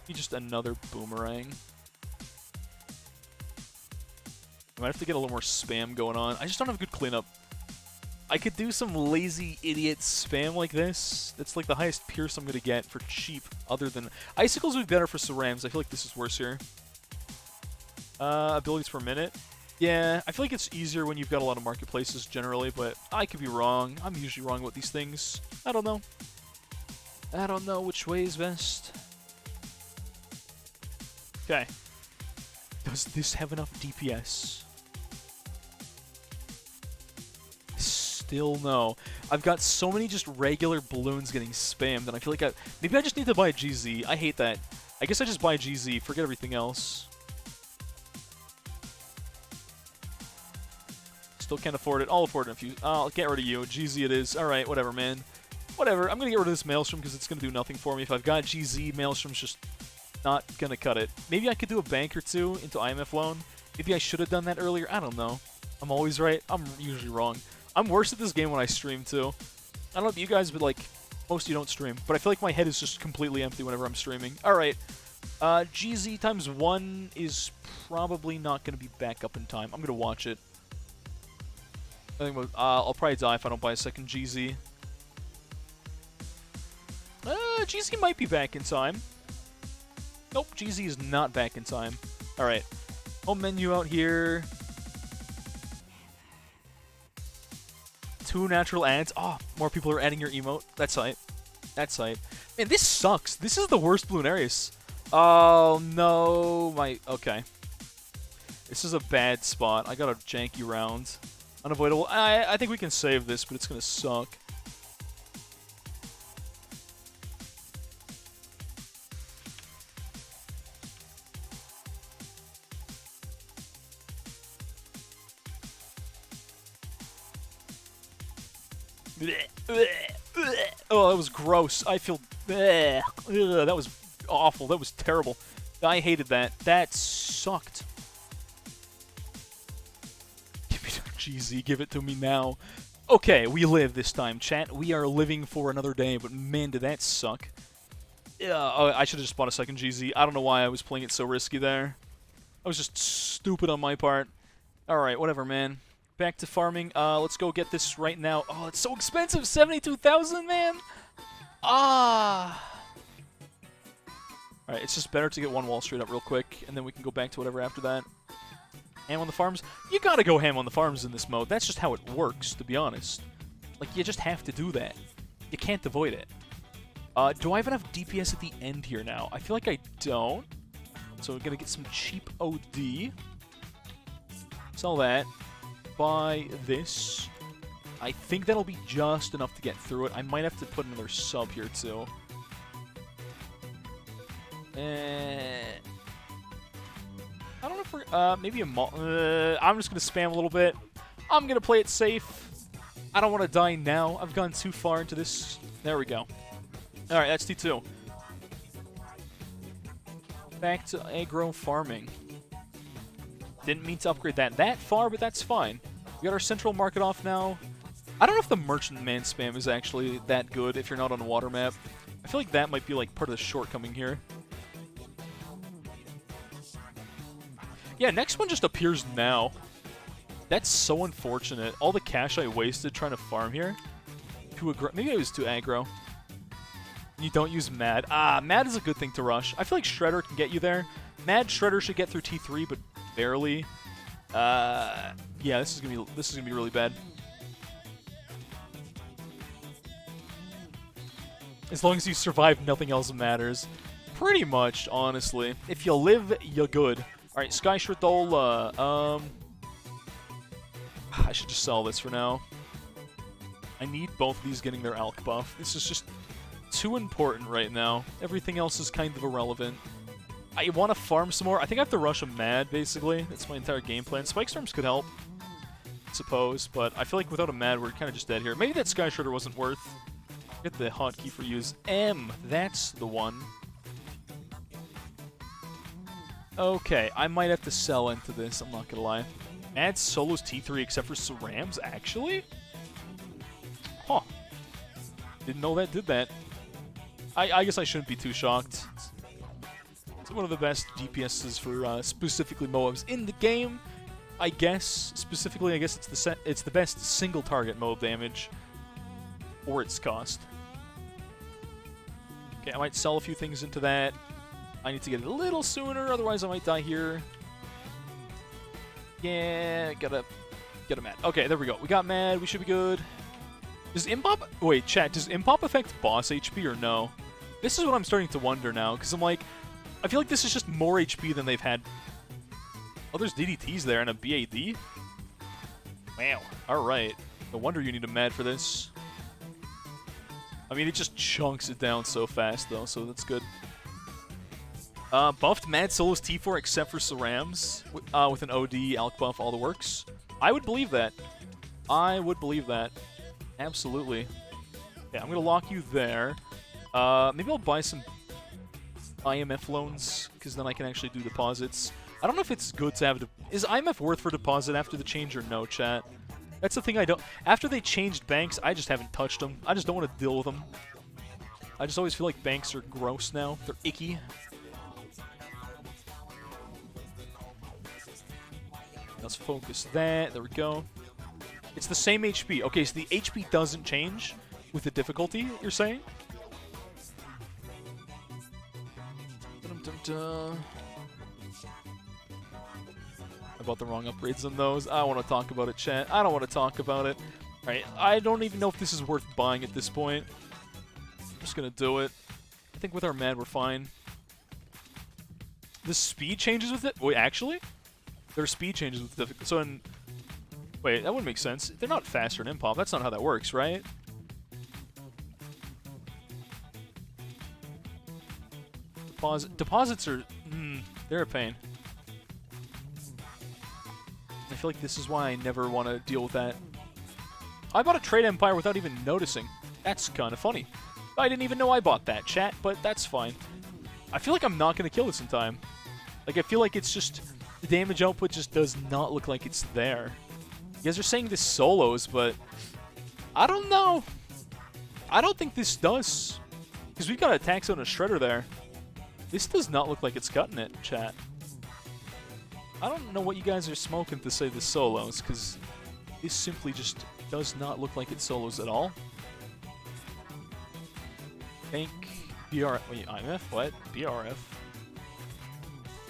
Maybe just another boomerang. I might have to get a little more spam going on. I just don't have good cleanup. I could do some lazy idiot spam like this. That's like the highest pierce I'm going to get for cheap, other than... Icicles would be better for Cerams. I feel like this is worse here. Abilities per minute. Yeah, I feel like it's easier when you've got a lot of marketplaces generally, but I could be wrong. I'm usually wrong with these things. I don't know. I don't know which way is best. Okay. Does this have enough DPS? Still no. I've got so many just regular balloons getting spammed, and I feel like maybe I just need to buy a GZ. I hate that. I guess I just buy a GZ, forget everything else. Still can't afford it. I'll afford it in a few. I'll get rid of you. GZ it is. Alright, whatever, man. Whatever. I'm going to get rid of this Maelstrom because it's going to do nothing for me. If I've got GZ, Maelstrom's just not going to cut it. Maybe I could do a bank or two into IMF loan. Maybe I should have done that earlier. I don't know. I'm always right. I'm usually wrong. I'm worse at this game when I stream, too. I don't know about you guys, but, like, most of you don't stream. But I feel like my head is just completely empty whenever I'm streaming. Alright. GZ times 1 is probably not going to be back up in time. I'm going to watch it. I think I'll probably die if I don't buy a second GZ. GZ might be back in time. Nope, GZ is not back in time. Alright. Home menu out here. 2 natural ads. Oh, more people are adding your emote. That's hype. That's hype. Man, this sucks. This is the worst Bloonarius. Oh, no. Okay. This is a bad spot. I got a janky round. Unavoidable. I think we can save this, but it's going to suck. Oh, that was gross. I feel... That was awful. That was terrible. I hated that. That sucked. Give me GZ. Give it to me now. Okay, we live this time, chat. We are living for another day, but man, did that suck. Oh, I should have just bought a second GZ. I don't know why I was playing it so risky there. I was just stupid on my part. Alright, whatever, man. Back to farming. Let's go get this right now. Oh, it's so expensive. 72,000, man. Ah. Alright, it's just better to get one wall straight up real quick, and then we can go back to whatever after that. Ham on the farms? You gotta go ham on the farms in this mode. That's just how it works, to be honest. Like, you just have to do that. You can't avoid it. Do I have enough DPS at the end here now? I feel like I don't. So we're gonna get some cheap OD. Sell that. Buy this. I think that'll be just enough to get through it. I might have to put another sub here, too. I don't know if we're... maybe a... I'm just going to spam a little bit. I'm going to play it safe. I don't want to die now. I've gone too far into this. There we go. Alright, that's T2. Back to aggro farming. Didn't mean to upgrade that far, but that's fine. We got our central market off now. I don't know if the merchant man spam is actually that good if you're not on a water map. I feel like that might be like part of the shortcoming here. Yeah, next one just appears now. That's so unfortunate. All the cash I wasted trying to farm here. Maybe I was too aggro. You don't use Mad. Mad is a good thing to rush. I feel like Shredder can get you there. Mad Shredder should get through T3, but barely. Yeah, this is gonna be really bad. As long as you survive, nothing else matters. Pretty much, honestly. If you live, you're good. Alright, Sky Shredola. I should just sell this for now. I need both of these getting their Alk buff. This is just too important right now. Everything else is kind of irrelevant. I want to farm some more. I think I have to rush a Mad, basically. That's my entire game plan. Spike Storms could help, I suppose, but I feel like without a Mad, we're kind of just dead here. Maybe that Sky Shredder wasn't worth. Get the hotkey for use. M. That's the one. Okay, I might have to sell into this, I'm not gonna lie. Mad solos T3 except for Cerams, actually? Huh. Didn't know that did that. I guess I shouldn't be too shocked. It's one of the best DPSs for specifically MOABs in the game. I guess, specifically, I guess it's the best single target MOAB damage or its cost. Okay, I might sell a few things into that. I need to get it a little sooner, otherwise I might die here. Yeah, gotta mad. Okay, there we go. We got mad. We should be good. Does Impop... Wait, chat. Does Impop affect boss HP or no? This is what I'm starting to wonder now, because I'm like... I feel like this is just more HP than they've had. Oh, there's DDTs there and a BAD? Wow. Alright. No wonder you need a mad for this. I mean, it just chunks it down so fast, though, so that's good. Buffed Mad Solos T4 except for Cerams with an OD, Alk buff, all the works. I would believe that. I would believe that. Absolutely. Yeah, I'm going to lock you there. Maybe I'll buy some IMF loans, because then I can actually do deposits. I don't know if it's good to have... Is IMF worth for deposit after the change or no, chat? That's the thing I don't... After they changed banks, I just haven't touched them. I just don't want to deal with them. I just always feel like banks are gross now. They're icky. Let's focus that. There we go. It's the same HP. Okay, so the HP doesn't change with the difficulty, you're saying? I bought the wrong upgrades on those. I don't want to talk about it, chat. I don't want to talk about it. Alright, I don't even know if this is worth buying at this point. I'm just gonna do it. I think with our mad, we're fine. The speed changes with it? Wait, actually? Their speed changes with difficulty. So in... Wait, that wouldn't make sense. They're not faster in Impop. That's not how that works, right? Deposits are... they're a pain. I feel like this is why I never want to deal with that. I bought a Trade Empire without even noticing. That's kind of funny. I didn't even know I bought that, chat, but that's fine. I feel like I'm not going to kill this in time. Like, I feel like it's just... The damage output just does not look like it's there. You guys are saying this solos, but... I don't know. I don't think this does. Because we've got attacks on a Shredder there. This does not look like it's cutting it, chat. I don't know what you guys are smoking to say this solos, because this simply just does not look like it solos at all. Bank, BR, wait, IMF, what? BRF.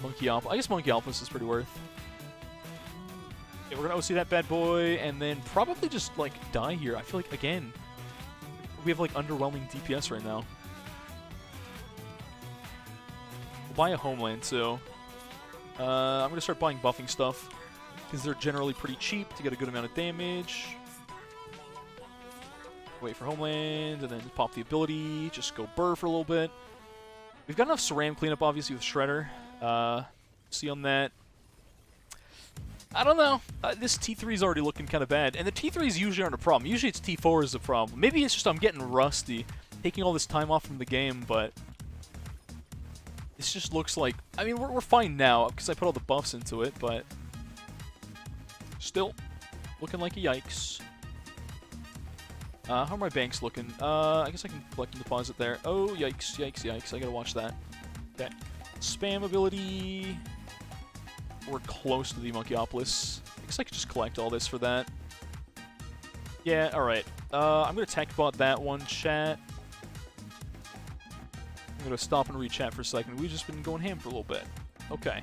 Monkey Alpha. I guess Monkey Alphas is pretty worth. Okay, we're gonna OC that bad boy, and then probably just, like, die here. I feel like, again, we have, like, underwhelming DPS right now. We'll buy a Homeland, too. I'm going to start buying buffing stuff, because they're generally pretty cheap to get a good amount of damage. Wait for Homeland, and then pop the ability, just go burr for a little bit. We've got enough Ceram cleanup, obviously, with Shredder. See on that. I don't know. This T3 is already looking kind of bad, and the T3s usually aren't a problem. Usually it's T4 is a problem. Maybe it's just I'm getting rusty, taking all this time off from the game, but... This just looks like... I mean, we're fine now, because I put all the buffs into it, but... Still, looking like a yikes. How are my banks looking? I guess I can collect and deposit there. Oh, yikes, yikes, yikes. I gotta watch that. Okay. Spam ability... We're close to the Monkeyopolis. I guess I could just collect all this for that. Yeah, alright. I'm gonna tech bot that one, chat. I'm gonna stop and re-chat for a second. We've just been going ham for a little bit. Okay.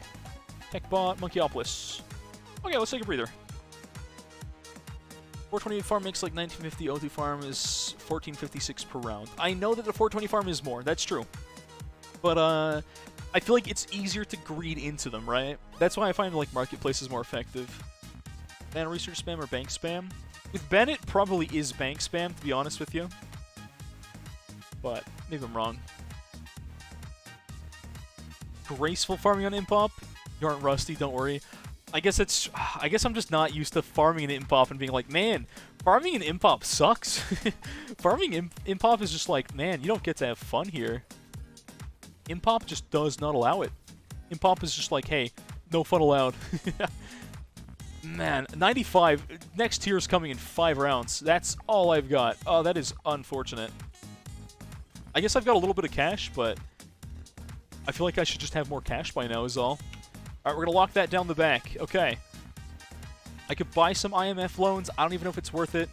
Tech bot, Monkeyopolis. Okay, let's take a breather. 428 farm makes like 1950. O2 farm is 1456 per round. I know that the 420 farm is more. That's true. But, I feel like it's easier to greed into them, right? That's why I find, like, Marketplace is more effective. Man, research spam or bank spam? With Bennett, probably is bank spam, to be honest with you. But, maybe I'm wrong. Graceful farming on Impop? You aren't rusty, don't worry. I guess I'm just not used to farming an Impop and being like, man, farming an Impop sucks. Farming Impop is just like, man, you don't get to have fun here. Impop just does not allow it. Impop is just like, hey, no fun allowed. Man, 95. Next tier is coming in 5 rounds. That's all I've got. Oh, that is unfortunate. I guess I've got a little bit of cash, but I feel like I should just have more cash by now is all. Alright, we're going to lock that down the back. Okay. I could buy some IMF loans. I don't even know if it's worth it.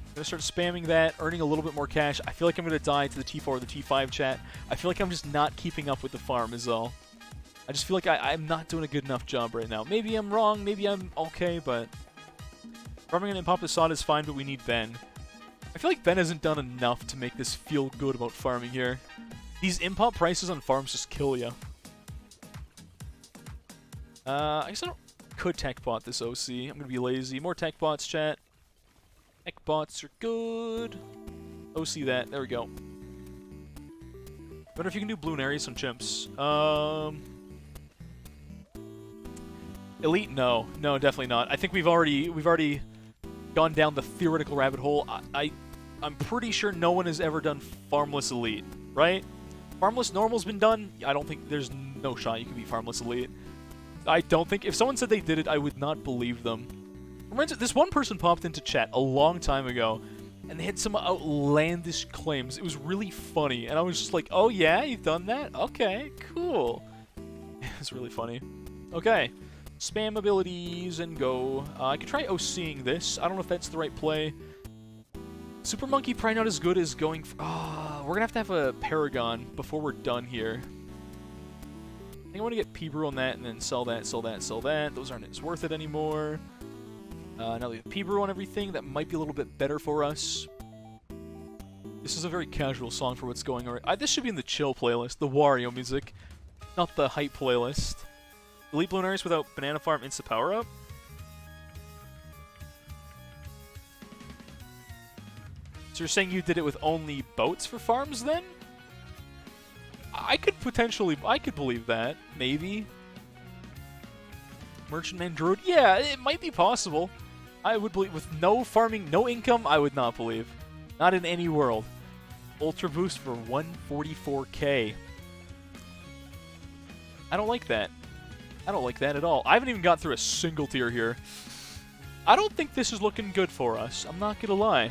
I'm going to start spamming that, earning a little bit more cash. I feel like I'm going to die to the T4 or the T5 chat. I feel like I'm just not keeping up with the farm is all. I just feel like I'm not doing a good enough job right now. Maybe I'm wrong, maybe I'm okay, but farming an Impop Assad is fine, but we need Ben. I feel like Ben hasn't done enough to make this feel good about farming here. These Impop prices on farms just kill you. I guess could tech bot this OC. I'm gonna be lazy. More tech bots, chat. Tech bots are good. OC that. There we go. Wonder if you can do Bluenaries on chimps. Elite? No, definitely not. I think we've already gone down the theoretical rabbit hole. I'm pretty sure no one has ever done Farmless Elite, right? Farmless Normal's been done. I don't think there's no shot you can beat Farmless Elite. I don't think if someone said they did it, I would not believe them. This one person popped into chat a long time ago, and they had some outlandish claims. It was really funny, and I was just like, "Oh yeah, you've done that? Okay, cool." It's really funny. Okay. Spam abilities and go. I could try OCing this. I don't know if that's the right play. Super Monkey probably not as good as going... we're gonna have a Paragon before we're done here. I think I want to get P-Brew on that and then sell that, sell that, sell that. Those aren't as worth it anymore. Now that we have P-Brew on everything, that might be a little bit better for us. This is a very casual song for what's going on. This should be in the chill playlist, the Wario music, not the hype playlist. Elite Bluenaries without Banana Farm Insta Power Up? So you're saying you did it with only boats for farms then? I could believe that. Maybe. Merchantman Druid? Yeah, it might be possible. I would believe with no farming, no income, I would not believe. Not in any world. Ultra Boost for 144k. I don't like that. I don't like that at all. I haven't even got through a single tier here. I don't think this is looking good for us. I'm not gonna lie.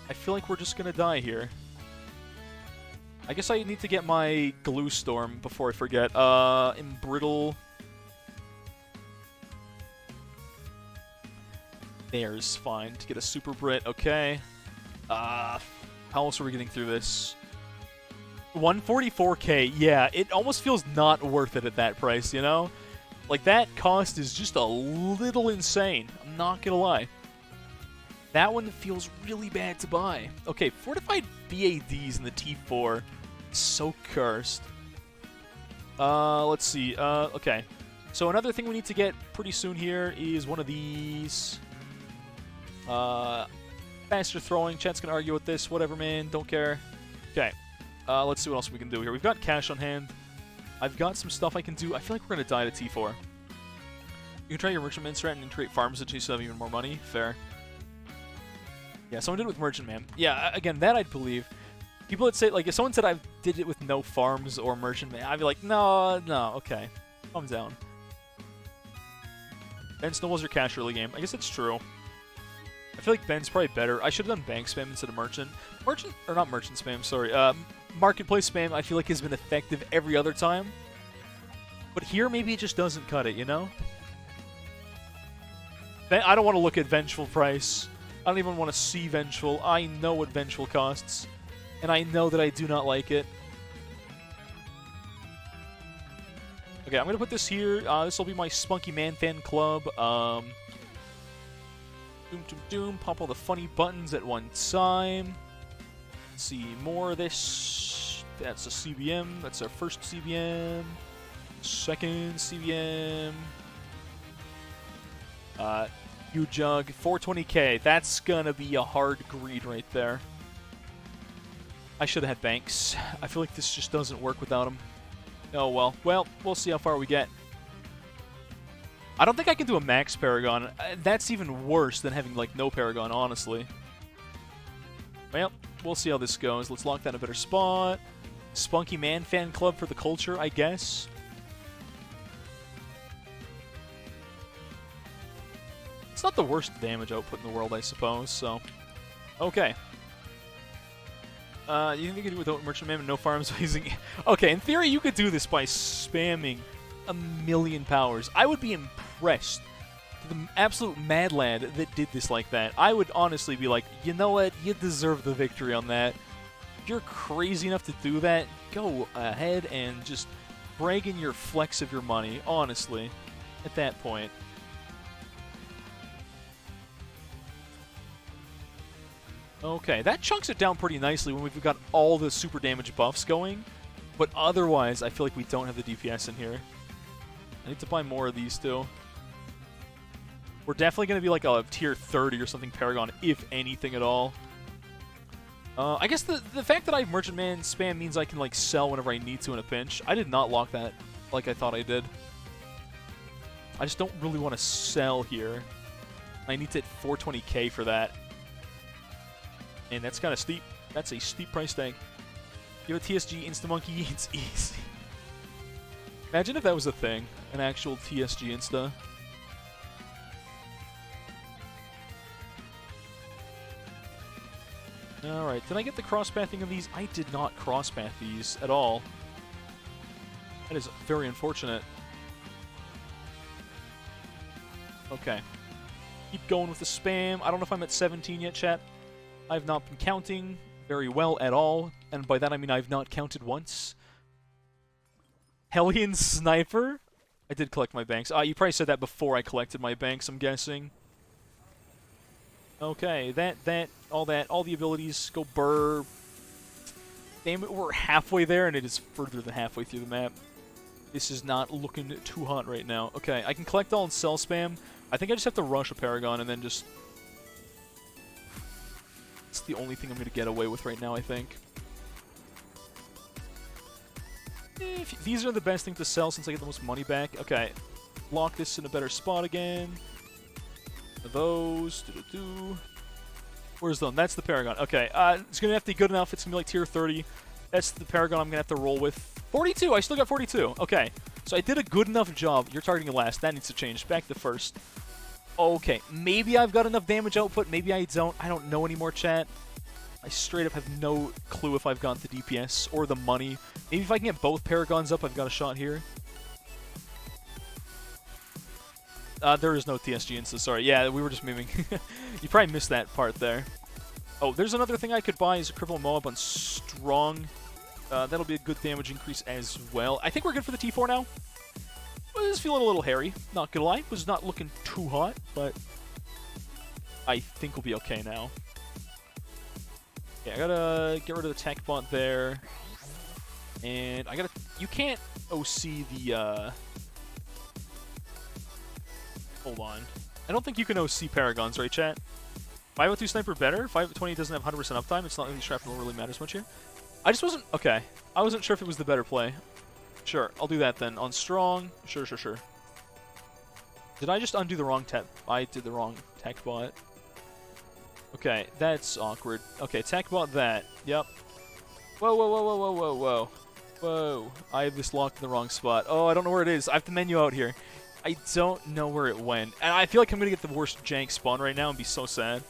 I feel like we're just gonna die here. I guess I need to get my Glue Storm before I forget. Embrittle. There's fine. To get a Super Brit, okay. How else are we getting through this? 144k, yeah, it almost feels not worth it at that price, you know? Like, that cost is just a little insane. I'm not gonna lie. That one feels really bad to buy. Okay, Fortified BADs in the T4. So cursed. Let's see. Okay. So another thing we need to get pretty soon here is one of these. Faster throwing. Chat's gonna argue with this. Whatever, man. Don't care. Okay. Let's see what else we can do here. We've got cash on hand. I've got some stuff I can do. I feel like we're going to die to T4. You can try your Merchantman strat and create farms that you still have even more money. Fair. Yeah, someone did it with Merchantman. Yeah, again, that I'd believe. People would say, like, if someone said I did it with no farms or Merchantman, I'd be like, no, okay. Calm down. Ben Snowball's your cash early game. I guess it's true. I feel like Ben's probably better. I should have done bank spam instead of merchant. Or not merchant spam, sorry. Marketplace spam, I feel like has been effective every other time. But here, maybe it just doesn't cut it, you know? I don't want to look at Vengeful price. I don't even want to see Vengeful. I know what Vengeful costs. And I know that I do not like it. Okay, I'm going to put this here. This will be my Spunky Man fan club. Doom, doom, doom. Pop all the funny buttons at one time. Let's see, more of this. That's a CBM. That's our first CBM. Second CBM. U-Jug. 420k. That's gonna be a hard greed right there. I should have had banks. I feel like this just doesn't work without them. Oh well. Well, we'll see how far we get. I don't think I can do a max Paragon. That's even worse than having, like, no Paragon, honestly. Well, we'll see how this goes. Let's lock that in a better spot. Spunky Man fan club for the culture, I guess. It's not the worst damage output in the world, I suppose, so... Okay. You think you can do it without Merchantman and no farms using... Okay, in theory, you could do this by spamming 1,000,000 powers. I would be impressed. The absolute mad lad that did this like that. I would honestly be like, you know what? You deserve the victory on that. If you're crazy enough to do that, go ahead and just bragging your flex of your money, honestly, at that point. Okay, that chunks it down pretty nicely when we've got all the super damage buffs going. But otherwise, I feel like we don't have the DPS in here. I need to buy more of these, too. We're definitely going to be like a tier 30 or something Paragon, if anything at all. I guess the fact that I have Merchant Man spam means I can like sell whenever I need to in a pinch. I did not lock that like I thought I did. I just don't really want to sell here. I need to hit 420k for that. And that's kind of steep. That's a steep price tag. Give a TSG Insta-Monkey, it's easy. Imagine if that was a thing. An actual TSG Insta. Alright, did I get the cross-pathing of these? I did not cross-path these at all. That is very unfortunate. Okay. Keep going with the spam. I don't know if I'm at 17 yet, chat. I've not been counting very well at all, and by that I mean I've not counted once. Hellion Sniper? I did collect my banks. You probably said that before I collected my banks, I'm guessing. Okay, all the abilities go burr. Damn it, we're halfway there, and it is further than halfway through the map. This is not looking too hot right now. Okay, I can collect all and sell spam. I think I just have to rush a Paragon and then just... It's the only thing I'm going to get away with right now, I think. These are the best thing to sell since I get the most money back. Okay, lock this in a better spot again. Those. Where's them? That's the Paragon. Okay, it's going to have to be good enough. It's going to be like tier 30. That's the Paragon I'm going to have to roll with. 42! I still got 42. Okay, so I did a good enough job. You're targeting last. That needs to change. Back to first. Okay, maybe I've got enough damage output. Maybe I don't. I don't know anymore, chat. I straight up have no clue if I've got the DPS or the money. Maybe if I can get both Paragons up, I've got a shot here. There is no TSG insta, sorry. Yeah, we were just memeing. You probably missed that part there. Oh, there's another thing I could buy is a Cripple Moab on Strong. That'll be a good damage increase as well. I think we're good for the T4 now. Well, this is feeling a little hairy, not gonna lie. Was not looking too hot, but I think we'll be okay now. Yeah, I gotta get rid of the tech bot there. And I gotta... You can't OC the, Hold on. I don't think you can OC Paragons, right, chat? 502 Sniper better? 520 doesn't have 100% uptime. It's not like the shrapnel really matters much here. I just wasn't... Okay. I wasn't sure if it was the better play. Sure, I'll do that then. On Strong, sure. Did I just undo the wrong tech? I did the wrong tech bot. Okay, that's awkward. Okay, tech bot that. Yep. Whoa. Whoa. I have this locked in the wrong spot. Oh, I don't know where it is. I have the menu out here. I don't know where it went. And I feel like I'm going to get the worst jank spawn right now and be so sad.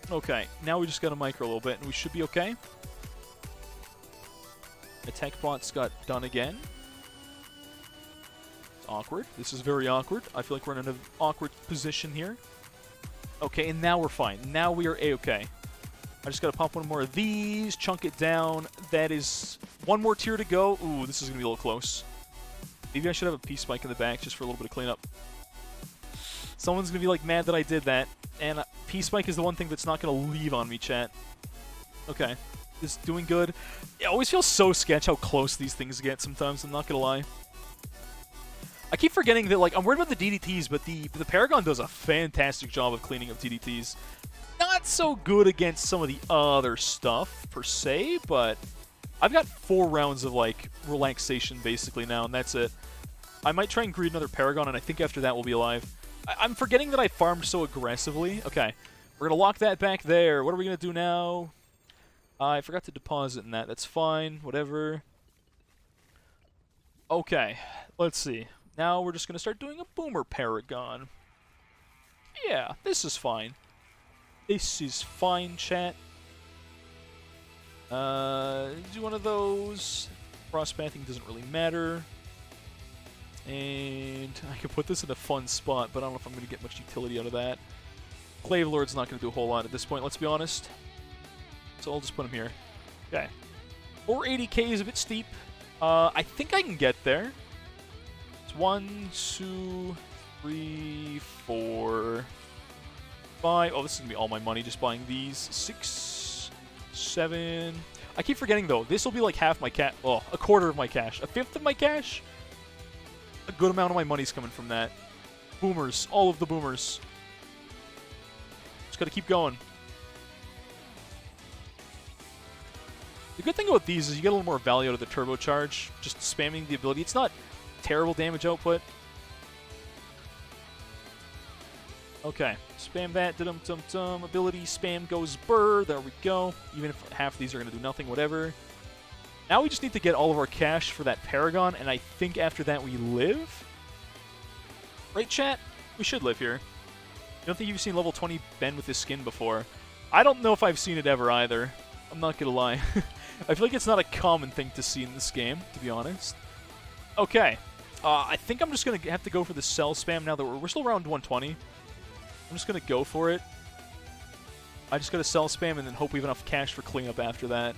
Okay, now we just got to micro a little bit and we should be okay. The tech bot's got done again. It's awkward. This is very awkward. I feel like we're in an awkward position here. Okay, and now we're fine. Now we are A-okay. I just got to pop one more of these, chunk it down. That is one more tier to go. Ooh, this is going to be a little close. Maybe I should have a Peace Spike in the back just for a little bit of cleanup. Someone's going to be like mad that I did that. And Peace Spike is the one thing that's not going to leave on me, chat. Okay. This is doing good. It always feels so sketch how close these things get sometimes, I'm not going to lie. I keep forgetting that, like, I'm worried about the DDTs, but the Paragon does a fantastic job of cleaning up DDTs. Not so good against some of the other stuff, per se, but I've got 4 rounds of, like, relaxation, basically, now, and that's it. I might try and greed another Paragon, and I think after that we'll be alive. I'm forgetting that I farmed so aggressively. Okay, we're going to lock that back there. What are we going to do now? I forgot to deposit in that. That's fine, whatever. Okay, let's see. Now we're just going to start doing a Boomer Paragon. Yeah, this is fine. This is fine, chat. Do one of those. Cross-pathing doesn't really matter. And I could put this in a fun spot, but I don't know if I'm going to get much utility out of that. Clave Lord's not going to do a whole lot at this point, let's be honest. So I'll just put him here. Okay. 480k is a bit steep. I think I can get there. It's 1, 2, 3, 4, 5. Oh, this is going to be all my money just buying these. 6, 7. I keep forgetting, though. This will be like half my cash. Oh, a quarter of my cash. A fifth of my cash? A good amount of my money's coming from that. Boomers. All of the boomers. Just got to keep going. The good thing about these is you get a little more value out of the turbocharge. Just spamming the ability. It's not terrible damage output. Okay, spam that. Dum-dum-dum. Ability spam goes burr. There we go. Even if half of these are going to do nothing, whatever. Now we just need to get all of our cash for that Paragon, and I think after that we live. Right, chat? We should live here. I don't think you've seen level 20 Ben with this skin before. I don't know if I've seen it ever either. I'm not going to lie. I feel like it's not a common thing to see in this game, to be honest. Okay. I think I'm just going to have to go for the cell spam now that we're still around 120. I'm just going to go for it. I just got to cell spam and then hope we have enough cash for cleanup after that.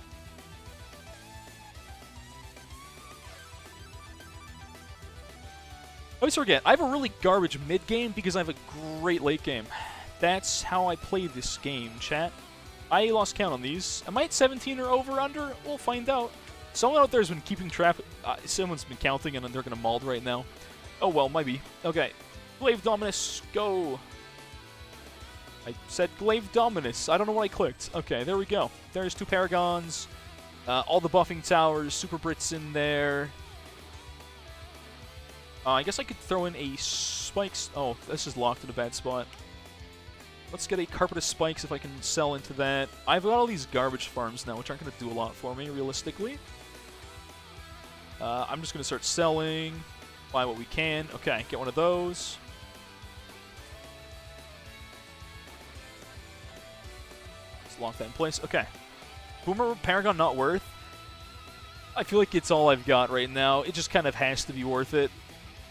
I always forget, I have a really garbage mid-game because I have a great late game. That's how I play this game, chat. I lost count on these. Am I at 17 or over under? We'll find out. Someone out there has been keeping track. Someone's been counting and they're going to mauled right now. Oh well, maybe. Okay. Glaive Dominus, go. I said Glaive Dominus. I don't know what I clicked. Okay, there we go. There's 2 Paragons. All the buffing towers. Super Brits in there. I guess I could throw in a Spikes. Oh, this is locked in a bad spot. Let's get a Carpet of Spikes if I can sell into that. I've got all these garbage farms now, which aren't going to do a lot for me, realistically. I'm just going to start selling. Buy what we can. Okay, get one of those. Let's lock that in place. Okay. Boomer Paragon not worth. I feel like it's all I've got right now. It just kind of has to be worth it.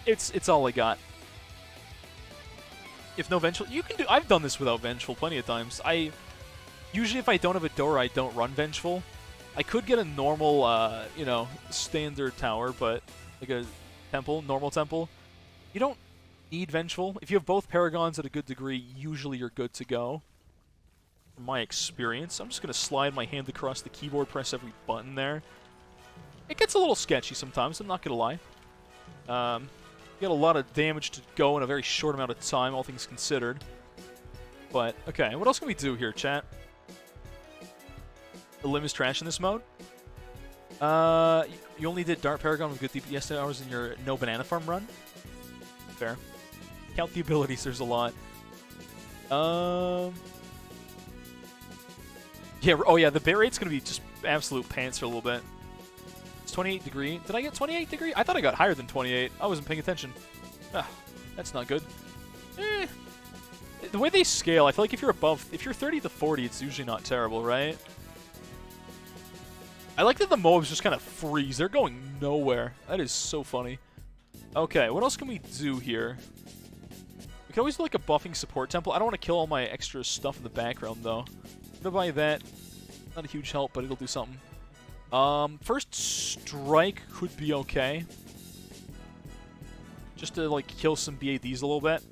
It's all I got. If no Vengeful, you can do. I've done this without Vengeful plenty of times. Usually if I don't have a door, I don't run Vengeful. I could get a normal, you know, standard tower, but like a temple, normal temple. You don't need Vengeful. If you have both Paragons at a good degree, usually you're good to go. From my experience, I'm just gonna slide my hand across the keyboard, press every button there. It gets a little sketchy sometimes. I'm not gonna lie. Get a lot of damage to go in a very short amount of time, all things considered. But, okay, what else can we do here, chat? The limb is trash in this mode. You only did Dart Paragon with good DPS hours in your no banana farm run? Fair. Count the abilities, there's a lot. Yeah, oh yeah, the bit rate's gonna be just absolute pants for a little bit. 28 degree. Did I get 28 degree? I thought I got higher than 28. I wasn't paying attention. Ah, that's not good. The way they scale, I feel like if you're 30 to 40, it's usually not terrible, right? I like that the mobs just kind of freeze. They're going nowhere. That is so funny. Okay, what else can we do here? We can always do like a buffing support temple. I don't want to kill all my extra stuff in the background, though. I'm gonna buy that. Not a huge help, but it'll do something. First strike could be okay. Just to, like, kill some BADs a little bit.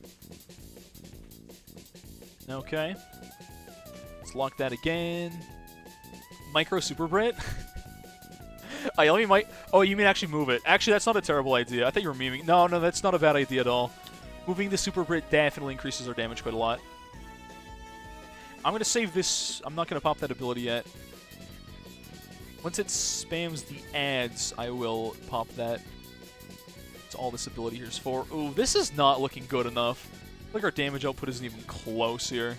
Okay. Let's lock that again. Micro Super Brit? I only might... Oh, you mean actually move it. Actually, that's not a terrible idea. I thought you were memeing. No, that's not a bad idea at all. Moving the Super Brit definitely increases our damage quite a lot. I'm going to save this. I'm not going to pop that ability yet. Once it spams the ads, I will pop that. That's all this ability here is for. Ooh, this is not looking good enough. I feel like our damage output isn't even close here.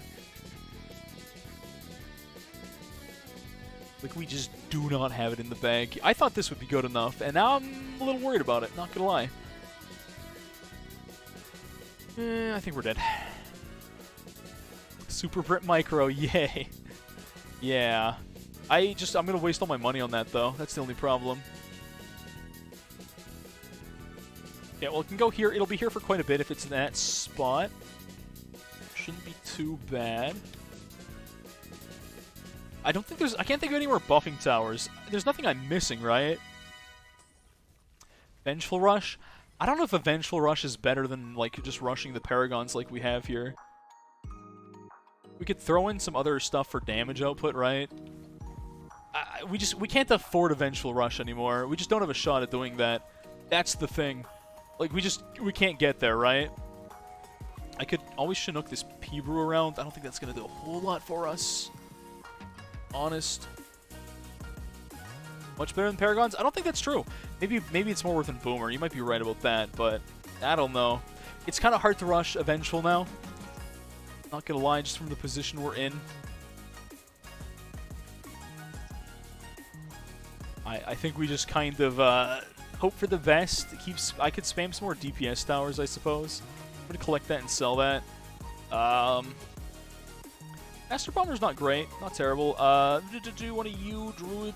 Like, we just do not have it in the bag. I thought this would be good enough, and now I'm a little worried about it, not gonna lie. I think we're dead. Super Brit Micro, yay. Yeah. I'm gonna waste all my money on that, though. That's the only problem. Yeah, well, it can go here. It'll be here for quite a bit if it's in that spot. Shouldn't be too bad. I don't think there's... I can't think of any more buffing towers. There's nothing I'm missing, right? Vengeful Rush? I don't know if a Vengeful Rush is better than, like, just rushing the Paragons like we have here. We could throw in some other stuff for damage output, right? We can't afford a Vengeful Rush anymore. We just don't have a shot at doing that. That's the thing. Like, we can't get there, right? I could always Chinook this P-Brew around. I don't think that's going to do a whole lot for us. Honest. Much better than Paragons? I don't think that's true. Maybe it's more worth than Boomer. You might be right about that, but I don't know. It's kind of hard to rush a Vengeful now. Not gonna lie, just from the position we're in. I think we just kind of hope for the best. I could spam some more DPS towers, I suppose. I'm gonna collect that and sell that. Master Bomber's not great, not terrible. One of you, Druid.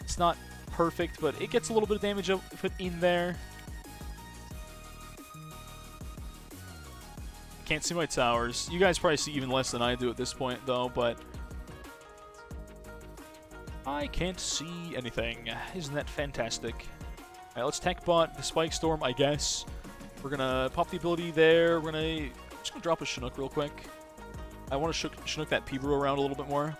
It's not perfect, but it gets a little bit of damage output in there. Can't see my towers. You guys probably see even less than I do at this point, though, but I can't see anything. Isn't that fantastic? Alright, let's tech bot the Spike Storm, I guess. We're gonna pop the ability there. I'm just gonna drop a Chinook real quick. I want to Chinook that P-Brew around a little bit more.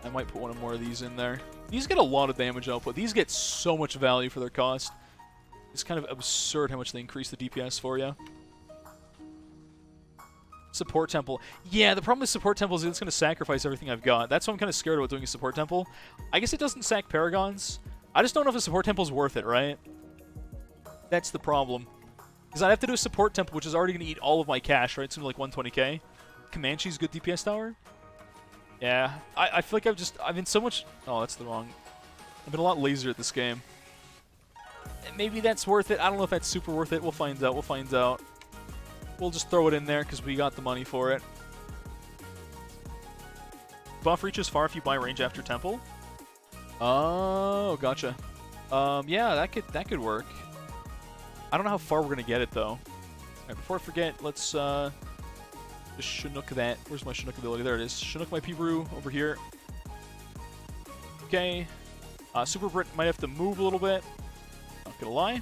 I might put one more of these in there. These get a lot of damage output. These get so much value for their cost. It's kind of absurd how much they increase the DPS for you. Support Temple. Yeah, the problem with Support Temple is it's going to sacrifice everything I've got. That's why I'm kind of scared about doing a Support Temple. I guess it doesn't sack Paragons. I just don't know if a Support Temple is worth it, right? That's the problem. Because I'd have to do a Support Temple, which is already going to eat all of my cash, right? It's going to be like 120k. Comanche's good DPS tower? Yeah. I feel like I've been so much... Oh, that's the wrong... I've been a lot lazier at this game. Maybe that's worth it. I don't know if that's super worth it. We'll find out. We'll find out. We'll just throw it in there because we got the money for it. Buff reaches far if you buy range after Temple. Oh, gotcha. Yeah, that could work. I don't know how far we're gonna get it though. Alright, before I forget, let's just Chinook that. Where's my Chinook ability? There it is. Chinook my P-Brew over here. Okay. Super Brit might have to move a little bit. Not gonna lie.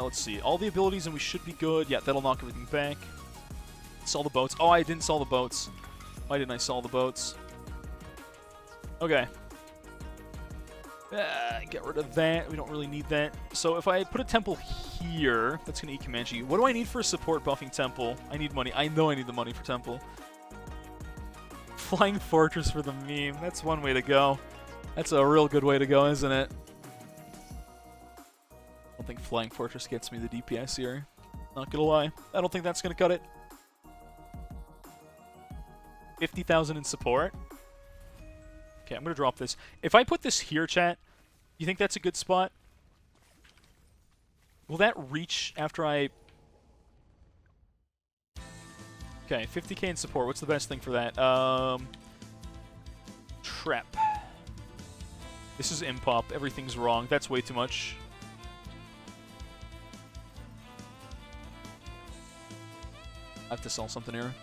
Let's see. All the abilities and we should be good. Yeah, that'll knock everything back. Sell the boats. Oh, I didn't sell the boats. Why didn't I sell the boats? Okay. Get rid of that. We don't really need that. So if I put a temple here, that's going to eat Comanche. What do I need for a support buffing temple? I need money. I know I need the money for temple. Flying Fortress for the meme. That's one way to go. That's a real good way to go, isn't it? I don't think Flying Fortress gets me the DPS here. Not gonna lie. I don't think that's gonna cut it. 50,000 in support. Okay, I'm gonna drop this. If I put this here, chat, you think that's a good spot? Will that reach after I... Okay, 50k in support. What's the best thing for that? Trap. This is impop. Everything's wrong. That's way too much. I have to sell something here.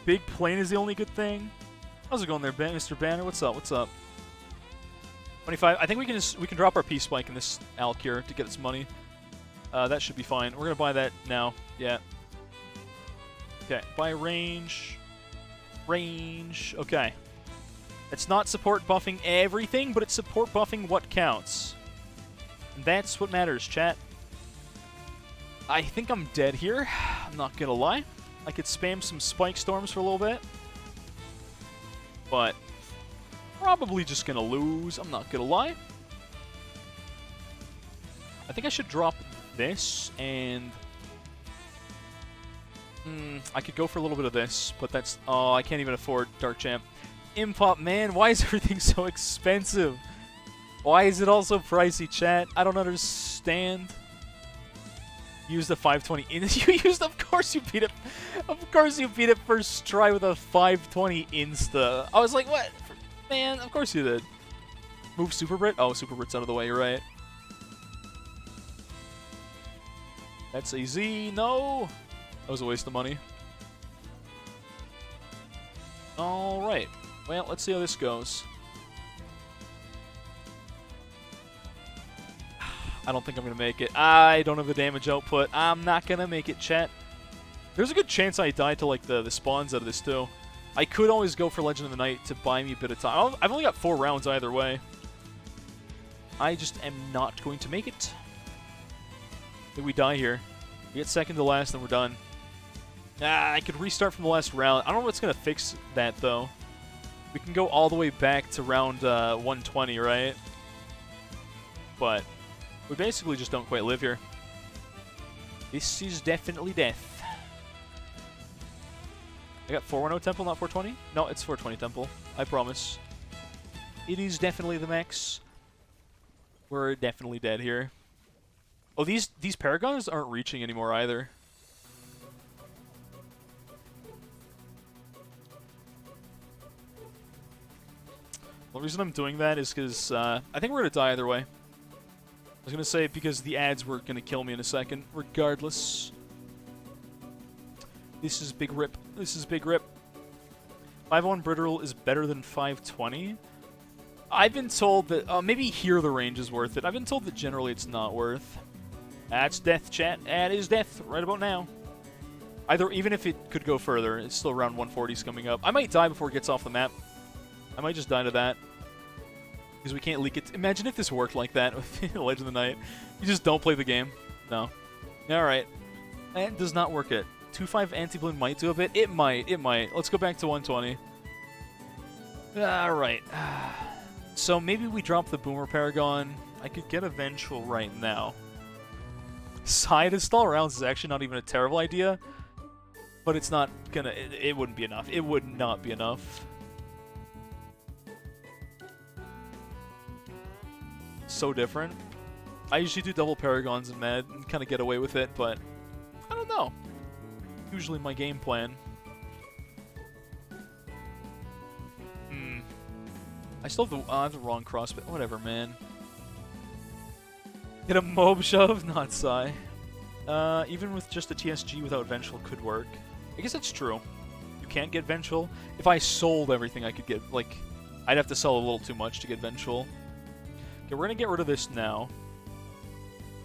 Big plane is the only good thing. How's it going there, Mr. Banner? What's up? What's up? 25. I think we can drop our P spike in this Alk here to get its money. That should be fine. We're gonna buy that now. Yeah. Okay. Buy range. Range. Okay. It's not support buffing everything, but it's support buffing what counts. And that's what matters, chat. I think I'm dead here. I'm not gonna lie. I could spam some Spike Storms for a little bit. But probably just gonna lose. I'm not gonna lie. I think I should drop this and... I could go for a little bit of this, but that's... Oh, I can't even afford Dark Champ. Impop, man, why is everything so expensive? Why is it all so pricey, chat? I don't understand. Use the 520 in. You used, of course you beat it. Of course you beat it first try with a 520 insta. I was like, what? Man, of course you did. Move Super Brit? Oh, Super Brit's out of the way, you're right. That's AZ. No! That was a waste of money. Alright. Well, let's see how this goes. I don't think I'm going to make it. I don't have the damage output. I'm not going to make it, chat. There's a good chance I die to, like, the spawns out of this, too. I could always go for Legend of the Night to buy me a bit of time. I've only got 4 rounds either way. I just am not going to make it. I think we die here. We get second to last, and we're done. I could restart from the last round. I don't know what's going to fix that, though. We can go all the way back to round 120, right? But we basically just don't quite live here. This is definitely death. I got 410 Temple, not 420? No, it's 420 Temple. I promise. It is definitely the max. We're definitely dead here. Oh, these Paragons aren't reaching anymore either. The reason I'm doing that is because I think we're going to die either way. I was going to say because the ads were going to kill me in a second, regardless. This is big rip. This is big rip. 501 Brittle is better than 520. I've been told that maybe here the range is worth it. I've been told that generally it's not worth. That's death, chat. That is death right about now. Even if it could go further, it's still around 140s coming up. I might die before it gets off the map. I might just die to that. Because we can't leak it. Imagine if this worked like that with Legend of the Night. You just don't play the game. No. Alright. That does not work it. 2-5 anti-balloon might do a bit. It might. It might. Let's go back to 120. Alright. So maybe we drop the Boomer Paragon. I could get a Vengeful right now. Side install rounds is actually not even a terrible idea. But it's not gonna... It wouldn't be enough. It would not be enough. So different. I usually do double Paragons in Med and kind of get away with it, but I don't know. Usually my game plan. I still have I have the wrong crossbit. Whatever, man. Get a Mob Shove? Not Psy. Even with just a TSG without Vengeful could work. I guess that's true. You can't get Vengeful. If I sold everything I could get, like, I'd have to sell a little too much to get Vengeful. Okay, we're gonna get rid of this now.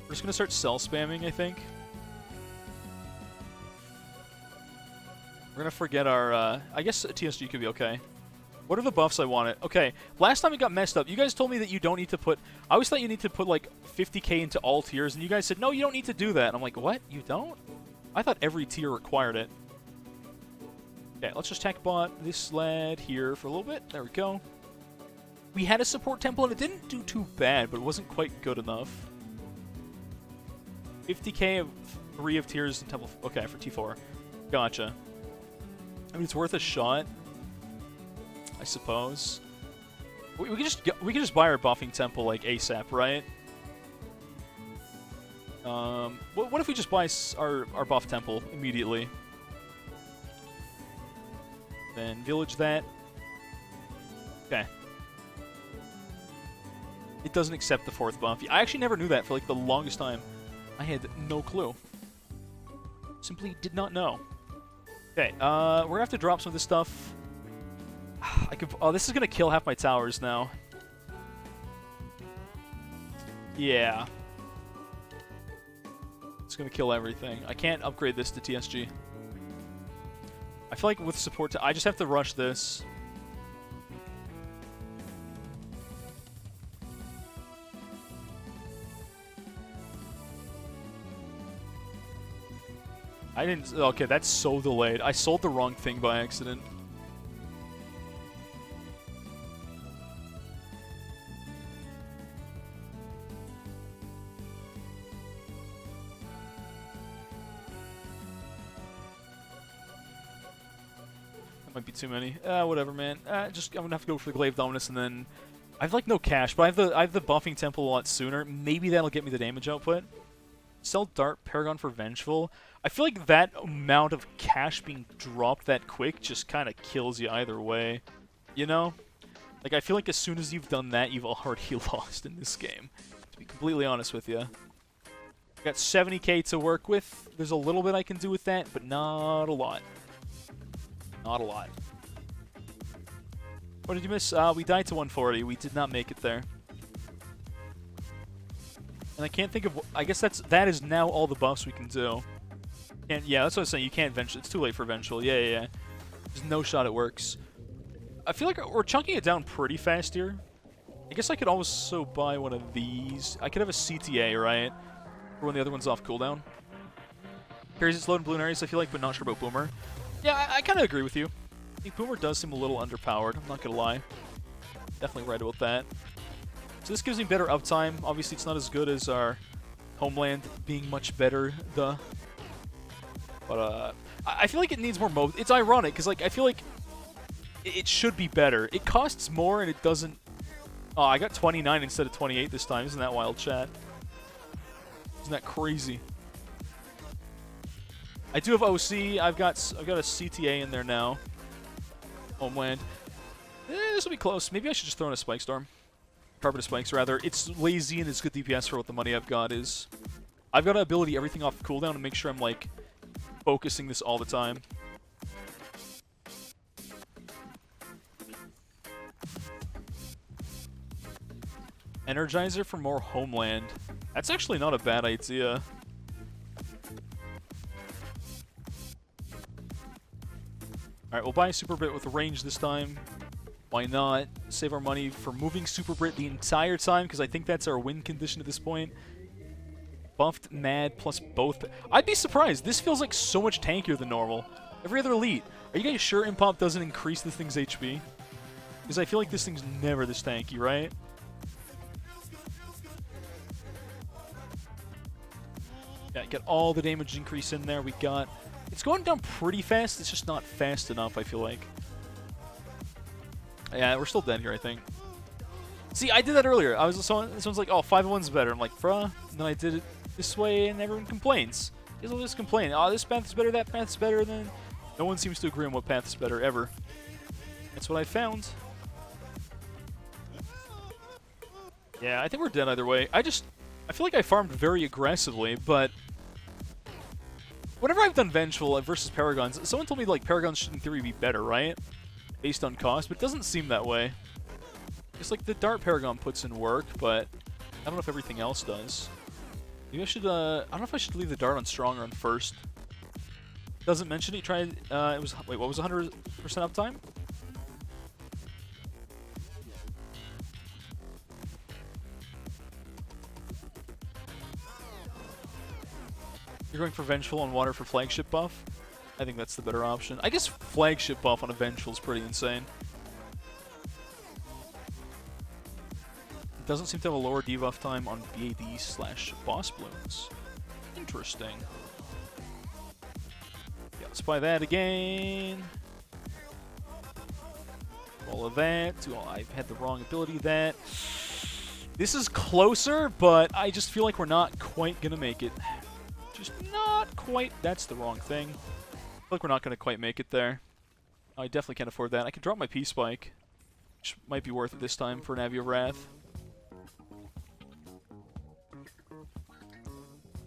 We're just gonna start cell spamming, I think. We're gonna forget our, I guess a TSG could be okay. What are the buffs I wanted? Okay, last time it got messed up, you guys told me that you don't need to put... I always thought you need to put, like, 50k into all tiers, and you guys said, no, you don't need to do that. And I'm like, what? You don't? I thought every tier required it. Okay, let's just tech bot this lad here for a little bit. There we go. We had a support temple, and it didn't do too bad, but it wasn't quite good enough. 50k of 3 of tiers and temple... Okay, for T4. Gotcha. I mean, it's worth a shot, I suppose. We could just buy our buffing temple like ASAP, right? What if we just buy our buff temple immediately? Then village that. Okay. It doesn't accept the 4th buff. I actually never knew that for like the longest time. I had no clue. Simply did not know. Okay, we're gonna have to drop some of this stuff. I could. Oh, this is gonna kill half my towers now. Yeah. It's gonna kill everything. I can't upgrade this to TSG. I feel like with support, I just have to rush this. I didn't... Okay, that's so delayed. I sold the wrong thing by accident. That might be too many. Whatever, man. I'm gonna have to go for the Glaive Dominus, and then... I have, like, no cash, but I have the buffing temple a lot sooner. Maybe that'll get me the damage output. Sell Dart Paragon for Vengeful. I feel like that amount of cash being dropped that quick just kind of kills you either way. You know? Like, I feel like as soon as you've done that, you've already lost in this game. To be completely honest with you. Got 70k to work with. There's a little bit I can do with that, but not a lot. Not a lot. What did you miss? We died to 140. We did not make it there. And I can't think of... I guess that is now all the buffs we can do. Yeah, that's what I was saying. You can't Vengeful. It's too late for Vengeful. Yeah. There's no shot it works. I feel like we're chunking it down pretty fast here. I guess I could also buy one of these. I could have a CTA, right? For when the other one's off cooldown. Carries its load in Balloon Aries, I feel like, but not sure about Boomer. Yeah, I kind of agree with you. I think Boomer does seem a little underpowered. I'm not going to lie. Definitely right about that. So this gives me better uptime. Obviously, it's not as good as our Homeland being much better, But I feel like it needs more mode. It's ironic, because like I feel like it should be better. It costs more, and it doesn't... Oh, I got 29 instead of 28 this time. Isn't that wild, chat? Isn't that crazy? I do have OC. I've got a CTA in there now. Homeland. This will be close. Maybe I should just throw in a Spike Storm. Carpet of Spikes, rather. It's lazy and it's good DPS for what the money I've got is. I've got an ability everything off cooldown to make sure I'm, like, focusing this all the time. Energizer for more Homeland. That's actually not a bad idea. Alright, we'll buy a Super Brit with range this time. Why not? Save our money for moving Super Brit the entire time, because I think that's our win condition at this point. Buffed, Mad, plus both. I'd be surprised. This feels like so much tankier than normal. Every other elite. Are you guys sure Impop doesn't increase this thing's HP? Because I feel like this thing's never this tanky, right? Yeah, get all the damage increase in there. We got... It's going down pretty fast. It's just not fast enough, I feel like. Yeah, we're still dead here, I think. See, I did that earlier. Someone's like, oh, 5-1's better. I'm like, bruh. And then I did it this way, and everyone complains. They'll just complain. Oh, this path is better, that path is better. And then no one seems to agree on what path is better, ever. That's what I found. Yeah, I think we're dead either way. I feel like I farmed very aggressively, but... Whenever I've done Vengeful versus Paragons, someone told me, like, Paragons should in theory be better, right? Based on cost, but it doesn't seem that way. It's like the Dart Paragon puts in work, but I don't know if everything else does. Maybe I should, I don't know if I should leave the Dart on Strong or on First. Doesn't mention it. Tried, it was, wait, what was 100% uptime? You're going for Vengeful on Water for Flagship buff? I think that's the better option. I guess Flagship buff on a Vengeful is pretty insane. It doesn't seem to have a lower debuff time on BAD/Boss Balloons. Interesting. Yeah, let's buy that again. All of that. Oh, I've had the wrong ability that. This is closer, but I just feel like we're not quite going to make it. Just not quite. That's the wrong thing. I feel like we're not going to quite make it there. I definitely can't afford that. I can drop my P-Spike, which might be worth it this time for Navi of Wrath.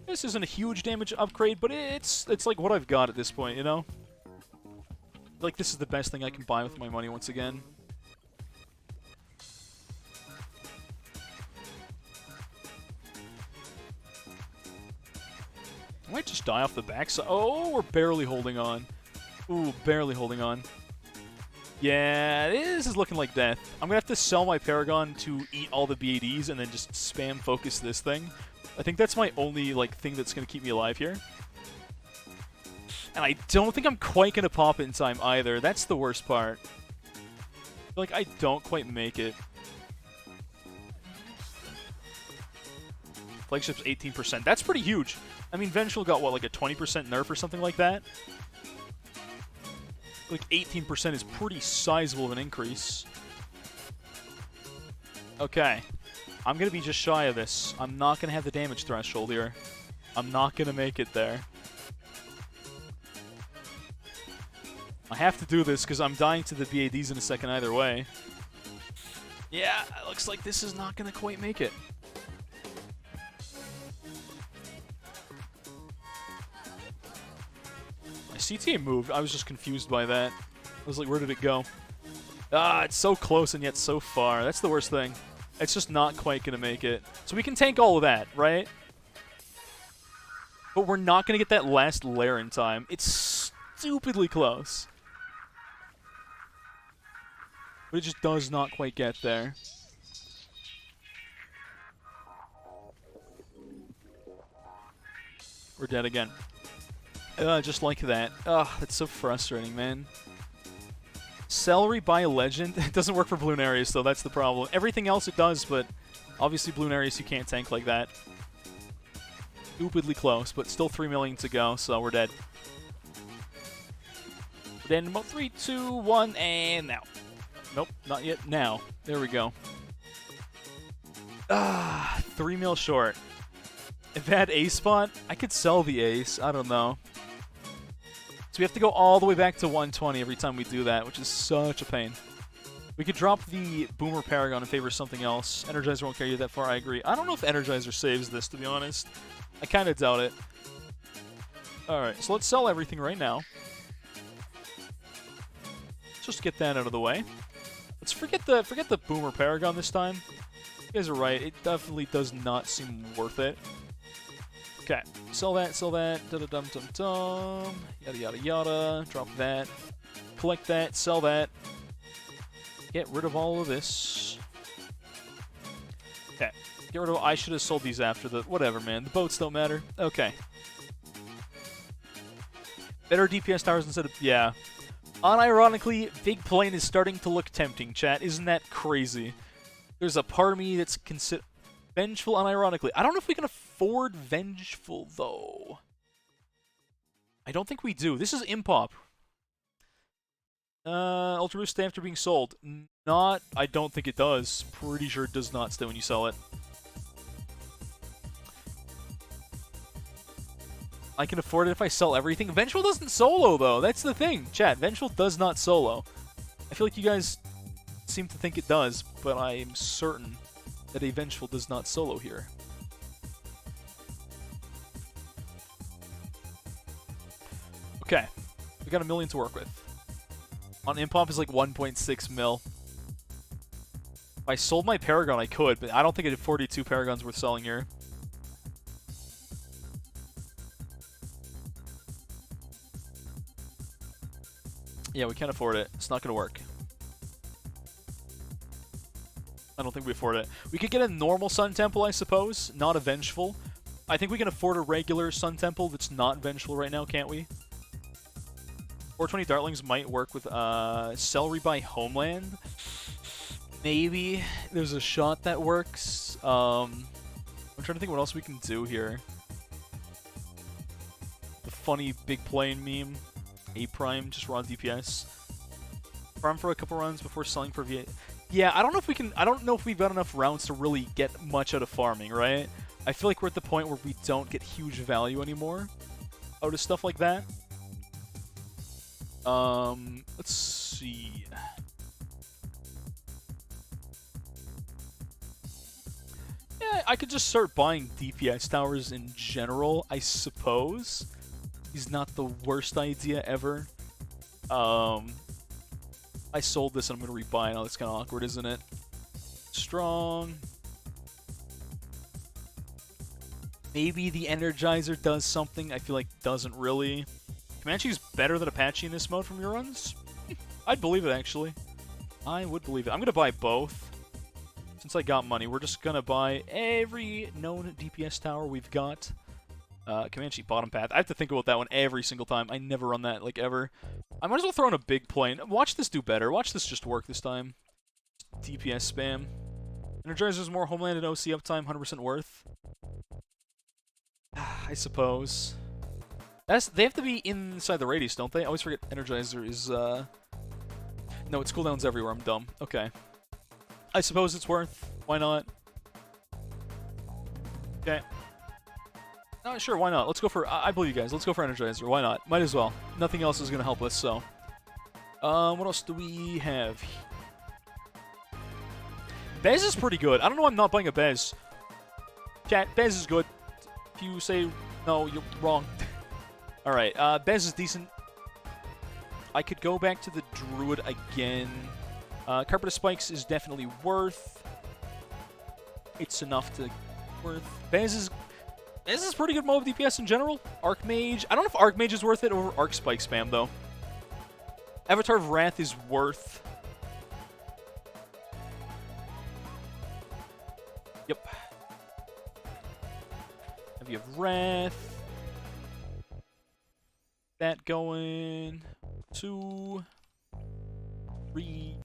This isn't a huge damage upgrade, but it's like what I've got at this point, you know? Like, this is the best thing I can buy with my money once again. I might just die off the backside. Oh, we're barely holding on. Ooh, barely holding on. Yeah, this is looking like death. I'm going to have to sell my Paragon to eat all the BADs and then just spam focus this thing. I think that's my only, like, thing that's going to keep me alive here. And I don't think I'm quite going to pop it in time either. That's the worst part. I feel like I don't quite make it. Flagship's 18%. That's pretty huge. I mean, Vengeful got, what, like a 20% nerf or something like that? Like, 18% is pretty sizable of an increase. Okay. I'm going to be just shy of this. I'm not going to have the damage threshold here. I'm not going to make it there. I have to do this because I'm dying to the BADs in a second either way. Yeah, it looks like this is not going to quite make it. CTA moved. I was just confused by that. I was like, where did it go? Ah, it's so close and yet so far. That's the worst thing. It's just not quite going to make it. So we can tank all of that, right? But we're not going to get that last lair in time. It's stupidly close. But it just does not quite get there. We're dead again. Just like that. Ugh, that's so frustrating, man. Celery by Legend. It doesn't work for Bloonarius, though. That's the problem. Everything else it does, but obviously Bloonarius you can't tank like that. Stupidly close, but still 3 million to go, so we're dead. We're dead in about 3, 2, 1, and now. Nope, not yet. Now. There we go. 3 mil short. If I had ace spot, I could sell the ace. I don't know. So we have to go all the way back to 120 every time we do that, which is such a pain. We could drop the Boomer Paragon in favor of something else. Energizer won't carry you that far, I agree. I don't know if Energizer saves this, to be honest. I kind of doubt it. Alright, so let's sell everything right now. Let's just get that out of the way. Let's forget the Boomer Paragon this time. You guys are right, it definitely does not seem worth it. Okay, sell that, da-da-dum-dum-dum, yada yada yada, drop that, collect that, sell that, get rid of all of this. Okay, get rid of, I should have sold these after the, whatever man, the boats don't matter. Okay. Better DPS towers instead of, yeah. Unironically, Big Plane is starting to look tempting, chat, isn't that crazy? There's a part of me that's Vengeful, unironically. I don't know if we can afford Vengeful, though. I don't think we do. This is Impop. Ultra Boost stay after being sold. Not, I don't think it does. Pretty sure it does not stay when you sell it. I can afford it if I sell everything. Vengeful doesn't solo, though. That's the thing. Chat, Vengeful does not solo. I feel like you guys seem to think it does, but I am certain that a Vengeful does not solo here. Okay, we got $1 million to work with. On Impop is like 1.6 mil. If I sold my Paragon, I could, but I don't think I did 42 Paragons worth selling here. Yeah, we can't afford it. It's not going to work. I don't think we afford it. We could get a normal Sun Temple, I suppose, not a Vengeful. I think we can afford a regular Sun Temple that's not Vengeful right now, can't we? 420 Dartlings might work with Celery by Homeland. Maybe. There's a shot that works. I'm trying to think what else we can do here. The funny Big Plane meme. A Prime, just raw DPS. Farm for a couple runs before selling for V8. Yeah, I don't know if we can. I don't know if we've got enough rounds to really get much out of farming, right? I feel like we're at the point where we don't get huge value anymore out of stuff like that. Let's see. Yeah, I could just start buying DPS towers in general, I suppose. Is not the worst idea ever. I sold this and I'm going to rebuy it. Oh, that's kind of awkward, isn't it? Strong. Maybe the Energizer does something. I feel like doesn't really. Comanche's better than Apache in this mode from your runs? I'd believe it, actually. I would believe it. I'm going to buy both. Since I got money, we're just going to buy every known DPS tower we've got. Comanche bottom path. I have to think about that one every single time. I never run that, like, ever. I might as well throw in a Big Plane. Watch this do better. Watch this just work this time. DPS spam. Energizer's more Homeland and OC uptime, 100% worth. I suppose. They have to be inside the radius, don't they? I always forget Energizer is, No, it's cooldowns everywhere. I'm dumb. Okay. I suppose it's worth. Why not? Okay. No, sure, why not? Let's go for... I believe you guys. Let's go for Energizer. Why not? Might as well. Nothing else is going to help us, so... what else do we have? Bez is pretty good. I don't know why I'm not buying a Bez. Chat, Bez is good. If you say no, you're wrong. Alright, Bez is decent. I could go back to the Druid again. Carpet of Spikes is definitely worth. It's enough to worth. Bez is pretty good mob DPS in general. Archmage. I don't know if Archmage is worth it over Arc Spike spam, though. Avatar of Wrath is worth. Yep. Heavy of Wrath. That going. 2, 3,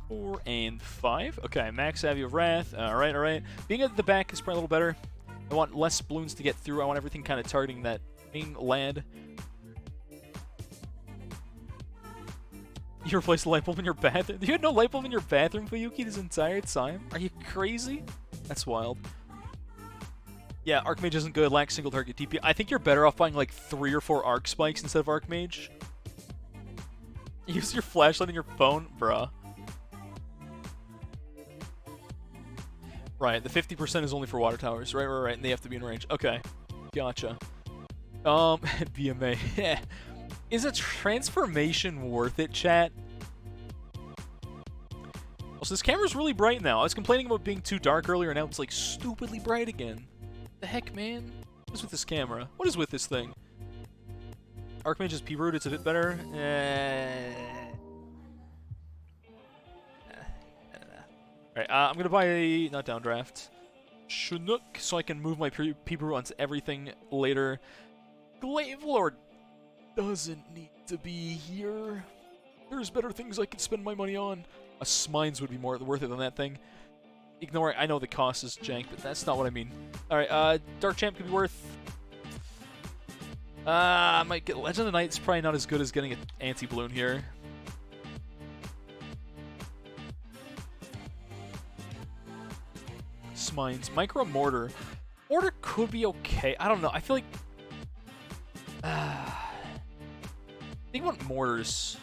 4, and 5. Okay, max Heavy of Wrath. Alright, alright. Being at the back is probably a little better. I want less balloons to get through. I want everything kind of targeting that main lad. You replaced the light bulb in your bathroom? You had no light bulb in your bathroom, Fuyuki, this entire time? Are you crazy? That's wild. Yeah, Archmage isn't good. Lacks single target TP. I think you're better off buying like 3 or 4 Arc Spikes instead of Archmage. Use your flashlight on your phone? Bruh. Right, the 50% is only for water towers. Right, and they have to be in range. Okay, gotcha. BMA. Is a transformation worth it, chat? Also, this camera's really bright now. I was complaining about being too dark earlier, and now it's like stupidly bright again. The heck, man? What is with this camera? What is with this thing? Archmage's P-Root, it's a bit better. Alright, I'm gonna buy a, not downdraft, Chinook, so I can move my P-Root onto everything later. Glaive Lord doesn't need to be here. There's better things I could spend my money on. A Smines would be more worth it than that thing. Ignore it. I know the cost is jank, but that's not what I mean. Alright, Dark Champ could be worth. I might get Legend of the Night. It's probably not as good as getting an anti-balloon here. Smines. Micro Mortar. Mortar could be okay. I don't know. I feel like... think about mortars.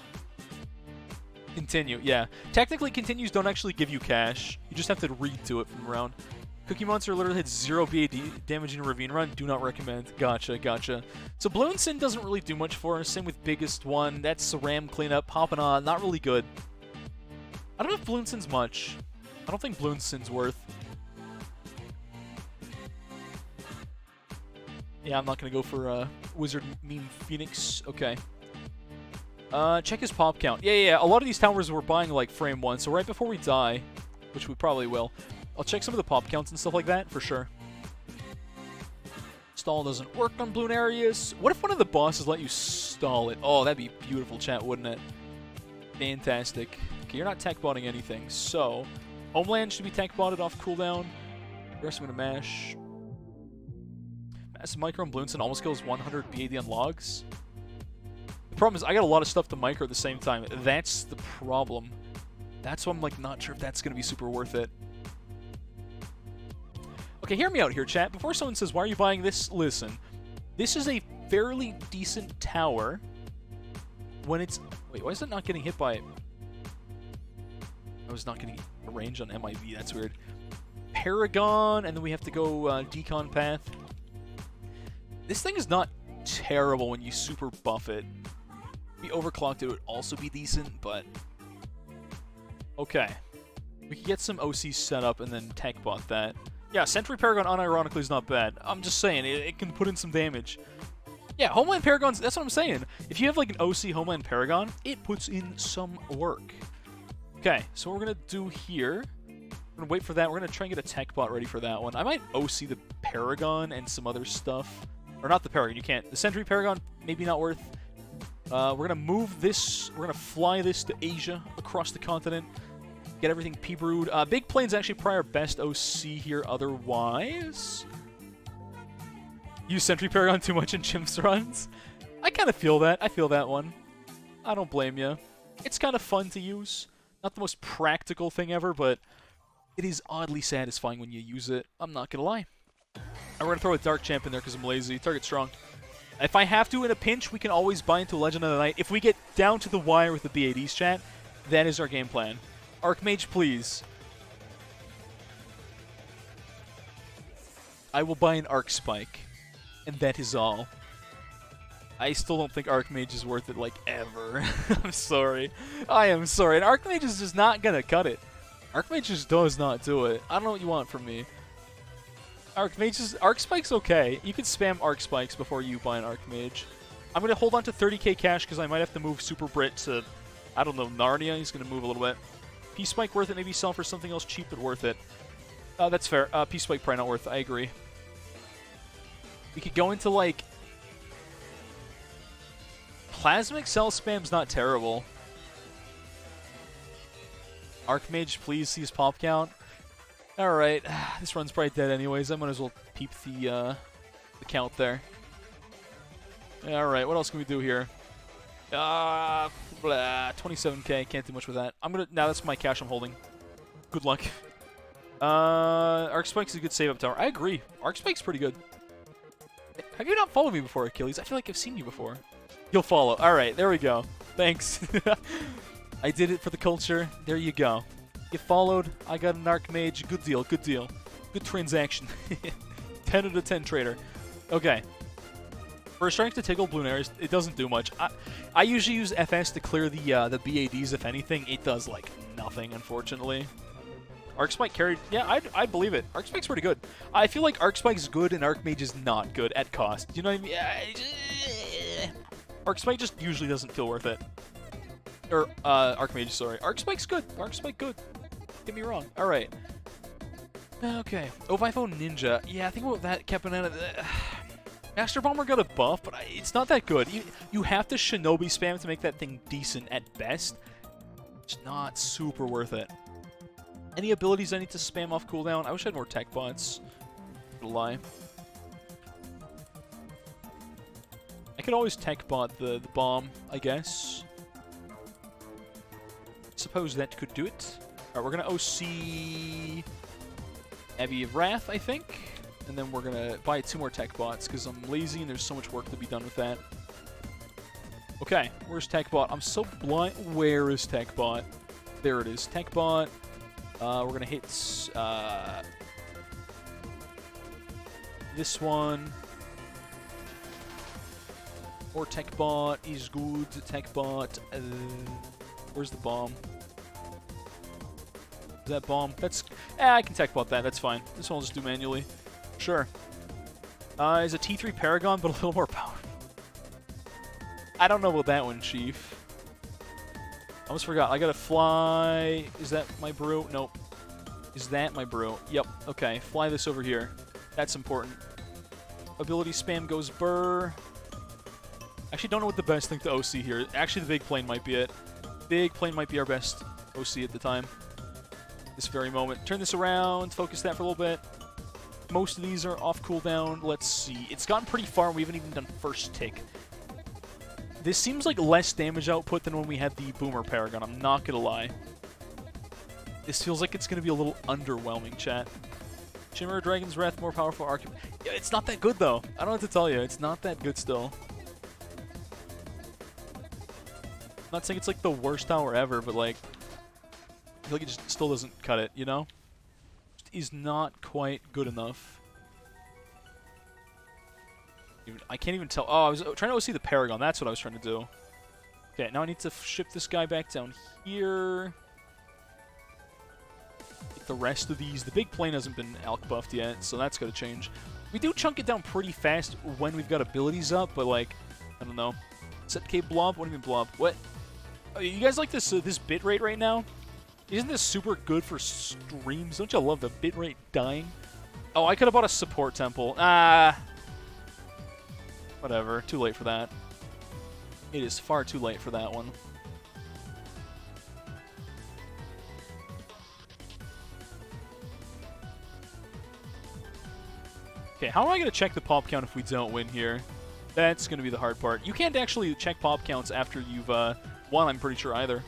Continue, yeah. Technically, continues don't actually give you cash. You just have to read to it from around. Cookie Monster literally hits 0 BAD damage in a Ravine Run. Do not recommend. Gotcha, gotcha. So Balloon Sin doesn't really do much for us. Same with Biggest One. That's Ram Cleanup. Hopping on. Not really good. I don't know if Balloon Sin's much. I don't think Balloon Sin's worth. Yeah, I'm not going to go for Wizard Meme Phoenix. Okay. Check his pop count. Yeah. A lot of these towers we're buying like frame 1, so right before we die, which we probably will, I'll check some of the pop counts and stuff like that, for sure. Stall doesn't work on balloon areas. What if one of the bosses let you stall it? Oh, that'd be beautiful, chat, wouldn't it? Fantastic. Okay, you're not tech botting anything, so Homeland should be tech botted off cooldown. The rest I'm going to mash. Massive Micro and Bloonson almost kills 100 BAD on logs. The problem is I got a lot of stuff to micro at the same time. That's the problem. That's why I'm like not sure if that's going to be super worth it. Okay, hear me out here, chat. Before someone says, why are you buying this? Listen, this is a fairly decent tower when it's... Wait, why is it not getting hit by it? I was not getting a range on MIV. That's weird. Paragon, and then we have to go Decon Path. This thing is not terrible when you super buff it. If we overclocked it would also be decent, but... Okay. We can get some OC set up and then tech bot that. Yeah, Sentry Paragon unironically is not bad. I'm just saying, it can put in some damage. Yeah, Homeland Paragons, that's what I'm saying. If you have like an OC Homeland Paragon, it puts in some work. Okay, so what we're going to do here, we're going to wait for that. We're going to try and get a tech bot ready for that one. I might OC the Paragon and some other stuff. Or not the Paragon, you can't. The Sentry Paragon, maybe not worth. We're going to move this, we're going to fly this to Asia, across the continent. Get everything P-Brood. Big Plane's actually probably our best OC here otherwise. Use Sentry Paragon too much in Chimps runs. I kind of feel that. I feel that one. I don't blame you. It's kind of fun to use. Not the most practical thing ever, but it is oddly satisfying when you use it. I'm not going to lie. And we're going to throw a Dark Champ in there because I'm lazy. Target strong. If I have to in a pinch, we can always buy into Legend of the Night. If we get down to the wire with the BADs, chat, that is our game plan. Archmage, please. I will buy an Arc Spike. And that is all. I still don't think Archmage is worth it, like, ever. I'm sorry. I am sorry. And Archmage is just not gonna cut it. Archmage just does not do it. I don't know what you want from me. Archmage is... Arc Spike's okay. You can spam Arc Spikes before you buy an Archmage. I'm gonna hold on to 30k cash because I might have to move Super Brit to, I don't know, Narnia. He's gonna move a little bit. P-Spike worth it, maybe sell for something else cheap but worth it. That's fair. P-Spike probably not worth it. I agree. We could go into, like... Plasmic Cell spam's not terrible. Archmage, please see his pop count. Alright, this run's probably dead anyways. I might as well peep the count there. Alright, what else can we do here? 27k, can't do much with that. Now that's my cash I'm holding. Good luck. Arc Spike's a good save-up tower. I agree. Arc Spike's pretty good. Have you not followed me before, Achilles? I feel like I've seen you before. You'll follow. Alright, there we go. Thanks. I did it for the culture. There you go. You followed. I got an Archmage. Good deal, good deal. Good transaction. 10 out of 10 trader. Okay. For strength to tickle Bluenaries, it doesn't do much. I usually use FS to clear the BADs, if anything. It does, like, nothing, unfortunately. Arc Spike carried... Yeah, I believe it. Arc Spike's pretty good. I feel like Arc Spike's good and Archmage is not good at cost. You know what I mean? Arc Spike just usually doesn't feel worth it. Or, Archmage, sorry. Arc Spike's good. Arc Spike good. Get me wrong. Alright. Okay. Ovifo Ninja. Yeah, I think about that Caponetta... Master Bomber got a buff, but it's not that good. You have to Shinobi spam to make that thing decent at best. It's not super worth it. Any abilities I need to spam off cooldown? I wish I had more tech bots. No lie. I could always tech bot the bomb, I guess. Suppose that could do it. Alright, we're gonna OC Abbey of Wrath, I think. And then we're gonna buy 2 more tech bots because I'm lazy and there's so much work to be done with that. Okay, where's tech bot? I'm so blind. Where is tech bot? There it is. Tech bot. We're gonna hit this one. Or tech bot is good. Tech bot. Where's the bomb? Is that bomb? That's... I can tech bot that. That's fine. This one I'll just do manually. Sure. Is a T3 Paragon, but a little more powerful. I don't know about that one, Chief. I almost forgot. I gotta fly... Is that my brew? Nope. Is that my brew? Yep. Okay. Fly this over here. That's important. Ability spam goes burr. Actually, don't know what the best thing to OC here. Actually, the big plane might be it. Big plane might be our best OC at the time. This very moment. Turn this around. Focus that for a little bit. Most of these are off cooldown. Let's see. It's gotten pretty far, and we haven't even done first tick. This seems like less damage output than when we had the Boomer Paragon. I'm not gonna lie. This feels like it's gonna be a little underwhelming, chat. Shimmer, Dragon's Wrath, more powerful argument. Yeah, it's not that good, though. I don't know what to tell you. It's not that good still. I'm not saying it's like the worst tower ever, but like... I feel like it just still doesn't cut it, you know? Is not quite good enough. I can't even tell. Oh, I was trying to OC the Paragon. That's what I was trying to do. Okay, now I need to ship this guy back down here. Get the rest of these. The big plane hasn't been alk buffed yet, so that's got to change. We do chunk it down pretty fast when we've got abilities up, but like, I don't know. Set K blob? What do you mean blob? What? Oh, you guys like this this bitrate right now? Isn't this super good for streams? Don't you love the bitrate dying? Oh, I could have bought a support temple. Whatever. Too late for that. It is far too late for that one. Okay, how am I going to check the pop count if we don't win here? That's going to be the hard part. You can't actually check pop counts after you've won, I'm pretty sure, either.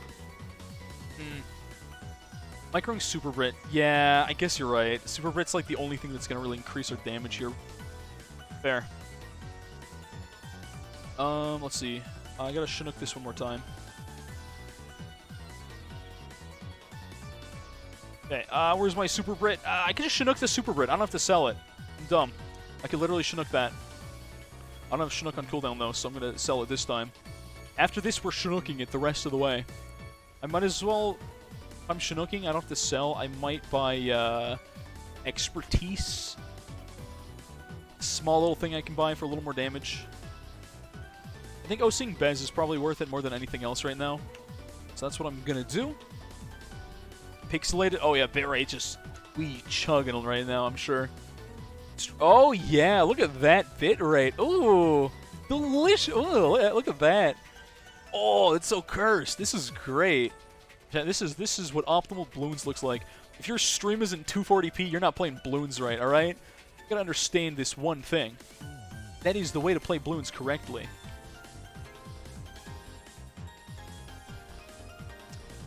Microing Super Brit. Yeah, I guess you're right. Super Brit's like the only thing that's going to really increase our damage here. Fair. Let's see. I gotta Chinook this one more time. Okay, where's my Super Brit? I can just Chinook the Super Brit. I don't have to sell it. I'm dumb. I could literally Chinook that. I don't have Chinook on cooldown, though, so I'm going to sell it this time. After this, we're Chinooking it the rest of the way. I might as well... If I'm Chinooking, I don't have to sell. I might buy expertise. Small little thing I can buy for a little more damage. I think OCing Bez is probably worth it more than anything else right now. So that's what I'm going to do. Pixelated. Oh, yeah, bitrate just... We chugging right now, I'm sure. Oh, yeah, look at that bitrate. Ooh, delicious. Ooh, look at that. Oh, it's so cursed. This is great. This is what optimal Bloons looks like. If your stream isn't 240p, you're not playing Bloons right, alright? You gotta understand this one thing. That is the way to play Bloons correctly.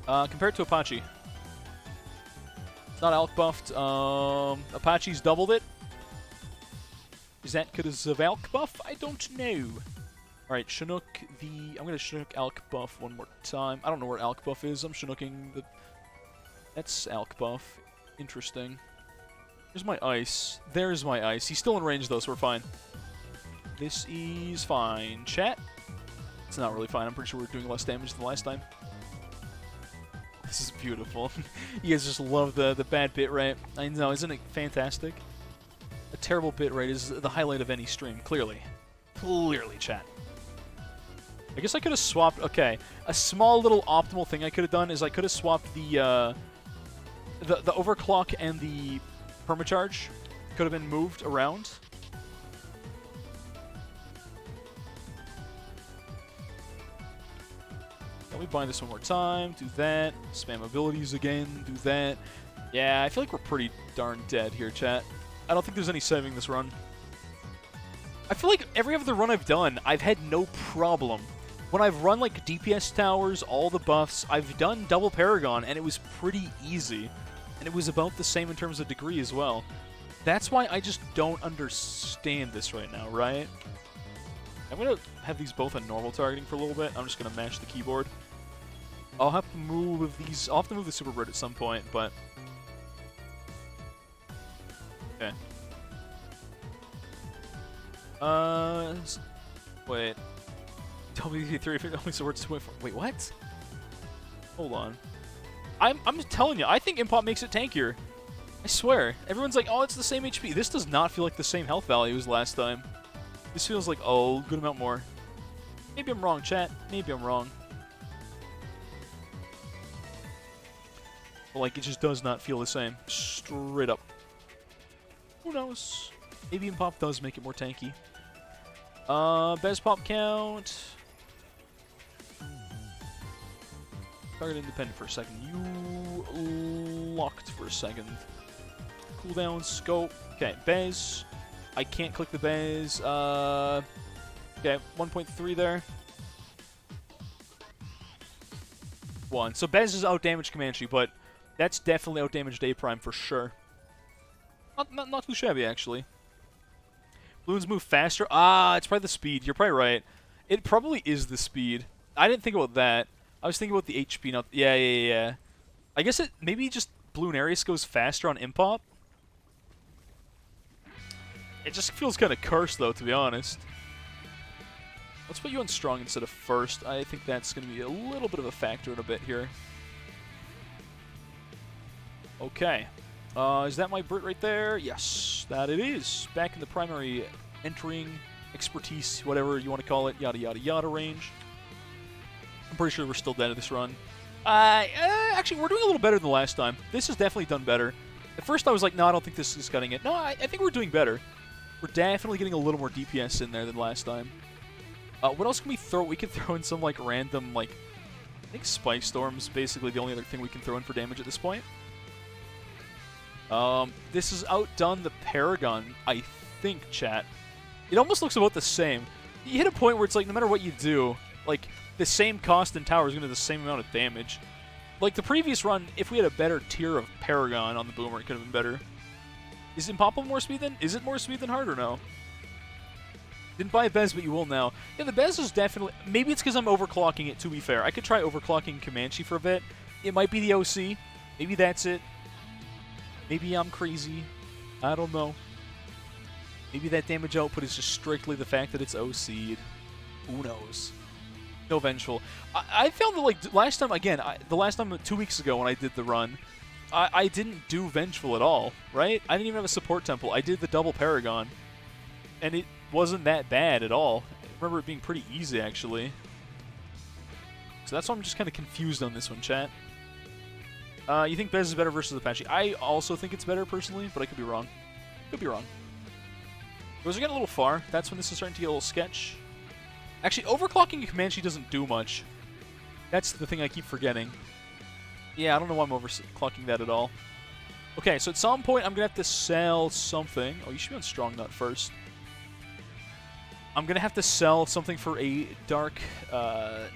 Compared to Apache. It's not ALK buffed. Apache's doubled it. Is that because of ALK buff? I don't know. Alright, Chinook the... I'm going to Chinook ALK buff one more time. I don't know where ALK buff is. I'm Chinooking the... That's ALK buff. Interesting. There's my ice. There's my ice. He's still in range, though, so we're fine. This is fine. Chat? It's not really fine. I'm pretty sure we're doing less damage than last time. This is beautiful. You guys just love the bad bitrate. I know, isn't it fantastic? A terrible bitrate is the highlight of any stream, clearly. Clearly, chat. I guess I could have swapped... Okay, a small little optimal thing I could have done is I could have swapped the overclock and the permacharge. Could have been moved around. Let me bind this one more time. Do that. Spam abilities again. Do that. Yeah, I feel like we're pretty darn dead here, chat. I don't think there's any saving this run. I feel like every other run I've done, I've had no problem. When I've run, like, DPS towers, all the buffs, I've done double Paragon, and it was pretty easy. And it was about the same in terms of degree as well. That's why I just don't understand this right now, right? I'm going to have these both on normal targeting for a little bit. I'm just going to mash the keyboard. I'll have to move these... I'll have to move the Super Bird at some point, but... Okay. Wait. WD3 only supports 24. Wait, what? Hold on. I'm telling you, I think Impop makes it tankier. I swear. Everyone's like, oh, it's the same HP. This does not feel like the same health value as last time. This feels like, oh, good amount more. Maybe I'm wrong, chat. Maybe I'm wrong. But, like, it just does not feel the same. Straight up. Who knows? Maybe Impop does make it more tanky. Bez pop count. Target independent for a second. You locked for a second. Cooldown, scope. Okay, Bez. I can't click the Bez. Okay, 1.3 there. 1. So Bez is outdamaged Comanche, but that's definitely outdamaged A Prime for sure. Not too shabby, actually. Balloons move faster. Ah, it's probably the speed. You're probably right. It probably is the speed. I didn't think about that. I was thinking about the HP. Not yeah. I guess it maybe just Bloonarius goes faster on Impop. It just feels kind of cursed, though, to be honest. Let's put you on strong instead of first. I think that's going to be a little bit of a factor in a bit here. Okay. Is that my Brit right there? Yes, that it is. Back in the primary entering, expertise, whatever you want to call it, yada yada yada range. I'm pretty sure we're still dead at this run. Actually, we're doing a little better than last time. This has definitely done better. At first I was like, no, I don't think this is cutting it. No, I think we're doing better. We're definitely getting a little more DPS in there than last time. What else can we throw? We could throw in some, like, random, like, I think Spike Storm's basically the only other thing we can throw in for damage at this point. This has outdone the Paragon, I think, chat. It almost looks about the same. You hit a point where it's like, no matter what you do, like, the same cost in tower is going to do the same amount of damage. Like, the previous run, if we had a better tier of Paragon on the Boomer, it could have been better. Is Impop more speed then? Is it more speed than Hard or no? Didn't buy a Bez, but you will now. Yeah, the Bez is definitely... Maybe it's because I'm overclocking it, to be fair. I could try overclocking Comanche for a bit. It might be the OC. Maybe that's it. Maybe I'm crazy. I don't know. Maybe that damage output is just strictly the fact that it's OC'd. Who knows? No Vengeful. I found that, like, last time, again, the last time 2 weeks ago when I did the run, I didn't do Vengeful at all, right? I didn't even have a support temple. I did the double Paragon, and it wasn't that bad at all. I remember it being pretty easy, actually. So that's why I'm just kind of confused on this one, chat. You think Bez is better versus Apache? I also think it's better, personally, but I could be wrong. Could be wrong. Those are getting a little far. That's when this is starting to get a little sketch. Actually, overclocking a Comanche doesn't do much. That's the thing I keep forgetting. Yeah, I don't know why I'm overclocking that at all. Okay, so at some point, I'm going to have to sell something. Oh, you should be on Strong Nut first. I'm going to have to sell something for a Dark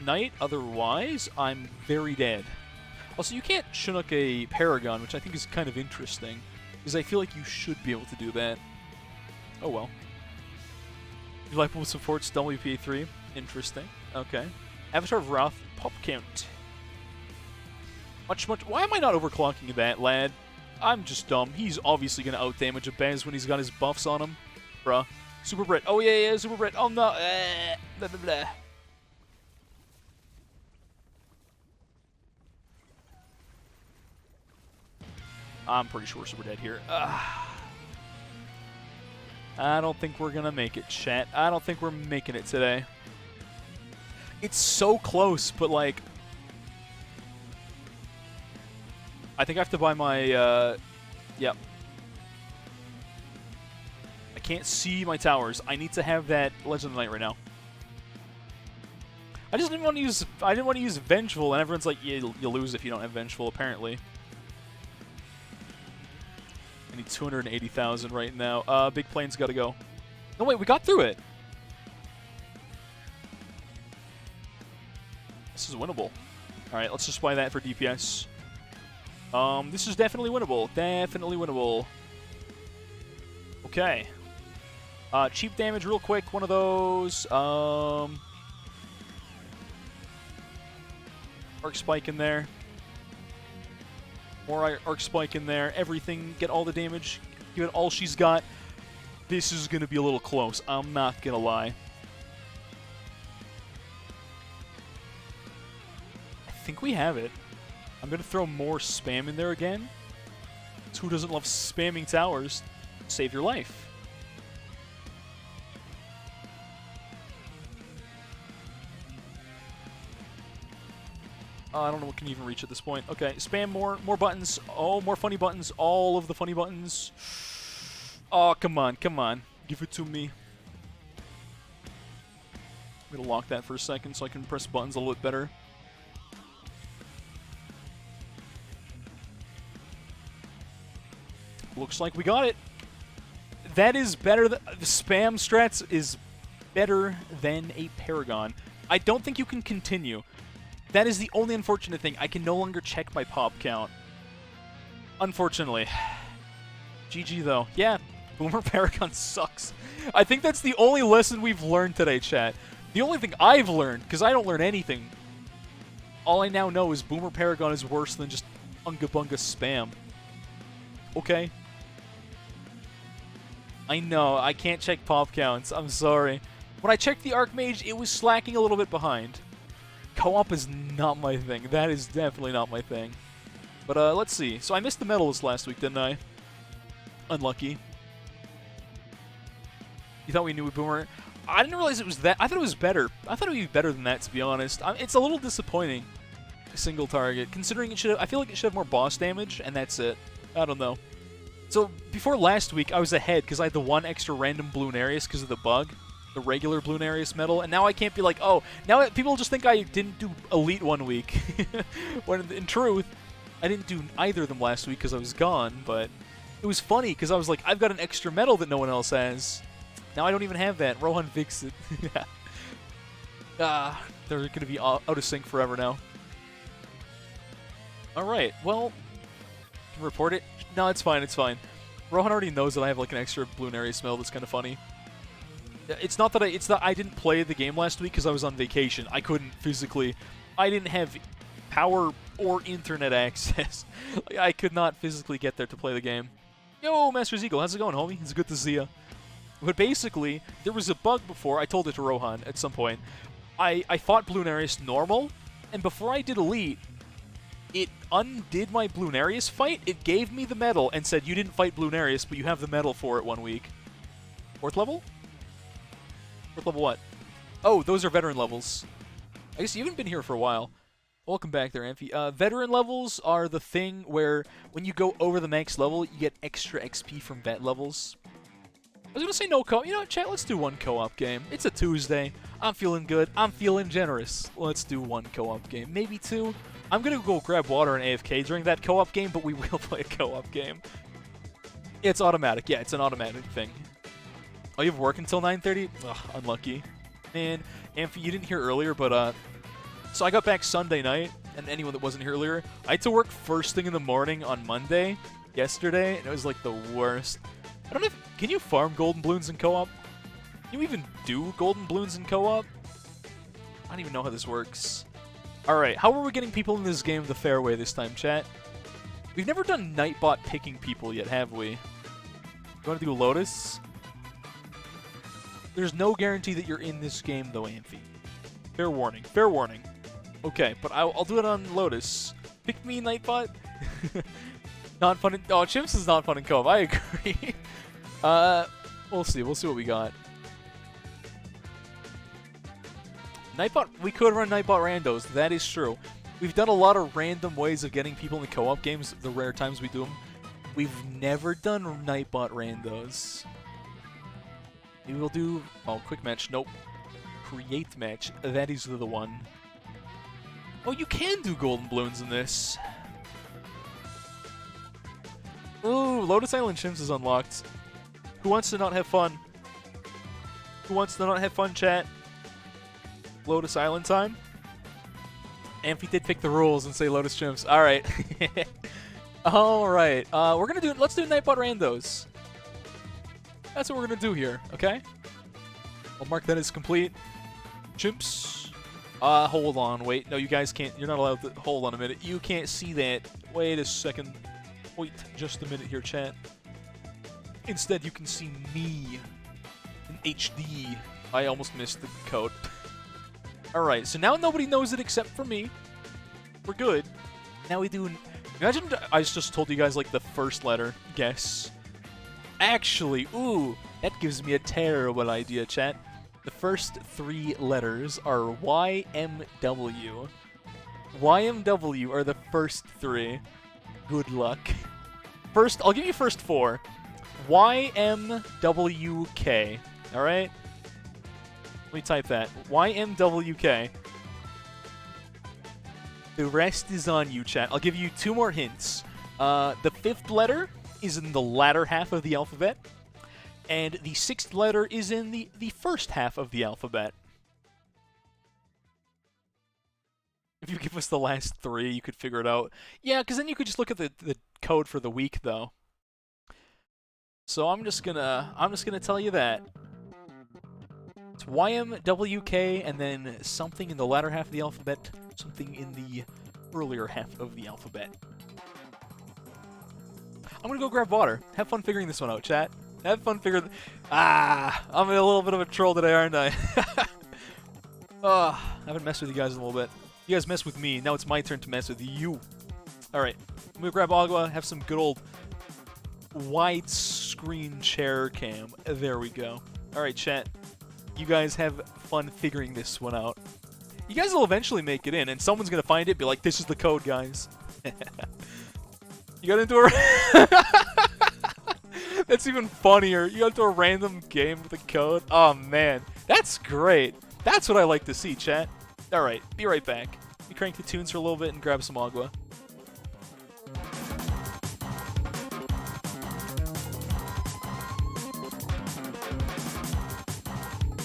Knight. Otherwise, I'm very dead. Also, you can't Chinook a Paragon, which I think is kind of interesting. Because I feel like you should be able to do that. Oh well. You like with supports WPA 3? Interesting. Okay. Avatar of Wrath, pop count. Much. Why am I not overclocking that, lad? I'm just dumb. He's obviously going to outdamage a Bez when he's got his buffs on him. Bruh. Super Brit. Oh, yeah, Super Brit. Oh, no. Blah, blah, blah. I'm pretty sure we're super dead here. I don't think we're going to make it, chat. I don't think we're making it today. It's so close, but, like... I think I have to buy my, yep. I can't see my towers. I need to have that Legend of the Night right now. I just didn't want to use, Vengeful, and everyone's like, yeah, you'll lose if you don't have Vengeful, apparently. I need 280,000 right now. Big Plane's gotta go. No, wait, we got through it. This is winnable. Alright, let's just buy that for DPS. This is definitely winnable. Definitely winnable. Okay. Cheap damage real quick. One of those. Arc Spike in there. More Arc Spike in there. Everything. Get all the damage. Give it all she's got. This is going to be a little close. I'm not going to lie. I think we have it. I'm going to throw more spam in there again. Who doesn't love spamming towers? Save your life. I don't know what can even reach at this point. Okay, spam more buttons. Oh, more funny buttons. All of the funny buttons. Oh, come on, come on. Give it to me. I'm going to lock that for a second so I can press buttons a little bit better. Looks like we got it. That is better than... The spam strats is better than a Paragon. I don't think you can continue. That is the only unfortunate thing. I can no longer check my pop count. Unfortunately. GG, though. Yeah, Boomer Paragon sucks. I think that's the only lesson we've learned today, chat. The only thing I've learned, because I don't learn anything, all I now know is Boomer Paragon is worse than just Unga Bunga spam. Okay? I know, I can't check pop counts. I'm sorry. When I checked the Archmage, it was slacking a little bit behind. Co-op is not my thing. That is definitely not my thing. But let's see. So I missed the medalist last week, didn't I? Unlucky. You thought we knew Boomer? I didn't realize it was that. I thought it was better. I thought it would be better than that, to be honest. It's a little disappointing. Single target. Considering it should have, I feel like it should have more boss damage, and that's it. I don't know. So, before last week, I was ahead because I had the one extra random Bloonarius because of the bug. The regular Bloonarius medal. And now I can't be like, oh, now people just think I didn't do Elite 1 week. When, in truth, I didn't do either of them last week because I was gone. But it was funny because I was like, I've got an extra medal that no one else has. Now I don't even have that. Rohan fixed it. They're going to be out of sync forever now. Alright, well, can report it? No, it's fine, it's fine. Rohan already knows that I have like an extra Bloonarius medal that's kind of funny. It's not that I didn't play the game last week because I was on vacation. I couldn't physically, I didn't have power or internet access. I could not physically get there to play the game. Yo, Master's Eagle, how's it going, homie? It's good to see ya. But basically, there was a bug before. I told it to Rohan at some point. I fought Bloonarius normal, and before I did Elite, it undid my Bloonarius fight. It gave me the medal and said, you didn't fight Bloonarius, but you have the medal for it 1 week. 4th level? 4th level what? Oh, those are veteran levels. I guess you haven't been here for a while. Welcome back there, Amphi. Veteran levels are the thing where when you go over the max level, you get extra XP from vet levels. I was going to say no co-op. You know what, chat? Let's do one co-op game. It's a Tuesday. I'm feeling good. I'm feeling generous. Let's do one co-op game. Maybe 2. I'm going to go grab water and AFK during that co-op game, but we will play a co-op game. It's automatic. Yeah, it's an automatic thing. Oh, you have work until 9:30? Ugh, unlucky. Man, Amphi, you didn't hear earlier, but, so I got back Sunday night, and anyone that wasn't here earlier, I had to work first thing in the morning on Monday, yesterday, and it was like the worst. I don't know if, can you farm golden balloons in co-op? Can you even do golden balloons in co-op? I don't even know how this works. Alright, how are we getting people in this game the fair way this time, chat? We've never done Nightbot picking people yet, have we? You want to do Lotus? There's no guarantee that you're in this game, though, Amphi. Fair warning. Fair warning. Okay, but I'll do it on Lotus. Pick me, Nightbot. Not fun in... Oh, Chimps is not fun in co-op. I agree. We'll see. We'll see what we got. Nightbot... We could run Nightbot randos. That is true. We've done a lot of random ways of getting people in the co-op games, the rare times we do them. We've never done Nightbot randos. Maybe we'll do... Oh, quick match. Nope. Create match. That is the one. Oh, you can do golden balloons in this. Ooh, Lotus Island Chimps is unlocked. Who wants to not have fun? Who wants to not have fun, chat? Lotus Island time? Amphi did pick the rules and say Lotus Chimps. Alright. Alright. We're gonna do... Let's do Nightbot randos. That's what we're gonna do here, okay? I'll mark that as complete. Chimps. Hold on, wait. No, you guys can't... You're not allowed to... Hold on a minute. You can't see that. Wait a second. Wait just a minute here, chat. Instead, you can see me in HD. I almost missed the code. Alright, so now nobody knows it except for me. We're good. Now we do... Imagine I just told you guys, like, the first letter. Guess. Actually, ooh, that gives me a terrible idea, chat. The first 3 letters are YMW. YMW are the first 3. Good luck. First, I'll give you first 4. YMWK. Alright? Let me type that. YMWK. The rest is on you, chat. I'll give you 2 more hints. The 5th letter is in the latter half of the alphabet. And the 6th letter is in the first half of the alphabet. If you give us the last 3, you could figure it out. Yeah, because then you could just look at the code for the week, though. So I'm just gonna tell you that. It's YMWK and then something in the latter half of the alphabet, something in the earlier half of the alphabet. I'm gonna go grab water. Have fun figuring this one out, chat. Have fun figuring... I'm a little bit of a troll today, aren't I? I haven't messed with you guys in a little bit. You guys mess with me. Now it's my turn to mess with you. Alright. I'm gonna grab agua, have some good old widescreen chair cam. There we go. Alright, chat. You guys have fun figuring this one out. You guys will eventually make it in, and someone's gonna find it and be like, this is the code, guys. You got into a... That's even funnier. You got into a random game with a code. Oh, man. That's great. That's what I like to see, chat. Alright, be right back. We crank the tunes for a little bit and grab some agua.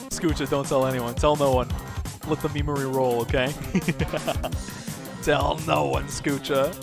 Scoocha, don't tell anyone. Tell no one. Let the memory roll, okay? Tell no one, Scoocha.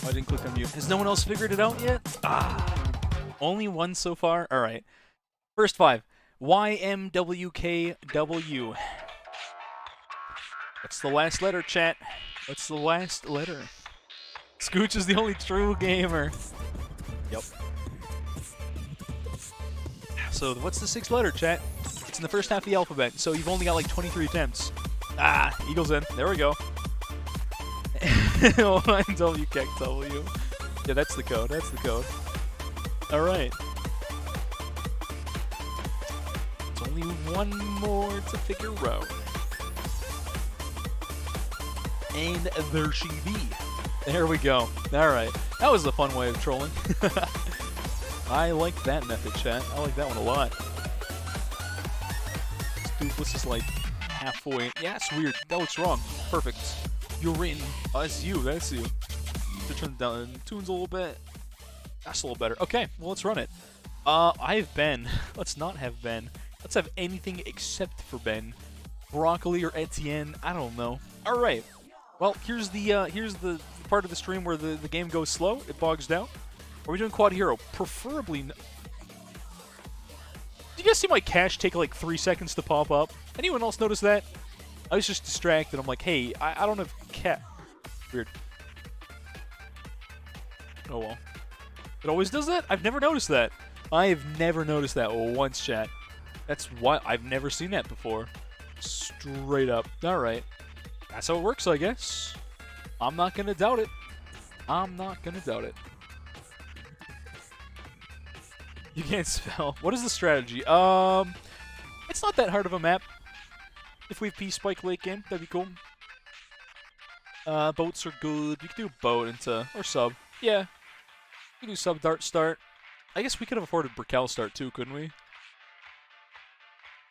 Oh, I didn't click on mute. Has no one else figured it out yet? Ah, only one so far? Alright. First 5. YMWKW. What's the last letter, chat? What's the last letter? Scooch is the only true gamer. Yep. So what's the 6th letter, chat? It's in the first half of the alphabet, so you've only got like 23 attempts. Ah, Eagle's in. There we go. YMWKW. Yeah, that's the code. That's the code. Alright. It's only one more to figure out. And there she be. There we go. Alright. That was a fun way of trolling. I like that method, chat. I like that one a lot. This is like halfway. Yeah, it's weird. That looks wrong. Perfect. You're in. Oh, that's you. That's you. To turn down the tunes a little bit. That's a little better. Okay, well, let's run it. I have Ben. Let's not have Ben. Let's have anything except for Ben. Broccoli or Etienne. I don't know. All right. Well, here's the part of the stream where the game goes slow. It bogs down. Are we doing quad hero? Preferably. Did you guys see my cash take like 3 seconds to pop up? Anyone else notice that? I was just distracted. I'm like, hey, I don't have cat. Weird. Oh well. It always does that? I've never noticed that. I have never noticed that once, chat. That's why I've never seen that before. Straight up. Alright. That's how it works, I guess. I'm not gonna doubt it. I'm not gonna doubt it. You can't spell. What is the strategy? It's not that hard of a map. If we have P-Spike late game, that'd be cool. Boats are good. We could do boat into, or sub. Yeah. We could do sub dart start. I guess we could have afforded Brickell start too, couldn't we? You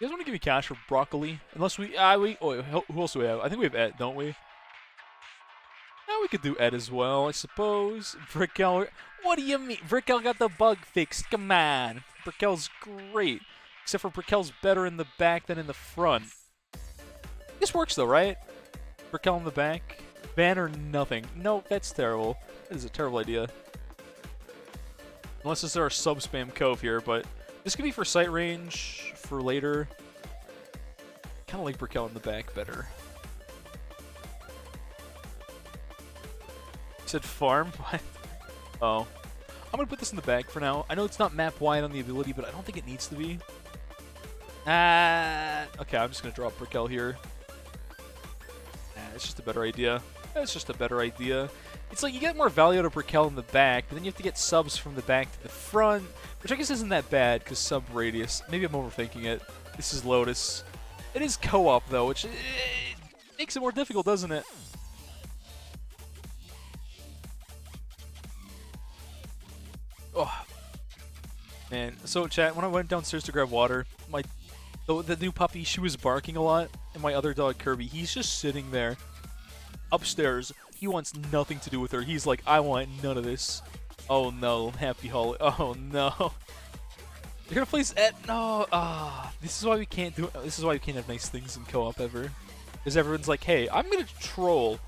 guys want to give me cash for broccoli? Unless we, who else do we have? I think we have Ed, don't we? Yeah, we could do Ed as well, I suppose. Brickell, what do you mean? Brickell got the bug fixed, come on. Brickell's great. Except for Brickell's better in the back than in the front. This works though, right? Brickell in the back. Ban or nothing. No, that's terrible. That is a terrible idea. Unless this is our sub-spam cove here, but this could be for sight range for later. Kind of like Brickell in the back better. You said farm? What? Oh. I'm going to put this in the bag for now. I know it's not map wide on the ability, but I don't think it needs to be. Okay, I'm just going to drop Brickell here. It's just a better idea. It's just a better idea. It's like you get more value out of Brickell in the back, but then you have to get subs from the back to the front, which I guess isn't that bad, because sub radius. Maybe I'm overthinking it. This is Lotus. It is co-op, though, which makes it more difficult, doesn't it? Oh. Man, so chat, when I went downstairs to grab water, the new puppy, she was barking a lot, and my other dog, Kirby, he's just sitting there upstairs. He wants nothing to do with her. He's like, I want none of this. Oh no, happy holiday. Oh no. You're gonna play Ed? No. This is why we can't do it. This is why we can't have nice things in co-op ever. Because everyone's like, hey, I'm gonna troll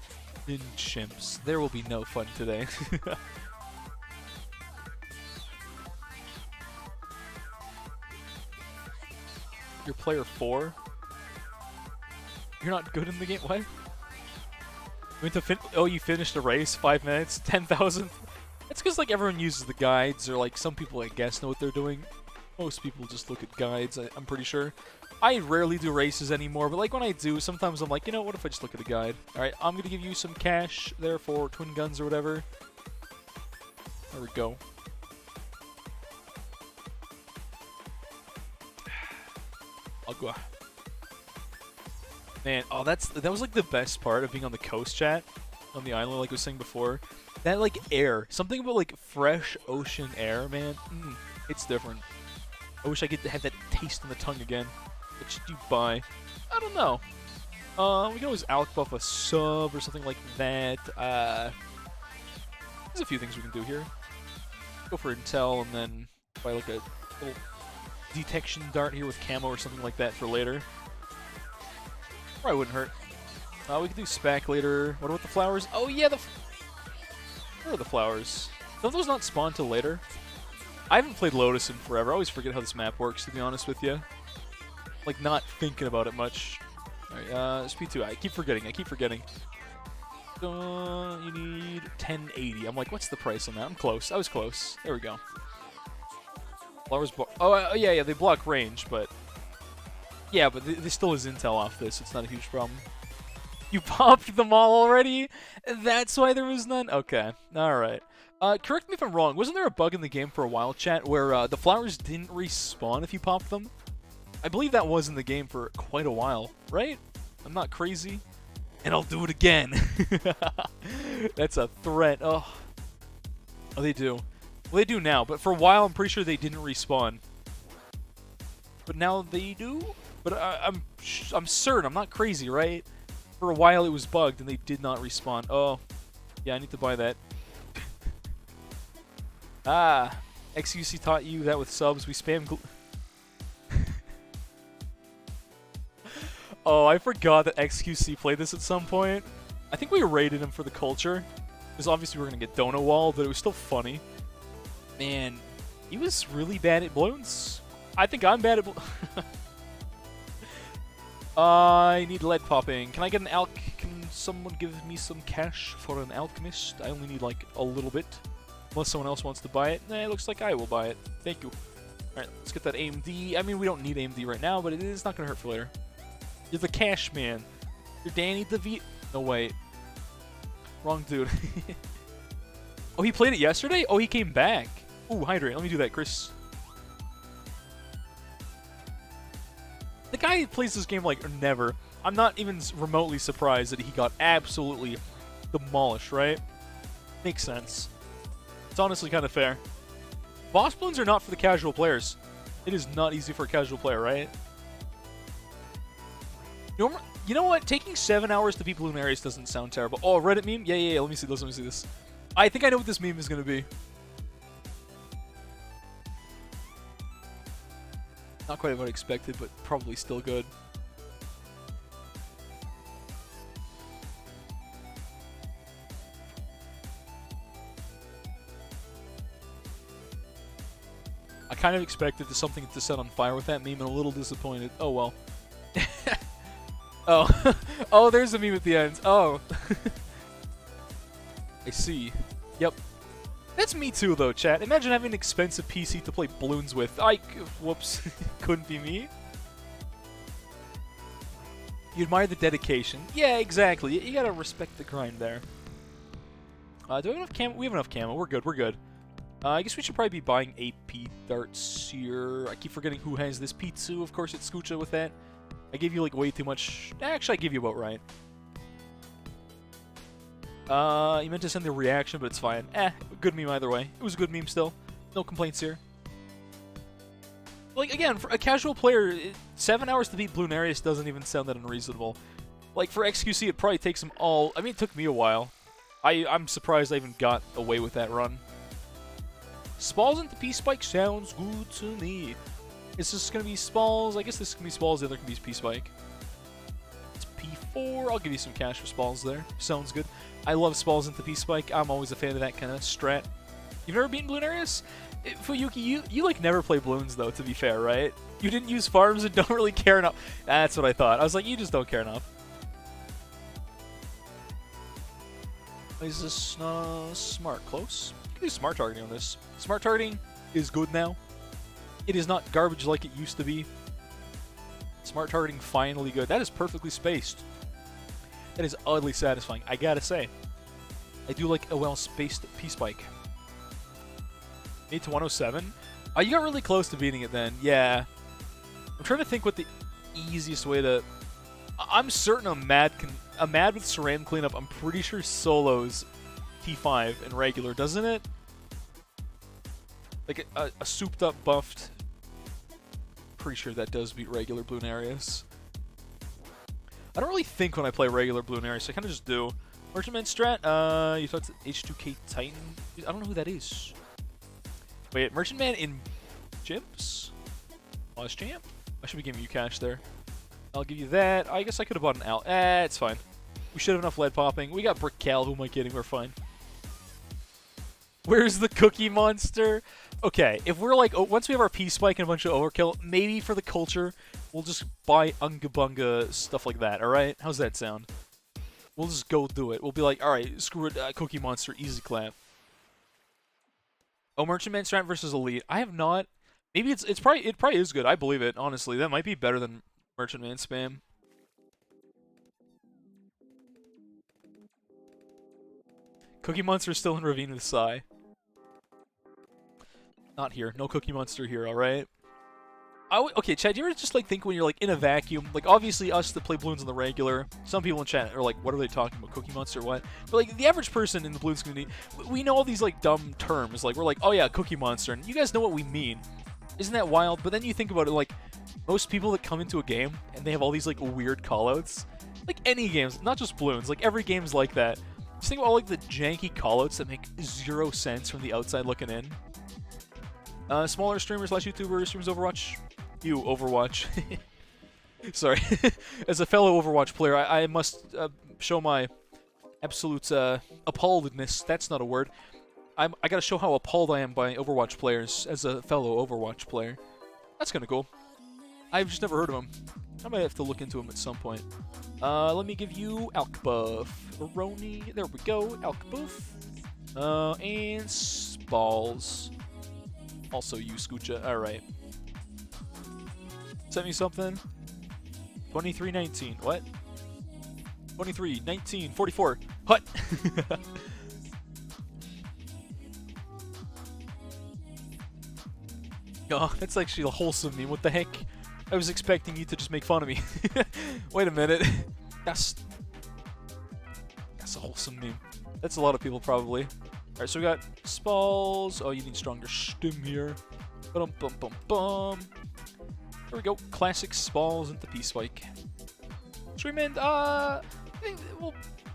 in chimps. There will be no fun today. You're player 4? You're not good in the game? What? You finished a race? 5 minutes? 10,000? It's because like everyone uses the guides, or like some people I guess know what they're doing. Most people just look at guides, I'm pretty sure. I rarely do races anymore, but like when I do, sometimes I'm like, you know, what if I just look at a guide? Alright, I'm going to give you some cash there for twin guns or whatever. There we go. I'll go. Man, oh, that was like the best part of being on the coast, chat, on the island, like I was saying before. That like air, something about like fresh ocean air, man. It's different. I wish I could have that taste on the tongue again. What should you buy? I don't know. We can always outbuff a sub or something like that. There's a few things we can do here. Go for intel and then buy like a little detection dart here with camo or something like that for later. Probably wouldn't hurt. We could do SPAC later. What about the flowers? Oh yeah, Where are the flowers? Don't those not spawn till later? I haven't played Lotus in forever. I always forget how this map works, to be honest with you. Like, not thinking about it much. Alright, SP2. I keep forgetting. You need 1080. I'm like, what's the price on that? I'm close. I was close. There we go. Flowers block. Oh, yeah, they block range, but... Yeah, but there still is intel off this. It's not a huge problem. You popped them all already? That's why there was none? Okay. Alright. Correct me if I'm wrong. Wasn't there a bug in the game for a while, chat, where the flowers didn't respawn if you popped them? I believe that was in the game for quite a while, right? I'm not crazy. And I'll do it again. That's a threat. Oh, they do. Well, they do now, but for a while I'm pretty sure they didn't respawn. But now they do? But I'm certain. I'm not crazy, right? For a while it was bugged and they did not respawn. Oh, yeah, I need to buy that. XUC taught you that with subs. We spam... Oh, I forgot that XQC played this at some point. I think we rated him for the culture. Because obviously we're going to get Dono Wall, but it was still funny. Man, he was really bad at balloons. I think I'm bad at I need lead popping. Can I get an alch? Can someone give me some cash for an alchemist? I only need like a little bit. Unless someone else wants to buy it. Nah, it looks like I will buy it. Thank you. Alright, let's get that AMD. I mean, we don't need AMD right now, but it is not going to hurt for later. You're the cash man. You're Danny DeVito. No, wait. Wrong dude. Oh, he played it yesterday? Oh, he came back. Ooh, hydrate. Let me do that, Chris. The guy who plays this game like never. I'm not even remotely surprised that he got absolutely demolished, right? Makes sense. It's honestly kind of fair. Boss balloons are not for the casual players. It is not easy for a casual player, right? You know what? Taking 7 hours to beat Bloonarius doesn't sound terrible. Oh, Reddit meme? Yeah. Let me see this. I think I know what this meme is going to be. Not quite what I expected, but probably still good. I kind of expected something to set on fire with that meme and a little disappointed. Oh, well. Oh. Oh, there's a meme at the end. Oh. I see. Yep. That's me too, though, chat. Imagine having an expensive PC to play balloons with. Whoops. Couldn't be me. You admire the dedication. Yeah, exactly. You gotta respect the grind there. Do we have enough camo? We have enough camo. We're good. I guess we should probably be buying AP darts here. I keep forgetting who has this P2. Of course, it's Scoocha with that. I gave you, like, way too much. Actually, I gave you about right. You meant to send the reaction, but it's fine. Good meme either way. It was a good meme still. No complaints here. Like, again, for a casual player, 7 hours to beat Bloonarius doesn't even sound that unreasonable. Like, for XQC, it probably takes them all... I mean, it took me a while. I'm surprised I even got away with that run. Spalls into P-Spike sounds good to me. Is this going to be Spalls? I guess this can be Spalls, the other can be P-Spike. It's P4. I'll give you some cash for Spalls there. Sounds good. I love Spalls into P-Spike. I'm always a fan of that kind of strat. You've never beaten Bloonarius? Fuyuki, you like never play balloons though, to be fair, right? You didn't use farms and don't really care enough. That's what I thought. I was like, you just don't care enough. Is this smart? Close? You can do smart targeting on this. Smart targeting is good now. It is not garbage like it used to be. Smart targeting finally good. That is perfectly spaced. That is oddly satisfying, I gotta say. I do like a well-spaced P-Spike. Made to 107? Oh, you got really close to beating it then. Yeah. I'm trying to think what the easiest way to... I'm certain a mad with Saran cleanup, I'm pretty sure solos T5 and regular, doesn't it? Like a souped up buffed... Pretty sure that does beat regular Bloonarius. I don't really think when I play regular Bloonarius, I kind of just do. Merchantman strat, you thought it's H2K Titan? I don't know who that is. Wait, Merchantman in Gyms? Lost champ? I should be giving you cash there. I'll give you that. I guess I could have bought an Al. It's fine. We should have enough lead popping. We got Brick Cal. Who am I kidding? We're fine. Where's the Cookie Monster? Okay, if we're like, once we have our P-Spike and a bunch of overkill, maybe for the culture, we'll just buy Unga Bunga, stuff like that, alright? How's that sound? We'll just go do it. We'll be like, alright, screw it, Cookie Monster, easy clap. Oh, Merchantman strat versus Elite. I have not. Maybe it probably is good. I believe it, honestly. That might be better than Merchantman spam. Cookie Monster is still in Ravine with Psy. Not here. No Cookie Monster here, alright? Okay, Chad, do you ever just like think when you're like in a vacuum, like obviously us that play Bloons on the regular, some people in chat are like, what are they talking about, Cookie Monster, what? But like the average person in the Bloons community, we know all these like dumb terms, like we're like, oh yeah, Cookie Monster, and you guys know what we mean. Isn't that wild? But then you think about it, like most people that come into a game and they have all these like weird callouts, like any games, not just Bloons, like every game's like that. Just think about all like the janky callouts that make 0 sense from the outside looking in. Smaller streamers / YouTubers, streams Overwatch. You, Overwatch. Sorry. As a fellow Overwatch player, I must show my absolute appalledness. That's not a word. I gotta show how appalled I am by Overwatch players as a fellow Overwatch player. That's kinda cool. I've just never heard of them. I might have to look into them at some point. Let me give you Alk buff. Aroni. There we go. Alk buff. And Spalls. Also you, Scoocha. Alright. Sent me something. 2319. What? 23, 19, 44. Hut! Oh, that's actually a wholesome meme. What the heck? I was expecting you to just make fun of me. Wait a minute. That's a wholesome meme. That's a lot of people probably. Alright, so we got Spalls. Oh, you need stronger stim here. Bum bum bum bum. There we go. Classic Spalls into P-Spike. Stream end, well,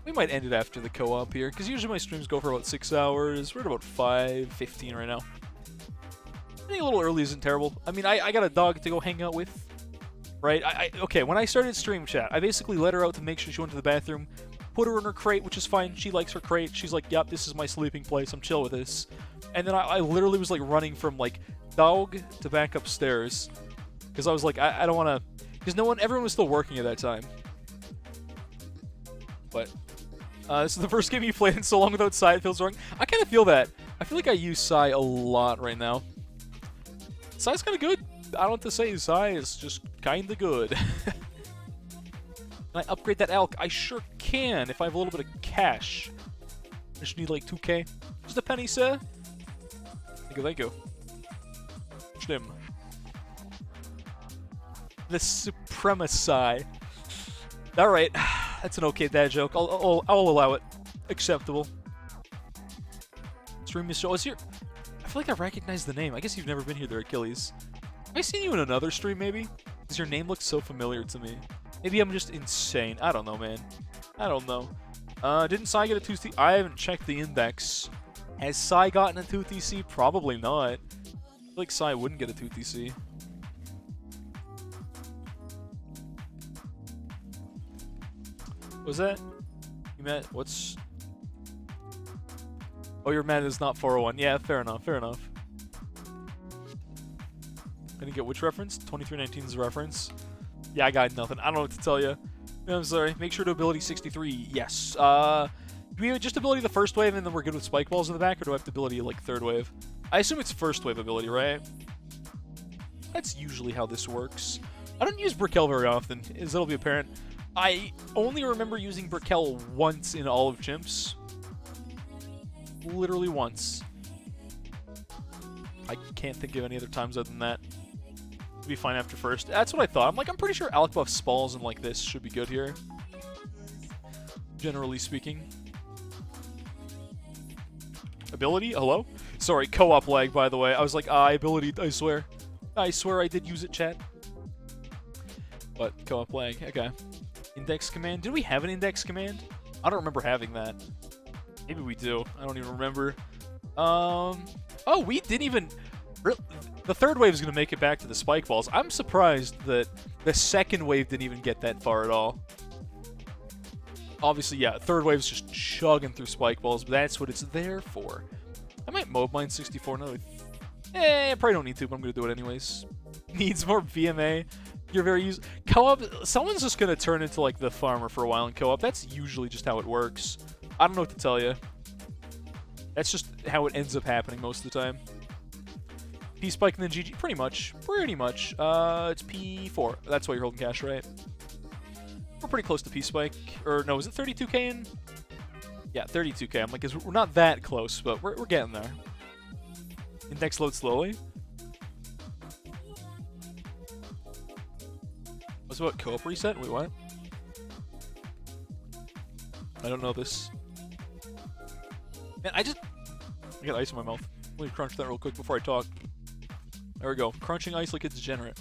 we might end it after the co-op here, because usually my streams go for about 6 hours. We're at about 5:15 right now. I think a little early isn't terrible. I mean, I got a dog to go hang out with, right? Okay, when I started stream chat, I basically let her out to make sure she went to the bathroom, put her in her crate, which is fine. She likes her crate. She's like, yep, this is my sleeping place. I'm chill with this. And then I literally was like running from like dog to back upstairs. Because I was like, I don't want to... Because everyone was still working at that time. But, this is the first game you played in so long without Psy, it feels wrong. I kind of feel that. I feel like I use Psy a lot right now. Psy's kind of good. I don't have to say, Psy is just kind of good. Can I upgrade that Alk? I sure can, if I have a little bit of cash. I just need like 2k. Just a penny, sir. Thank you. Stim. The Supremacy. Alright, that's an okay dad joke. I'll allow it. Acceptable. Stream Mr. Oh, I feel like I recognize the name. I guess you've never been here there, Achilles. Have I seen you in another stream, maybe? Because your name looks so familiar to me. Maybe I'm just insane. I don't know, man. I don't know. Didn't Psy get a 2TC? I haven't checked the index. Has Psy gotten a 2TC? Probably not. I feel like Psy wouldn't get a 2TC. What was that? You meant what's... Oh, your man is not 401. Yeah, fair enough, fair enough. I didn't get which reference? 2319's reference. Yeah, I got nothing. I don't know what to tell you. I'm sorry. Make sure to ability 63. Yes. Do we have just ability the first wave and then we're good with spike balls in the back, or do I have the ability like third wave? I assume it's first wave ability, right? That's usually how this works. I don't use Brickell very often, as it'll be apparent. I only remember using Brickell once in all of Chimps. Literally once. I can't think of any other times other than that. It'll be fine after first. That's what I thought. I'm pretty sure Alk buff Spalls and like this should be good here. Generally speaking. Ability? Hello? Sorry, co-op lag, by the way. I was like, ability, I swear. I swear I did use it, chat. But, co-op lag, okay. Index command? Did we have an index command? I don't remember having that. Maybe we do. I don't even remember. Oh, we didn't even... The third wave is going to make it back to the spike balls. I'm surprised that the second wave didn't even get that far at all. Obviously, yeah, third wave's just chugging through spike balls, but that's what it's there for. I might mob mine 64 now. I probably don't need to, but I'm gonna do it anyways. Needs more VMA. You're very used. Co-op, someone's just gonna turn into like the farmer for a while in co-op. That's usually just how it works. I don't know what to tell you. That's just how it ends up happening most of the time. P-Spike and then GG. Pretty much. Pretty much. It's P4. That's why you're holding cash, right? We're pretty close to P-Spike. Or no, is it 32k in? Yeah, 32k. I'm like, we're not that close, but we're getting there. Index load slowly. What's about co-op reset? Wait, what? I don't know this. Man, I got ice in my mouth. Let me crunch that real quick before I talk. There we go. Crunching ice like a degenerate.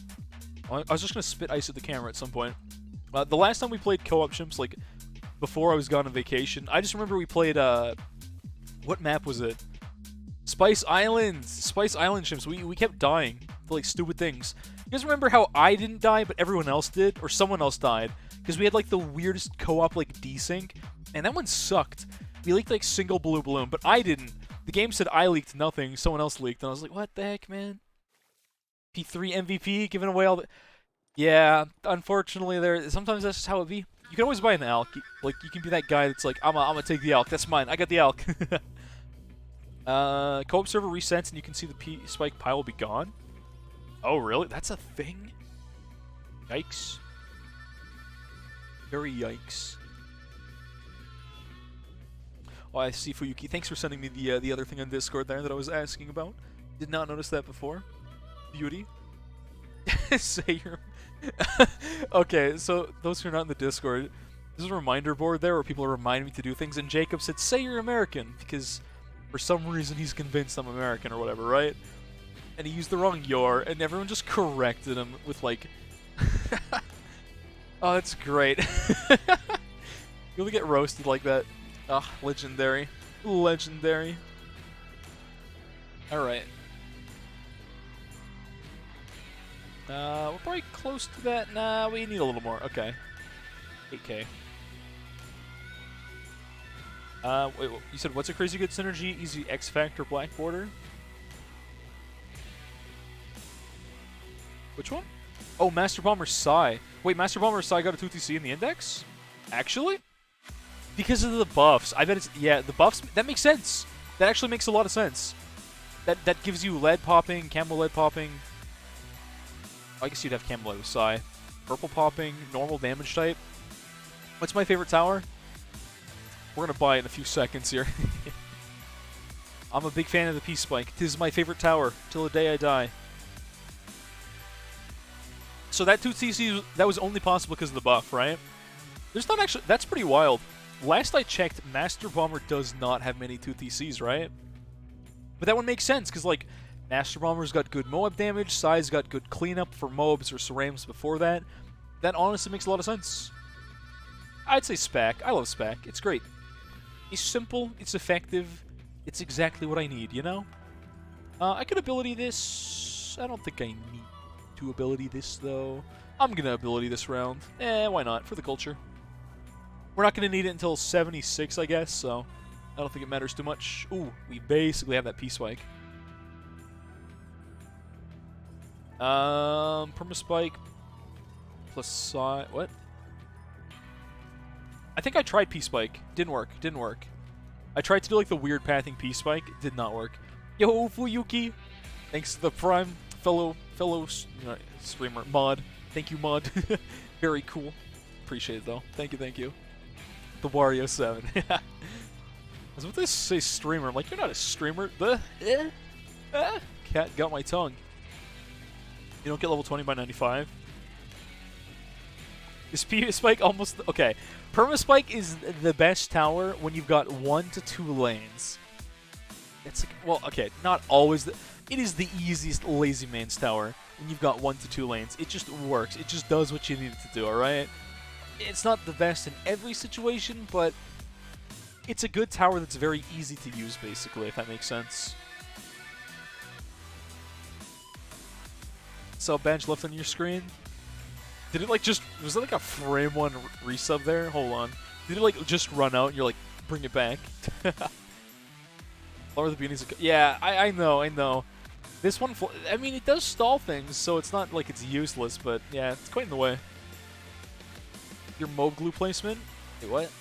I was just gonna spit ice at the camera at some point. The last time we played co-op chimps, like before I was gone on vacation, I just remember we played what map was it? Spice Island! Spice Island chimps. We kept dying for like stupid things. You guys remember how I didn't die but everyone else did? Or someone else died? Because we had like the weirdest co-op like desync. And that one sucked. We leaked like single blue balloon, but I didn't. The game said I leaked nothing, someone else leaked, and I was like, what the heck, man? P3 MVP, giving away all the... Yeah, unfortunately, sometimes that's just how it be. You can always buy an ALK. Like, you can be that guy that's like, I'm gonna take the ALK, that's mine, I got the ALK. Co-op server resets, and you can see the P-Spike pile will be gone. Oh, really? That's a thing? Yikes. Very yikes. Oh, I see, Fuyuki. Thanks for sending me the other thing on Discord there that I was asking about. Did not notice that before. Beauty. Say your... Okay, so those who are not in the Discord, there's a reminder board there where people are reminding me to do things, and Jacob said, say you're American, because for some reason he's convinced I'm American or whatever, right? And he used the wrong your, and everyone just corrected him with like... Oh, that's great. You only get roasted like that. Ah, legendary. Legendary. Alright. We're probably close to that. Nah, we need a little more. Okay. 8k. Wait, you said what's a crazy good synergy? Easy X Factor Black Border? Which one? Oh, Master Bomber Psy. Wait, Master Bomber Psy got a 2TC in the index? Actually? Because of the buffs. I bet it's... Yeah, the buffs... That makes sense. That actually makes a lot of sense. That gives you lead popping, camo lead popping. I guess you'd have camo lead with Psy. Purple popping, normal damage type. What's my favorite tower? We're gonna buy it in a few seconds here. I'm a big fan of the P-Spike. This is my favorite tower till the day I die. So that 2TC, that was only possible because of the buff, right? There's not actually... That's pretty wild. Last I checked, Master Bomber does not have many 2TCs, right? But that one makes sense, because, like, Master Bomber's got good Moab damage, Psy's got good cleanup for Moabs or Cerams before that. That honestly makes a lot of sense. I'd say SPAC. I love SPAC. It's great. It's simple, it's effective, it's exactly what I need, you know? I could ability this... I don't think I need to ability this, though. I'm gonna ability this round. Why not? For the culture. We're not gonna need it until 76, I guess, so I don't think it matters too much. Ooh, we basically have that P-Spike. Perma-Spike plus Psy... What? I think I tried P-Spike. Didn't work. Didn't work. I tried to do like the weird pathing P-Spike. Did not work. Yo, Fuyuki! Thanks to the Prime fellow streamer. Mod. Thank you, Mod. Very cool. Appreciate it, though. Thank you, thank you. The Wario 7. I was about to say streamer. I'm like, you're not a streamer. Cat got my tongue. You don't get level 20 by 95. Is P-Spike almost... Okay. Perma-Spike is the best tower when you've got 1 to 2 lanes. It's like... Well, okay. Not always... It is the easiest lazy man's tower when you've got 1 to 2 lanes. It just works. It just does what you need it to do, alright? It's not the best in every situation, but... It's a good tower that's very easy to use, basically, if that makes sense. So, Bench left on your screen. Did it like just... Was that like a frame 1 resub there? Hold on. Did it like just run out and you're like, bring it back? Lower the beanies. Yeah, I know, I know. This one, I mean, it does stall things, so it's not like it's useless, but yeah, it's quite in the way. Your mob glue placement? Wait, what?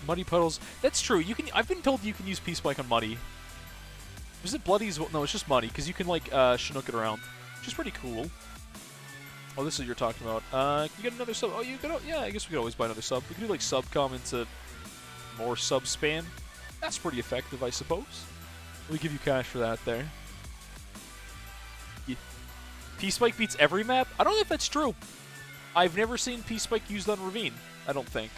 Muddy puddles. That's true. You can. I've been told you can use P-Spike on Muddy. Was it Bloody as well? No, it's just Muddy, because you can, like, Chinook it around. Which is pretty cool. Oh, this is what you're talking about. Can you get another sub? Oh, you could. Yeah, I guess we could always buy another sub. We could do, like, subcom into more sub spam. That's pretty effective, I suppose. We give you cash for that there. Yeah. P-Spike beats every map? I don't know if that's true. I've never seen P-Spike used on Ravine. I don't think.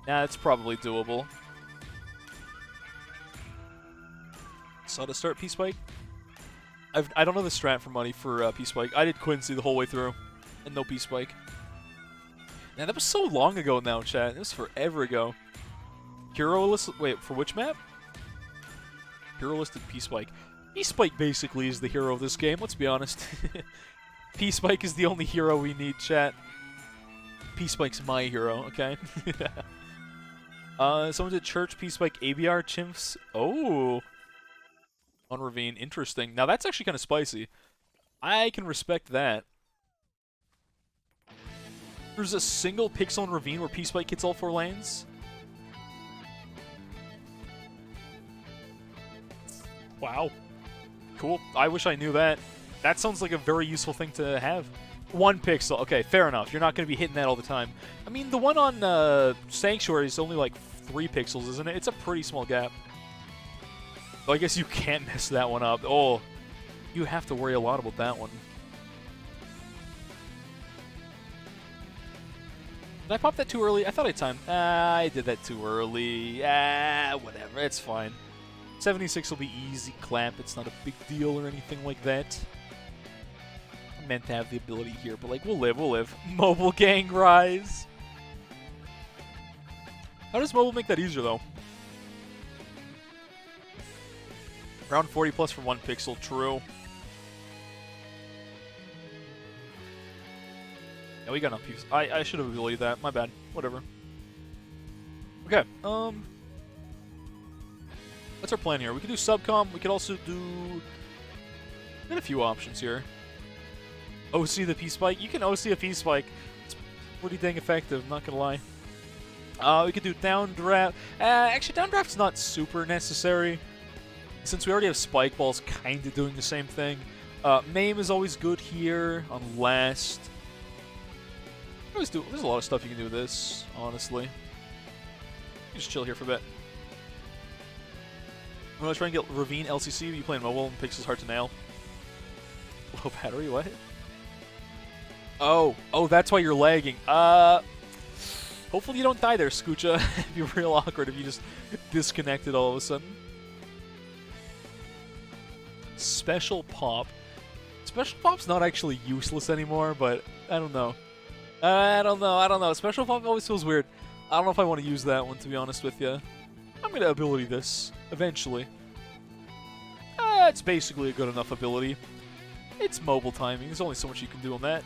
Nah, it's probably doable. So to start P-Spike, I don't know the strat for money for P-Spike. I did Quincy the whole way through, and no P-Spike. Man, that was so long ago now, chat. It was forever ago. Hero list. Wait, for which map? Hero listed P-Spike. P-Spike basically is the hero of this game. Let's be honest. P-Spike is the only hero we need, chat. P-Spike's my hero. Okay. Someone did Church, P-Spike, ABR, Chimps. Oh. On Ravine. Interesting. Now, that's actually kind of spicy. I can respect that. There's a single pixel in Ravine where P-Spike hits all 4 lanes. Wow. Cool. I wish I knew that. That sounds like a very useful thing to have. 1 pixel. Okay, fair enough. You're not going to be hitting that all the time. I mean, the one on Sanctuary is only like 3 pixels, isn't it? It's a pretty small gap. So I guess you can't mess that one up. Oh, you have to worry a lot about that one. Did I pop that too early? I thought I timed. I did that too early. Whatever. It's fine. 76 will be easy clap. It's not a big deal or anything like that. I meant to have the ability here, but like, we'll live, we'll live. Mobile gang rise. How does mobile make that easier, though? Round 40 plus for 1 pixel, true. Yeah, we got enough pieces. I should have ability that. My bad. Whatever. Okay, what's our plan here? We could do subcom. We could also do... We got a few options here. OC the P-Spike. You can OC a P-Spike. It's pretty dang effective, not gonna lie. We could do downdraft. Actually, downdraft's not super necessary, since we already have Spike Balls kind of doing the same thing. Maim is always good here, on last. There's a lot of stuff you can do with this, honestly. You just chill here for a bit. I'm gonna try and get Ravine LCC. You playing mobile and Pixel's hard to nail. Low battery, what? Oh, that's why you're lagging. Hopefully you don't die there, Scoocha. It'd be real awkward if you just disconnected all of a sudden. Special Pop. Special Pop's not actually useless anymore, but I don't know. I don't know. Special Pop always feels weird. I don't know if I want to use that one, to be honest with you. I'm going to ability this, eventually. It's basically a good enough ability. It's mobile timing. There's only so much you can do on that.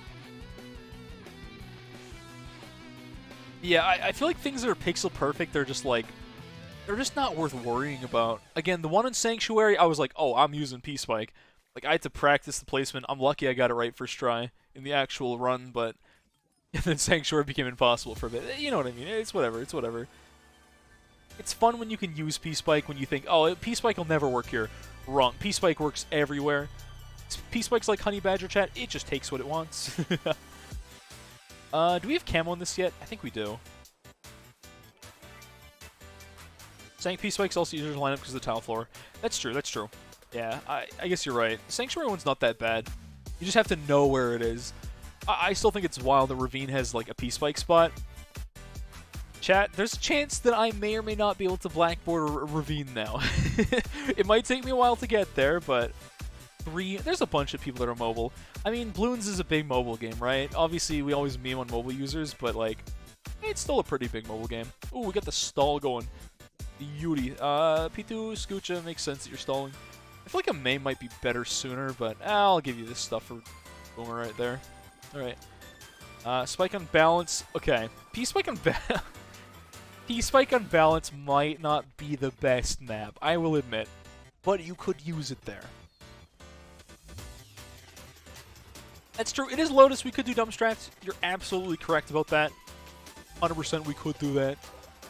Yeah, I feel like things that are pixel perfect, they're just like... They're just not worth worrying about. Again, the one in Sanctuary, I was like, oh, I'm using P-Spike. Like, I had to practice the placement. I'm lucky I got it right first try in the actual run, but... And then Sanctuary became impossible for a bit. You know what I mean? It's whatever. It's whatever. It's fun when you can use P-Spike when you think, oh, P-Spike will never work here. Wrong. P-Spike works everywhere. P-Spike's like Honey Badger, chat. It just takes what it wants. Do we have camo in this yet? I think we do. Sank P-Spike's also easier to line up because of the tile floor. That's true, that's true. Yeah, I guess you're right. The Sanctuary one's not that bad. You just have to know where it is. I still think it's wild that Ravine has like a P-Spike spot. Chat, there's a chance that I may or may not be able to blackboard a Ravine now. It might take me a while to get there, but there's a bunch of people that are mobile. I mean, Bloons is a big mobile game, right? Obviously, we always meme on mobile users, but like, it's still a pretty big mobile game. Ooh, we got the stall going. Beauty. P2, Scoocha, makes sense that you're stalling. I feel like a main might be better sooner, but I'll give you this stuff for Boomer right there. Alright. Spike on balance. Okay. P-Spike on balance. P-Spike on balance might not be the best map, I will admit, but you could use it there. That's true. It is Lotus. We could do dumb strats. You're absolutely correct about that. 100% we could do that.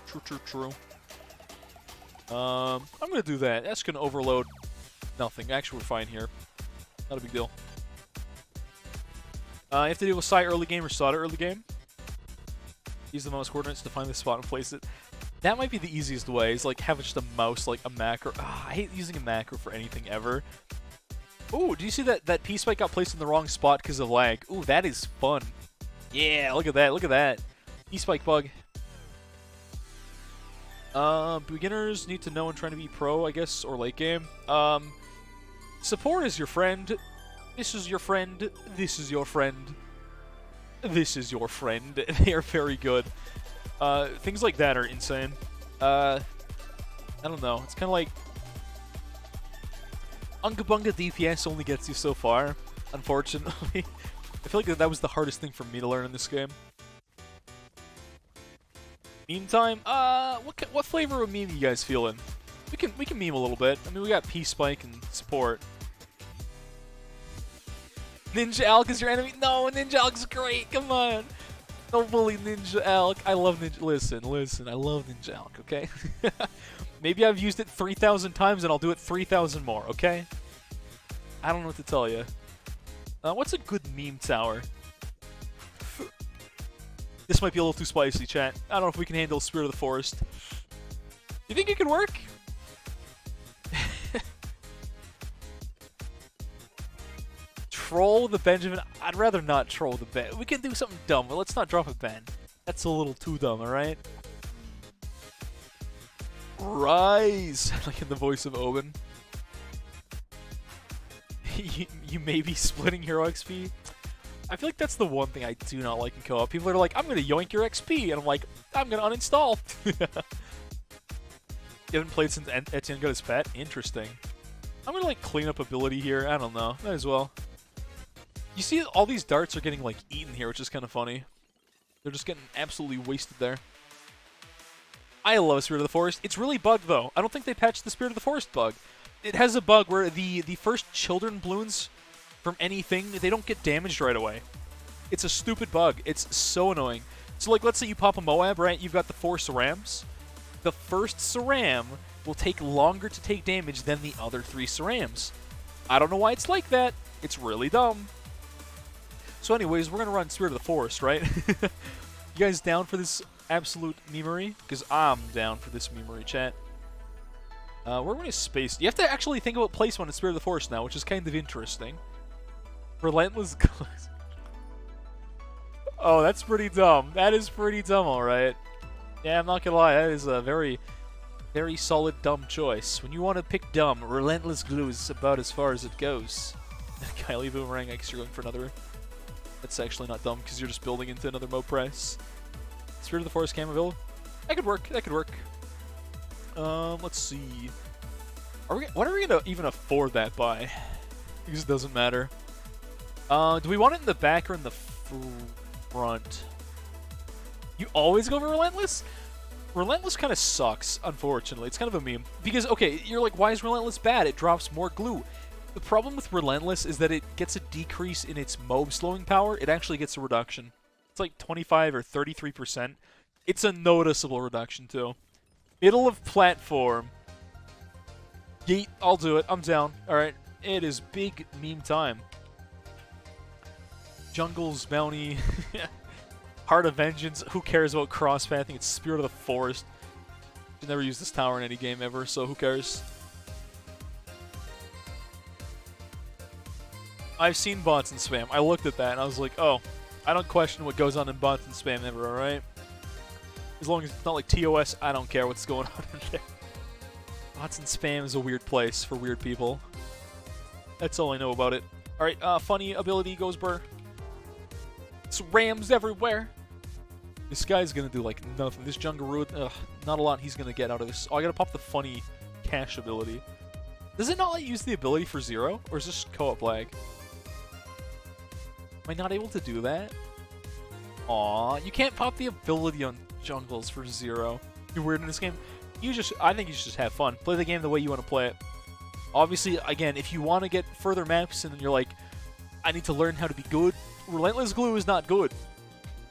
True, true, true. I'm going to do that. That's going to overload nothing. Actually, we're fine here. Not a big deal. You have to deal with Psy early game or Sada early game. Use the mouse coordinates to find the spot and place it. That might be the easiest way, is like have just a mouse, like a macro. I hate using a macro for anything ever. Ooh, do you see that P-Spike got placed in the wrong spot because of lag? Ooh, that is fun. Yeah, look at that, look at that. P-Spike bug. Beginners need to know and trying to be pro, I guess, or late game. Support is your friend. This is your friend. This is your friend. This is your friend. They are very good. Things like that are insane. I don't know. It's kind of like Unga Bunga DPS only gets you so far, unfortunately. I feel like that was the hardest thing for me to learn in this game. Meme time? What flavor of meme are you guys feeling? We can meme a little bit. I mean, we got P-Spike and support. Ninja Alk is your enemy? No, Ninja Alk's great. Come on. Don't bully Ninja Alk. I love Ninja. Listen. I love Ninja Alk, okay? Maybe I've used it 3,000 times and I'll do it 3,000 more, okay? I don't know what to tell you. What's a good meme tower? This might be a little too spicy, chat. I don't know if we can handle Spirit of the Forest. You think it could work? Troll the Benjamin? I'd rather not troll the Ben. We can do something dumb, but let's not drop a Ben. That's a little too dumb, alright? Rise! Like in the voice of Oben. you may be splitting hero XP. I feel like that's the one thing I do not like in co-op. People are like, I'm gonna yoink your XP, and I'm like, I'm gonna uninstall. You haven't played since Etienne got his pet? Interesting. I'm gonna like clean up ability here. I don't know. Might as well. You see all these darts are getting like eaten here, which is kind of funny. They're just getting absolutely wasted there. I love Spirit of the Forest. It's really bugged though. I don't think they patched the Spirit of the Forest bug. It has a bug where the first children balloons from anything, they don't get damaged right away. It's a stupid bug. It's so annoying. So like, let's say you pop a Moab, right? You've got the 4 Cerams. The first Ceram will take longer to take damage than the other 3 Cerams. I don't know why it's like that. It's really dumb. So anyways, we're going to run Spirit of the Forest, right? You guys down for this absolute memery? Because I'm down for this memery, chat. We're going to space. You have to actually think about placement in Spirit of the Forest now, which is kind of interesting. Relentless Glows. Oh, that's pretty dumb. That is pretty dumb, alright. Yeah, I'm not gonna lie. That is a very, very solid dumb choice. When you want to pick dumb, Relentless Glue is about as far as it goes. Kylie Boomerang, I guess you're going for another. That's actually not dumb, because you're just building into another Mo press. Spirit of the Forest camera build? That could work. That could work. Let's see. What are we gonna even afford that by? Because it doesn't matter. Do we want it in the back or in the front? You always go for Relentless? Relentless kind of sucks, unfortunately. It's kind of a meme. Because, okay, you're like, why is Relentless bad? It drops more glue. The problem with Relentless is that it gets a decrease in its mob slowing power. It actually gets a reduction. It's like 25 or 33%. It's a noticeable reduction, too. Middle of platform. Yeet, I'll do it. I'm down. Alright, it is big meme time. Jungle's Bounty. Heart of Vengeance. Who cares about cross-pathing? It's Spirit of the Forest. You never use this tower in any game ever, so who cares? I've seen bots and spam. I looked at that and I was like, oh, I don't question what goes on in bots and spam ever, alright? As long as it's not like TOS, I don't care what's going on in there. Bots and spam is a weird place for weird people. That's all I know about it. Alright, funny ability goes burr. It's rams everywhere. This guy's gonna do like nothing. This Jungle not a lot he's gonna get out of this. Oh, I gotta pop the funny cash ability. Does it not let you use the ability for 0? Or is this co-op lag? Am I not able to do that? Aw, you can't pop the ability on jungles for 0. You're weird in this game. I think you should just have fun. Play the game the way you want to play it. Obviously, again, if you want to get further maps and you're like, I need to learn how to be good, Relentless Glue is not good.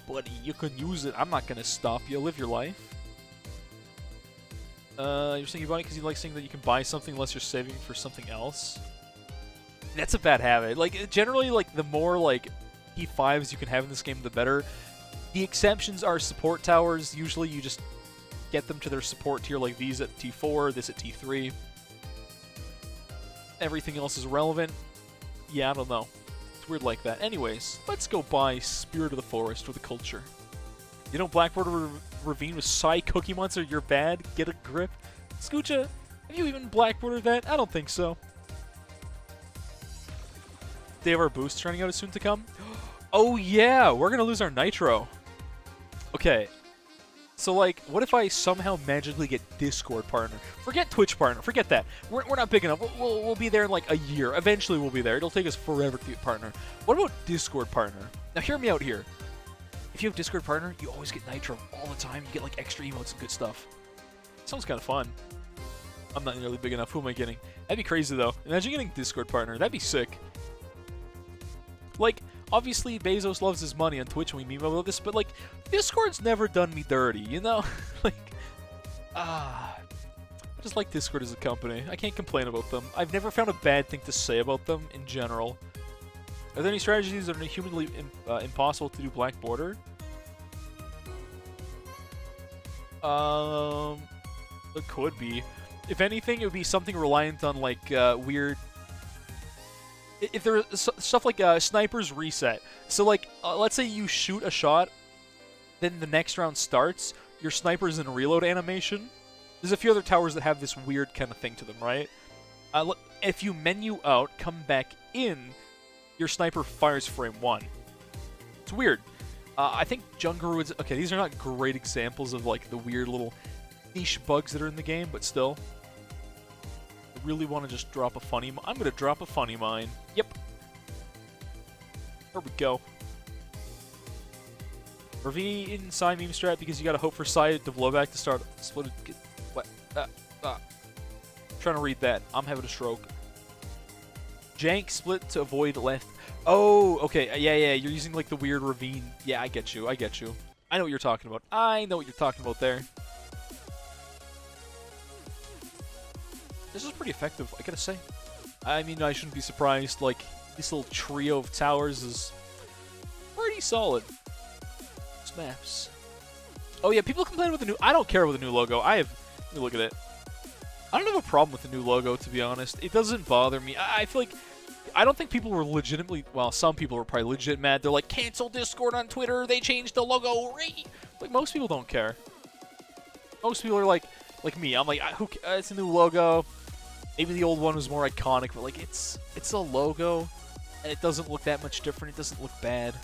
But you can use it. I'm not going to stop you. Live your life. You're saying you bought it because you like saying that you can buy something unless you're saving for something else. That's a bad habit. Like, generally, like, the more, like, T5s you can have in this game, the better. The exceptions are support towers. Usually you just get them to their support tier, like these at T4, this at T3. Everything else is relevant. Yeah, I don't know. It's weird like that. Anyways, let's go buy Spirit of the Forest for the culture. You know Blackwater Ravine with Psy Cookie Monster, you're bad? Get a grip. Scoocha, have you even Blackwatered that? I don't think so. Day of our boosts running out is soon to come. Oh yeah, we're gonna lose our Nitro. Okay. So, like, what if I somehow magically get Discord partner? Forget Twitch partner. Forget that. We're not big enough. We'll be there in, like, a year. Eventually, we'll be there. It'll take us forever to get partner. What about Discord partner? Now, hear me out here. If you have Discord partner, you always get Nitro all the time. You get, like, extra emotes and good stuff. Sounds kind of fun. I'm not nearly big enough. Who am I getting? That'd be crazy, though. Imagine getting Discord partner. That'd be sick. Like, obviously, Bezos loves his money on Twitch, and we meme about this, but, like, Discord's never done me dirty, you know? Like, I just like Discord as a company. I can't complain about them. I've never found a bad thing to say about them in general. Are there any strategies that are humanly impossible to do Black Border? It could be. If anything, it would be something reliant on, like, weird... If there is stuff like Sniper's Reset. So, like, let's say you shoot a shot, then the next round starts, your Sniper's in reload animation. There's a few other towers that have this weird kind of thing to them, right? If you menu out, come back in, your Sniper fires frame 1. It's weird. I think Jungle is... Okay, these are not great examples of, like, the weird little niche bugs that are in the game, but still. I really want to just drop a funny... I'm going to drop a funny mine. Yep. There we go. Ravine inside meme strat because you got to hope for side to blow back to start split. What? Trying to read that. I'm having a stroke. Jank split to avoid left. Oh, okay. Yeah. You're using like the weird ravine. Yeah, I get you. I know what you're talking about. There. This is pretty effective, I gotta say. I mean, I shouldn't be surprised. Like, this little trio of towers is pretty solid. Snaps. Oh yeah, people complain about the new... I don't care about the new logo. Let me look at it. I don't have a problem with the new logo, to be honest. It doesn't bother me. I feel like... I don't think people were legitimately... Well, some people were probably legit mad. They're like, cancel Discord on Twitter. They changed the logo. Like, most people don't care. Most people are like me. I'm like, it's a new logo. Maybe the old one was more iconic, but like it's a logo, and it doesn't look that much different. It doesn't look bad.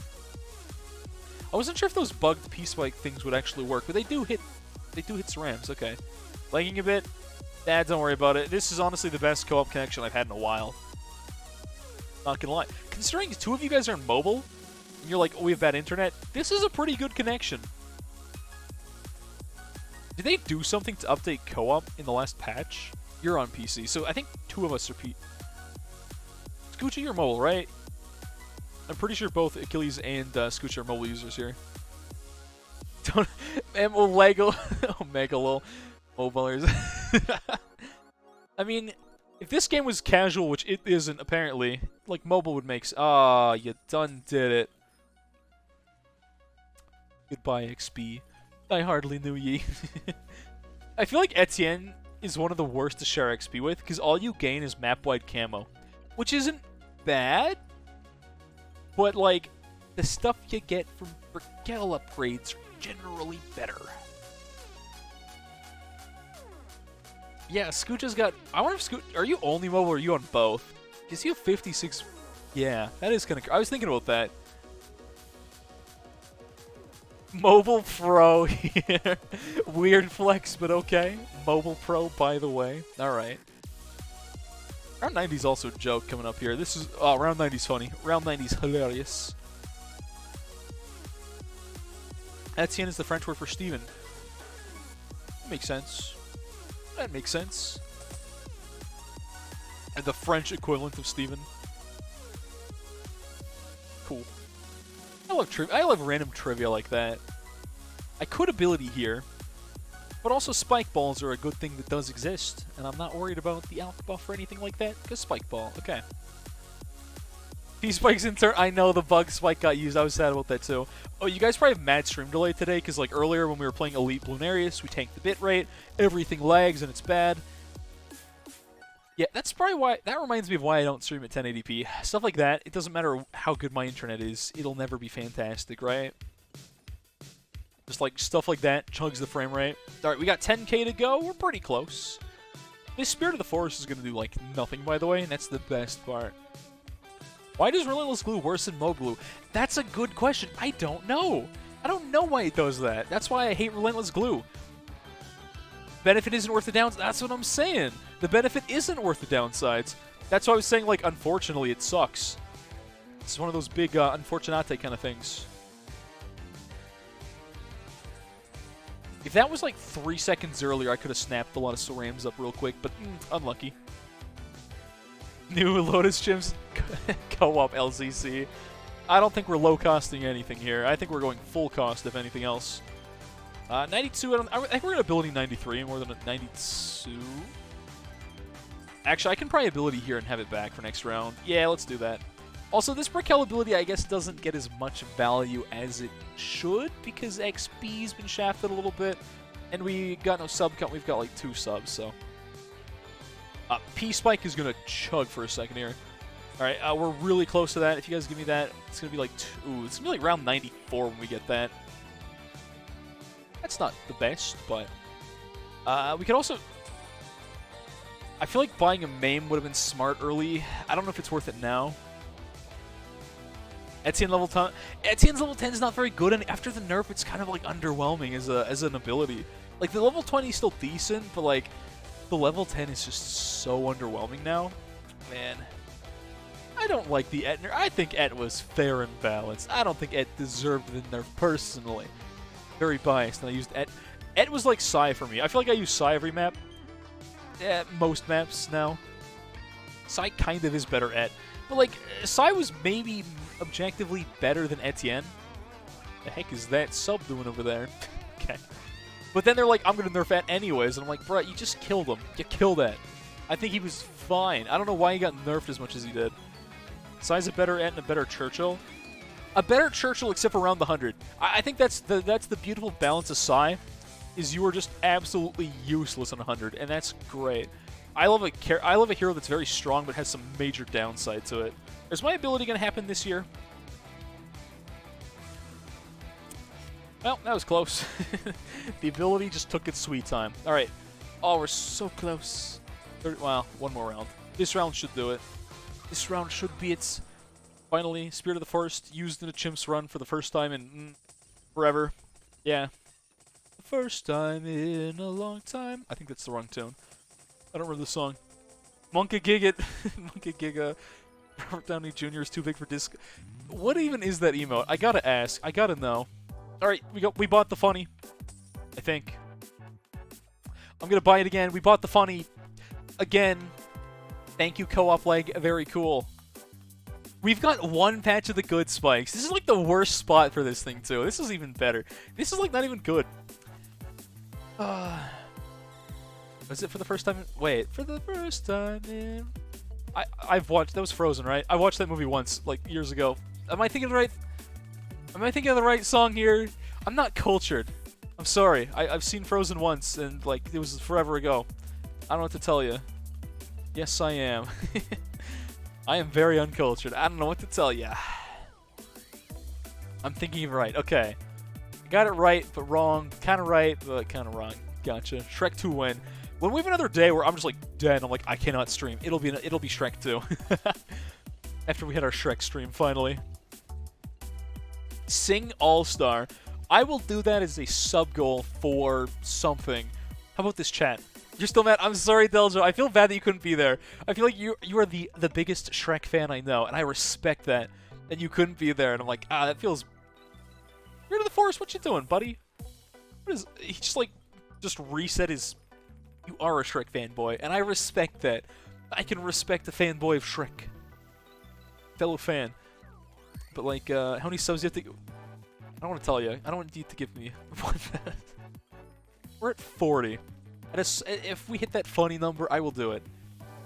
I wasn't sure if those bugged piece spike things would actually work, but they do hit cerams. Okay, lagging a bit. Don't worry about it. This is honestly the best co-op connection I've had in a while. Not gonna lie. Considering two of you guys are on mobile, and you're like, oh, we have bad internet. This is a pretty good connection. Did they do something to update co-op in the last patch? You're on PC, so I think two of us are Scoocha, you're mobile, right? I'm pretty sure both Achilles and Scoocha are mobile users here. Don't... Lego... Omega lol. Mobilers. I mean, if this game was casual, which it isn't, apparently, like, mobile would make... Ah, you done did it. Goodbye, XP. I hardly knew ye. I feel like Etienne is one of the worst to share XP with, because all you gain is map-wide camo. Which isn't bad, but, like, the stuff you get from Brickell upgrades are generally better. Yeah, Scoocha's got... I wonder if Scooch... Are you only mobile or are you on both? Because you have 56... Yeah, that is kind of... I was thinking about that. Mobile Pro here. Weird flex, but okay. Mobile Pro, by the way. Alright. Round 90 is also a joke coming up here. This is... Oh, Round 90 is funny. Round 90 is hilarious. Etienne is the French word for Steven. Makes sense. That makes sense. And the French equivalent of Steven. Cool. I love random trivia like that. I could ability here, but also spike balls are a good thing that does exist, and I'm not worried about the alpha buff or anything like that, because spike ball, okay. P-spikes in turn, I know the bug spike got used, I was sad about that too. Oh, you guys probably have mad stream delay today, because like earlier when we were playing Elite Bloonarius, we tanked the bitrate, everything lags and it's bad. Yeah, that's probably why, that reminds me of why I don't stream at 1080p. Stuff like that, it doesn't matter how good my internet is, it'll never be fantastic, right? Just like stuff like that chugs the frame rate. Alright, we got 10k to go, we're pretty close. This Spirit of the Forest is going to do like nothing, by the way, and that's the best part. Why does Relentless Glue worse than Mo Glue? That's a good question, I don't know. I don't know why it does that. That's why I hate Relentless Glue. Benefit isn't worth the downsides. That's what I'm saying. The benefit isn't worth the downsides. That's why I was saying, like, unfortunately, it sucks. It's one of those big unfortunate kind of things. If that was like 3 seconds earlier, I could have snapped a lot of Cerams up real quick, but unlucky. New Lotus Gems co-op LCC. I don't think we're low-costing anything here. I think we're going full cost, if anything else. 92, I think we're going to ability 93 more than a 92. Actually, I can probably ability here and have it back for next round. Yeah, let's do that. Also, this Brickell ability, I guess, doesn't get as much value as it should, because XP's been shafted a little bit, and we got no sub count. We've got like 2 subs, so. P-Spike is going to chug for a second here. Alright, we're really close to that. If you guys give me that, it's going to be like, ooh, it's going to be like round 94 when we get that. That's not the best, but we could also... I feel like buying a MAME would have been smart early. I don't know if it's worth it now. Etienne level 10. Etienne's level 10 is not very good, and after the nerf, it's kind of like underwhelming as an ability. Like the level 20 is still decent, but like the level 10 is just so underwhelming now. Man, I don't like the Et nerf. I Et was fair and balanced. I don't think Et deserved the nerf personally. Very biased, and I used Et. Et was like Psy for me. I feel like I use Psy every map. Most maps now. Psy kind of is better Et. But like, Psy was maybe objectively better than Etienne. The heck is that sub doing over there? Okay. But then they're like, I'm going to nerf Et anyways. And I'm like, bro, you just killed him. You killed Et. I think he was fine. I don't know why he got nerfed as much as he did. Psy's a better Et and a better Churchill. A better Churchill except for around the 100. I think that's the beautiful balance of Psy. Is you are just absolutely useless on 100, and that's great. I love a hero that's very strong but has some major downside to it. Is my ability going to happen this year? Well, that was close. The ability just took its sweet time. All right. Oh, we're so close. Well, one more round. This round should do it. This round should be it. Finally, Spirit of the Forest used in a Chimps run for the first time in forever. Yeah. First time in a long time. I think that's the wrong tune. I don't remember the song. Monka Giga. Monka Giga. Robert Downey Jr. is too big for disc. What even is that emote? I gotta ask. I gotta know. Alright, we bought the funny. I think. I'm gonna buy it again. We bought the funny. Again. Thank you, Co-op Leg. Very cool. We've got one patch of the good spikes. This is like the worst spot for this thing, too. This is even better. This is like not even good. Was it for the first time? Wait, for the first time in... I've watched... That was Frozen, right? I watched that movie once, like, years ago. Am I thinking of the right... Am I thinking of the right song here? I'm not cultured. I'm sorry. I've seen Frozen once, and, like, it was forever ago. I don't know what to tell you. Yes, I am. I am very uncultured. I don't know what to tell you. I'm thinking of right. Okay. Got it right, but wrong. Kind of right, but kind of wrong. Gotcha. Shrek 2 win. When we have another day where I'm just like dead, I'm like, I cannot stream. It'll be Shrek 2. After we had our Shrek stream, finally. Sing All-Star. I will do that as a sub-goal for something. How about this chat? You're still mad? I'm sorry, Deljo. I feel bad that you couldn't be there. I feel like you are the biggest Shrek fan I know, and I respect that. And you couldn't be there, and I'm like, that feels... You're to the forest. What you doing, buddy? What is... He just, like, just reset his... You are a Shrek fanboy, and I respect that. I can respect the fanboy of Shrek. Fellow fan. But, like, how many subs do you have to... I don't want to tell you. I don't want you to give me more than that. We're at 40. If we hit that funny number, I will do it.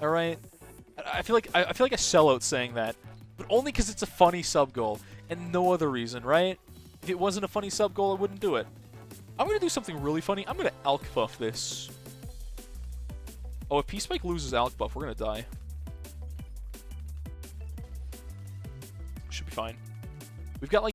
Alright? I feel like a sellout saying that. But only because it's a funny sub goal. And no other reason, right? If it wasn't a funny sub goal, I wouldn't do it. I'm going to do something really funny. I'm going to Alk buff this. Oh, if P-Spike loses Alk buff, we're going to die. Should be fine. We've got, like,